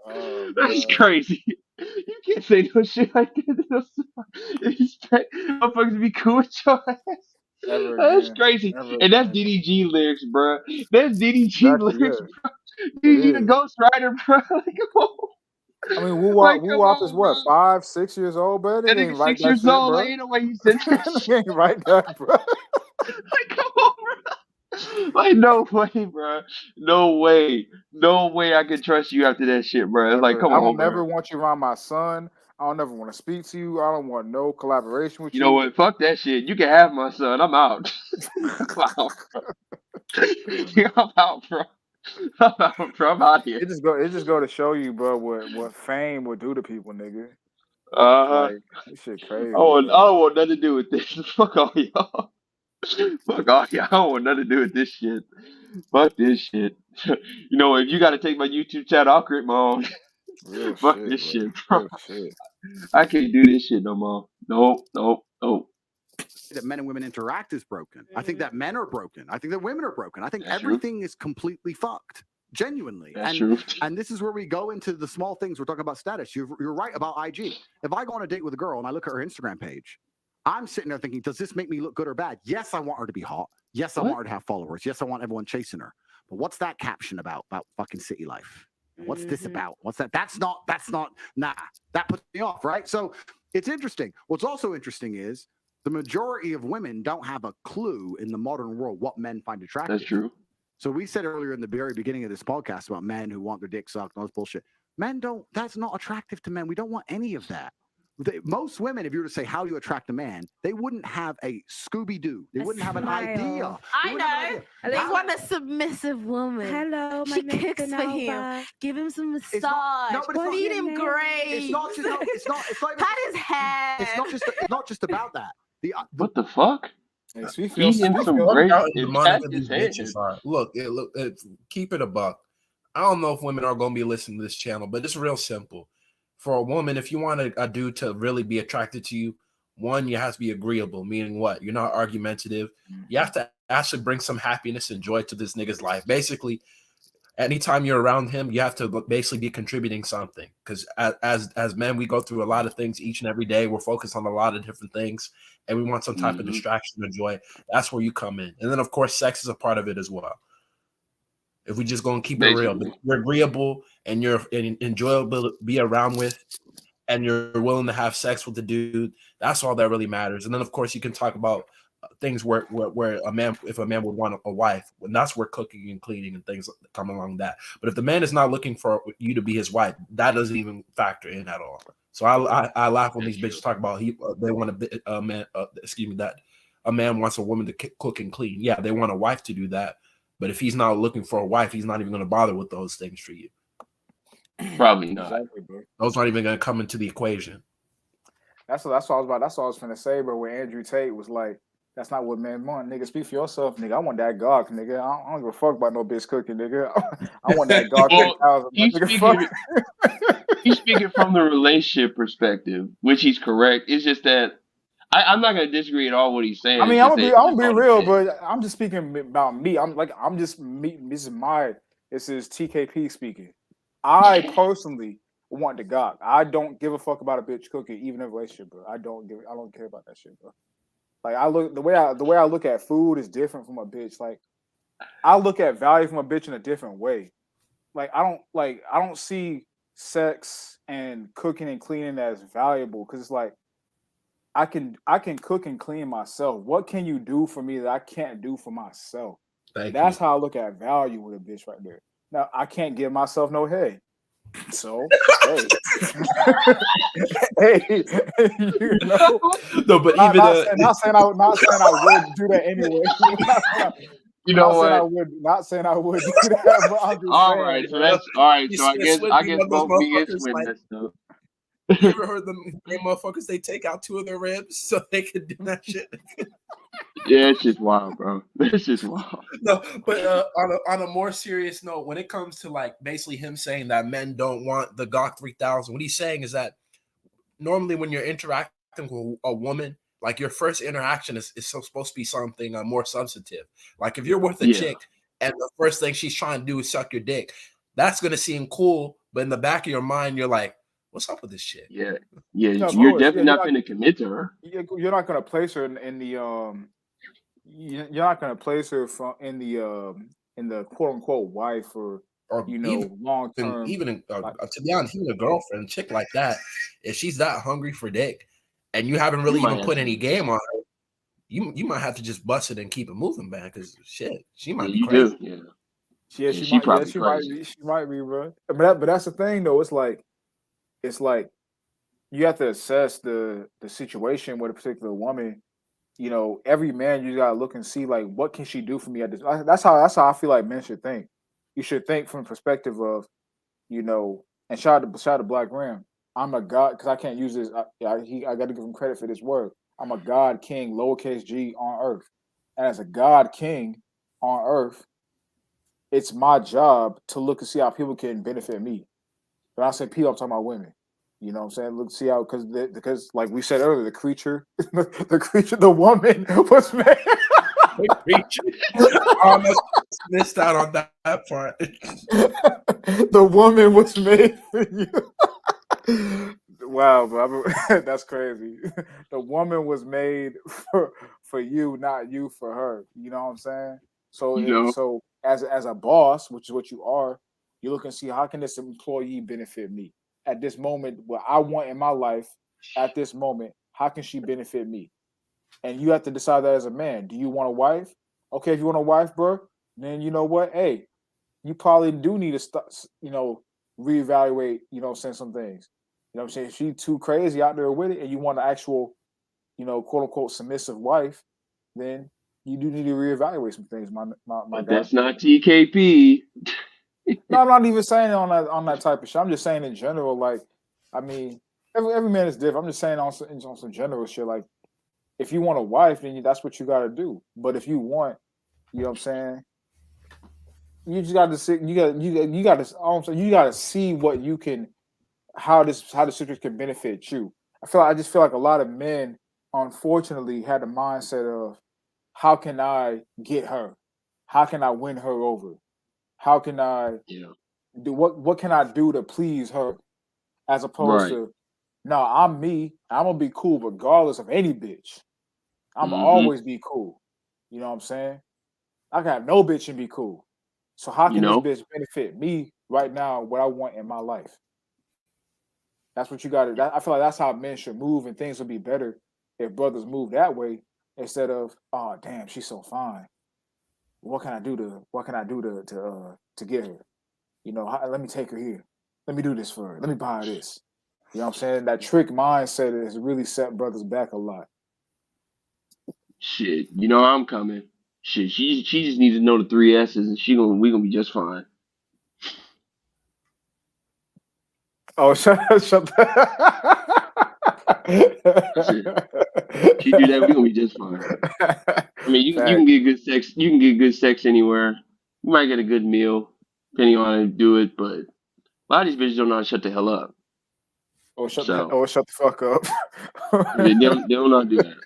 Oh That's god. crazy. You can't say no shit like that. Expect motherfuckers to be cool with your ass. Ever That's again. crazy. Ever And that's again. DDG lyrics, bro. That's DDG Exactly, lyrics, yeah. bro. It DDG the is. Ghost Rider, bro. Like, come on. I mean, Woo Wop, Like, Woo come Wop is on, bro. what, 5, 6 years old, bro? That Nigga nigga ain't write 6 that years shit, old. Like, bro. ain't no way he said that shit. Nigga ain't write that, bro. Like, come on, bro. Like, no way, bro. No way. No way I can trust you after that shit, bro. It's like, Ever. come I don't on, never bro. want you around my son. I don't never want to speak to you. I don't want no collaboration with You know you. what? Fuck that shit. You can have my son. I'm out. I'm out, bro. I'm out, bro. I'm out, bro. I'm out here. It just go to show you, bro, what fame would do to people, nigga. Uh-huh. Like this shit crazy, I bro. don't want nothing to do with this. Fuck all y'all. Fuck all y'all. I don't want nothing to do with this shit. Fuck this shit. You know, if you got to take my YouTube channel, I'll create my own. Real Fuck shit, this bro. shit, bro. Real shit. I can't do this shit no more. Nope, nope, nope. That men and women interact is broken. I think that men are broken. I think that women are broken. I think That's true. everything is completely fucked. Genuinely. That's true. And this is where we go into the small things. We're talking about status. You're right about IG. If I go on a date with a girl and I look at her Instagram page, I'm sitting there thinking, does this make me look good or bad? Yes, I want her to be hot. Yes, I want her to have followers. Yes, I want everyone chasing her. But what's that caption about fucking city life? What's this about? What's that? That's not, nah, that puts me off, right? So it's interesting. What's also interesting is the majority of women don't have a clue in the modern world what men find attractive. That's true. So we said earlier in the very beginning of this podcast about men who want their dick sucked and all this bullshit. Men don't, that's not attractive to men. We don't want any of that. Most women, if you were to say how you attract a man, they wouldn't have a Scooby-Doo. They wouldn't have an idea. I know. They want a submissive woman. Hello, my She name's cooks for him. Nova. Give him some massage. It's not, Feed him great. It's not just. It's like Pat his hair. It's not just about that. What the fuck? Hey, speak for Feed him yourself. some Fuck great how and demonic pat of his these hand. bitches are. Look, keep it a buck. I don't know if women are going to be listening to this channel, but it's real simple. For a woman, if you want a dude to really be attracted to you, one, you have to be agreeable, meaning what? You're not argumentative. You have to actually bring some happiness and joy to this nigga's life. Basically, anytime you're around him, you have to basically be contributing something. Because as men, we go through a lot of things each and every day. We're focused on a lot of different things, and we want some type of distraction or joy. That's where you come in. And then, of course, sex is a part of it as well. If we just going to keep it real, but you're agreeable and you're enjoyable to be around with, and you're willing to have sex with the dude, that's all that really matters. And then, of course, you can talk about things where a man, if a man would want a wife, and that's where cooking and cleaning and things come along that. But if the man is not looking for you to be his wife, that doesn't even factor in at all. So I laugh when these bitches talk about they want a man. That a man wants a woman to cook and clean. Yeah, they want a wife to do that. But if he's not looking for a wife, he's not even going to bother with those things for you. Probably not. Exactly, bro. Those aren't even going to come into the equation. That's what I was about. That's what I was finna say, bro. Where Andrew Tate was like, "That's not what men want, nigga. Speak for yourself, nigga. I want that God, nigga. I don't give a fuck about no bitch cooking, nigga. I want that God Well, 10,000, nigga. Fuck." he's speaking from the relationship perspective, which he's correct. It's just that I'm not gonna disagree at all what he's saying. I mean, It's just I'm that gonna be real, but I'm just speaking about me. I'm just me. This is TKP speaking. I personally want the God. I don't give a fuck about a bitch cooking, even in a relationship, bro. I don't care about that shit, bro. Like the way I look at food is different from a bitch. Like I look at value from a bitch in a different way. Like I don't see sex and cooking and cleaning as valuable because it's like I can cook and clean myself. What can you do for me that I can't do for myself? That's how I look at value with a bitch right there. Now I can't give myself no head. So hey, hey, you know, No, but not, even not saying I would do that anyway. You know what? Not saying I would do that, but I'm just All saying, right, so bro. that's all right. You So see a Swin I be guess one of those both me and motherfuckers Swin like. messed up. You ever heard them gay motherfuckers? They take out 2 of their ribs so they can do that shit. Yeah, it's just wild, bro. It's just wild. No, but on a more serious note, when it comes to like basically him saying that men don't want the Gawk 3000, what he's saying is that normally when you're interacting with a woman, like your first interaction is supposed to be something more substantive. Like if you're with a Yeah. chick and the first thing she's trying to do is suck your dick, that's gonna seem cool, but in the back of your mind, you're like, "What's up with this shit?" Yeah, No, of you're course. definitely Yeah, not finna commit to her. you're not gonna place her in the you're not gonna place her in the quote unquote wife or long term. To be honest, even a girlfriend, chick like that, if she's that hungry for dick, and you haven't really You might even have put to. any game on her, you might have to just bust it and keep it moving, man. Because shit, she Yeah, might be you crazy. do. Yeah. Yeah, Yeah, she probably she might crazy. be. She might be, bro. But that's the thing, though. It's like you have to assess the situation with a particular woman. You know, every man you gotta look and see like what can she do for me at this. That's how I feel like men should think. You should think from the perspective of, and shout out to Black Ram. I'm a god because I can't use this. I got to give him credit for this word. I'm a god king, lowercase g on earth, and as a god king on earth, it's my job to look and see how people can benefit me. When I say people, I'm talking about women. You know what I'm saying? Look, see how because like we said earlier, the creature, the woman was made. The creature. I almost missed out on that part. The woman was made for you. Wow, bro, that's crazy. The woman was made for you, not you for her. You know what I'm saying? So as a boss, which is what you are, you look and see how can this employee benefit me at this moment. What I want in my life at this moment, how can she benefit me? And you have to decide that as a man. Do you want a wife? Okay, if you want a wife, bro, then you know what? Hey, you probably do need to start, reevaluate, saying some things. You know what I'm saying? If she's too crazy out there with it and you want an actual, quote unquote submissive wife, then you do need to reevaluate some things, my But guy. that's not TKP. No, I'm not even saying on that type of shit. I'm just saying in general, like, I mean, every man is different. I'm just saying on some general shit. Like, if you want a wife, then that's what you got to do. But if you want, you know what I'm saying, you just got to see. You got to. You got to see what you can, how the situation can benefit you. I just feel like a lot of men, unfortunately, had the mindset of, how can I get her? How can I win her over? How can I do what can I do to please her? As opposed Right. to, no, I'm me. I'm gonna be cool regardless of any bitch. I'm gonna Mm-hmm. always be cool. You know what I'm saying? I can have no bitch and be cool. So how can this bitch benefit me right now? What I want in my life? That's what you got to. I feel like that's how men should move, and things would be better if brothers move that way instead of, oh damn, she's so fine. What can I do to get her? Let me take her here. Let me do this for her. Let me buy her this. You know what I'm saying? That trick mindset has really set brothers back a lot. Shit, I'm coming. Shit, she just needs to know the 3 S's, and we gonna be just fine. Oh, shut She do that, we gonna be just fine. I mean, you can get good sex. You can get good sex anywhere. You might get a good meal, depending on how to do it. But a lot of these bitches don't know how to shut the hell up. Shut the fuck up. They don't know how to do that.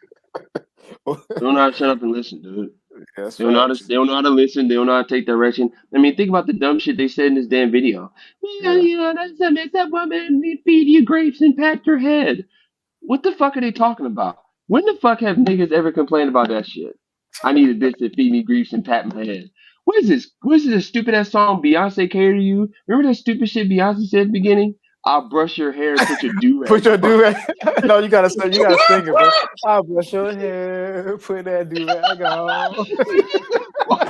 They don't know how to shut up and listen, dude. That's they don't know how to listen. They don't know how to take direction. I mean, think about the dumb shit they said in this damn video. Well, that's a mess up woman. Feed you grapes and pat your head. What the fuck are they talking about? When the fuck have niggas ever complained about that shit? I need a bitch to feed me grapes and pat my head. What is this? What is this stupid ass song Beyonce cater to you? Remember that stupid shit Beyonce said at the beginning? I'll brush your hair and put your do-rag. Put your do-rag. No, you gotta sing it, bro. I'll brush your hair, put that do-rag on.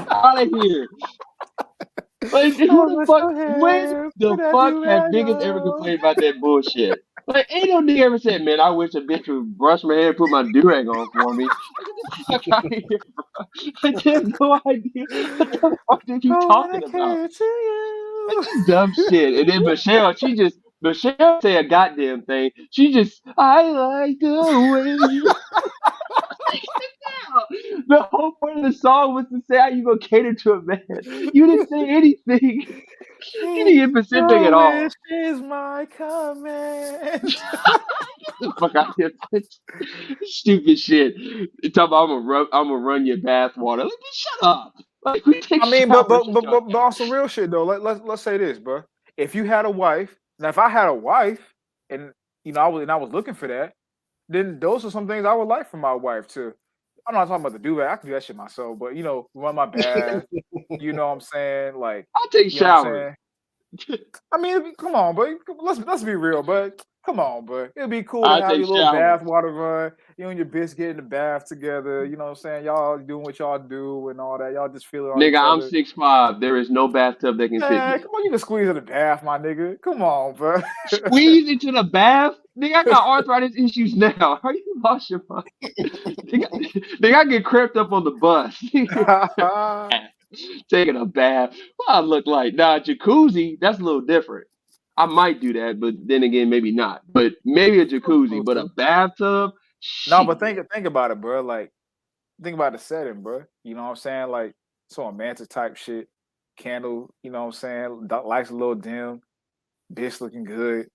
Out of here. Like, Oh, who the miss fuck? your When hair. the Put that fuck have do-rag niggas ever on. complained about that bullshit? Like, ain't no nigga ever said, man, I wish a bitch would brush my hair and put my do-rag on for me. Like, get the fuck out of here, bro. Like, they have no idea what the fuck are you talking about. Communicate to you. Like, this dumb shit. And then Michelle say a goddamn thing. She just, I like the way you. The whole point of the song was to say how you gonna cater to a man. You didn't say anything. You didn't get Pacific at Your all. wish is my command. Get the fuck out of here, bitch. Stupid shit. You talk about I'm gonna run your bath water. Like, bitch, shut up. Like, we take I mean, showers with your but on some real shit though. Let's say this, bro. If you had a wife, now if I had a wife, and I was looking for that, then those are some things I would like from my wife too. I'm not talking about the do-rag. I can do that shit myself, but run my bath. You know what I'm saying? Like, I'll take you know what I'm showers. saying? I mean, come on, bro. Let's be real, bud. Come on, bro. It'd be cool to I have take your little showers. bath water run. You and your bitch get in the bath together. You know what I'm saying? Y'all doing what y'all do and all that. Y'all just feeling on Nigga, each I'm other. 6'5". There is no bathtub that can fit Man, me. come on, you can squeeze in the bath, my nigga. Come on, bro. Squeeze into the bath? Nigga, I got arthritis issues now. Are you lost your mind? Nigga, I get cramped up on the bus. Taking a bath. What I look like? Nah, jacuzzi, that's a little different. I might do that, but then again, maybe not. But maybe a jacuzzi, but a bathtub? No, but Shit. think about it, bro. Like, think about the setting, bro. You know what I'm saying? Like, some romantic type shit. Candle, you know what I'm saying? Lights a little dim. Bitch looking good.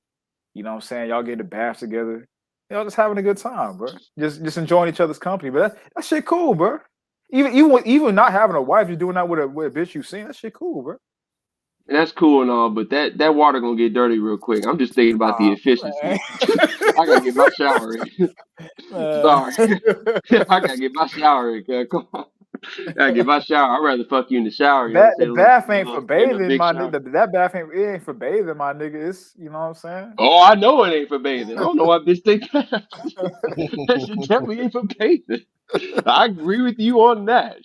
You know what I'm saying? Y'all get in the bath together. Y'all just having a good time, bro. Just enjoying each other's company. But that shit cool, bro. Even not having a wife, just doing that with a bitch you seen. That shit cool, bro. And that's cool and all, but that water gonna get dirty real quick. I'm just thinking about the Man. efficiency. I gotta get my shower in. Sorry. I gotta get my shower in, cuz. Come on. I gotta get my shower. I'd rather fuck you in the shower, you know what I'm The saying? bath ain't for In a bathing, big my shower. nigga. That bath ain't for bathing, my nigga. It's you know what I'm saying? Oh, I know it ain't for bathing. I don't know why bitch think that. That shit definitely ain't for bathing. I agree with you on that.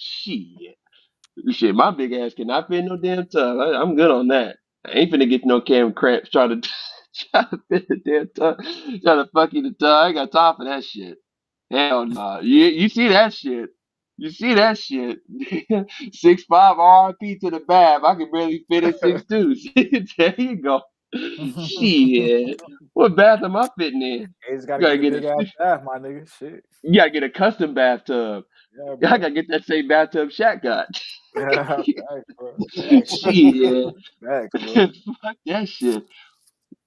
Shit, my big ass cannot fit in no damn tub. I'm good on that. I ain't finna get no cam cramps trying to try to fit in the damn tub. Trying to fuck in the tub. I ain't got time for that shit. Hell no. You see that shit. You see that shit. 6'5" RIP to the bath. I can barely fit in 6'2". There you go. Shit. What bath am I fitting in? You just gotta You gotta get a get big ass bath, my nigga. Shit. you gotta get a custom bathtub. Yeah, I bro. gotta get that same bathtub Shaq got. Facts, bro. Facts. Shit. Facts, bro. Fuck that shit.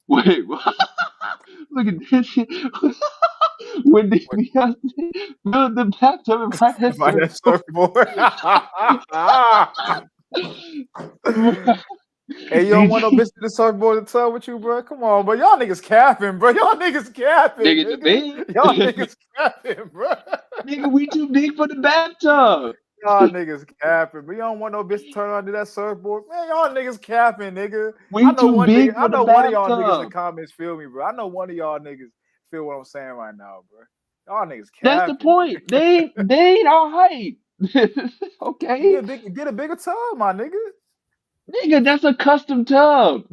Wait, what? Look at this shit. When did Beyonce build the bathtub and ride that By that surfboard? surfboard. Hey, you don't Did want no you? bitch to the surfboard to tub with you, bro? Come on, bro. Y'all niggas capping, bro. Y'all niggas capping, Nigga, the nigga. Y'all bed? niggas capping, bro. Nigga, we too big for the bathtub. Y'all niggas capping, but you don't want no bitch to turn on to that surfboard. Man, y'all niggas capping, nigga. We too big I for the know one of y'all niggas in the bathtub. comments feel me, bro. I know one of y'all niggas feel what I'm saying right now, bro. Y'all niggas That's the capping. point. They ain't our height. Okay? Get a bigger tub, my nigga. Nigga, that's a custom tub.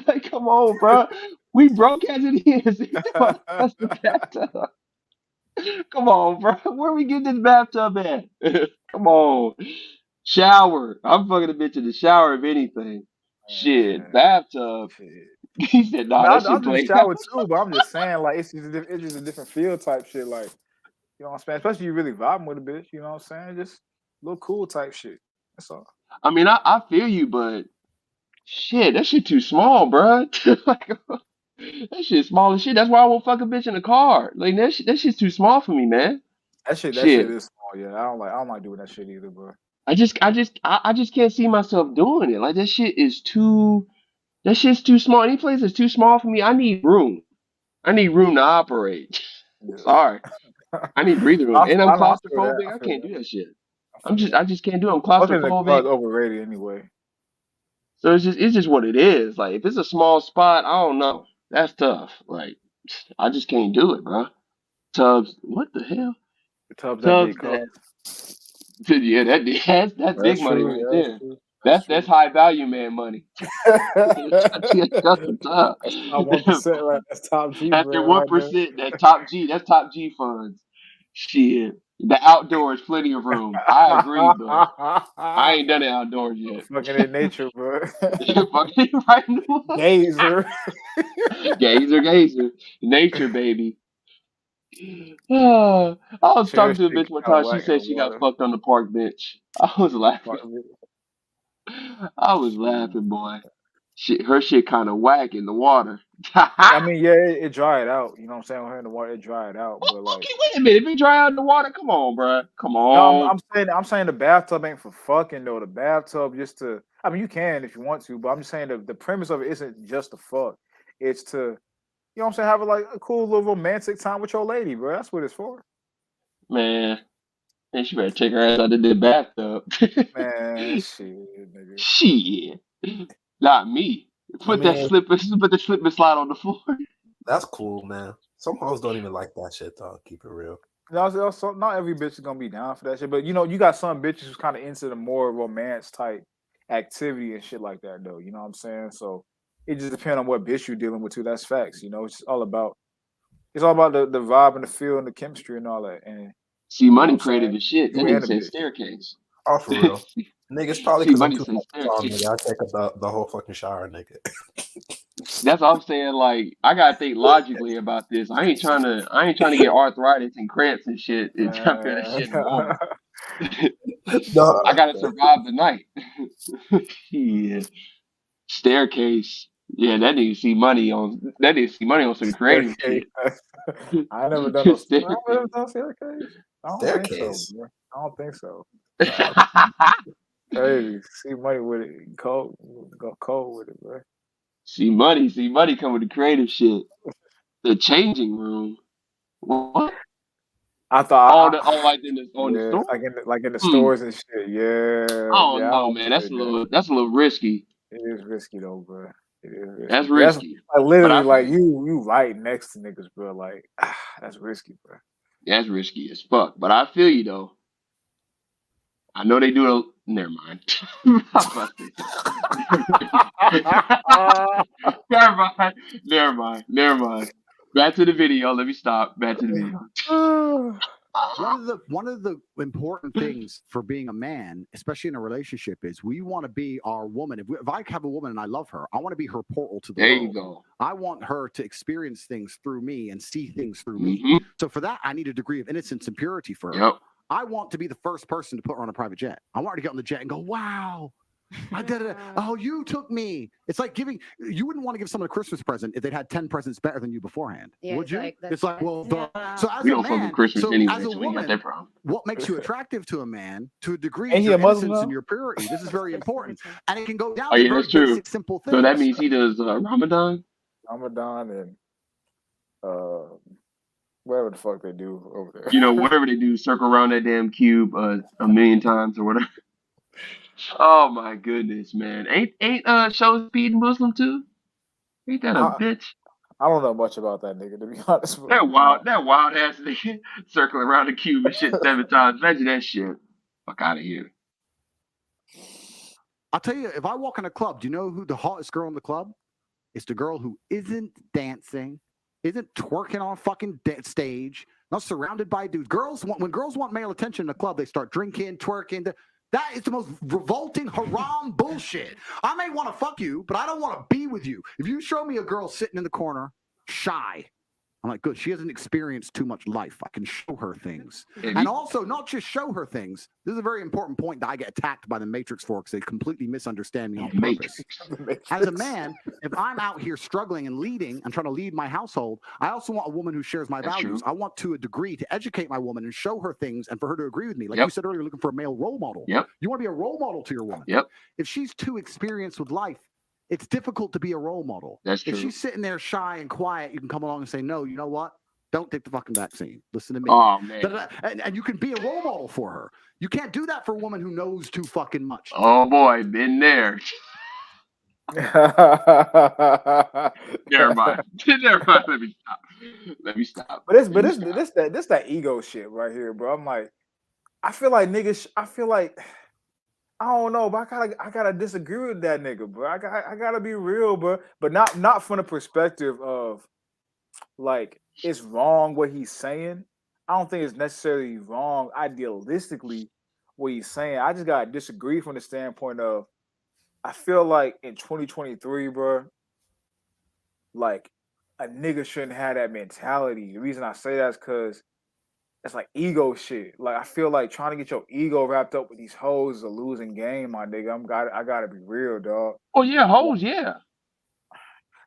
Like, come on, bro. We broke as it is. You talking about custom bathtub. Come on, bro. Where we get this bathtub at? Come on. Shower. I'm fucking a bitch in the shower if anything. Shit. Bathtub. Shit. He said, I nah, mean, that I'll shit do the play. shower too, but I'm just saying, like, it's just a different feel type shit. Like, you know what I'm saying? Especially you really vibing with a bitch, you know what I'm saying? Just a little cool type shit. That's all. I mean, I feel you, but shit, that shit too small, bro. Like, that shit small as shit. That's why I won't fuck a bitch in the car. Like that shit's too small for me, man. That shit Shit. is small, yeah. I don't like doing that shit either, bro. I just can't see myself doing it. Like that shit's too small. Any place that's too small for me, I need room. I need room to operate. Yeah. Sorry. I need breathing room. And I'm I feel that. claustrophobic. I I feel can't that. do that shit. I feel that. I just can't do it. I'm Most in the car claustrophobic. is overrated anyway. So it's just what it is. Like if it's a small spot, I don't know. That's tough. Like I just can't do it, bro. Tubs, what the hell? The tubs that Tubs get that covered. yeah, that's big That's money true. right Yeah, that's there. true. That's high value man money. That's custom top. That's top 1%, right? That's top G That's the brand right there. 1%. That's top G. That's top G funds. Shit. The outdoors, plenty of room. I agree, but I ain't done it outdoors yet. Fucking in nature, bro. Fucking right in the woods. Gazer. Gazer. Nature, baby. I was talking Cherish to a shit bitch one got time. She whack in the said she got water. fucked on the park bench. I was laughing. I was laughing, boy. Her shit kind of whack in the water. I mean, yeah, it dried out. You know what I'm saying? When her in the water, it dried out. But like, Okay, wait a minute. If it dry out in the water, come on, bro. Come no, on. I'm saying the bathtub ain't for fucking though. The bathtub just to. I mean, you can if you want to, but I'm just saying the premise of it isn't just to fuck. It's to, you know what I'm saying, have a cool little romantic time with your lady, bro. That's what it's for. Man, she better take her ass out of the bathtub. Man, shit, nigga. Shit. Not me. Put the slip and slide on the floor. That's cool, man. Some hoes don't even like that shit, though. Keep it real. Also, not every bitch is gonna be down for that shit, but you know, you got some bitches who's kind of into the more romance type activity and shit like that, though. You know what I'm saying? So it just depends on what bitch you're dealing with too. That's facts. You know, it's all about the vibe and the feel and the chemistry and all that. And See, you know what money I'm saying? creative as shit. That You and nigga the said bitch. staircase. Oh, for real. Nigga, it's probably See, because I'm money too said calm, staircase. nigga. I take up the whole fucking shower, nigga. That's all I'm saying. Like, I gotta think logically about this. I ain't trying to get arthritis and cramps and shit and try to feel that shit in the water. No. I gotta survive the night. Yeah. Staircase. Yeah, that nigga see money on some creative shit. I never done no. Stair- I never done staircase. I don't think so, Staircase. bro. I don't think so. Crazy. See money with it. Cold. Go cold with it, bro. see money come with the creative shit. The changing room. What? I thought, Like in the on the yeah, store. like in the stores and shit. Yeah, Oh yeah. I no, don't man, play that. that's a little risky. It is risky though, bro. It is risky. That's But that's risky. like But literally I feel like you right next to niggas, bro. Like that's risky, bro. that's risky as fuck. But I feel you though. I know they do. Never mind. I was about to say something. Never mind. Back to the video. Let me stop. Back to the video. One of the important things for being a man, especially in a relationship, is we want to be our woman. If I have a woman and I love her, I want to be her portal to the There world. you go. I want her to experience things through me and see things through Mhm. me. So for that, I need a degree of innocence and purity for her. Yep. I want to be the first person to put her on a private jet. I want her to get on the jet and go, wow, I did it. Oh, you took me. It's like you wouldn't want to give someone a Christmas present if they'd had 10 presents better than you beforehand. Yeah, would you? that's It's like, well, so as We a don't fuck man, with Christmas so anyway, as a so we ain't got woman, that problem. what makes you attractive to a man to a degree Ain't is he your a Muslim innocence now? and your purity. This is very important. And it can go down Oh to yeah, very that's true. basic, simple things. So that means he does Ramadan. Ramadan and whatever the fuck they do over there. You know, whatever they do, circle around that damn cube a million times or whatever. Oh my goodness, man! Ain't Show Speed Muslim too? Ain't that a bitch? I don't know much about that nigga, to be honest. Bro. That wild ass nigga circling around the cube and shit 7 times. Imagine that shit. Fuck out of here. I'll tell you, if I walk in a club, do you know who the hottest girl in the club? It's the girl who isn't dancing, isn't twerking on a fucking stage, not surrounded by dudes. When girls want male attention in a club, they start drinking, twerking. That is the most revolting, haram bullshit. I may want to fuck you, but I don't want to be with you. If you show me a girl sitting in the corner, shy, I'm like, good. She hasn't experienced too much life. I can show her things. And also, not just show her things. This is a very important point that I get attacked by the Matrix for because they completely misunderstand me on purpose. As a man, if I'm out here struggling and leading and trying to lead my household, I also want a woman who shares my values. I want to a degree to educate my woman and show her things and for her to agree with me. Like you said earlier, looking for a male role model. You want to be a role model to your woman. If she's too experienced with life, it's difficult to be a role model. That's true. If she's sitting there shy and quiet, you can come along and say, no, you know what? Don't take the fucking vaccine. Listen to me. Oh, man. And you can be a role model for her. You can't do that for a woman who knows too fucking much. Oh, boy. Been there. Never mind. Never mind. Let me stop. But this that ego shit right here, bro. I'm like, I feel like niggas. I feel like I don't know, but I gotta disagree with that nigga, bro. I gotta be real, bro. But not from the perspective of like it's wrong what he's saying. I don't think it's necessarily wrong idealistically what he's saying. I just gotta disagree from the standpoint of I feel like in 2023, bro, like a nigga shouldn't have that mentality. The reason I say that is because it's like ego shit. Like I feel like trying to get your ego wrapped up with these hoes is a losing game, my nigga. I gotta be real, dog. Oh yeah, hoes, yeah.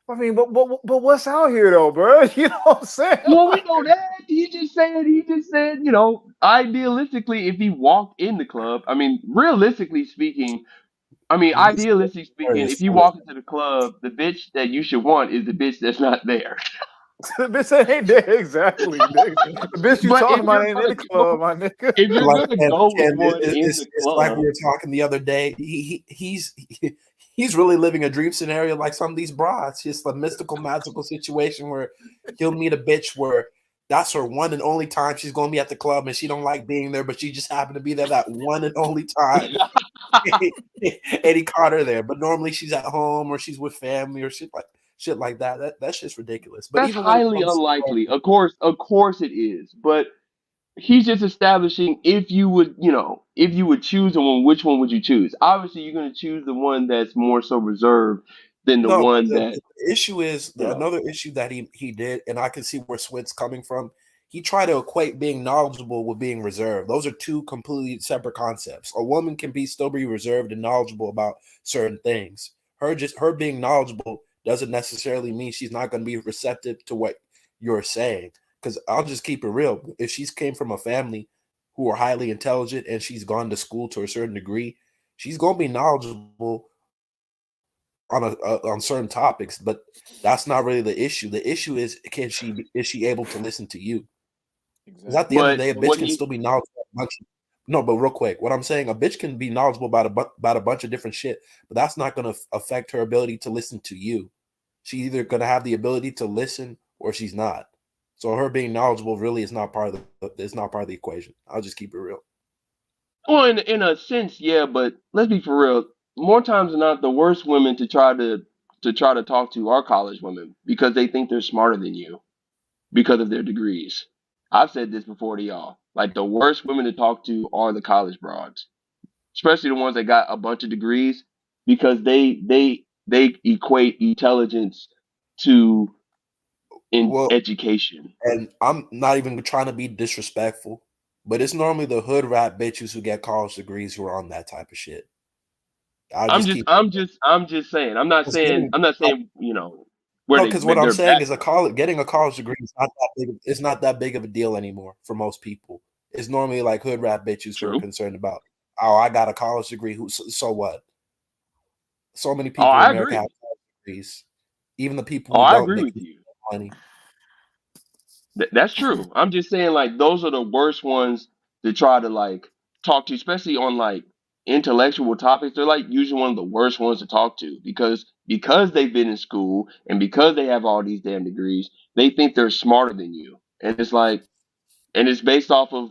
I mean, but what's out here though, bro? You know what I'm saying? Well, we know that. He just said, you know, idealistically, if he walked in the club, I mean, realistically speaking, idealistically speaking, if you walk into the club, the bitch that you should want is the bitch that's not there. The bitch ain't there exactly, nigga. The bitch you But talking if about you're ain't in gonna the club, my nigga. if you're Like gonna and, go with and one in the it's like we club, were talking the other day. He's really living a dream scenario like some of these broads. It's a mystical, magical situation where he'll meet a bitch where that's her one and only time she's gonna be at the club, and she don't like being there, but she just happened to be there that one and only time. And he caught her there, but normally she's at home or she's with family or shit like that. That shit's ridiculous. But that's even when it highly comes to unlikely. Of course it is. But he's just establishing if you would, you know, if you would choose one, which one would you choose? Obviously, you're going to choose the one that's more so reserved than the no, but one that, the issue is you know. another issue that he did, and I can see where Swint's coming from. He tried to equate being knowledgeable with being reserved. Those are two completely separate concepts. A woman can still be reserved and knowledgeable about certain things. Her being knowledgeable doesn't necessarily mean she's not going to be receptive to what you're saying. Because I'll just keep it real. If she's came from a family who are highly intelligent and she's gone to school to a certain degree, she's going to be knowledgeable on certain topics, but that's not really the issue. The issue is is she able to listen to you? Because at the end of But the day, a bitch what can he, still be knowledgeable. No, but real quick, what I'm saying, a bitch can be knowledgeable about a bunch of different shit, but that's not going to affect her ability to listen to you. She's either going to have the ability to listen or she's not. So her being knowledgeable really is not part of the equation. I'll just keep it real. well, in a sense, yeah, but let's be for real. More times than not, the worst women to try to talk to are college women because they think they're smarter than you because of their degrees. I've said this before to y'all. Like the worst women to talk to are the college broads, especially the ones that got a bunch of degrees, because they equate intelligence to in Well, education. and I'm not even trying to be disrespectful, but it's normally the hood rat bitches who get college degrees who are on that type of shit. I'll I'm just just keep I'm just I'm just saying. I'm not it's saying getting I'm not saying, you know, where no, because what I'm their saying is background. getting a college degree is not that big. It's not that big of a deal anymore for most people. It's normally like hood rat bitches who are True. concerned about, oh, I got a college degree. So what? So many Oh, people in I America have agree. college degrees. Even the people Oh, who I don't, agree they with can you. make money. That's true. I'm just saying like those are the worst ones to try to like talk to, especially on like intellectual topics. They're like usually one of the worst ones to talk to because they've been in school and because they have all these damn degrees, they think they're smarter than you. And it's like and it's based off of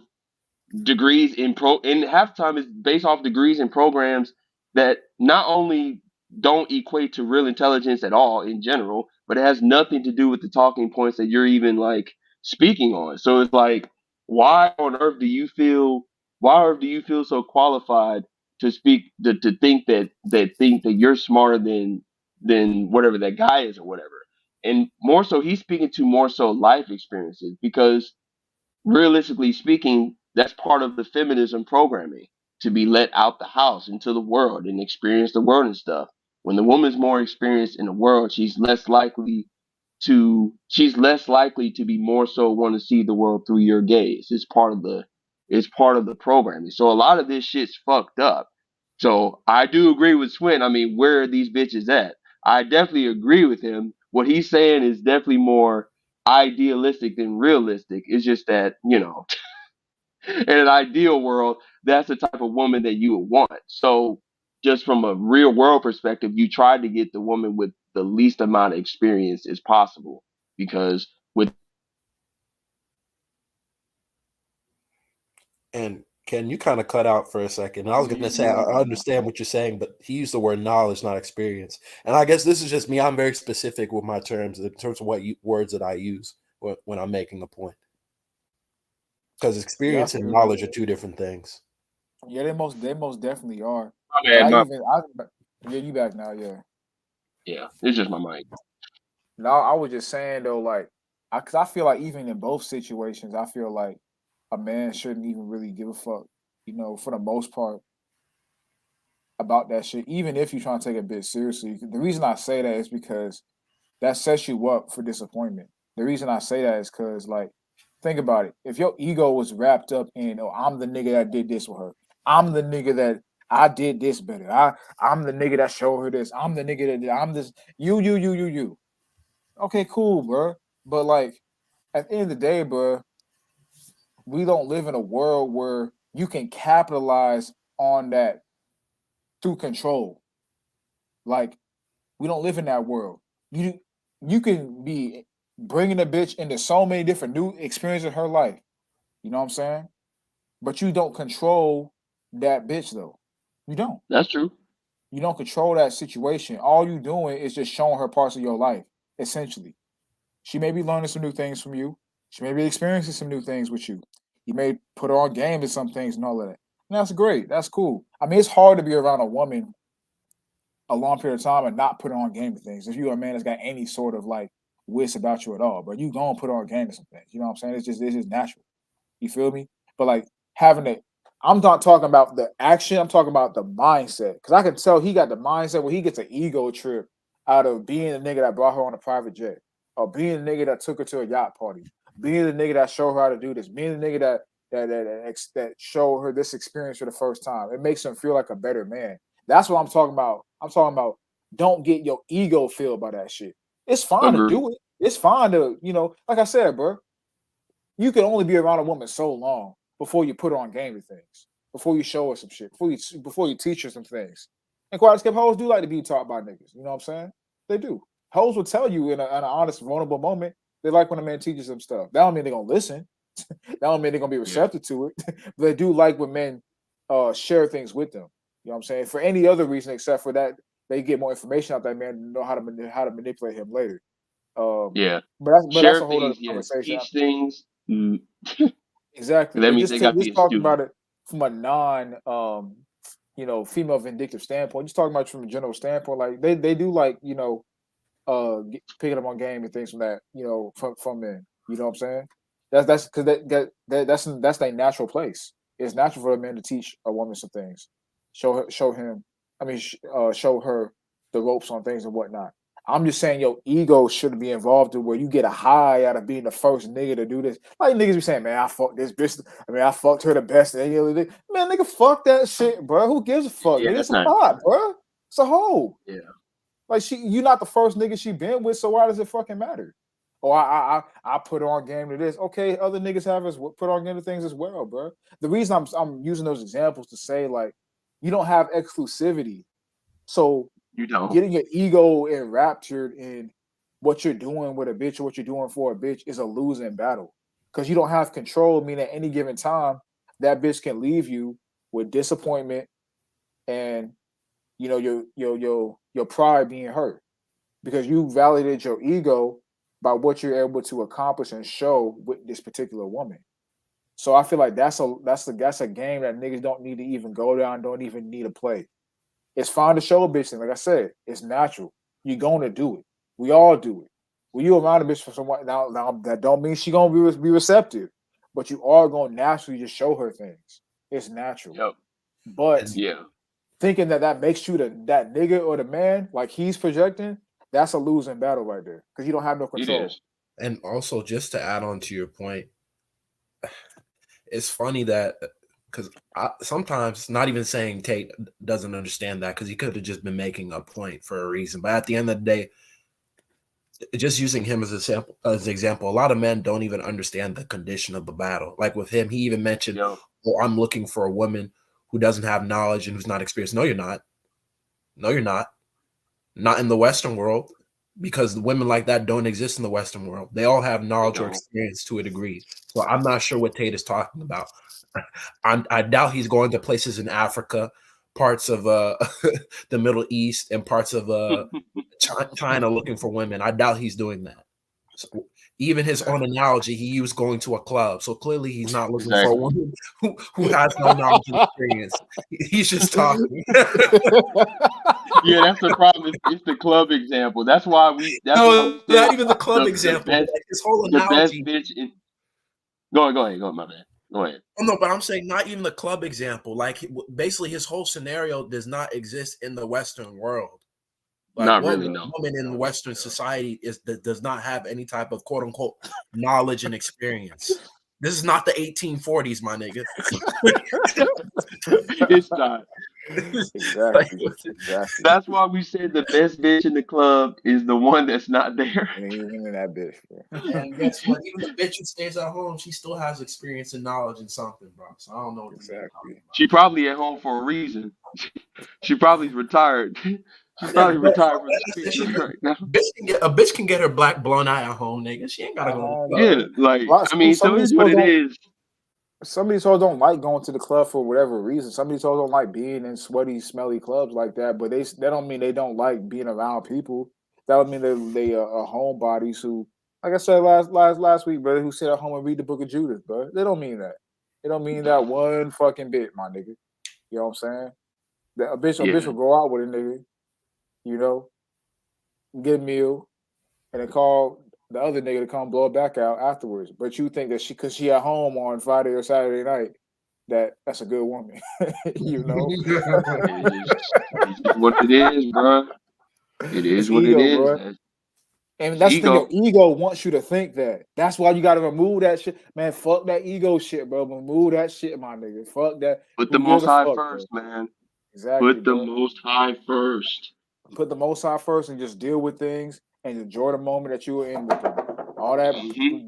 degrees in and half the time it's based off degrees in programs that not only don't equate to real intelligence at all in general, but it has nothing to do with the talking points that you're even like speaking on. So it's like, why on earth do you feel so qualified to speak to think that you're smarter than whatever that guy is or whatever? And more so he's speaking to more so life experiences because realistically speaking, that's part of the feminism programming to be let out the house into the world and experience the world and stuff. When the woman's more experienced in the world, she's less likely to be more so want to see the world through your gaze. It's part of the programming. So a lot of this shit's fucked up. So I do agree with Swin. I mean, where are these bitches at? I definitely agree with him. What he's saying is definitely more idealistic than realistic. It's just that, you know, in an ideal world, that's the type of woman that you would want. So, just from a real world perspective, you try to get the woman with the least amount of experience as possible because with And Ken, you kind of cut out for a second. I was going to say, I understand what you're saying, but he used the word knowledge, not experience. And I guess this is just me. I'm very specific with my terms in terms of what words that I use when I'm making a point. Because experience and knowledge are two different things. Yeah, they most definitely are. Okay, Yeah, you back now, yeah. Yeah, it's just my mic. No, I was just saying though, like, because I feel like even in both situations, I feel like a man shouldn't even really give a fuck, for the most part about that shit. Even if you're trying to take it a bit seriously, the reason I say that is because that sets you up for disappointment. The reason I say that is because, like, think about it. If your ego was wrapped up in, oh, I'm the nigga that did this with her. I'm the nigga that I did this better. I'm the nigga that showed her this. I'm the nigga that I'm this. You. Okay, cool, bro. But like at the end of the day, bro, we don't live in a world where you can capitalize on that through control. Like we don't live in that world. You can be bringing a bitch into so many different new experiences in her life. You know what I'm saying? But you don't control that bitch though. You don't. That's true. You don't control that situation. All you doing is just showing her parts of your life, essentially. She may be learning some new things from you. She may be experiencing some new things with you. You may put her on game to some things and all of that. And that's great. That's cool. I mean, it's hard to be around a woman a long period of time and not put her on game to things. If you're a man that's got any sort of like wits about you at all, but you gonna put her on game to some things. You know what I'm saying? It's just natural. You feel me? But like having it, I'm not talking about the action. I'm talking about the mindset. Because I can tell he got the mindset where he gets an ego trip out of being the nigga that brought her on a private jet, or being the nigga that took her to a yacht party, being the nigga that showed her how to do this, being the nigga that showed her this experience for the first time. It makes him feel like a better man. That's what I'm talking about. I'm talking about don't get your ego filled by that shit. It's fine to Agreed. do it. It's fine to, like I said, bro, you can only be around a woman so long before you put her on game with things, before you show her some shit, before you teach her some things. And quite as kept, hoes do like to be taught by niggas. You know what I'm saying? They do. Hoes will tell you in an honest, vulnerable moment. They like when a man teaches them stuff. That don't mean they're gonna listen. That don't mean they're gonna be receptive to it. But they do like when men share things with them. You know what I'm saying? For any other reason except for that, they get more information out that man to know how to manipulate him later. Yeah. But that's Share a whole other things, yes. conversation. Teach things. Exactly. That And means they got to be a just talking about student. it from a non female vindictive standpoint. Just talking about it from a general standpoint. Like they do like, picking up on game and things from that, from men. You know what I'm saying? That's because that's their natural place. It's natural for a man to teach a woman some things, show him. I mean, show her the ropes on things and whatnot. I'm just saying your ego shouldn't be involved to where you get a high out of being the first nigga to do this. Like niggas be saying, man, I fucked this bitch. I mean, I fucked her the best. Man, nigga, fuck that shit, bro. Who gives a fuck? Yeah, Nigga, that's it's a not bot, bro. It's a hoe. Yeah. Like you not the first nigga she been with, so why does it fucking matter? Oh, I put her on game to this. Okay, other niggas have us put on game to things as well, bro. The reason I'm using those examples to say like you don't have exclusivity, so You don't. getting your ego enraptured in what you're doing with a bitch or what you're doing for a bitch is a losing battle because you don't have control. Meaning, at any given time, that bitch can leave you with disappointment and your pride being hurt because you validated your ego by what you're able to accomplish and show with this particular woman. So I feel like that's a game that niggas don't need to even go down, don't even need to play. It's fine to show a bitch thing. Like I said, it's natural. You're gonna do it. We all do it. When you around a bitch for someone now that don't mean she gonna be receptive, but you are gonna naturally just show her things. It's natural. Yep. But Yeah. thinking that makes you that nigga or the man like he's projecting, that's a losing battle right there because you don't have no control. It is. And also, just to add on to your point, it's funny that because sometimes not even saying Tate doesn't understand that because he could have just been making a point for a reason. But at the end of the day, just using him as an example, a lot of men don't even understand the condition of the battle. Like with him, he even mentioned, "Oh, I'm looking for a woman who doesn't have knowledge and who's not experienced." No, you're not. No, you're not. Not in the Western world, because women like that don't exist in the Western world. They all have knowledge or experience to a degree. So I'm not sure what Tate is talking about. I doubt he's going to places in Africa, parts of the Middle East, and parts of China looking for women. I doubt he's doing that. So even his own analogy, he used going to a club. So clearly, he's not looking for a woman who has no knowledge and experience. He's just talking. Yeah, that's the problem. It's the club example. That's why we. That's why we said not even the club example. best, Like his whole the best analogy. bitch. Go ahead. My bad. Go ahead. Oh, no, but I'm saying not even the club example. Like basically, his whole scenario does not exist in the Western world. Like, not really, no. Woman in Western society does not have any type of quote unquote knowledge and experience. This is not the 1840s, my nigga. It's not. Exactly. That's why we said the best bitch in the club is the one that's not there. Ain't even in that bitch, bro. And guess what? Even the bitch who stays at home, she still has experience and knowledge in something, bro. So I don't know what exactly. She probably at home for a reason. She probably retired. She's probably retired from the streets right now. A bitch can get her black blown out at home, nigga. She ain't gotta go. Yeah, like I mean, so it is what it is. Some of these hoes don't like going to the club for whatever reason. Some of these hoes don't like being in sweaty, smelly clubs like that. But that don't mean they don't like being around people. That would mean they are homebodies who, like I said last week, brother, who sit at home and read the Book of Judith, bro. They don't mean that. They don't mean that one fucking bit, my nigga. You know what I'm saying? A bitch will go out with a nigga, you know, get a meal, and then call the other nigga to come blow it back out afterwards. But you think that because she at home on Friday or Saturday night, that's a good woman, you know? It's just what it is, bro. It is It's what ego, it is. bro. And that's the thing, your ego wants you to think that. That's why you got to remove that shit. Man, fuck that ego shit, bro. Remove that shit, my nigga. Fuck that. Put the Who Most gives a High fuck, first, bro? man. Exactly, Put the bro. Most High first. Put the Most High first and just deal with things and enjoy the moment that you were in with them. All that,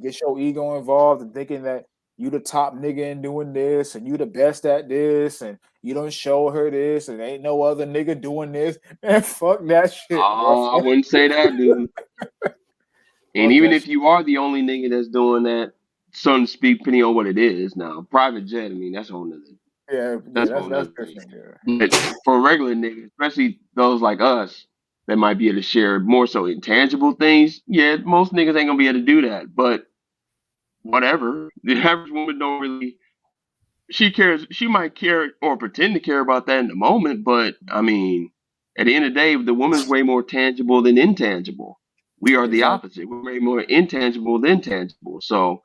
get your ego involved and thinking that you the top nigga in doing this and you the best at this and you don't show her this and ain't no other nigga doing this. Man, fuck that shit, bro. I wouldn't say that, dude. And even if you are the only nigga that's doing that, so to speak, depending on what it is now, private jet, I mean, that's a whole nother. That's different. Yeah. But for regular niggas, especially those like us that might be able to share more so intangible things, yeah, most niggas ain't gonna be able to do that. But whatever, the average woman don't really. She cares. She might care or pretend to care about that in the moment, but I mean, at the end of the day, the woman's way more tangible than intangible. We are the opposite. We're way more intangible than tangible. So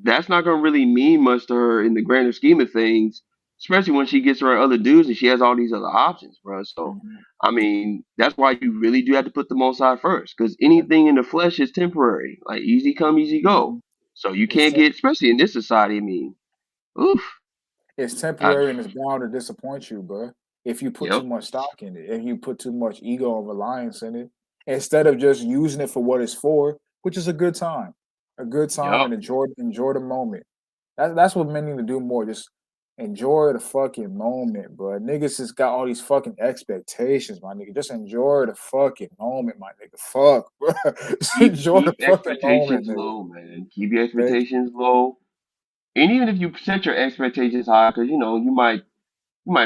that's not gonna really mean much to her in the grander scheme of things, especially when she gets around other dudes and she has all these other options, bro. So I mean, that's why you really do have to put the Most High first, because anything in the flesh is temporary. Like easy come, easy go. So you can't get, especially in this society. I mean, oof. It's temporary and it's bound to disappoint you, bro. If you put too much stock in it, if you put too much ego and reliance in it, instead of just using it for what it's for, which is a good time, and enjoy the moment. That's what men need to do more. Just enjoy the fucking moment, bro. Niggas just got all these fucking expectations, my nigga. Just enjoy the fucking moment, my nigga. Fuck, bro. Just enjoy the fucking moment, nigga. Low, man. Keep your expectations low. And even if you set your expectations high, because you know you might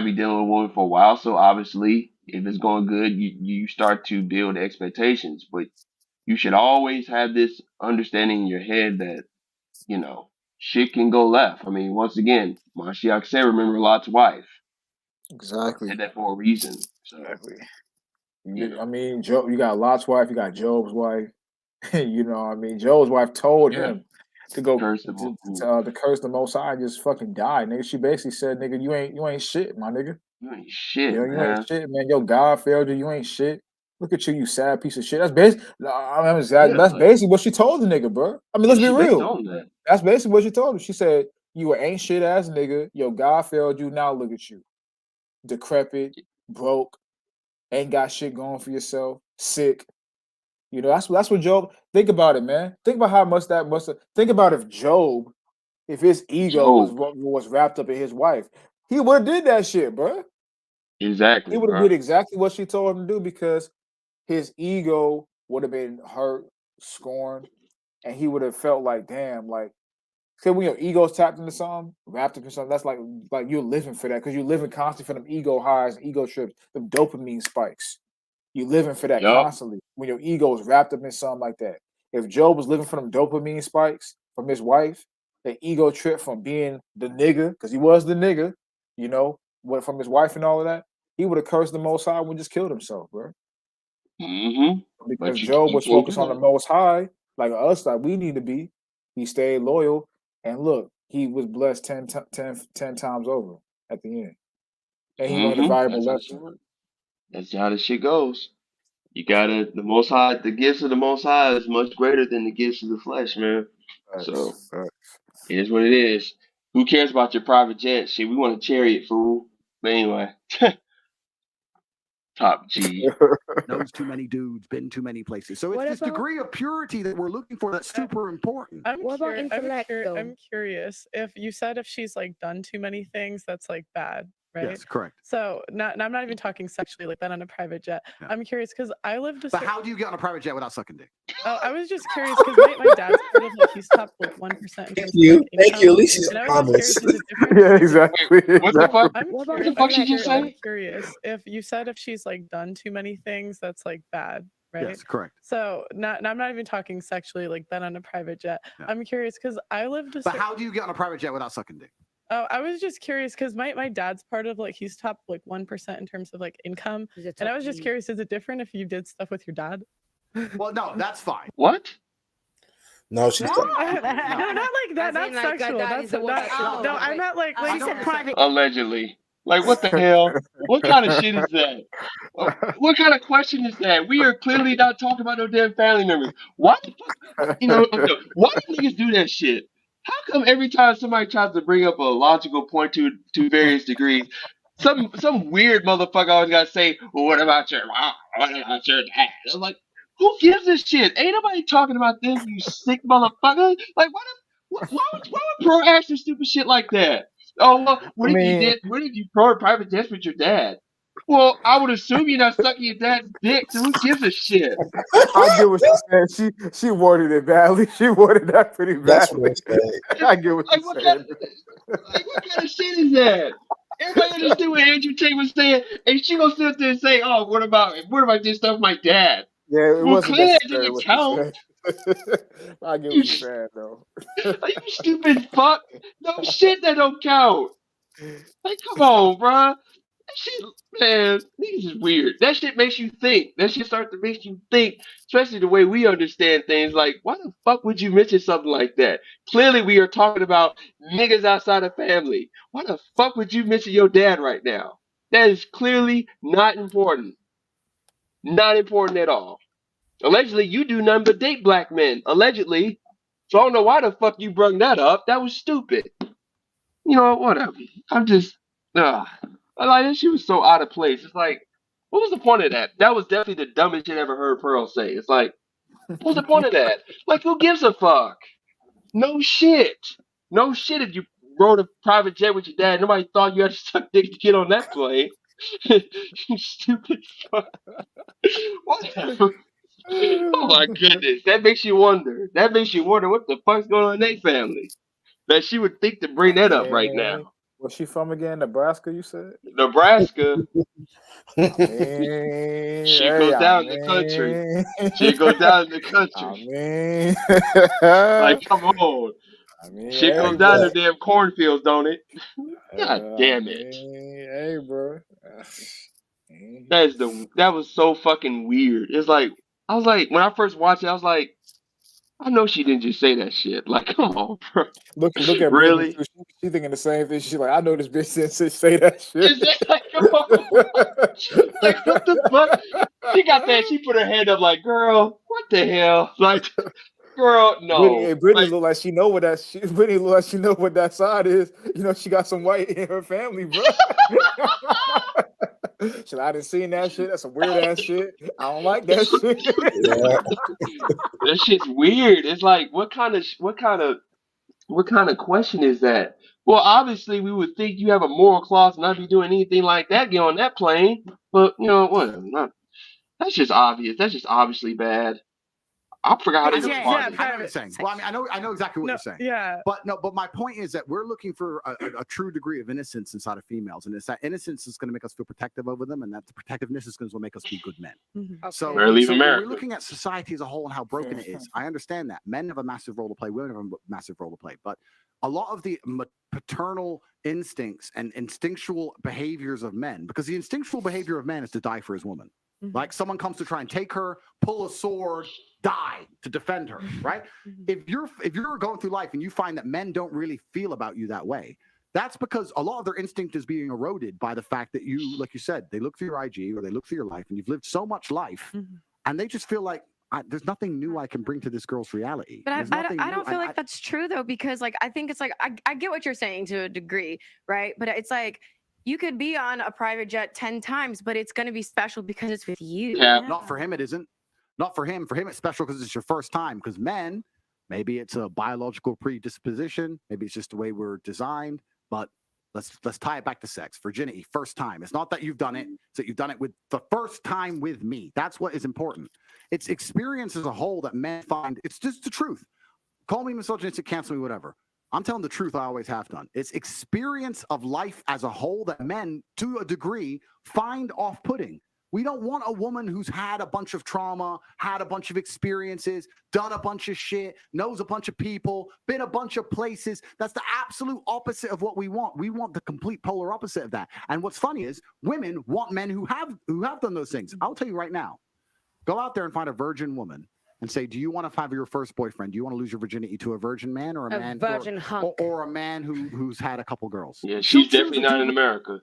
be dealing with a woman for a while, so obviously if it's going good, you start to build expectations. But you should always have this understanding in your head that you know shit can go left. I mean, once again, Mashiach said, "Remember Lot's wife." Exactly. Said that for a reason. So, exactly. I mean, Job, you got Lot's wife, you got Job's wife. You know what I mean? Job's wife told him to go curse to curse the Most High and just fucking die, nigga. She basically said, "Nigga, you ain't shit, my nigga. You ain't shit, You man. ain't shit, man. Your God failed you. You ain't shit. Look at you, you sad piece of shit." That's basically, that's basically what she told the nigga, bro. I mean, let's be real. That's basically what she told him. She said, "You ain't shit ass nigga. Your God failed you. Now look at you, decrepit, broke, ain't got shit going for yourself, sick." You know, that's what Job. Think about it, man. Think about how much that must have. Think about if his ego was wrapped up in his wife, he would have did that shit, bro. Exactly, He would have bro. did exactly what she told him to do because his ego would have been hurt, scorned, and he would have felt like, damn, like say when your ego's tapped into something, wrapped up in something, that's like you're living for that because you're living constantly for them ego highs, ego trips, them dopamine spikes. You're living for that constantly when your ego is wrapped up in something like that. If Job was living for them dopamine spikes from his wife, the ego trip from being the nigga, because he was the nigga, you know, from his wife and all of that, he would have cursed the Most High and just killed himself, bro. Because Job was focused on the Most High, like us, like we need to be. He stayed loyal, and look, he was blessed 10 times over at the end, and he learned a valuable lesson. That's how the shit goes. You gotta the Most High. The gifts of the Most High is much greater than the gifts of the flesh, man. So it is what it is. Who cares about your private jet? Shit, we want a chariot, fool. But anyway, top G. Knows too many dudes, been too many places. So it's this degree of purity that we're looking for that's super important. What about intellect? I'm curious if you said if she's like done too many things, that's like bad, right? Yes, correct. So I'm not even talking sexually like that on a private jet. Yeah. I'm curious because I lived. But how do you get on a private jet without sucking dick? Oh, I was just curious because my dad's part of like he's top like 1% in terms Thank you. of like, Thank you. At income. least she's And I was honest. just curious, is it different? Yeah, exactly. What the fuck? What the fuck she just I'm say? curious if you said if she's like done too many things, that's like bad, right? Yes, correct. So I'm not even talking sexually like that on a private jet. Yeah. I'm curious because I lived. But how do you get on a private jet without sucking dick? Oh, I was just curious because my dad's part of like he's top like 1% in terms of like income, and I was just curious, is it different if you did stuff with your dad? Well, no, that's fine. What? No, she's No, not like that. Not like, sexual. That's no. I meant like private. Allegedly. Like, what the hell? What kind of shit is that? What kind of question is that? We are clearly not talking about no damn family members. Why the fuck? Why do niggas do that shit? How come every time somebody tries to bring up a logical point to various degrees, some weird motherfucker always gotta say, well, what about your mom? What about your dad? I'm like, who gives a shit? Ain't nobody talking about this, you sick motherfucker. Like, why would pro ask some stupid shit like that? Oh, well, what if you pro private jets with your dad? Well, I would assume you're not sucking your dad's dick, so who gives a shit? I get what she said. She worded it badly. She worded that pretty badly. I get what she's saying. What kind of shit is that? Everybody understood what Andrew Tate was saying, and she gonna sit up there and say, "Oh, what about this stuff with my dad?" Yeah, it wasn't clearly that necessary doesn't what count. she said. I get what she's saying though. Like, you stupid fuck. No shit, that don't count. Like, come on, bruh. That shit, man, niggas is weird. That shit makes you think. That shit starts to make you think, especially the way we understand things. Like, why the fuck would you mention something like that? Clearly, we are talking about niggas outside of family. Why the fuck would you mention your dad right now? That is clearly not important. Not important at all. Allegedly, you do nothing but date black men. Allegedly. So I don't know why the fuck you brung that up. That was stupid. You know, whatever. I'm just, like, that shit was so out of place. It's like, what was the point of that? That was definitely the dumbest shit I ever heard Pearl say. It's like, what's the point of that? Like, who gives a fuck? No shit. No shit if you rode a private jet with your dad. Nobody thought you had to suck dick to get on that plane. You stupid fuck. Whatever. Oh my goodness. That makes you wonder. That makes you wonder what the fuck's going on in their family. That she would think to bring that up right now. Where's she from again? Nebraska, you said? Nebraska. Shit Shit goes down in the country. Shit goes down in the country. Like, come on. Shit goes down in the damn cornfields, don't it? God damn it. Hey, bro. That was so fucking weird. It's like, I was like, when I first watched it, I was like, I know she didn't just say that shit. Like, come on, bro. Look at really? Brittany. She thinking the same thing. She's like, I know this bitch didn't say that shit. Like, come on. Like, what the fuck? She got that. She put her hand up like, girl, what the hell? Like, girl, no. Brittany look like she know what that shit. Brittany look like she know what that side is. You know, she got some white in her family, bro. Shit, I didn't see that shit. That's some weird ass shit. I don't like that shit. That shit's weird. It's like, what kind of question is that? Well, obviously, we would think you have a moral clause and not be doing anything like that. Get on that plane, but you know, whatever. That's just obvious. That's just obviously bad. I forgot how they I know, responded. I know what you're saying. Well, I mean, I know exactly what you're saying. Yeah. But my point is that we're looking for a true degree of innocence inside of females, and it's that innocence is going to make us feel protective over them, and that the protectiveness is going to make us be good men. So, Rarely leave so when we're America. looking at society as a whole and how broken it is, I understand that men have a massive role to play, women have a massive role to play, but a lot of the paternal instincts and instinctual behaviors of men, because the instinctual behavior of man is to die for his woman. Like someone comes to try and take her, pull a sword, die to defend her, right? If you're going through life and you find that men don't really feel about you that way, that's because a lot of their instinct is being eroded by the fact that you, like you said, they look through your IG or they look through your life and you've lived so much life and they just feel like there's nothing new I can bring to this girl's reality. But There's I nothing don't new. feel like that's true though, because like I think it's like I get what you're saying to a degree, right? But it's like you could be on a private jet 10 times, but it's going to be special because it's with you. Not for him, it isn't. Not for him. For him, it's special because it's your first time. Because men, maybe it's a biological predisposition. Maybe it's just the way we're designed. But let's tie it back to sex. Virginity, first time. It's not that you've done it. It's that you've done it with the first time with me. That's what is important. It's experience as a whole that men find. It's just the truth. Call me misogynistic, cancel me, whatever. I'm telling the truth. I always have done. It's experience of life as a whole that men, to a degree, find off-putting. We don't want a woman who's had a bunch of trauma, had a bunch of experiences, done a bunch of shit, knows a bunch of people, been a bunch of places. That's the absolute opposite of what we want. We want the complete polar opposite of that. And what's funny is women want men who have done those things. I'll tell you right now, go out there and find a virgin woman and say, do you want to have your first boyfriend? Do you want to lose your virginity to a virgin man or a man virgin hunk. or a man who's had a couple girls? Yeah, she's definitely not in America.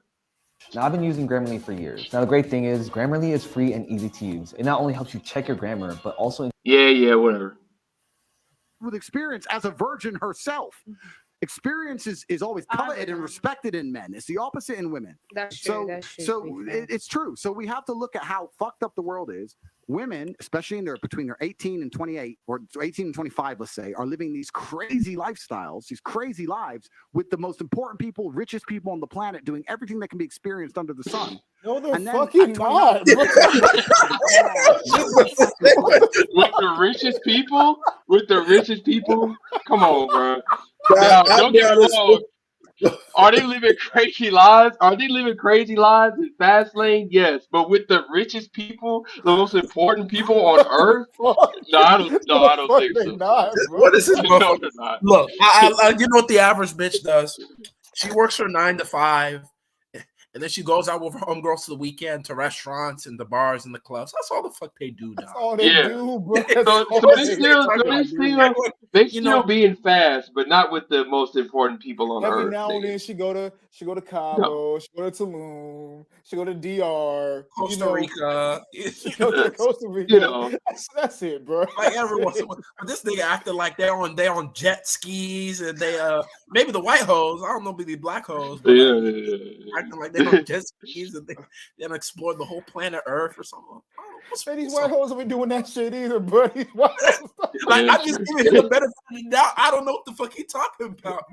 Now, I've been using Grammarly for years. Now, the great thing is Grammarly is free and easy to use. It not only helps you check your grammar, but also whatever. With experience as a virgin herself. Experience is always coveted and respected in men. It's the opposite in women. That's true. That's true. So it's true. So we have to look at how fucked up the world is. Women, especially between their 18 and 28 or 18 and 25, let's say, are living these crazy lifestyles, these crazy lives with the most important people, richest people on the planet, doing everything that can be experienced under the sun. No, they're And then fucking at not. 29 With the richest people? With the richest people? Come on, bro. Now, don't get me wrong. Are they living crazy lives? Are they living crazy lives in fast lane? Yes, but with the richest people, the most important people on earth? No, I don't think so. What is this No, motherfucker? they're not. Look, you know what the average bitch does? She works her 9 to 5, and then she goes out with her homegirls to the weekend to restaurants and the bars and the clubs. That's all the fuck they do, dog. That's all they do, bro. They still being fast, but not with the most important people on Every earth. now and nigga. then she go to Cabo, she go to Tulum, she go to DR, Costa Rica. She go to Costa Rica. You know. That's it, bro. Like every once in a while. But this nigga acting like they're on jet skis and they maybe the white hoes. I don't know, maybe black hoes, but acting like they're on jet skis and they explore the whole planet Earth or something. Say these white hoes don't be doing that shit either, bro. These white hoes. Like I just giving him a benefit of the doubt. I don't know what the fuck he talking about.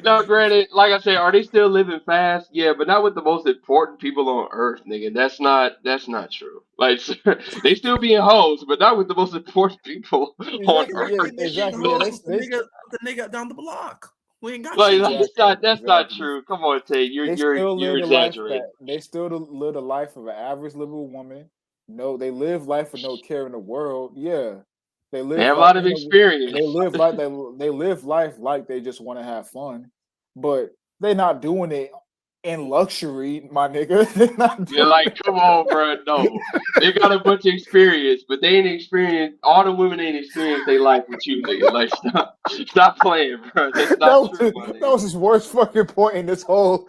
Now, granted, like I said, are they still living fast? Yeah, but not with the most important people on earth, nigga. That's not true. Like they still being hoes, but not with the most important people on earth. Exactly. The nigga down the block. We ain't got Like shit. that's not true. Come on, Tay, you're exaggerating. They still live the life of an average little woman. No, they live life with no care in the world. Yeah. They have a lot of experience. They live life like they just want to have fun, but they're not doing it in luxury, my nigga. They're not. You're like, come on, bro. No, they got a bunch of experience, but they ain't experienced. All the women ain't experienced their life with you, nigga. Like, stop playing, bro. That's not true. That was his worst fucking point in this whole.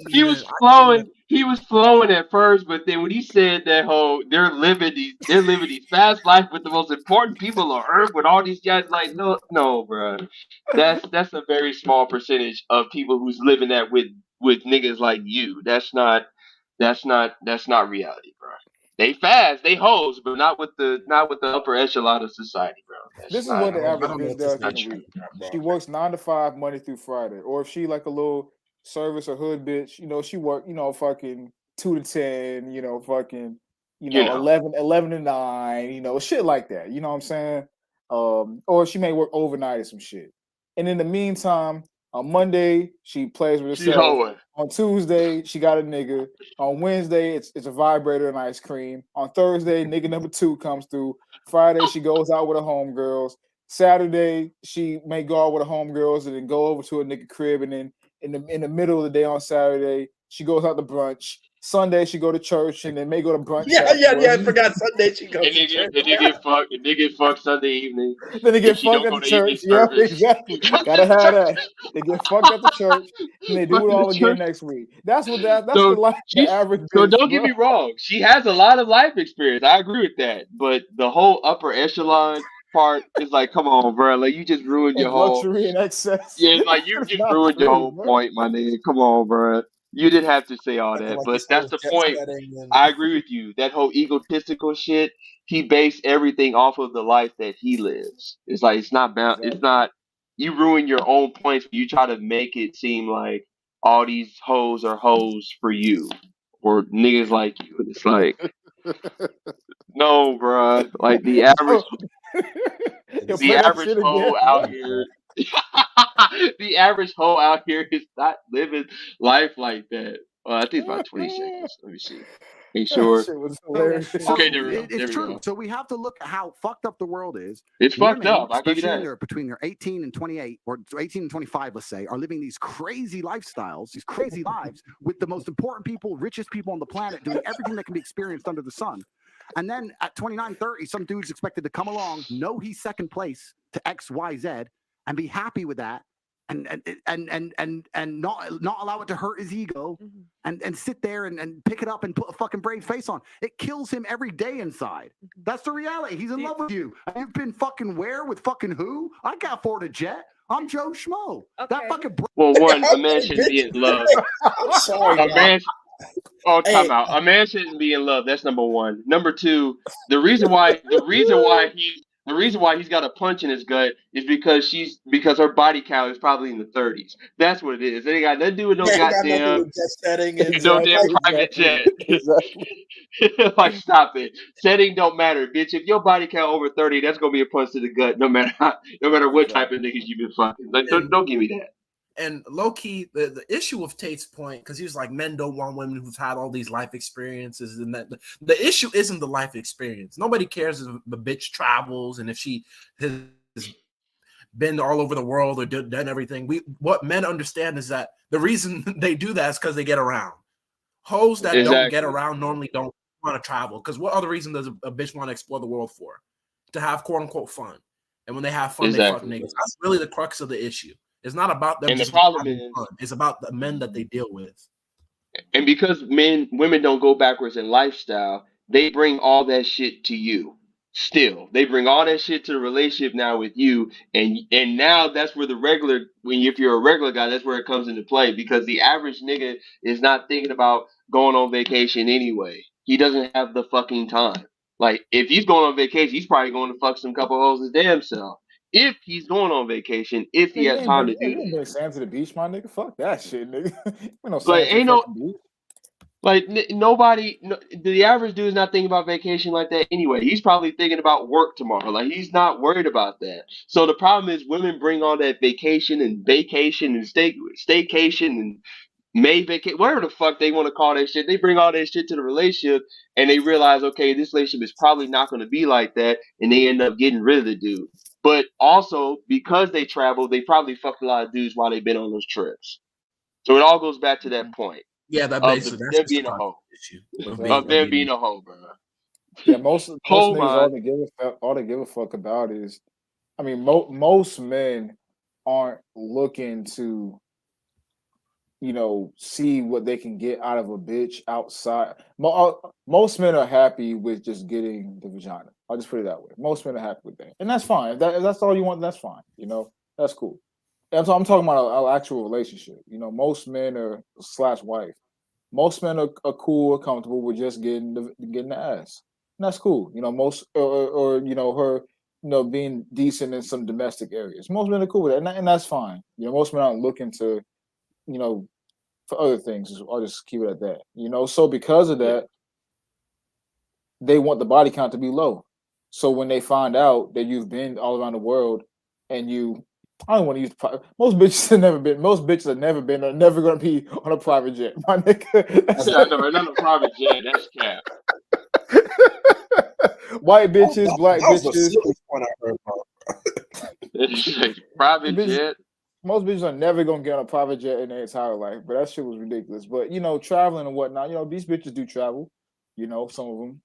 He was flowing. He was flowing at first, but then when he said that whole they're living these fast life with the most important people on earth with all these guys, like no, bro. That's a very small percentage of people who's living that with niggas like you. That's not reality, bro. They fast, they hoes, but not with the upper echelon of society, bro. This is what the average bitch does in a week. She works 9 to 5 Monday through Friday, or if she like a little service or hood bitch, she work, fucking 2 to 10, fucking, You know. 11 to 9, shit like that. You know what I'm saying? Or she may work overnight or some shit. And in the meantime, on Monday, she plays with She herself. hoeing. On Tuesday, she got a nigga. On Wednesday, it's a vibrator and ice cream. On Thursday, nigga number 2 comes through. Friday, she goes out with her homegirls. Saturday, she may go out with her homegirls and then go over to a nigga crib. And then in the middle of the day on Saturday, she goes out to brunch. Sunday, she go to church and then may go to brunch. Yeah, I forgot Sunday she goes And to church. they get fucked Sunday evening. Then they And get she fucked don't at go the to evening church. Yeah, service. exactly. Fucked Gotta at the have church. that. They get fucked at the church and they do Fucked it at all the again church. next week. That's the So life the average so bitch, don't get bro. me wrong. She has a lot of life experience. I agree with that. But the whole upper echelon part is like, come on, bro. Like you just ruined your And whole luxury and excess. yeah, it's like you That's just not ruined your true, whole bro. point, my nigga. Come on, bro. You didn't have to say all Acting that, like but he's that's still the jet point. setting and I agree with you. That whole egotistical shit, he based everything off of the life that he lives. It's like it's not bound. It's not. You ruin your own points. You try to make it seem like all these hoes are hoes for you or niggas like you. And it's like, no, bruh. Like Yo, the play that average shit again, hoe bro. out here, the average hoe out here is not living life like that. I think it's about 20 seconds. Let me see. Ain't That sure. shit was So, hilarious. Okay, so there we go. it's There we true. go. So we have to look at how fucked up the world is. It's fucked Women, up. I'll give you especially in that. their between their 18 and 28, or 18 and 25, let's say, are living these crazy lifestyles, these crazy lives with the most important people, richest people on the planet, doing everything that can be experienced under the sun. And then at 29, 30, some dude's expected to come along, know he's second place to X, Y, Z, and be happy with that, and not allow it to hurt his ego, and sit there and pick it up and put a fucking brave face on. It kills him every day inside. That's the reality. He's in love with you. And you've been fucking where with fucking who? I can't afford a jet. I'm Joe Schmo. That fucking Well, one, a man shouldn't be in love. I'm sorry, A Doc. man, oh, Hey, time out. A man shouldn't be in love. That's number one. Number two, the reason why he's got a punch in his gut is because her body count is probably in the 30s. That's what it is. It ain't got nothing to do with no yeah, got nothing to do goddamn with jet setting and no Exactly, damn private exactly, jet. exactly. Like, stop it. Setting don't matter, bitch. If your body count over 30, that's gonna be a punch to the gut, no matter what type of niggas you've been fucking. Like, don't give me that. And low key, the issue with Tate's point, because he was like, men don't want women who've had all these life experiences, and that the issue isn't the life experience. Nobody cares if the bitch travels and if she has been all over the world or done everything. What men understand is that the reason they do that is because they get around. Hoes that don't get Exactly. around normally don't want to travel. Because what other reason does a bitch want to explore the world for? To have quote unquote fun. And when they have fun, they fuck Exactly. niggas. That's really the crux of the issue. It's not about them And the just problem having is, fun. It's about the men that they deal with. and because women don't go backwards in lifestyle, they bring all that shit to you. Still, they bring all that shit to the relationship now with you, and now that's where if you're a regular guy, that's where it comes into play because the average nigga is not thinking about going on vacation anyway. He doesn't have the fucking time. Like if he's going on vacation, he's probably going to fuck some couple hoes his damn self. If he's going on vacation, if he Man, has time to do you ain't that. bring Sam to the beach, my nigga. Fuck that shit, nigga. We no Like Sam to the ain't no fucking beach. Like nobody, the average dude is not thinking about vacation like that anyway. He's probably thinking about work tomorrow. Like he's not worried about that. So the problem is women bring all that vacation and staycation and May vacation, whatever the fuck they want to call that shit. They bring all that shit to the relationship and they realize, okay, this relationship is probably not going to be like that, and they end up getting rid of the dude. But also because they travel, they probably fucked a lot of dudes while they've been on those trips. So it all goes back to that point. Yeah, that Of basically that's them just being a a part of hoe. the issue. Of Of them being being a hoe, bro. Yeah, most Hoe niggas man. all they give a fuck about is, I mean, most men aren't looking to, see what they can get out of a bitch outside. Most men are happy with just getting the vagina. I'll just put it that way. Most men are happy with that, and that's fine. If that's all you want, that's fine. That's cool. And so I'm talking about an actual relationship. Most men are / wife. Most men are cool or comfortable with just getting the ass. And that's cool. Most or her, being decent in some domestic areas. Most men are cool with that, and that's fine. Most men aren't looking to, for other things. I'll just keep it at that. So because of that, they want the body count to be low. So when they find out that you've been all around the world and I don't want to use most bitches have never been. Most bitches have never been or never going to be on a private jet. My nigga. Yeah, no, not a private jet. That's cap. White bitches, black that was the bitches. silliest one I heard about. Private jet. Most bitches are never gonna get on a private jet in their entire life, but that shit was ridiculous. But traveling and whatnot, these bitches do travel. Some of them,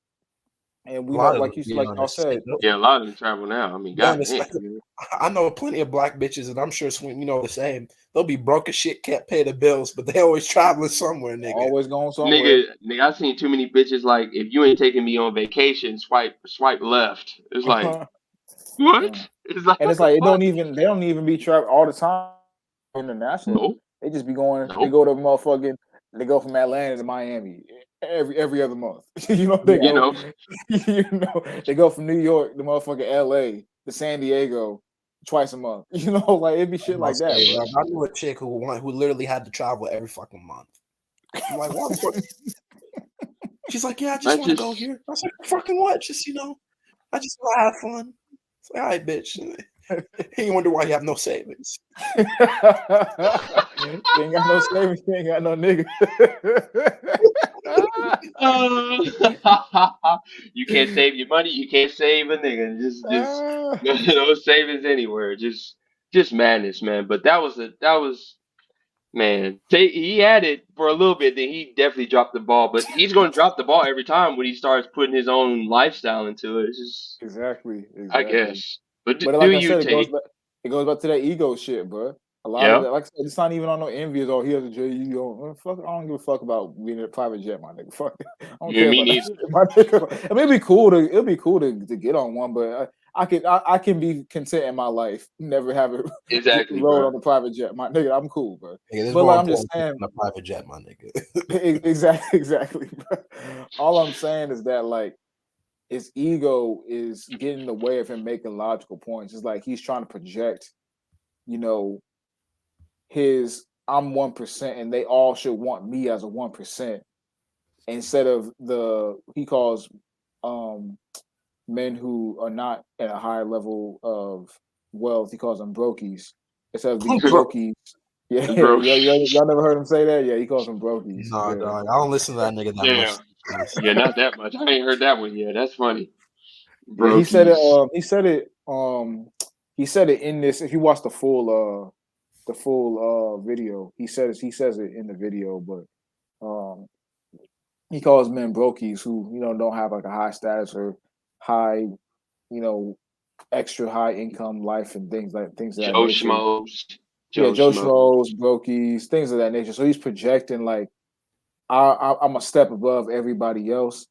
and we know, like y'all said, Yeah, a lot of them travel now. I mean, goddamn. I know plenty of black bitches, and I'm sure the same. They'll be broke as shit, can't pay the bills, but they always traveling somewhere, nigga. Always going somewhere. Nigga, I've seen too many bitches like, if you ain't taking me on vacation, swipe left. It's like, what? It's like, and it's like they don't even be traveling all the time international. Nope. They just be going. They go to motherfucking. They go from Atlanta to Miami every other month. They go from New York to motherfucking LA to San Diego twice a month. Like it'd be shit like that. I knew a chick who literally had to travel every fucking month. I'm like, what? She's like, yeah, I just want to go here. I was like, fucking what? Just I just want to have fun. It's like, all right, bitch. You wonder why you have no savings. You ain't got no savings. You ain't got no nigga. You can't save your money. You can't save a nigga. Just no savings anywhere. Just madness, man. But that was man. He had it for a little bit. Then he definitely dropped the ball. But he's going to drop the ball every time when he starts putting his own lifestyle into it. It's just exactly. I guess. But like I said, it goes back to that ego shit, bro. A lot of that, like I said, it's not even on no envious. Oh, he has a JU. Fuck, I don't give a fuck about being in a private jet, my nigga. Fuck, I don't care about that shit, my nigga. It may be cool to get on one, but I can be content in my life, never have it roll on a private jet, my nigga. I'm cool, bro. Yeah, but like I'm just saying, on a private jet, my nigga. exactly. Bro. All I'm saying is that like his ego is getting in the way of him making logical points. It's like he's trying to project, his I'm 1% and they all should want me as a 1% instead of he calls men who are not at a higher level of wealth, he calls them brokies. Instead of these brokies. Yeah, y'all never heard him say that? Yeah, he calls them brokies. No, dog. I don't listen to that nigga that much. Yeah, not that much. I ain't heard that one yet. That's funny. Yeah, he said it. He said it in this. If you watch the full video, he says it in the video. But he calls men brokies who don't have like a high status or high, extra high income life and things of that nature. Joe Schmoes, brokies, things of that nature. So he's projecting like I'm a step above everybody else.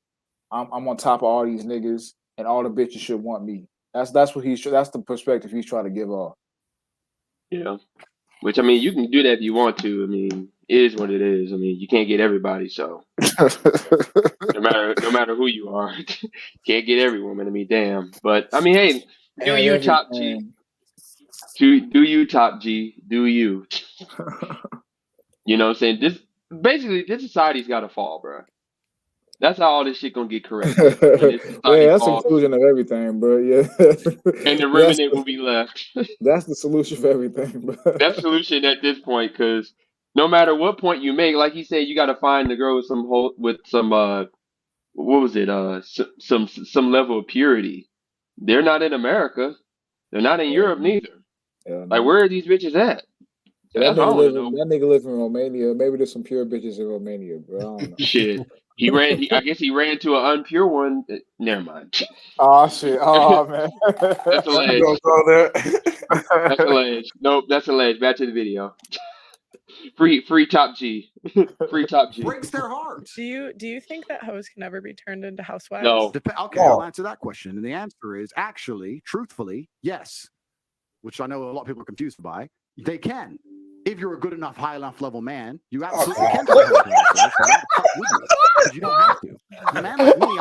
I'm on top of all these niggas, and all the bitches should want me. That's that's the perspective he's trying to give off. Yeah, which I mean, you can do that if you want to. I mean, it is what it is. I mean, you can't get everybody, so no matter who you are, can't get every woman. I mean, damn. But I mean, hey, do you top G? Do you top G? Do you? You know what I'm saying? This society's got to fall, bro. That's how all this shit gonna get corrected. Yeah, that's the conclusion of everything, bro. Yeah, and the remnant will be left. That's the solution for everything, bro. That's the solution at this point, because no matter what point you make, like he said, you got to find the girl with some what was it? Some level of purity. They're not in America. They're not in Europe neither. Like, where are these bitches at? That nigga lives in Romania. Maybe there's some pure bitches in Romania, bro. I don't know. Shit. I guess he ran to an unpure one. Never mind. Oh shit. Oh man. That's a ledge. Don't go there. That's a ledge. Nope, that's a ledge. Back to the video. Free top G. Free top G. Breaks their heart. Do you think that hoes can ever be turned into housewives? No. Okay, I'll answer that question. And the answer is actually, truthfully, yes. Which I know a lot of people are confused by. They can. If you're a good enough, high enough level man, you absolutely can. You don't have to. A man like me,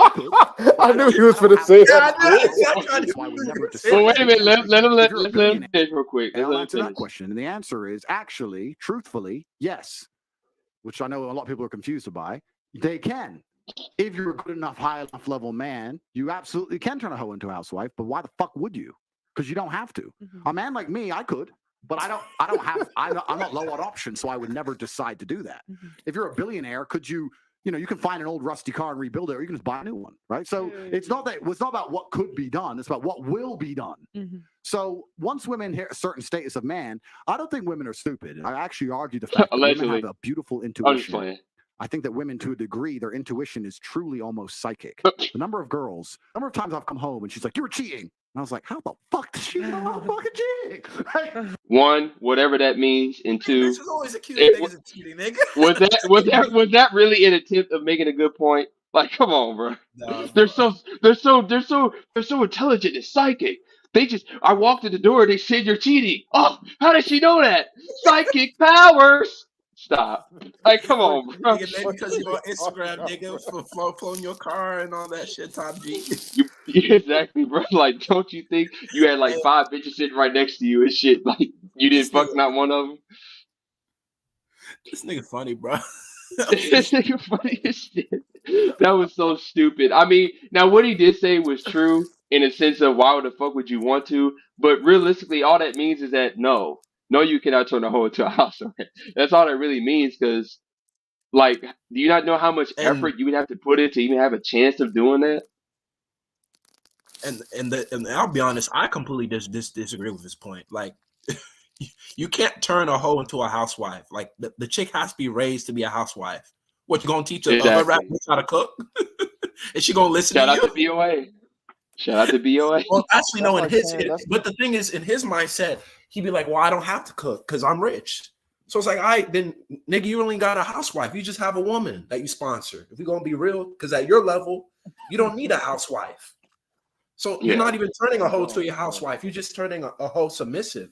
I knew he was going to say that. Well, wait a minute. Let him finish real quick. I'll answer that question. And the answer is actually, truthfully, yes. Which I know a lot of people are confused by. They can. if you're a good enough, high enough level man, you absolutely can turn a hoe into a housewife. But why the fuck would you? Because you don't have to. A man like me, I could, but I don't have. I'm not low on options, so I would never decide to do that. If you're a billionaire, could you? You can find an old rusty car and rebuild it, or you can just buy a new one, right? So it's not about what could be done; it's about what will be done. So once women hit a certain status of man, I don't think women are stupid. I actually argue the fact that women have a beautiful intuition. I think that women, to a degree, their intuition is truly almost psychic. The number of times I've come home and she's like, "You were cheating," and I was like, "How the fuck does she know I'm fucking cheating?" One, whatever that means, and two, Bitches always accusing niggas of cheating, nigga. was that really an attempt of making a good point? Like, come on, bro. Nah, They're so intelligent and psychic. I walked in the door, they said you're cheating. Oh, how did she know that? Psychic powers. Stop. Like, come on, bro. Nigga, maybe because you're on Instagram, nigga, for flowing your car and all that shit, Top G. Exactly, bro. Like, don't you think you had like 5 bitches sitting right next to you and shit? Like, you didn't fuck not one of them? This nigga funny, bro. This nigga funny as shit. That was so stupid. I mean, now what he did say was true in a sense of why the fuck would you want to? But realistically, all that means is that no, you cannot turn a hoe into a house arrest. That's all that really means. Because, like, do you not know how much effort you would have to put in to even have a chance of doing that? And I'll be honest, I completely disagree with this point. Like, you can't turn a hoe into a housewife. Like, the chick has to be raised to be a housewife. What, you gonna teach her rap how to cook? Is she gonna listen to you? Shout out to BOA. Shout out to BOA. Well, actually, no. But the thing is, in his mindset, he'd be like, "Well, I don't have to cook because I'm rich." So it's like, all right, then, nigga, you only got a housewife. You just have a woman that you sponsor. If we're gonna be real, because at your level, you don't need a housewife. So you're not even turning a hoe to a housewife. You're just turning a hoe submissive.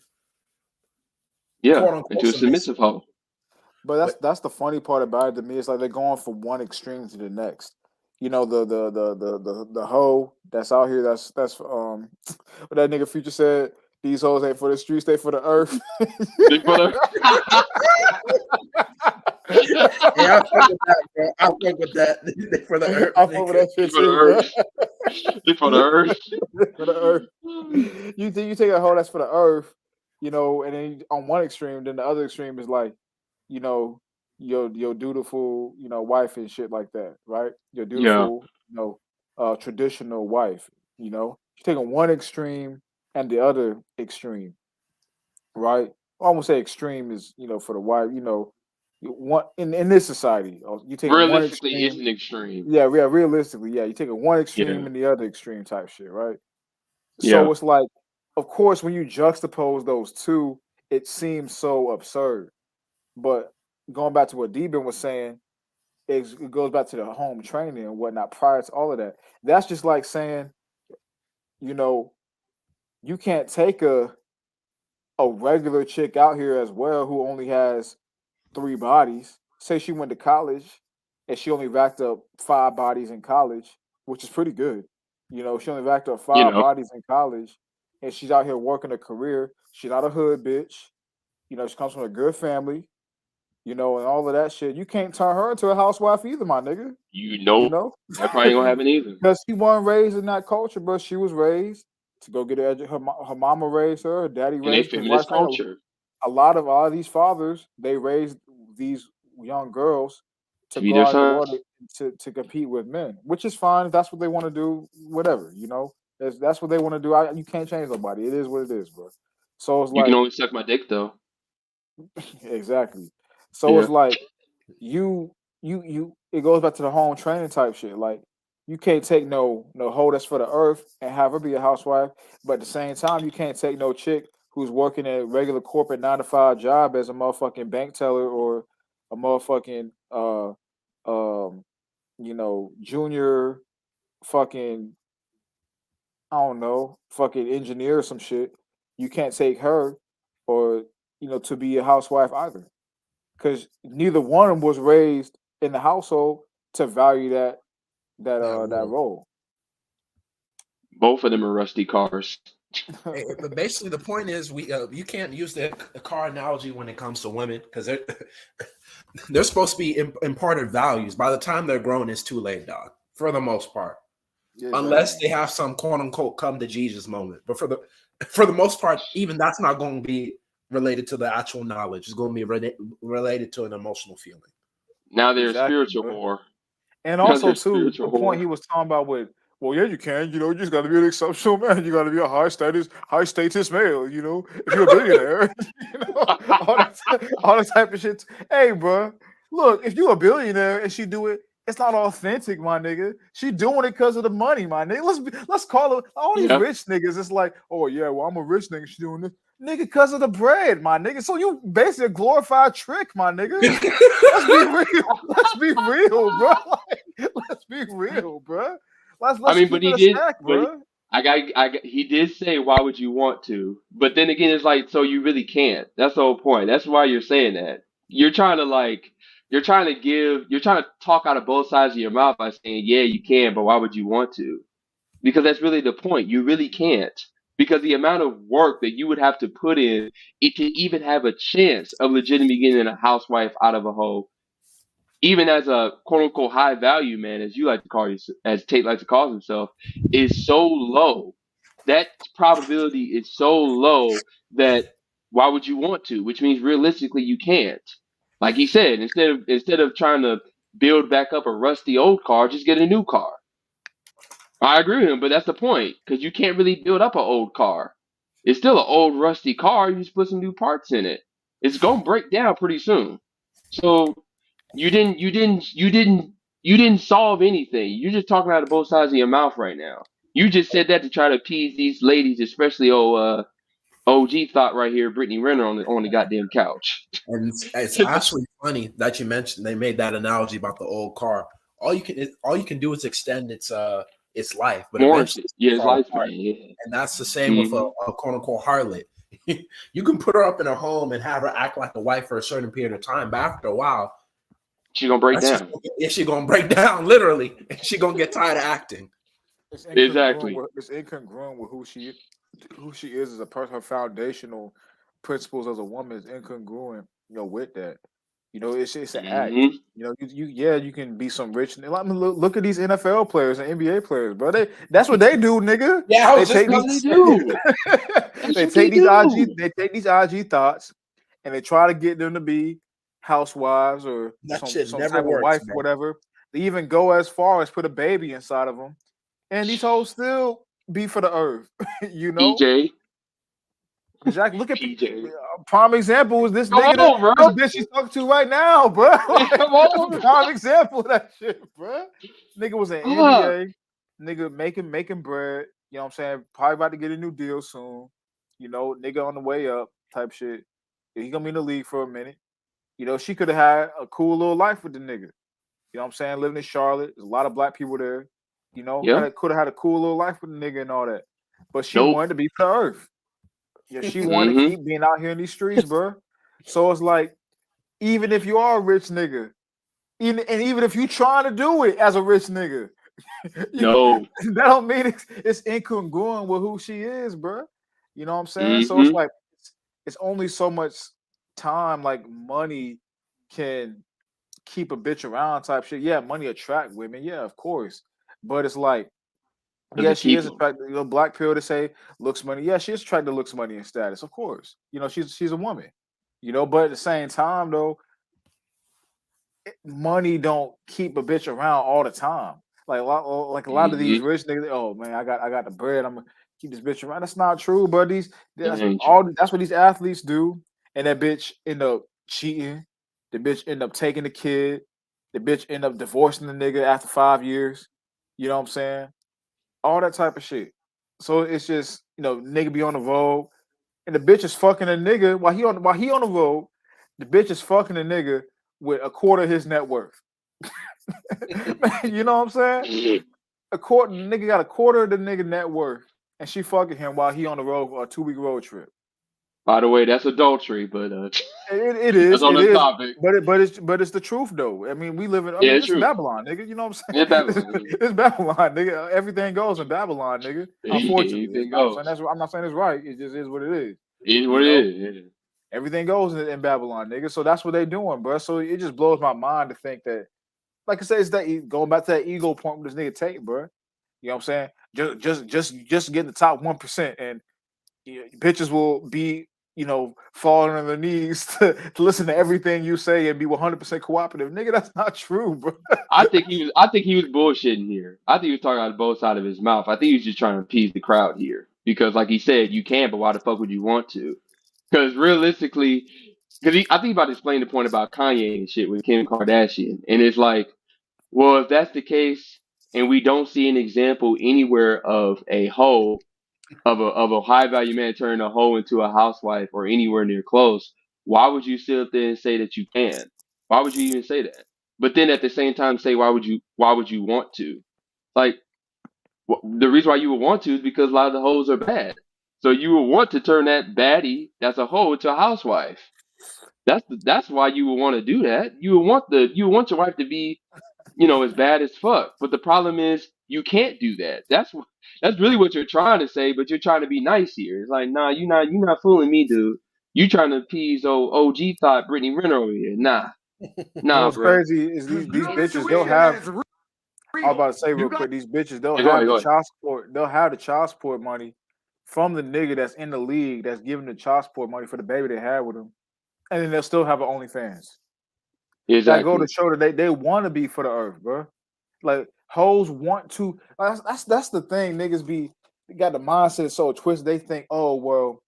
Yeah, into a submissive hoe. But that's the funny part about it to me. It's like they're going from one extreme to the next. You know, the hoe that's out here. That's what that nigga Future said. These hoes ain't for the streets, they for the earth. They for the Yeah, I'll fuck with that, bro. They for the earth. I fuck with that shit too, bro. They for the earth. For the earth. You take a hoe that's for the earth, and then on one extreme, then the other extreme is like, your dutiful, wife and shit like that, right? Your dutiful, traditional wife. You're taking one extreme and the other extreme, right? I won't say extreme is, for the wife, one in this society, you take one Realistically, extreme. it's an extreme. Yeah, realistically, yeah, you take one extreme and the other extreme type shit, right? So it's like, of course, when you juxtapose those two, it seems so absurd. But going back to what Deben was saying, it goes back to the home training and whatnot. Prior to all of that, that's just like saying, you can't take a regular chick out here as well who only has 3 bodies. Say she went to college and she only racked up 5 bodies in college, which is pretty good. She only racked up 5 bodies in college, and she's out here working a career. She's not a hood bitch. She comes from a good family. And all of that shit. You can't turn her into a housewife either, my nigga. That probably ain't gonna happen either. Because she wasn't raised in that culture, but she was raised to go get her mama raised her daddy raised her. Feminist culture. A lot of these fathers, they raised these young girls to be go their out in the world sons. to compete with men, which is fine. If that's what they want to do, whatever, that's what they want to do. You can't change nobody. It is what it is, bro. So it's You like, can only suck my dick though. Exactly. So it's like it goes back to the home training type shit. Like, you can't take no hoe that's for the earth and have her be a housewife, but at the same time, you can't take no chick who's working a regular corporate 9-to-5 job as a motherfucking bank teller or a motherfucking junior fucking, I don't know, fucking engineer or some shit. You can't take her or to be a housewife either, because neither one of them was raised in the household to value that role. Both of them are rusty cars. But basically, the point is, you can't use the car analogy when it comes to women, because they're supposed to be imparted values. By the time they're grown, it's too late, dog. For the most part, unless they have some quote unquote come to Jesus moment. But for the most part, even that's not going to be related to the actual knowledge. It's going to be related to an emotional feeling. Now they're spiritual whore. And Now also they're too, spiritual the point whole. he was talking about with, well, yeah, you can. You know, you just got to be an exceptional man. You got to be a high status male. You know, if you're a billionaire, you know, all that type of shit. Hey, bro, look, if you're a billionaire and she do it, it's not authentic, my nigga. She doing it because of the money, my nigga. Let's call it all these Yeah. rich niggas. It's like, oh yeah, well, I'm a rich nigga. She doing this, nigga, because of the bread, my nigga. So you basically a glorified trick, my nigga. Let's be real. Let's be real, bro. Like, let's be real, bro. Let's I mean, but keep he it a did. stack, But bro. he did say, "Why would you want to?" But then again, it's like, so you really can't. That's the whole point. That's why you're saying that. You're trying to talk out of both sides of your mouth by saying, "Yeah, you can," but why would you want to? Because that's really the point. You really can't. Because the amount of work that you would have to put in it to even have a chance of legitimately getting a housewife out of a hoe, even as a quote unquote high value man, as you like to call yourself, as Tate likes to call himself, is so low. That probability is so low that why would you want to? Which means realistically you can't. Like he said, instead of trying to build back up a rusty old car, just get a new car. I agree with him, but that's the point because you can't really build up an old car. It's still an old rusty car. You just put some new parts in it. It's gonna break down pretty soon. So you didn't solve anything. You're just talking out of both sides of your mouth right now. You just said that to try to appease these ladies, especially OG thought right here, Brittany Renner on the goddamn couch. And it's actually funny that you mentioned they made that analogy about the old car. All you can do is extend its life, but eventually his fall lifespan, apart. yeah. And that's the same with a quote unquote harlot. You can put her up in a home and have her act like a wife for a certain period of time, but after a while, she's gonna break down. She's gonna break down, literally. She's gonna get tired of acting. It's Exactly. incongruent with who she is as a person. Her foundational principles as a woman is incongruent, you know, with that. You know, it's an act. You know, you can be some rich. I mean, look at these NFL players and NBA players, bro. That's what they do, nigga. Yeah, I was they just take gonna these, say. they take these IG thoughts, and they try to get them to be housewives or That some shit never type of works, wife, bro. whatever. They even go as far as put a baby inside of them, and these hoes still be for the earth. You know. PJ. Exactly. Look at PJ. prime example is this Come nigga on, bro. this bitch she's talking to right now, bro. Like, Come on. that's a prime example of that shit, bro. Nigga was in NBA, nigga making bread. You know what I'm saying? Probably about to get a new deal soon. You know, nigga on the way up type shit. He gonna be in the league for a minute. You know, she could have had a cool little life with the nigga. You know what I'm saying? Living in Charlotte, there's a lot of black people there. You know, could have had a cool little life with the nigga and all that. But she wanted to be for the earth. Yeah, she wanted to keep being out here in these streets, bro. So it's like, even if you are a rich nigga, even if you trying to do it as a rich nigga, no, that don't mean it's incongruent with who she is, bro. You know what I'm saying? So it's like it's only so much time like money can keep a bitch around type shit. Yeah, money attract women, yeah, of course, but it's like. Yeah, she is attracted. You know, black pill to say looks, money. Yeah, she is attracted to looks, money, and status. Of course, you know she's a woman. You know, but at the same time though, money don't keep a bitch around all the time. Like a lot of these rich niggas. Oh man, I got the bread. I'm gonna keep this bitch around. That's not true, but that's what these athletes do. And that bitch end up cheating. The bitch end up taking the kid. The bitch end up divorcing the nigga after 5 years. You know what I'm saying? All that type of shit. So it's just, you know, nigga be on the road and the bitch is fucking a nigga while he on the road, the bitch is fucking a nigga with a quarter of his net worth. You know what I'm saying? Nigga got a quarter of the nigga net worth and she fucking him while he on the road for a 2-week road trip. By the way, that's adultery, but it is. That's on It the is. topic. But it's the truth though. I mean, we live in. It's true. Babylon, nigga. You know what I'm saying? It's Babylon. It's Babylon, nigga. Everything goes in Babylon, nigga. Unfortunately, Anything goes. I'm not saying it's right. It just is what it is. It is what it is. Everything goes in Babylon, nigga. So that's what they doing, bro. So it just blows my mind to think that, like I said, it's that going back to that ego point with this nigga Tate, bro. You know what I'm saying? Just get in the top 1%, and bitches will be, falling on their knees to listen to everything you say and be 100% cooperative. Nigga, that's not true, bro. I think he was bullshitting here. I think he was talking out of both sides of his mouth. I think he was just trying to appease the crowd here because, like he said, you can, but why the fuck would you want to? Because realistically, I think he about to explain the point about Kanye and shit with Kim Kardashian, and it's like, well, if that's the case, and we don't see an example anywhere of a hoe of a high value man turning a hoe into a housewife or anywhere near close, why would you sit up there and say that you can? Why would you even say that? But then at the same time say why would you want to? Like the reason why you would want to is because a lot of the hoes are bad. So you would want to turn that baddie that's a hoe into a housewife. That's why you would want to do that. You would want your wife to be, as bad as fuck. But the problem is you can't do that. That's really what you're trying to say, but you're trying to be nice here. It's like, nah, you're not fooling me, dude. You trying to appease old OG thought Brittany Renner over here. Nah, What's bro. crazy is these bitches, they'll have. I was about to say real quick, these bitches, they'll Yeah, go have ahead, the go ahead. child support. They'll have the child support money from the nigga that's in the league that's giving the child support money for the baby they had with him, and then they'll still have an OnlyFans. That go to Exactly. show that they want to be for the earth, bro. Like hoes want to. That's the thing. Niggas they got the mindset so twisted. They think, oh well,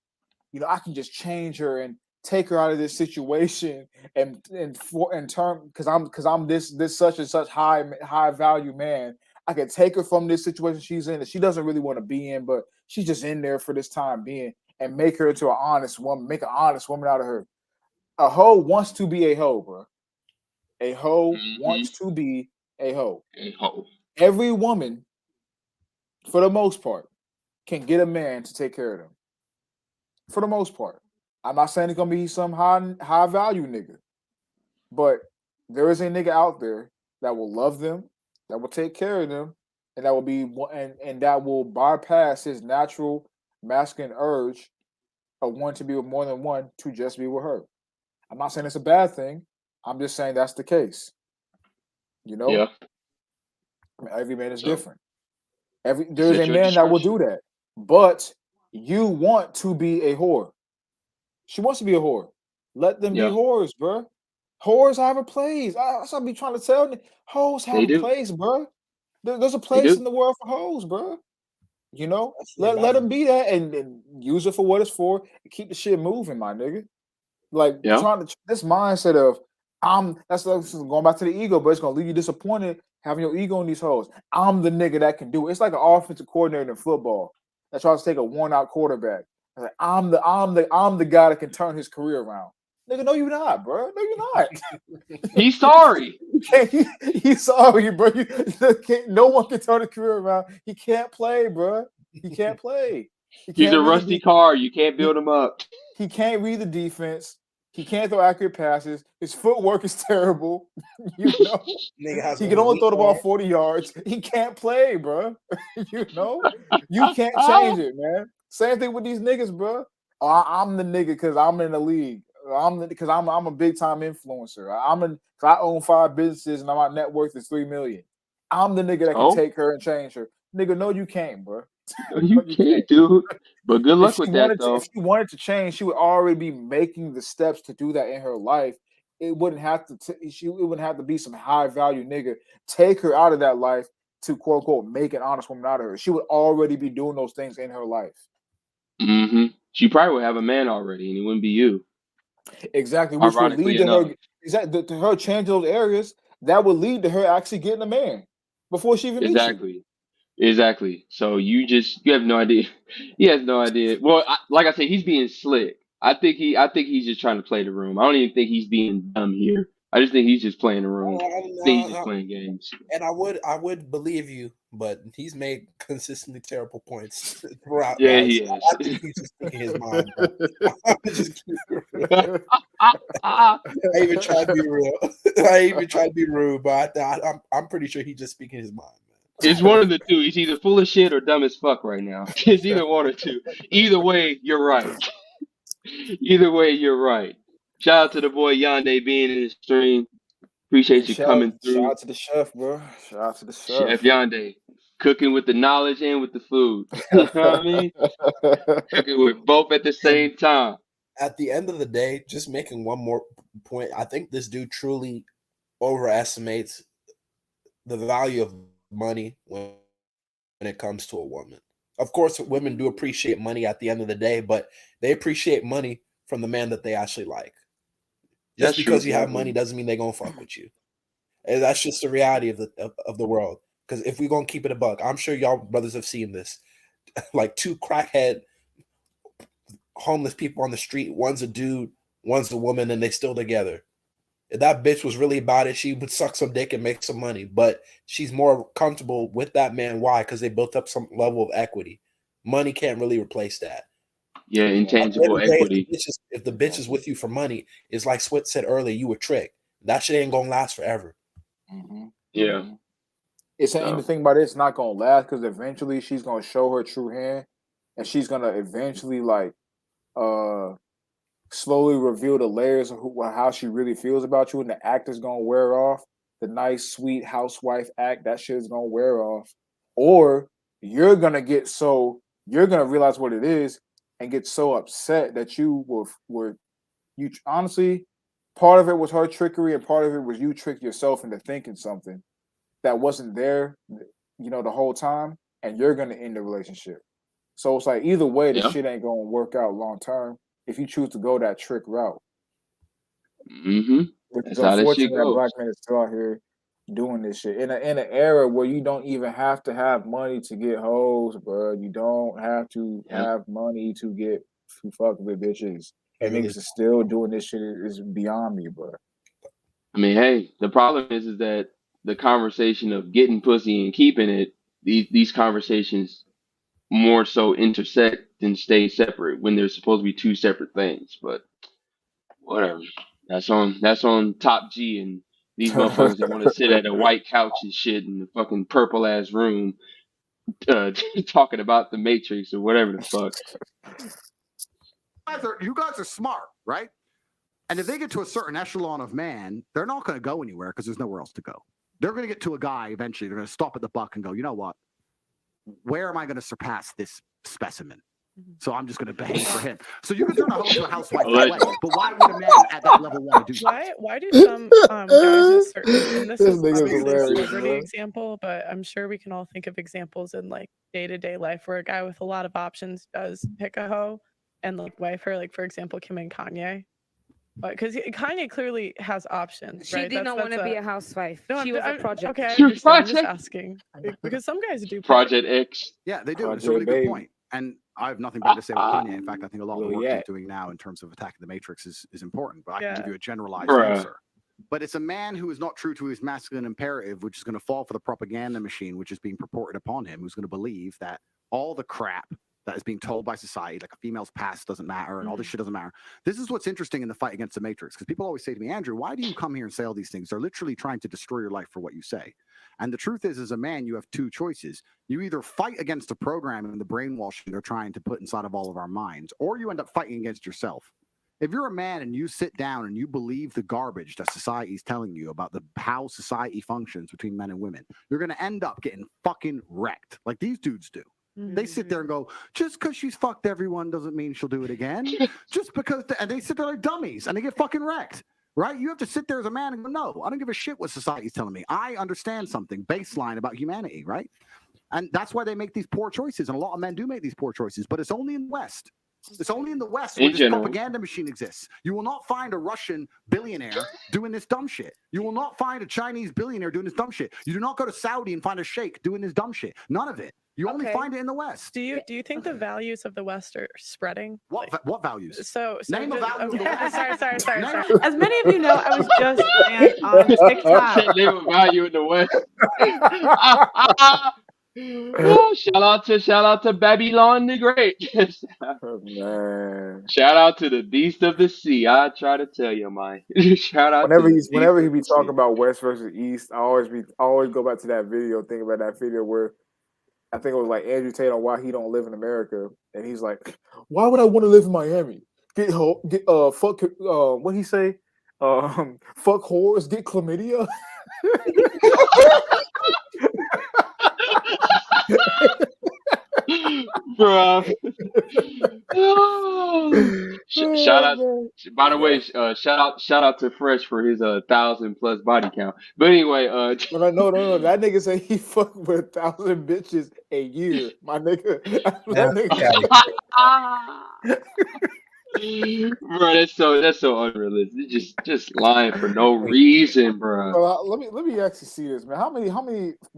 I can just change her and take her out of this situation and for in term because I'm this such and such high value man. I can take her from this situation she's in that she doesn't really want to be in, but she's just in there for this time being and make her into an honest woman, make an honest woman out of her. A hoe wants to be a hoe, bro. A hoe wants to be a hoe. A hoe. Every woman, for the most part, can get a man to take care of them. For the most part. I'm not saying it's gonna be some high value nigga, but there is a nigga out there that will love them, that will take care of them, and that will be and that will bypass his natural masculine urge of wanting to be with more than one to just be with her. I'm not saying it's a bad thing. I'm just saying that's the case. Yeah. Every man is So different. There's it's a at your man that will discretion. do that, but you want to be a whore. She wants to be a whore. Let them be Yeah, whores, bro. Whores have a place. That's what I be trying to tell you. Hoes have they a do. place, bro. There's a They place do. in the world for hoes, bro. Especially in Let my them be that and use it for what it's for and keep the shit moving, my nigga. Like Yeah. trying to this mindset of that's going back to the ego, but it's gonna leave you disappointed having your ego in these hoes. I'm the nigga that can do it. It's like an offensive coordinator in football that tries to take a one-out quarterback. It's like I'm the guy that can turn his career around. Nigga, no, you're not, bro. No, you're not. He's sorry. He's sorry, bro. No one can turn a career around. He can't play, bro. He can't play. He He's can't a read rusty car. You can't build him up. he can't read the defense. He can't throw accurate passes. His footwork is terrible. Nigga has He one can only weak throw the ball arm. 40 yards. He can't play, bro. You can't change it, man. Same thing with these niggas, bro. I'm the nigga because I'm in the league. Because I'm a big time influencer. I own 5 businesses and my net worth is 3 million. I'm the nigga that can Oh, take her and change her. Nigga, no, you can't, bro. no, you You can't. can't, dude. But good luck with that, If though. she wanted to change, she would already be making the steps to do that in her life. It wouldn't have to. It wouldn't have to be some high value nigga take her out of that life to quote unquote make an honest woman out of her. She would already be doing those things in her life. Mm-hmm. She probably would have a man already, and it wouldn't be you. Exactly, which would lead Ironically to enough. her. To her change those areas. That would lead to her actually getting a man before she even meets you. Exactly. So you have no idea. He has no idea. Well, like I said, he's being slick. I think he's just trying to play the room. I don't even think he's being dumb here. I just think he's just playing the room. I think he's just playing games. And I would believe you, but he's made consistently terrible points throughout Yeah, life. he So is. I think he's just speaking his mind, bro. I'm just keep it real. I even try to be real. I even try to be rude, but I'm pretty sure he's just speaking his mind. It's one of the two. He's either full of shit or dumb as fuck right now. It's either one or two. Either way, you're right. Either way, you're right. Shout out to the boy Yonde being in the stream. Appreciate And you shout coming through. out to the chef, bro. Shout out to the Chef chef. Yonde. Cooking with the knowledge and with the food. You know what I mean? Cooking with both at the same time. At the end of the day, just making one more point, I think this dude truly overestimates the value of money when it comes to a woman. Of course, women do appreciate money at the end of the day, but they appreciate money from the man that they actually like. Just That's because true. you have money doesn't mean they're gonna fuck with you. And that's just the reality of the world. Because if we're gonna keep it a buck, I'm sure y'all brothers have seen this. Like two crackhead homeless people on the street. One's a dude, one's a woman, and they still together. If that bitch was really about it, she would suck some dick and make some money. But she's more comfortable with that man. Why? Because they built up some level of equity. Money can't really replace that. Yeah, intangible equity. If the bitch is with you for money, it's like Swit said earlier, you were tricked. That shit ain't gonna last forever. Yeah. And the thing about it's not gonna last because eventually she's gonna show her true hand, and she's gonna eventually slowly reveal the layers of how she really feels about you, and the act is gonna wear off. The nice, sweet housewife act, that shit is gonna wear off. Or you're gonna realize what it is and get so upset that you honestly, part of it was her trickery and part of it was you tricked yourself into thinking something that wasn't there, the whole time, and you're gonna end the relationship. So it's like either way, the shit ain't gonna work out long term if you choose to go that trick route. Which is That's how that shit unfortunate that goes. black men is still out here doing this shit in an era where you don't even have to have money to get hoes, bro. You don't have to have money to fuck with bitches, and niggas is still doing this shit is beyond me, bro. I mean, hey, the problem is that the conversation of getting pussy and keeping it, these conversations more so intersect than stay separate when they're supposed to be two separate things. But whatever. That's on Top G and these motherfuckers that want to sit at a white couch and shit in the fucking purple ass room, talking about the Matrix or whatever the fuck. You guys are smart, right? And if they get to a certain echelon of man, they're not going to go anywhere because there's nowhere else to go. They're going to get to a guy eventually. They're going to stop at the buck and go, you know what? Where am I going to surpass this specimen? So I'm just going to behave for him. So you can turn a hoe to a housewife that way. But why would a man at that level want to do that? Why do some guys at certain, and this is nigga's obviously a hilarious, celebrity bro. example, but I'm sure we can all think of examples in like day-to-day life where a guy with a lot of options does pick a hoe and like wife her, like for example, Kim and Kanye. Because Kanye clearly has options, She right? did not want to be a housewife. No, She was a project. Okay, I understand. I'm just asking because some guys do. Project X. Yeah, they do. Project It's a really good Baby. point. And I have nothing bad to say about Kanye. In fact, I think a lot of the work he's doing now in terms of attacking the Matrix is important. But I can give you a generalized answer. But it's a man who is not true to his masculine imperative, which is going to fall for the propaganda machine, which is being purported upon him, who's going to believe that all the crap that is being told by society, like a female's past doesn't matter and all this shit doesn't matter. This is what's interesting in the fight against the Matrix, because people always say to me, Andrew, why do you come here and say all these things? They're literally trying to destroy your life for what you say. And the truth is, as a man, you have two choices. You either fight against the program and the brainwashing they're trying to put inside of all of our minds, or you end up fighting against yourself. If you're a man and you sit down and you believe the garbage that society is telling you about how society functions between men and women, you're going to end up getting fucking wrecked like these dudes do. They sit there and go, just because she's fucked everyone doesn't mean she'll do it again. Just because, and they sit there like dummies and they get fucking wrecked, right? You have to sit there as a man and go, no, I don't give a shit what society's telling me. I understand something baseline about humanity, right? And that's why they make these poor choices. And a lot of men do make these poor choices, but it's only in the West. It's only in the West where this propaganda machine exists. You will not find a Russian billionaire doing this dumb shit. You will not find a Chinese billionaire doing this dumb shit. You do not go to Saudi and find a sheikh doing this dumb shit. None of it. You only find it in the West. Do you think the values of the West are spreading? What values? So Name a value of the West. Sorry. As many of you know, I was just on TikTok. Name a value in the West. Oh, shout out to Babylon the Great. Man. Shout out to the beast of the sea. I try to tell you, man. Shout out to the beast Whenever he of be the talking sea. about West versus East, I always go back to that video, think about that video where I think it was like Andrew Tate on why he don't live in America, and he's like, "Why would I want to live in Miami? fuck what he say? Fuck whores, get chlamydia. Bro. Shout out. By the way, shout out to Fresh for his 1,000+ body count. But anyway, No. That nigga say he fuck with 1,000 bitches a year. My nigga. That nigga. Bro, that's so unrealistic. Just lying for no reason, bro. Well, let me actually see this, man. How many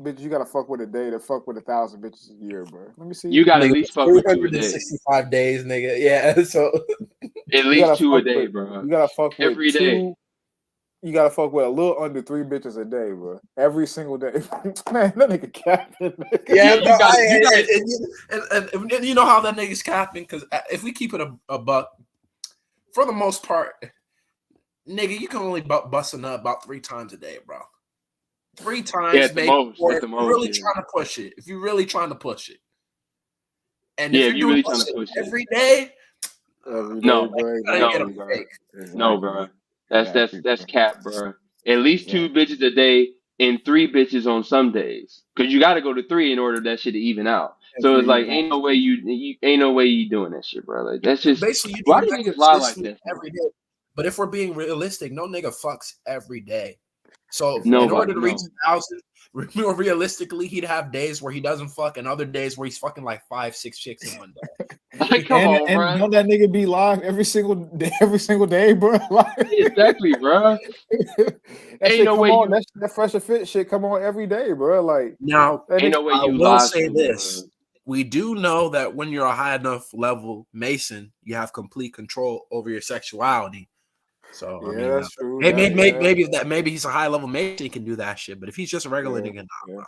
bitches you gotta fuck with a day to fuck with 1,000 bitches a year, bro? Let me see. You got at least fuck with 2 a day. 365 days, nigga. Yeah, so at least 2 a day, bro. You gotta fuck with every 2. Day. You gotta fuck with a little under 3 bitches a day, bro. Every single day. Man, that nigga capping. Yeah, and you know how that nigga's capping? Because if we keep it a buck, for the most part, nigga, you can only bust a nut about 3 times a day, bro. 3 times, yeah, at maybe. the most, really trying to push it. If you're really trying to push it, and yeah, if you're really doing trying to push it every day, no, bro. That's cap, bro. At least 2 bitches a day and 3 bitches on some days, because you got to go to 3 in order that shit to even out. So it's like ain't no way you doing that shit, bro. Like that's just basically why do niggas lie like that every day. But if we're being realistic, no nigga fucks every day. So in Nobody, order to reach 1,000, more realistically, he'd have days where he doesn't fuck and other days where he's fucking like 5-6 chicks in one day. Like, come on, bro. Don't that nigga be live every single day, bro? Like, exactly, bro. That ain't shit no come way on. you. That fresh and fit shit come on every day, bro. Like now, ain't no way you will live say this. We do know that when you're a high enough level Mason, you have complete control over your sexuality. So yeah, I mean, that's true. Maybe he's a high level Mason, he can do that shit. But if he's just a regular nigga, nah.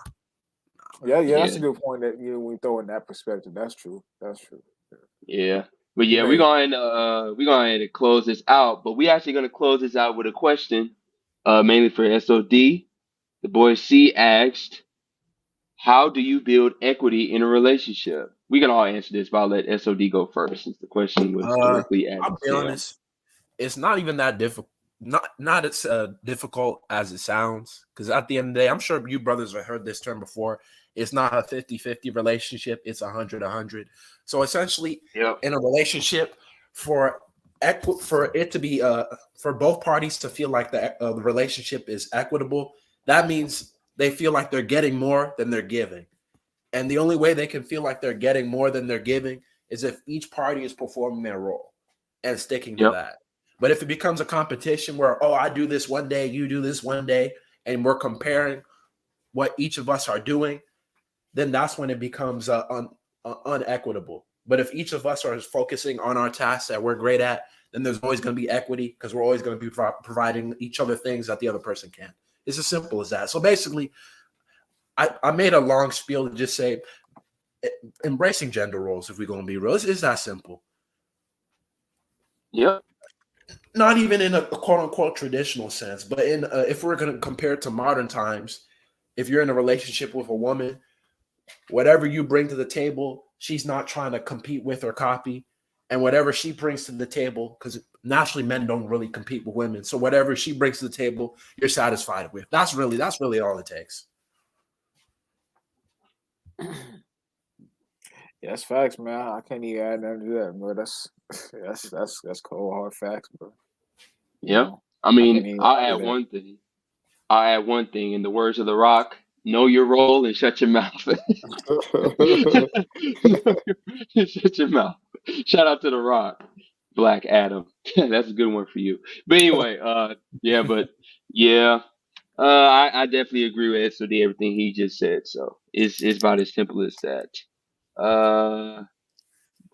Yeah, that's a good point. That we throw in that perspective. That's true. Yeah, but yeah, we're gonna close this out. But we actually gonna close this out with a question, mainly for SOD. The boy C asked, "How do you build equity in a relationship?" We can all answer this, but I'll let SOD go first since the question was directly asked. I'll be honest, it's not even that difficult. Not as difficult as it sounds. Because at the end of the day, I'm sure you brothers have heard this term before. It's not a 50-50 relationship. It's 100-100. So essentially, in a relationship, for it to be for both parties to feel like the relationship is equitable, that means they feel like they're getting more than they're giving. And the only way they can feel like they're getting more than they're giving is if each party is performing their role and sticking to that. But if it becomes a competition where, I do this one day, you do this one day, and we're comparing what each of us are doing, then that's when it becomes unequitable. But if each of us are focusing on our tasks that we're great at, then there's always going to be equity because we're always going to be providing each other things that the other person can. It's as simple as that. So basically, I made a long spiel to just say embracing gender roles, if we're going to be real. It's that simple. Yep. Not even in a quote-unquote traditional sense, but in if we're going to compare it to modern times, if you're in a relationship with a woman, whatever you bring to the table, she's not trying to compete with or copy. And whatever she brings to the table, because naturally men don't really compete with women, so whatever she brings to the table, you're satisfied with. That's really all it takes. Yeah, that's facts, man. I can't even add nothing to that, bro. That's cold hard facts, bro. Yeah. I mean, I'll add one thing. In the words of The Rock, know your role and shut your mouth. Shut your mouth. Shout out to The Rock, Black Adam. That's a good one for you. But anyway, I definitely agree with SOD, everything he just said. So it's about as simple as that.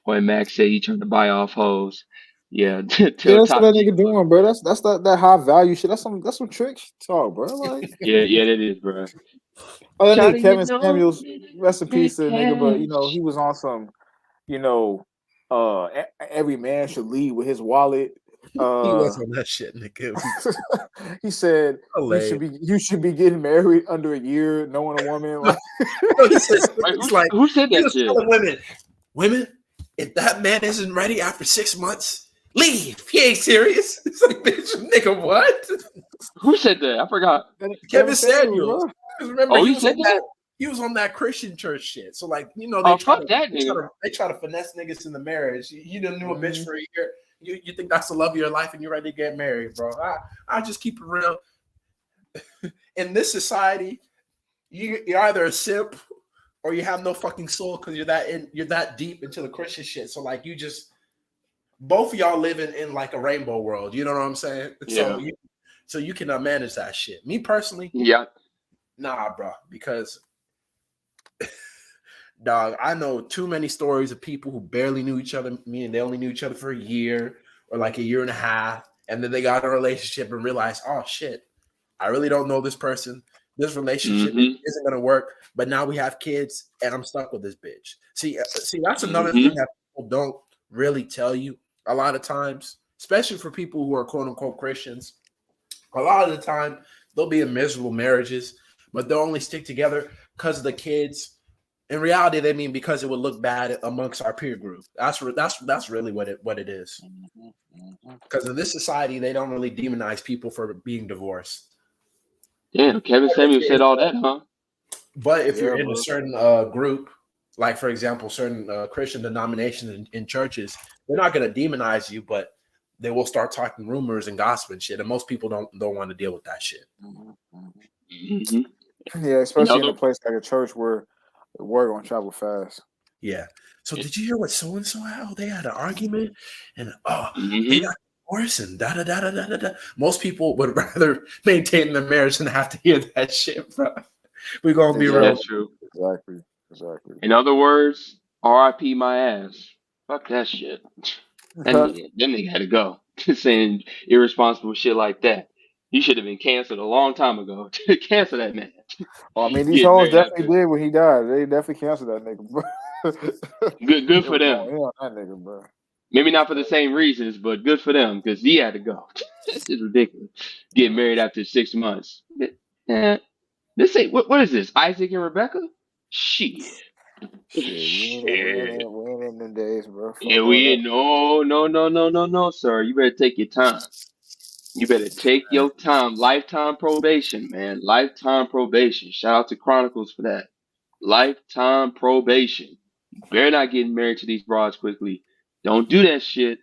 Boy, Max said he trying to buy off hoes. Yeah, that's what that nigga doing, bro. That's that high value shit. That's some trick talk, bro. Like yeah, that is, bro. Oh, that nigga Kevin Samuels, rest in peace to the nigga, but he was on some, every man should lead with his wallet. He was on that shit, nigga. He said you should be getting married under a year, knowing a woman. Like, who said that shit? Women, if that man isn't ready after 6 months, Leave. He ain't serious. It's like, bitch, nigga, what? Who said that? I forgot. Kevin Samuels. Because remember, Oh, he he was said on that? that. He was on that Christian church shit. So like, you know, Oh, fuck that nigga. they try to finesse niggas in the marriage. You done knew a bitch for a year. You think that's the love of your life and you're ready to get married, bro. I just keep it real. In this society, you're either a simp or you have no fucking soul because you're that deep into the Christian shit. So like, you just both of y'all living in like a rainbow world. You know what I'm saying? Yeah. So you cannot manage that shit. Me personally, yeah, nah, bro, because dog, I know too many stories of people who barely knew each other, meaning they only knew each other for a year or like a year and a half, and then they got in a relationship and realized, oh shit, I really don't know this person. This relationship isn't gonna work. But now we have kids, and I'm stuck with this bitch. See, that's another thing that people don't really tell you a lot of times, especially for people who are quote unquote Christians. A lot of the time, they'll be in miserable marriages, but they'll only stick together because of the kids. In reality, they mean because it would look bad amongst our peer group. That's really what it is. Because in this society, they don't really demonize people for being divorced. Damn, Kevin Samuels said all that, huh? But if you're in a certain group, like for example, certain Christian denominations in churches, they're not going to demonize you, but they will start talking rumors and gossip and shit. And most people don't want to deal with that shit. Yeah, especially in a place like a church where the word gonna travel fast. Yeah. So did you hear what so and so had? Oh, they had an argument, and they got divorced, and da da da da da da. Most people would rather maintain their marriage than have to hear that shit, bro. We're gonna be real. That's true. Exactly. In other words, R.I.P. my ass. Fuck that shit. That nigga had to go. Saying irresponsible shit like that. He should have been canceled a long time ago. Cancel that man. Well, I mean, these Getting hoes married definitely after. did when he died. They definitely canceled that nigga, bro. Good for them. Yeah, that nigga, bro. Maybe not for the same reasons, but good for them because he had to go. It's ridiculous. Getting married after 6 months. This ain't what is this? Isaac and Rebecca? Shit. We ain't in them days, bro. Fuck Yeah, all that. no, sir. You better take your time. You better take your time. Lifetime probation, man. Lifetime probation. Shout out to Chronicles for that. Lifetime probation. You better not get married to these broads quickly. Don't do that shit.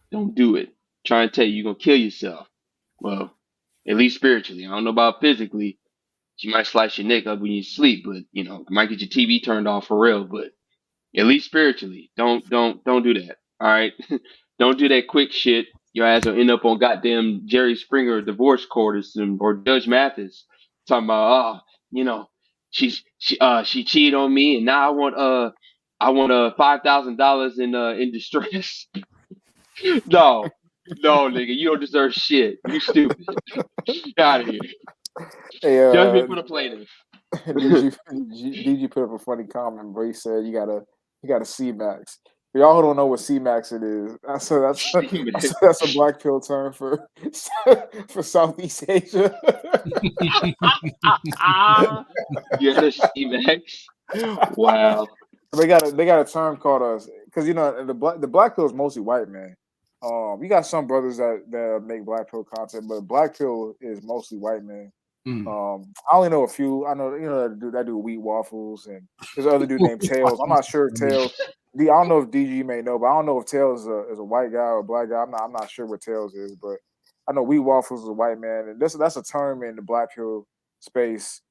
Don't do it. Trying to tell you, you're gonna kill yourself. Well, at least spiritually. I don't know about physically. You might slice your neck up when you sleep, but you might get your TV turned off for real, but at least spiritually. Don't do that. All right. Don't do that quick shit. Your ass will end up on goddamn Jerry Springer divorce court or Judge Mathis talking about she cheated on me and now I want $5,000 in distress. No, nigga, you don't deserve shit. You stupid. Get out of here. Hey, Judgment for the plaintiff. DG put up a funny comment, bro. He said you gotta C-Max. For y'all who don't know what C-Max it is, so that's a black pill term for Southeast Asia. You had a C-Max? Wow. They got a term called because the black pill is mostly white, man. You got some brothers that make black pill content, but black pill is mostly white, man. I only know a few. I know that do wheat waffles, and there's another dude named Tails. I'm not sure if Tails. I don't know if DG may know, but I don't know if Tails is a white guy or a black guy. I'm not sure what Tails is, but I know wheat waffles is a white man, and that's a term in the black pill space.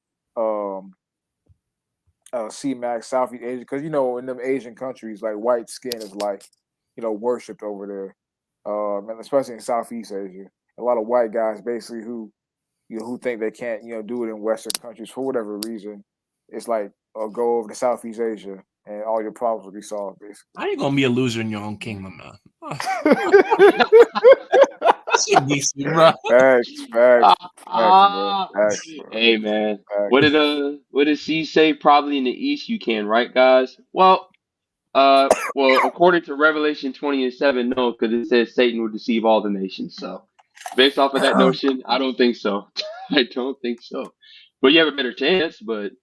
C-Max, Southeast Asia, because in them Asian countries, like white skin is like worshipped over there, and especially in Southeast Asia, a lot of white guys basically who think they can't do it in Western countries for whatever reason. It's like go over to Southeast Asia and all your problems will be solved. Basically, How you gonna be a loser in your own kingdom, man? Decent, bro. Facts, bro. Hey man, what did C say? Probably in the East you can, right, guys? Well, according to Revelation 20:7, no, because it says Satan will deceive all the nations. So, based off of that notion, I don't think so. I don't think so. But you have a better chance. But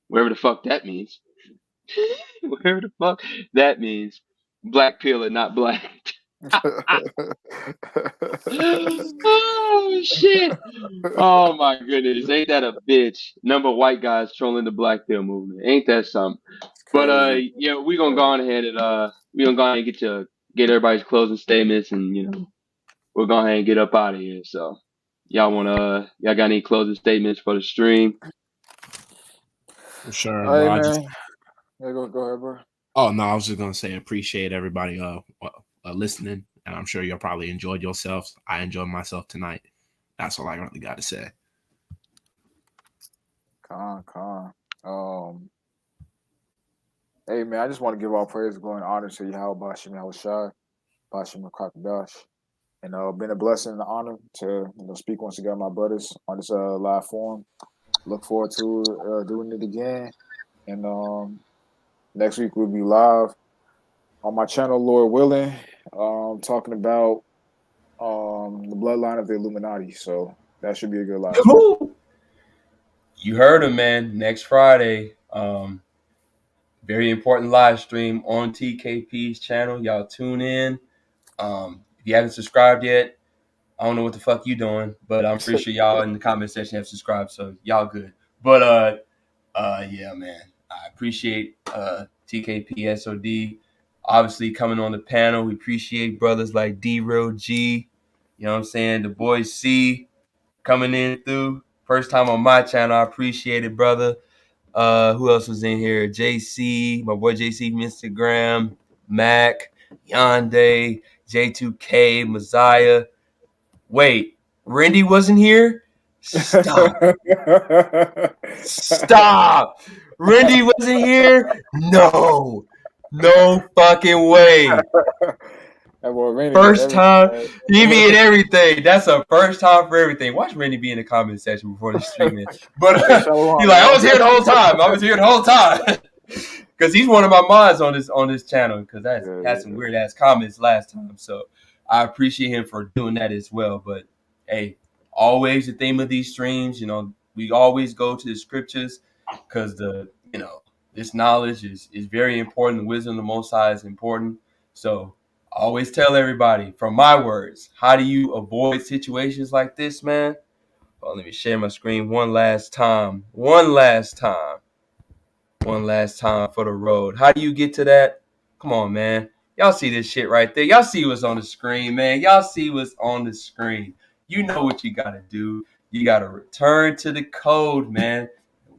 whatever the fuck that means, whatever the fuck that means, black pill and not black. Oh shit! Oh my goodness, ain't that a bitch? Number of white guys trolling the black pill movement. Ain't that something? But yeah, we gonna go on ahead and get everybody's closing statements, and we're going ahead and get up out of here. So y'all got any closing statements for the stream? For sure, All bro. right, man. Yeah, go ahead, bro. Oh no, I was just gonna say appreciate everybody listening, and I'm sure y'all probably enjoyed yourselves. I enjoyed myself tonight. That's all I really got to say. Con. Hey man, I just want to give all praise, glory, and honor to Yahweh Bashim Yahushai, Bashim Kakadash. And been a blessing and an honor to speak once again, my brothers, on this live forum. Look forward to doing it again. And next week we'll be live on my channel, Lord willing, talking about the bloodline of the Illuminati. So that should be a good live stream. You heard him, man. Next Friday. Very important live stream on TKP's channel. Y'all tune in. If you haven't subscribed yet, I don't know what the fuck you doing, but I'm pretty sure y'all in the comment section have subscribed, so y'all good. But yeah, man, I appreciate TKP SOD obviously coming on the panel. We appreciate brothers like D-Real G, you know what I'm saying? The boy C coming in through. First time on my channel. I appreciate it, brother. Who else was in here? JC, my boy JC from Instagram, Mac, Yonde, J2K, Messiah. Wait, Randy wasn't here? Stop. Stop. Randy wasn't here? No. No fucking way. First time. He be in everything. That's a first time for everything. Watch Randy be in the comment section before the stream in. But he's like, I was here the whole time. Because he's one of my mods on this channel. Because I had some weird ass comments last time. So I appreciate him for doing that as well. But hey, always the theme of these streams, we always go to the scriptures because this knowledge is very important. The wisdom of the Most High is important. So I always tell everybody, from my words, how do you avoid situations like this, man? Well, let me share my screen one last time for the road. How do you get to that? Come on, man. Y'all see this shit right there. Y'all see what's on the screen, man. Y'all see what's on the screen. You know what you got to do. You got to return to the code, man.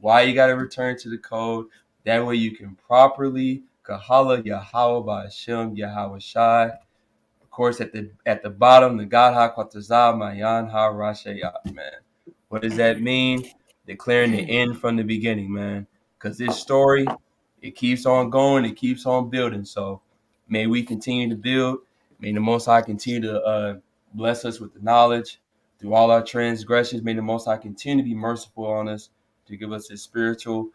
Why you got to return to the code? That way you can properly Kahala Yahweh Ba'Shem Yahweh Shai. Of course, at the bottom, the God HaKwatazah Mayan HaRashayat, man. What does that mean? Declaring the end from the beginning, man. Because this story, it keeps on going, it keeps on building. So may we continue to build. May the Most High continue to bless us with the knowledge through all our transgressions. May the Most High continue to be merciful on us, to give us his spiritual,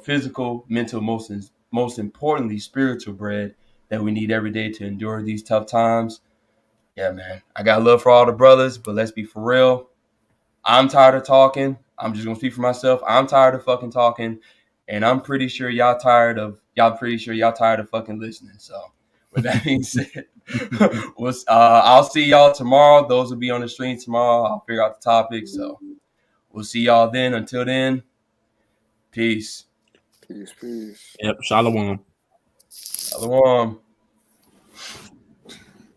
physical, mental, most importantly, spiritual bread that we need every day to endure these tough times. Yeah, man. I got love for all the brothers, but let's be for real. I'm tired of talking. I'm just gonna speak for myself. I'm tired of fucking talking, and I'm pretty sure y'all tired of fucking listening. So, with that being said, I'll see y'all tomorrow. Those will be on the stream tomorrow. I'll figure out the topic. So, we'll see y'all then. Until then, peace. Peace. Yep. Shalom. Shalom.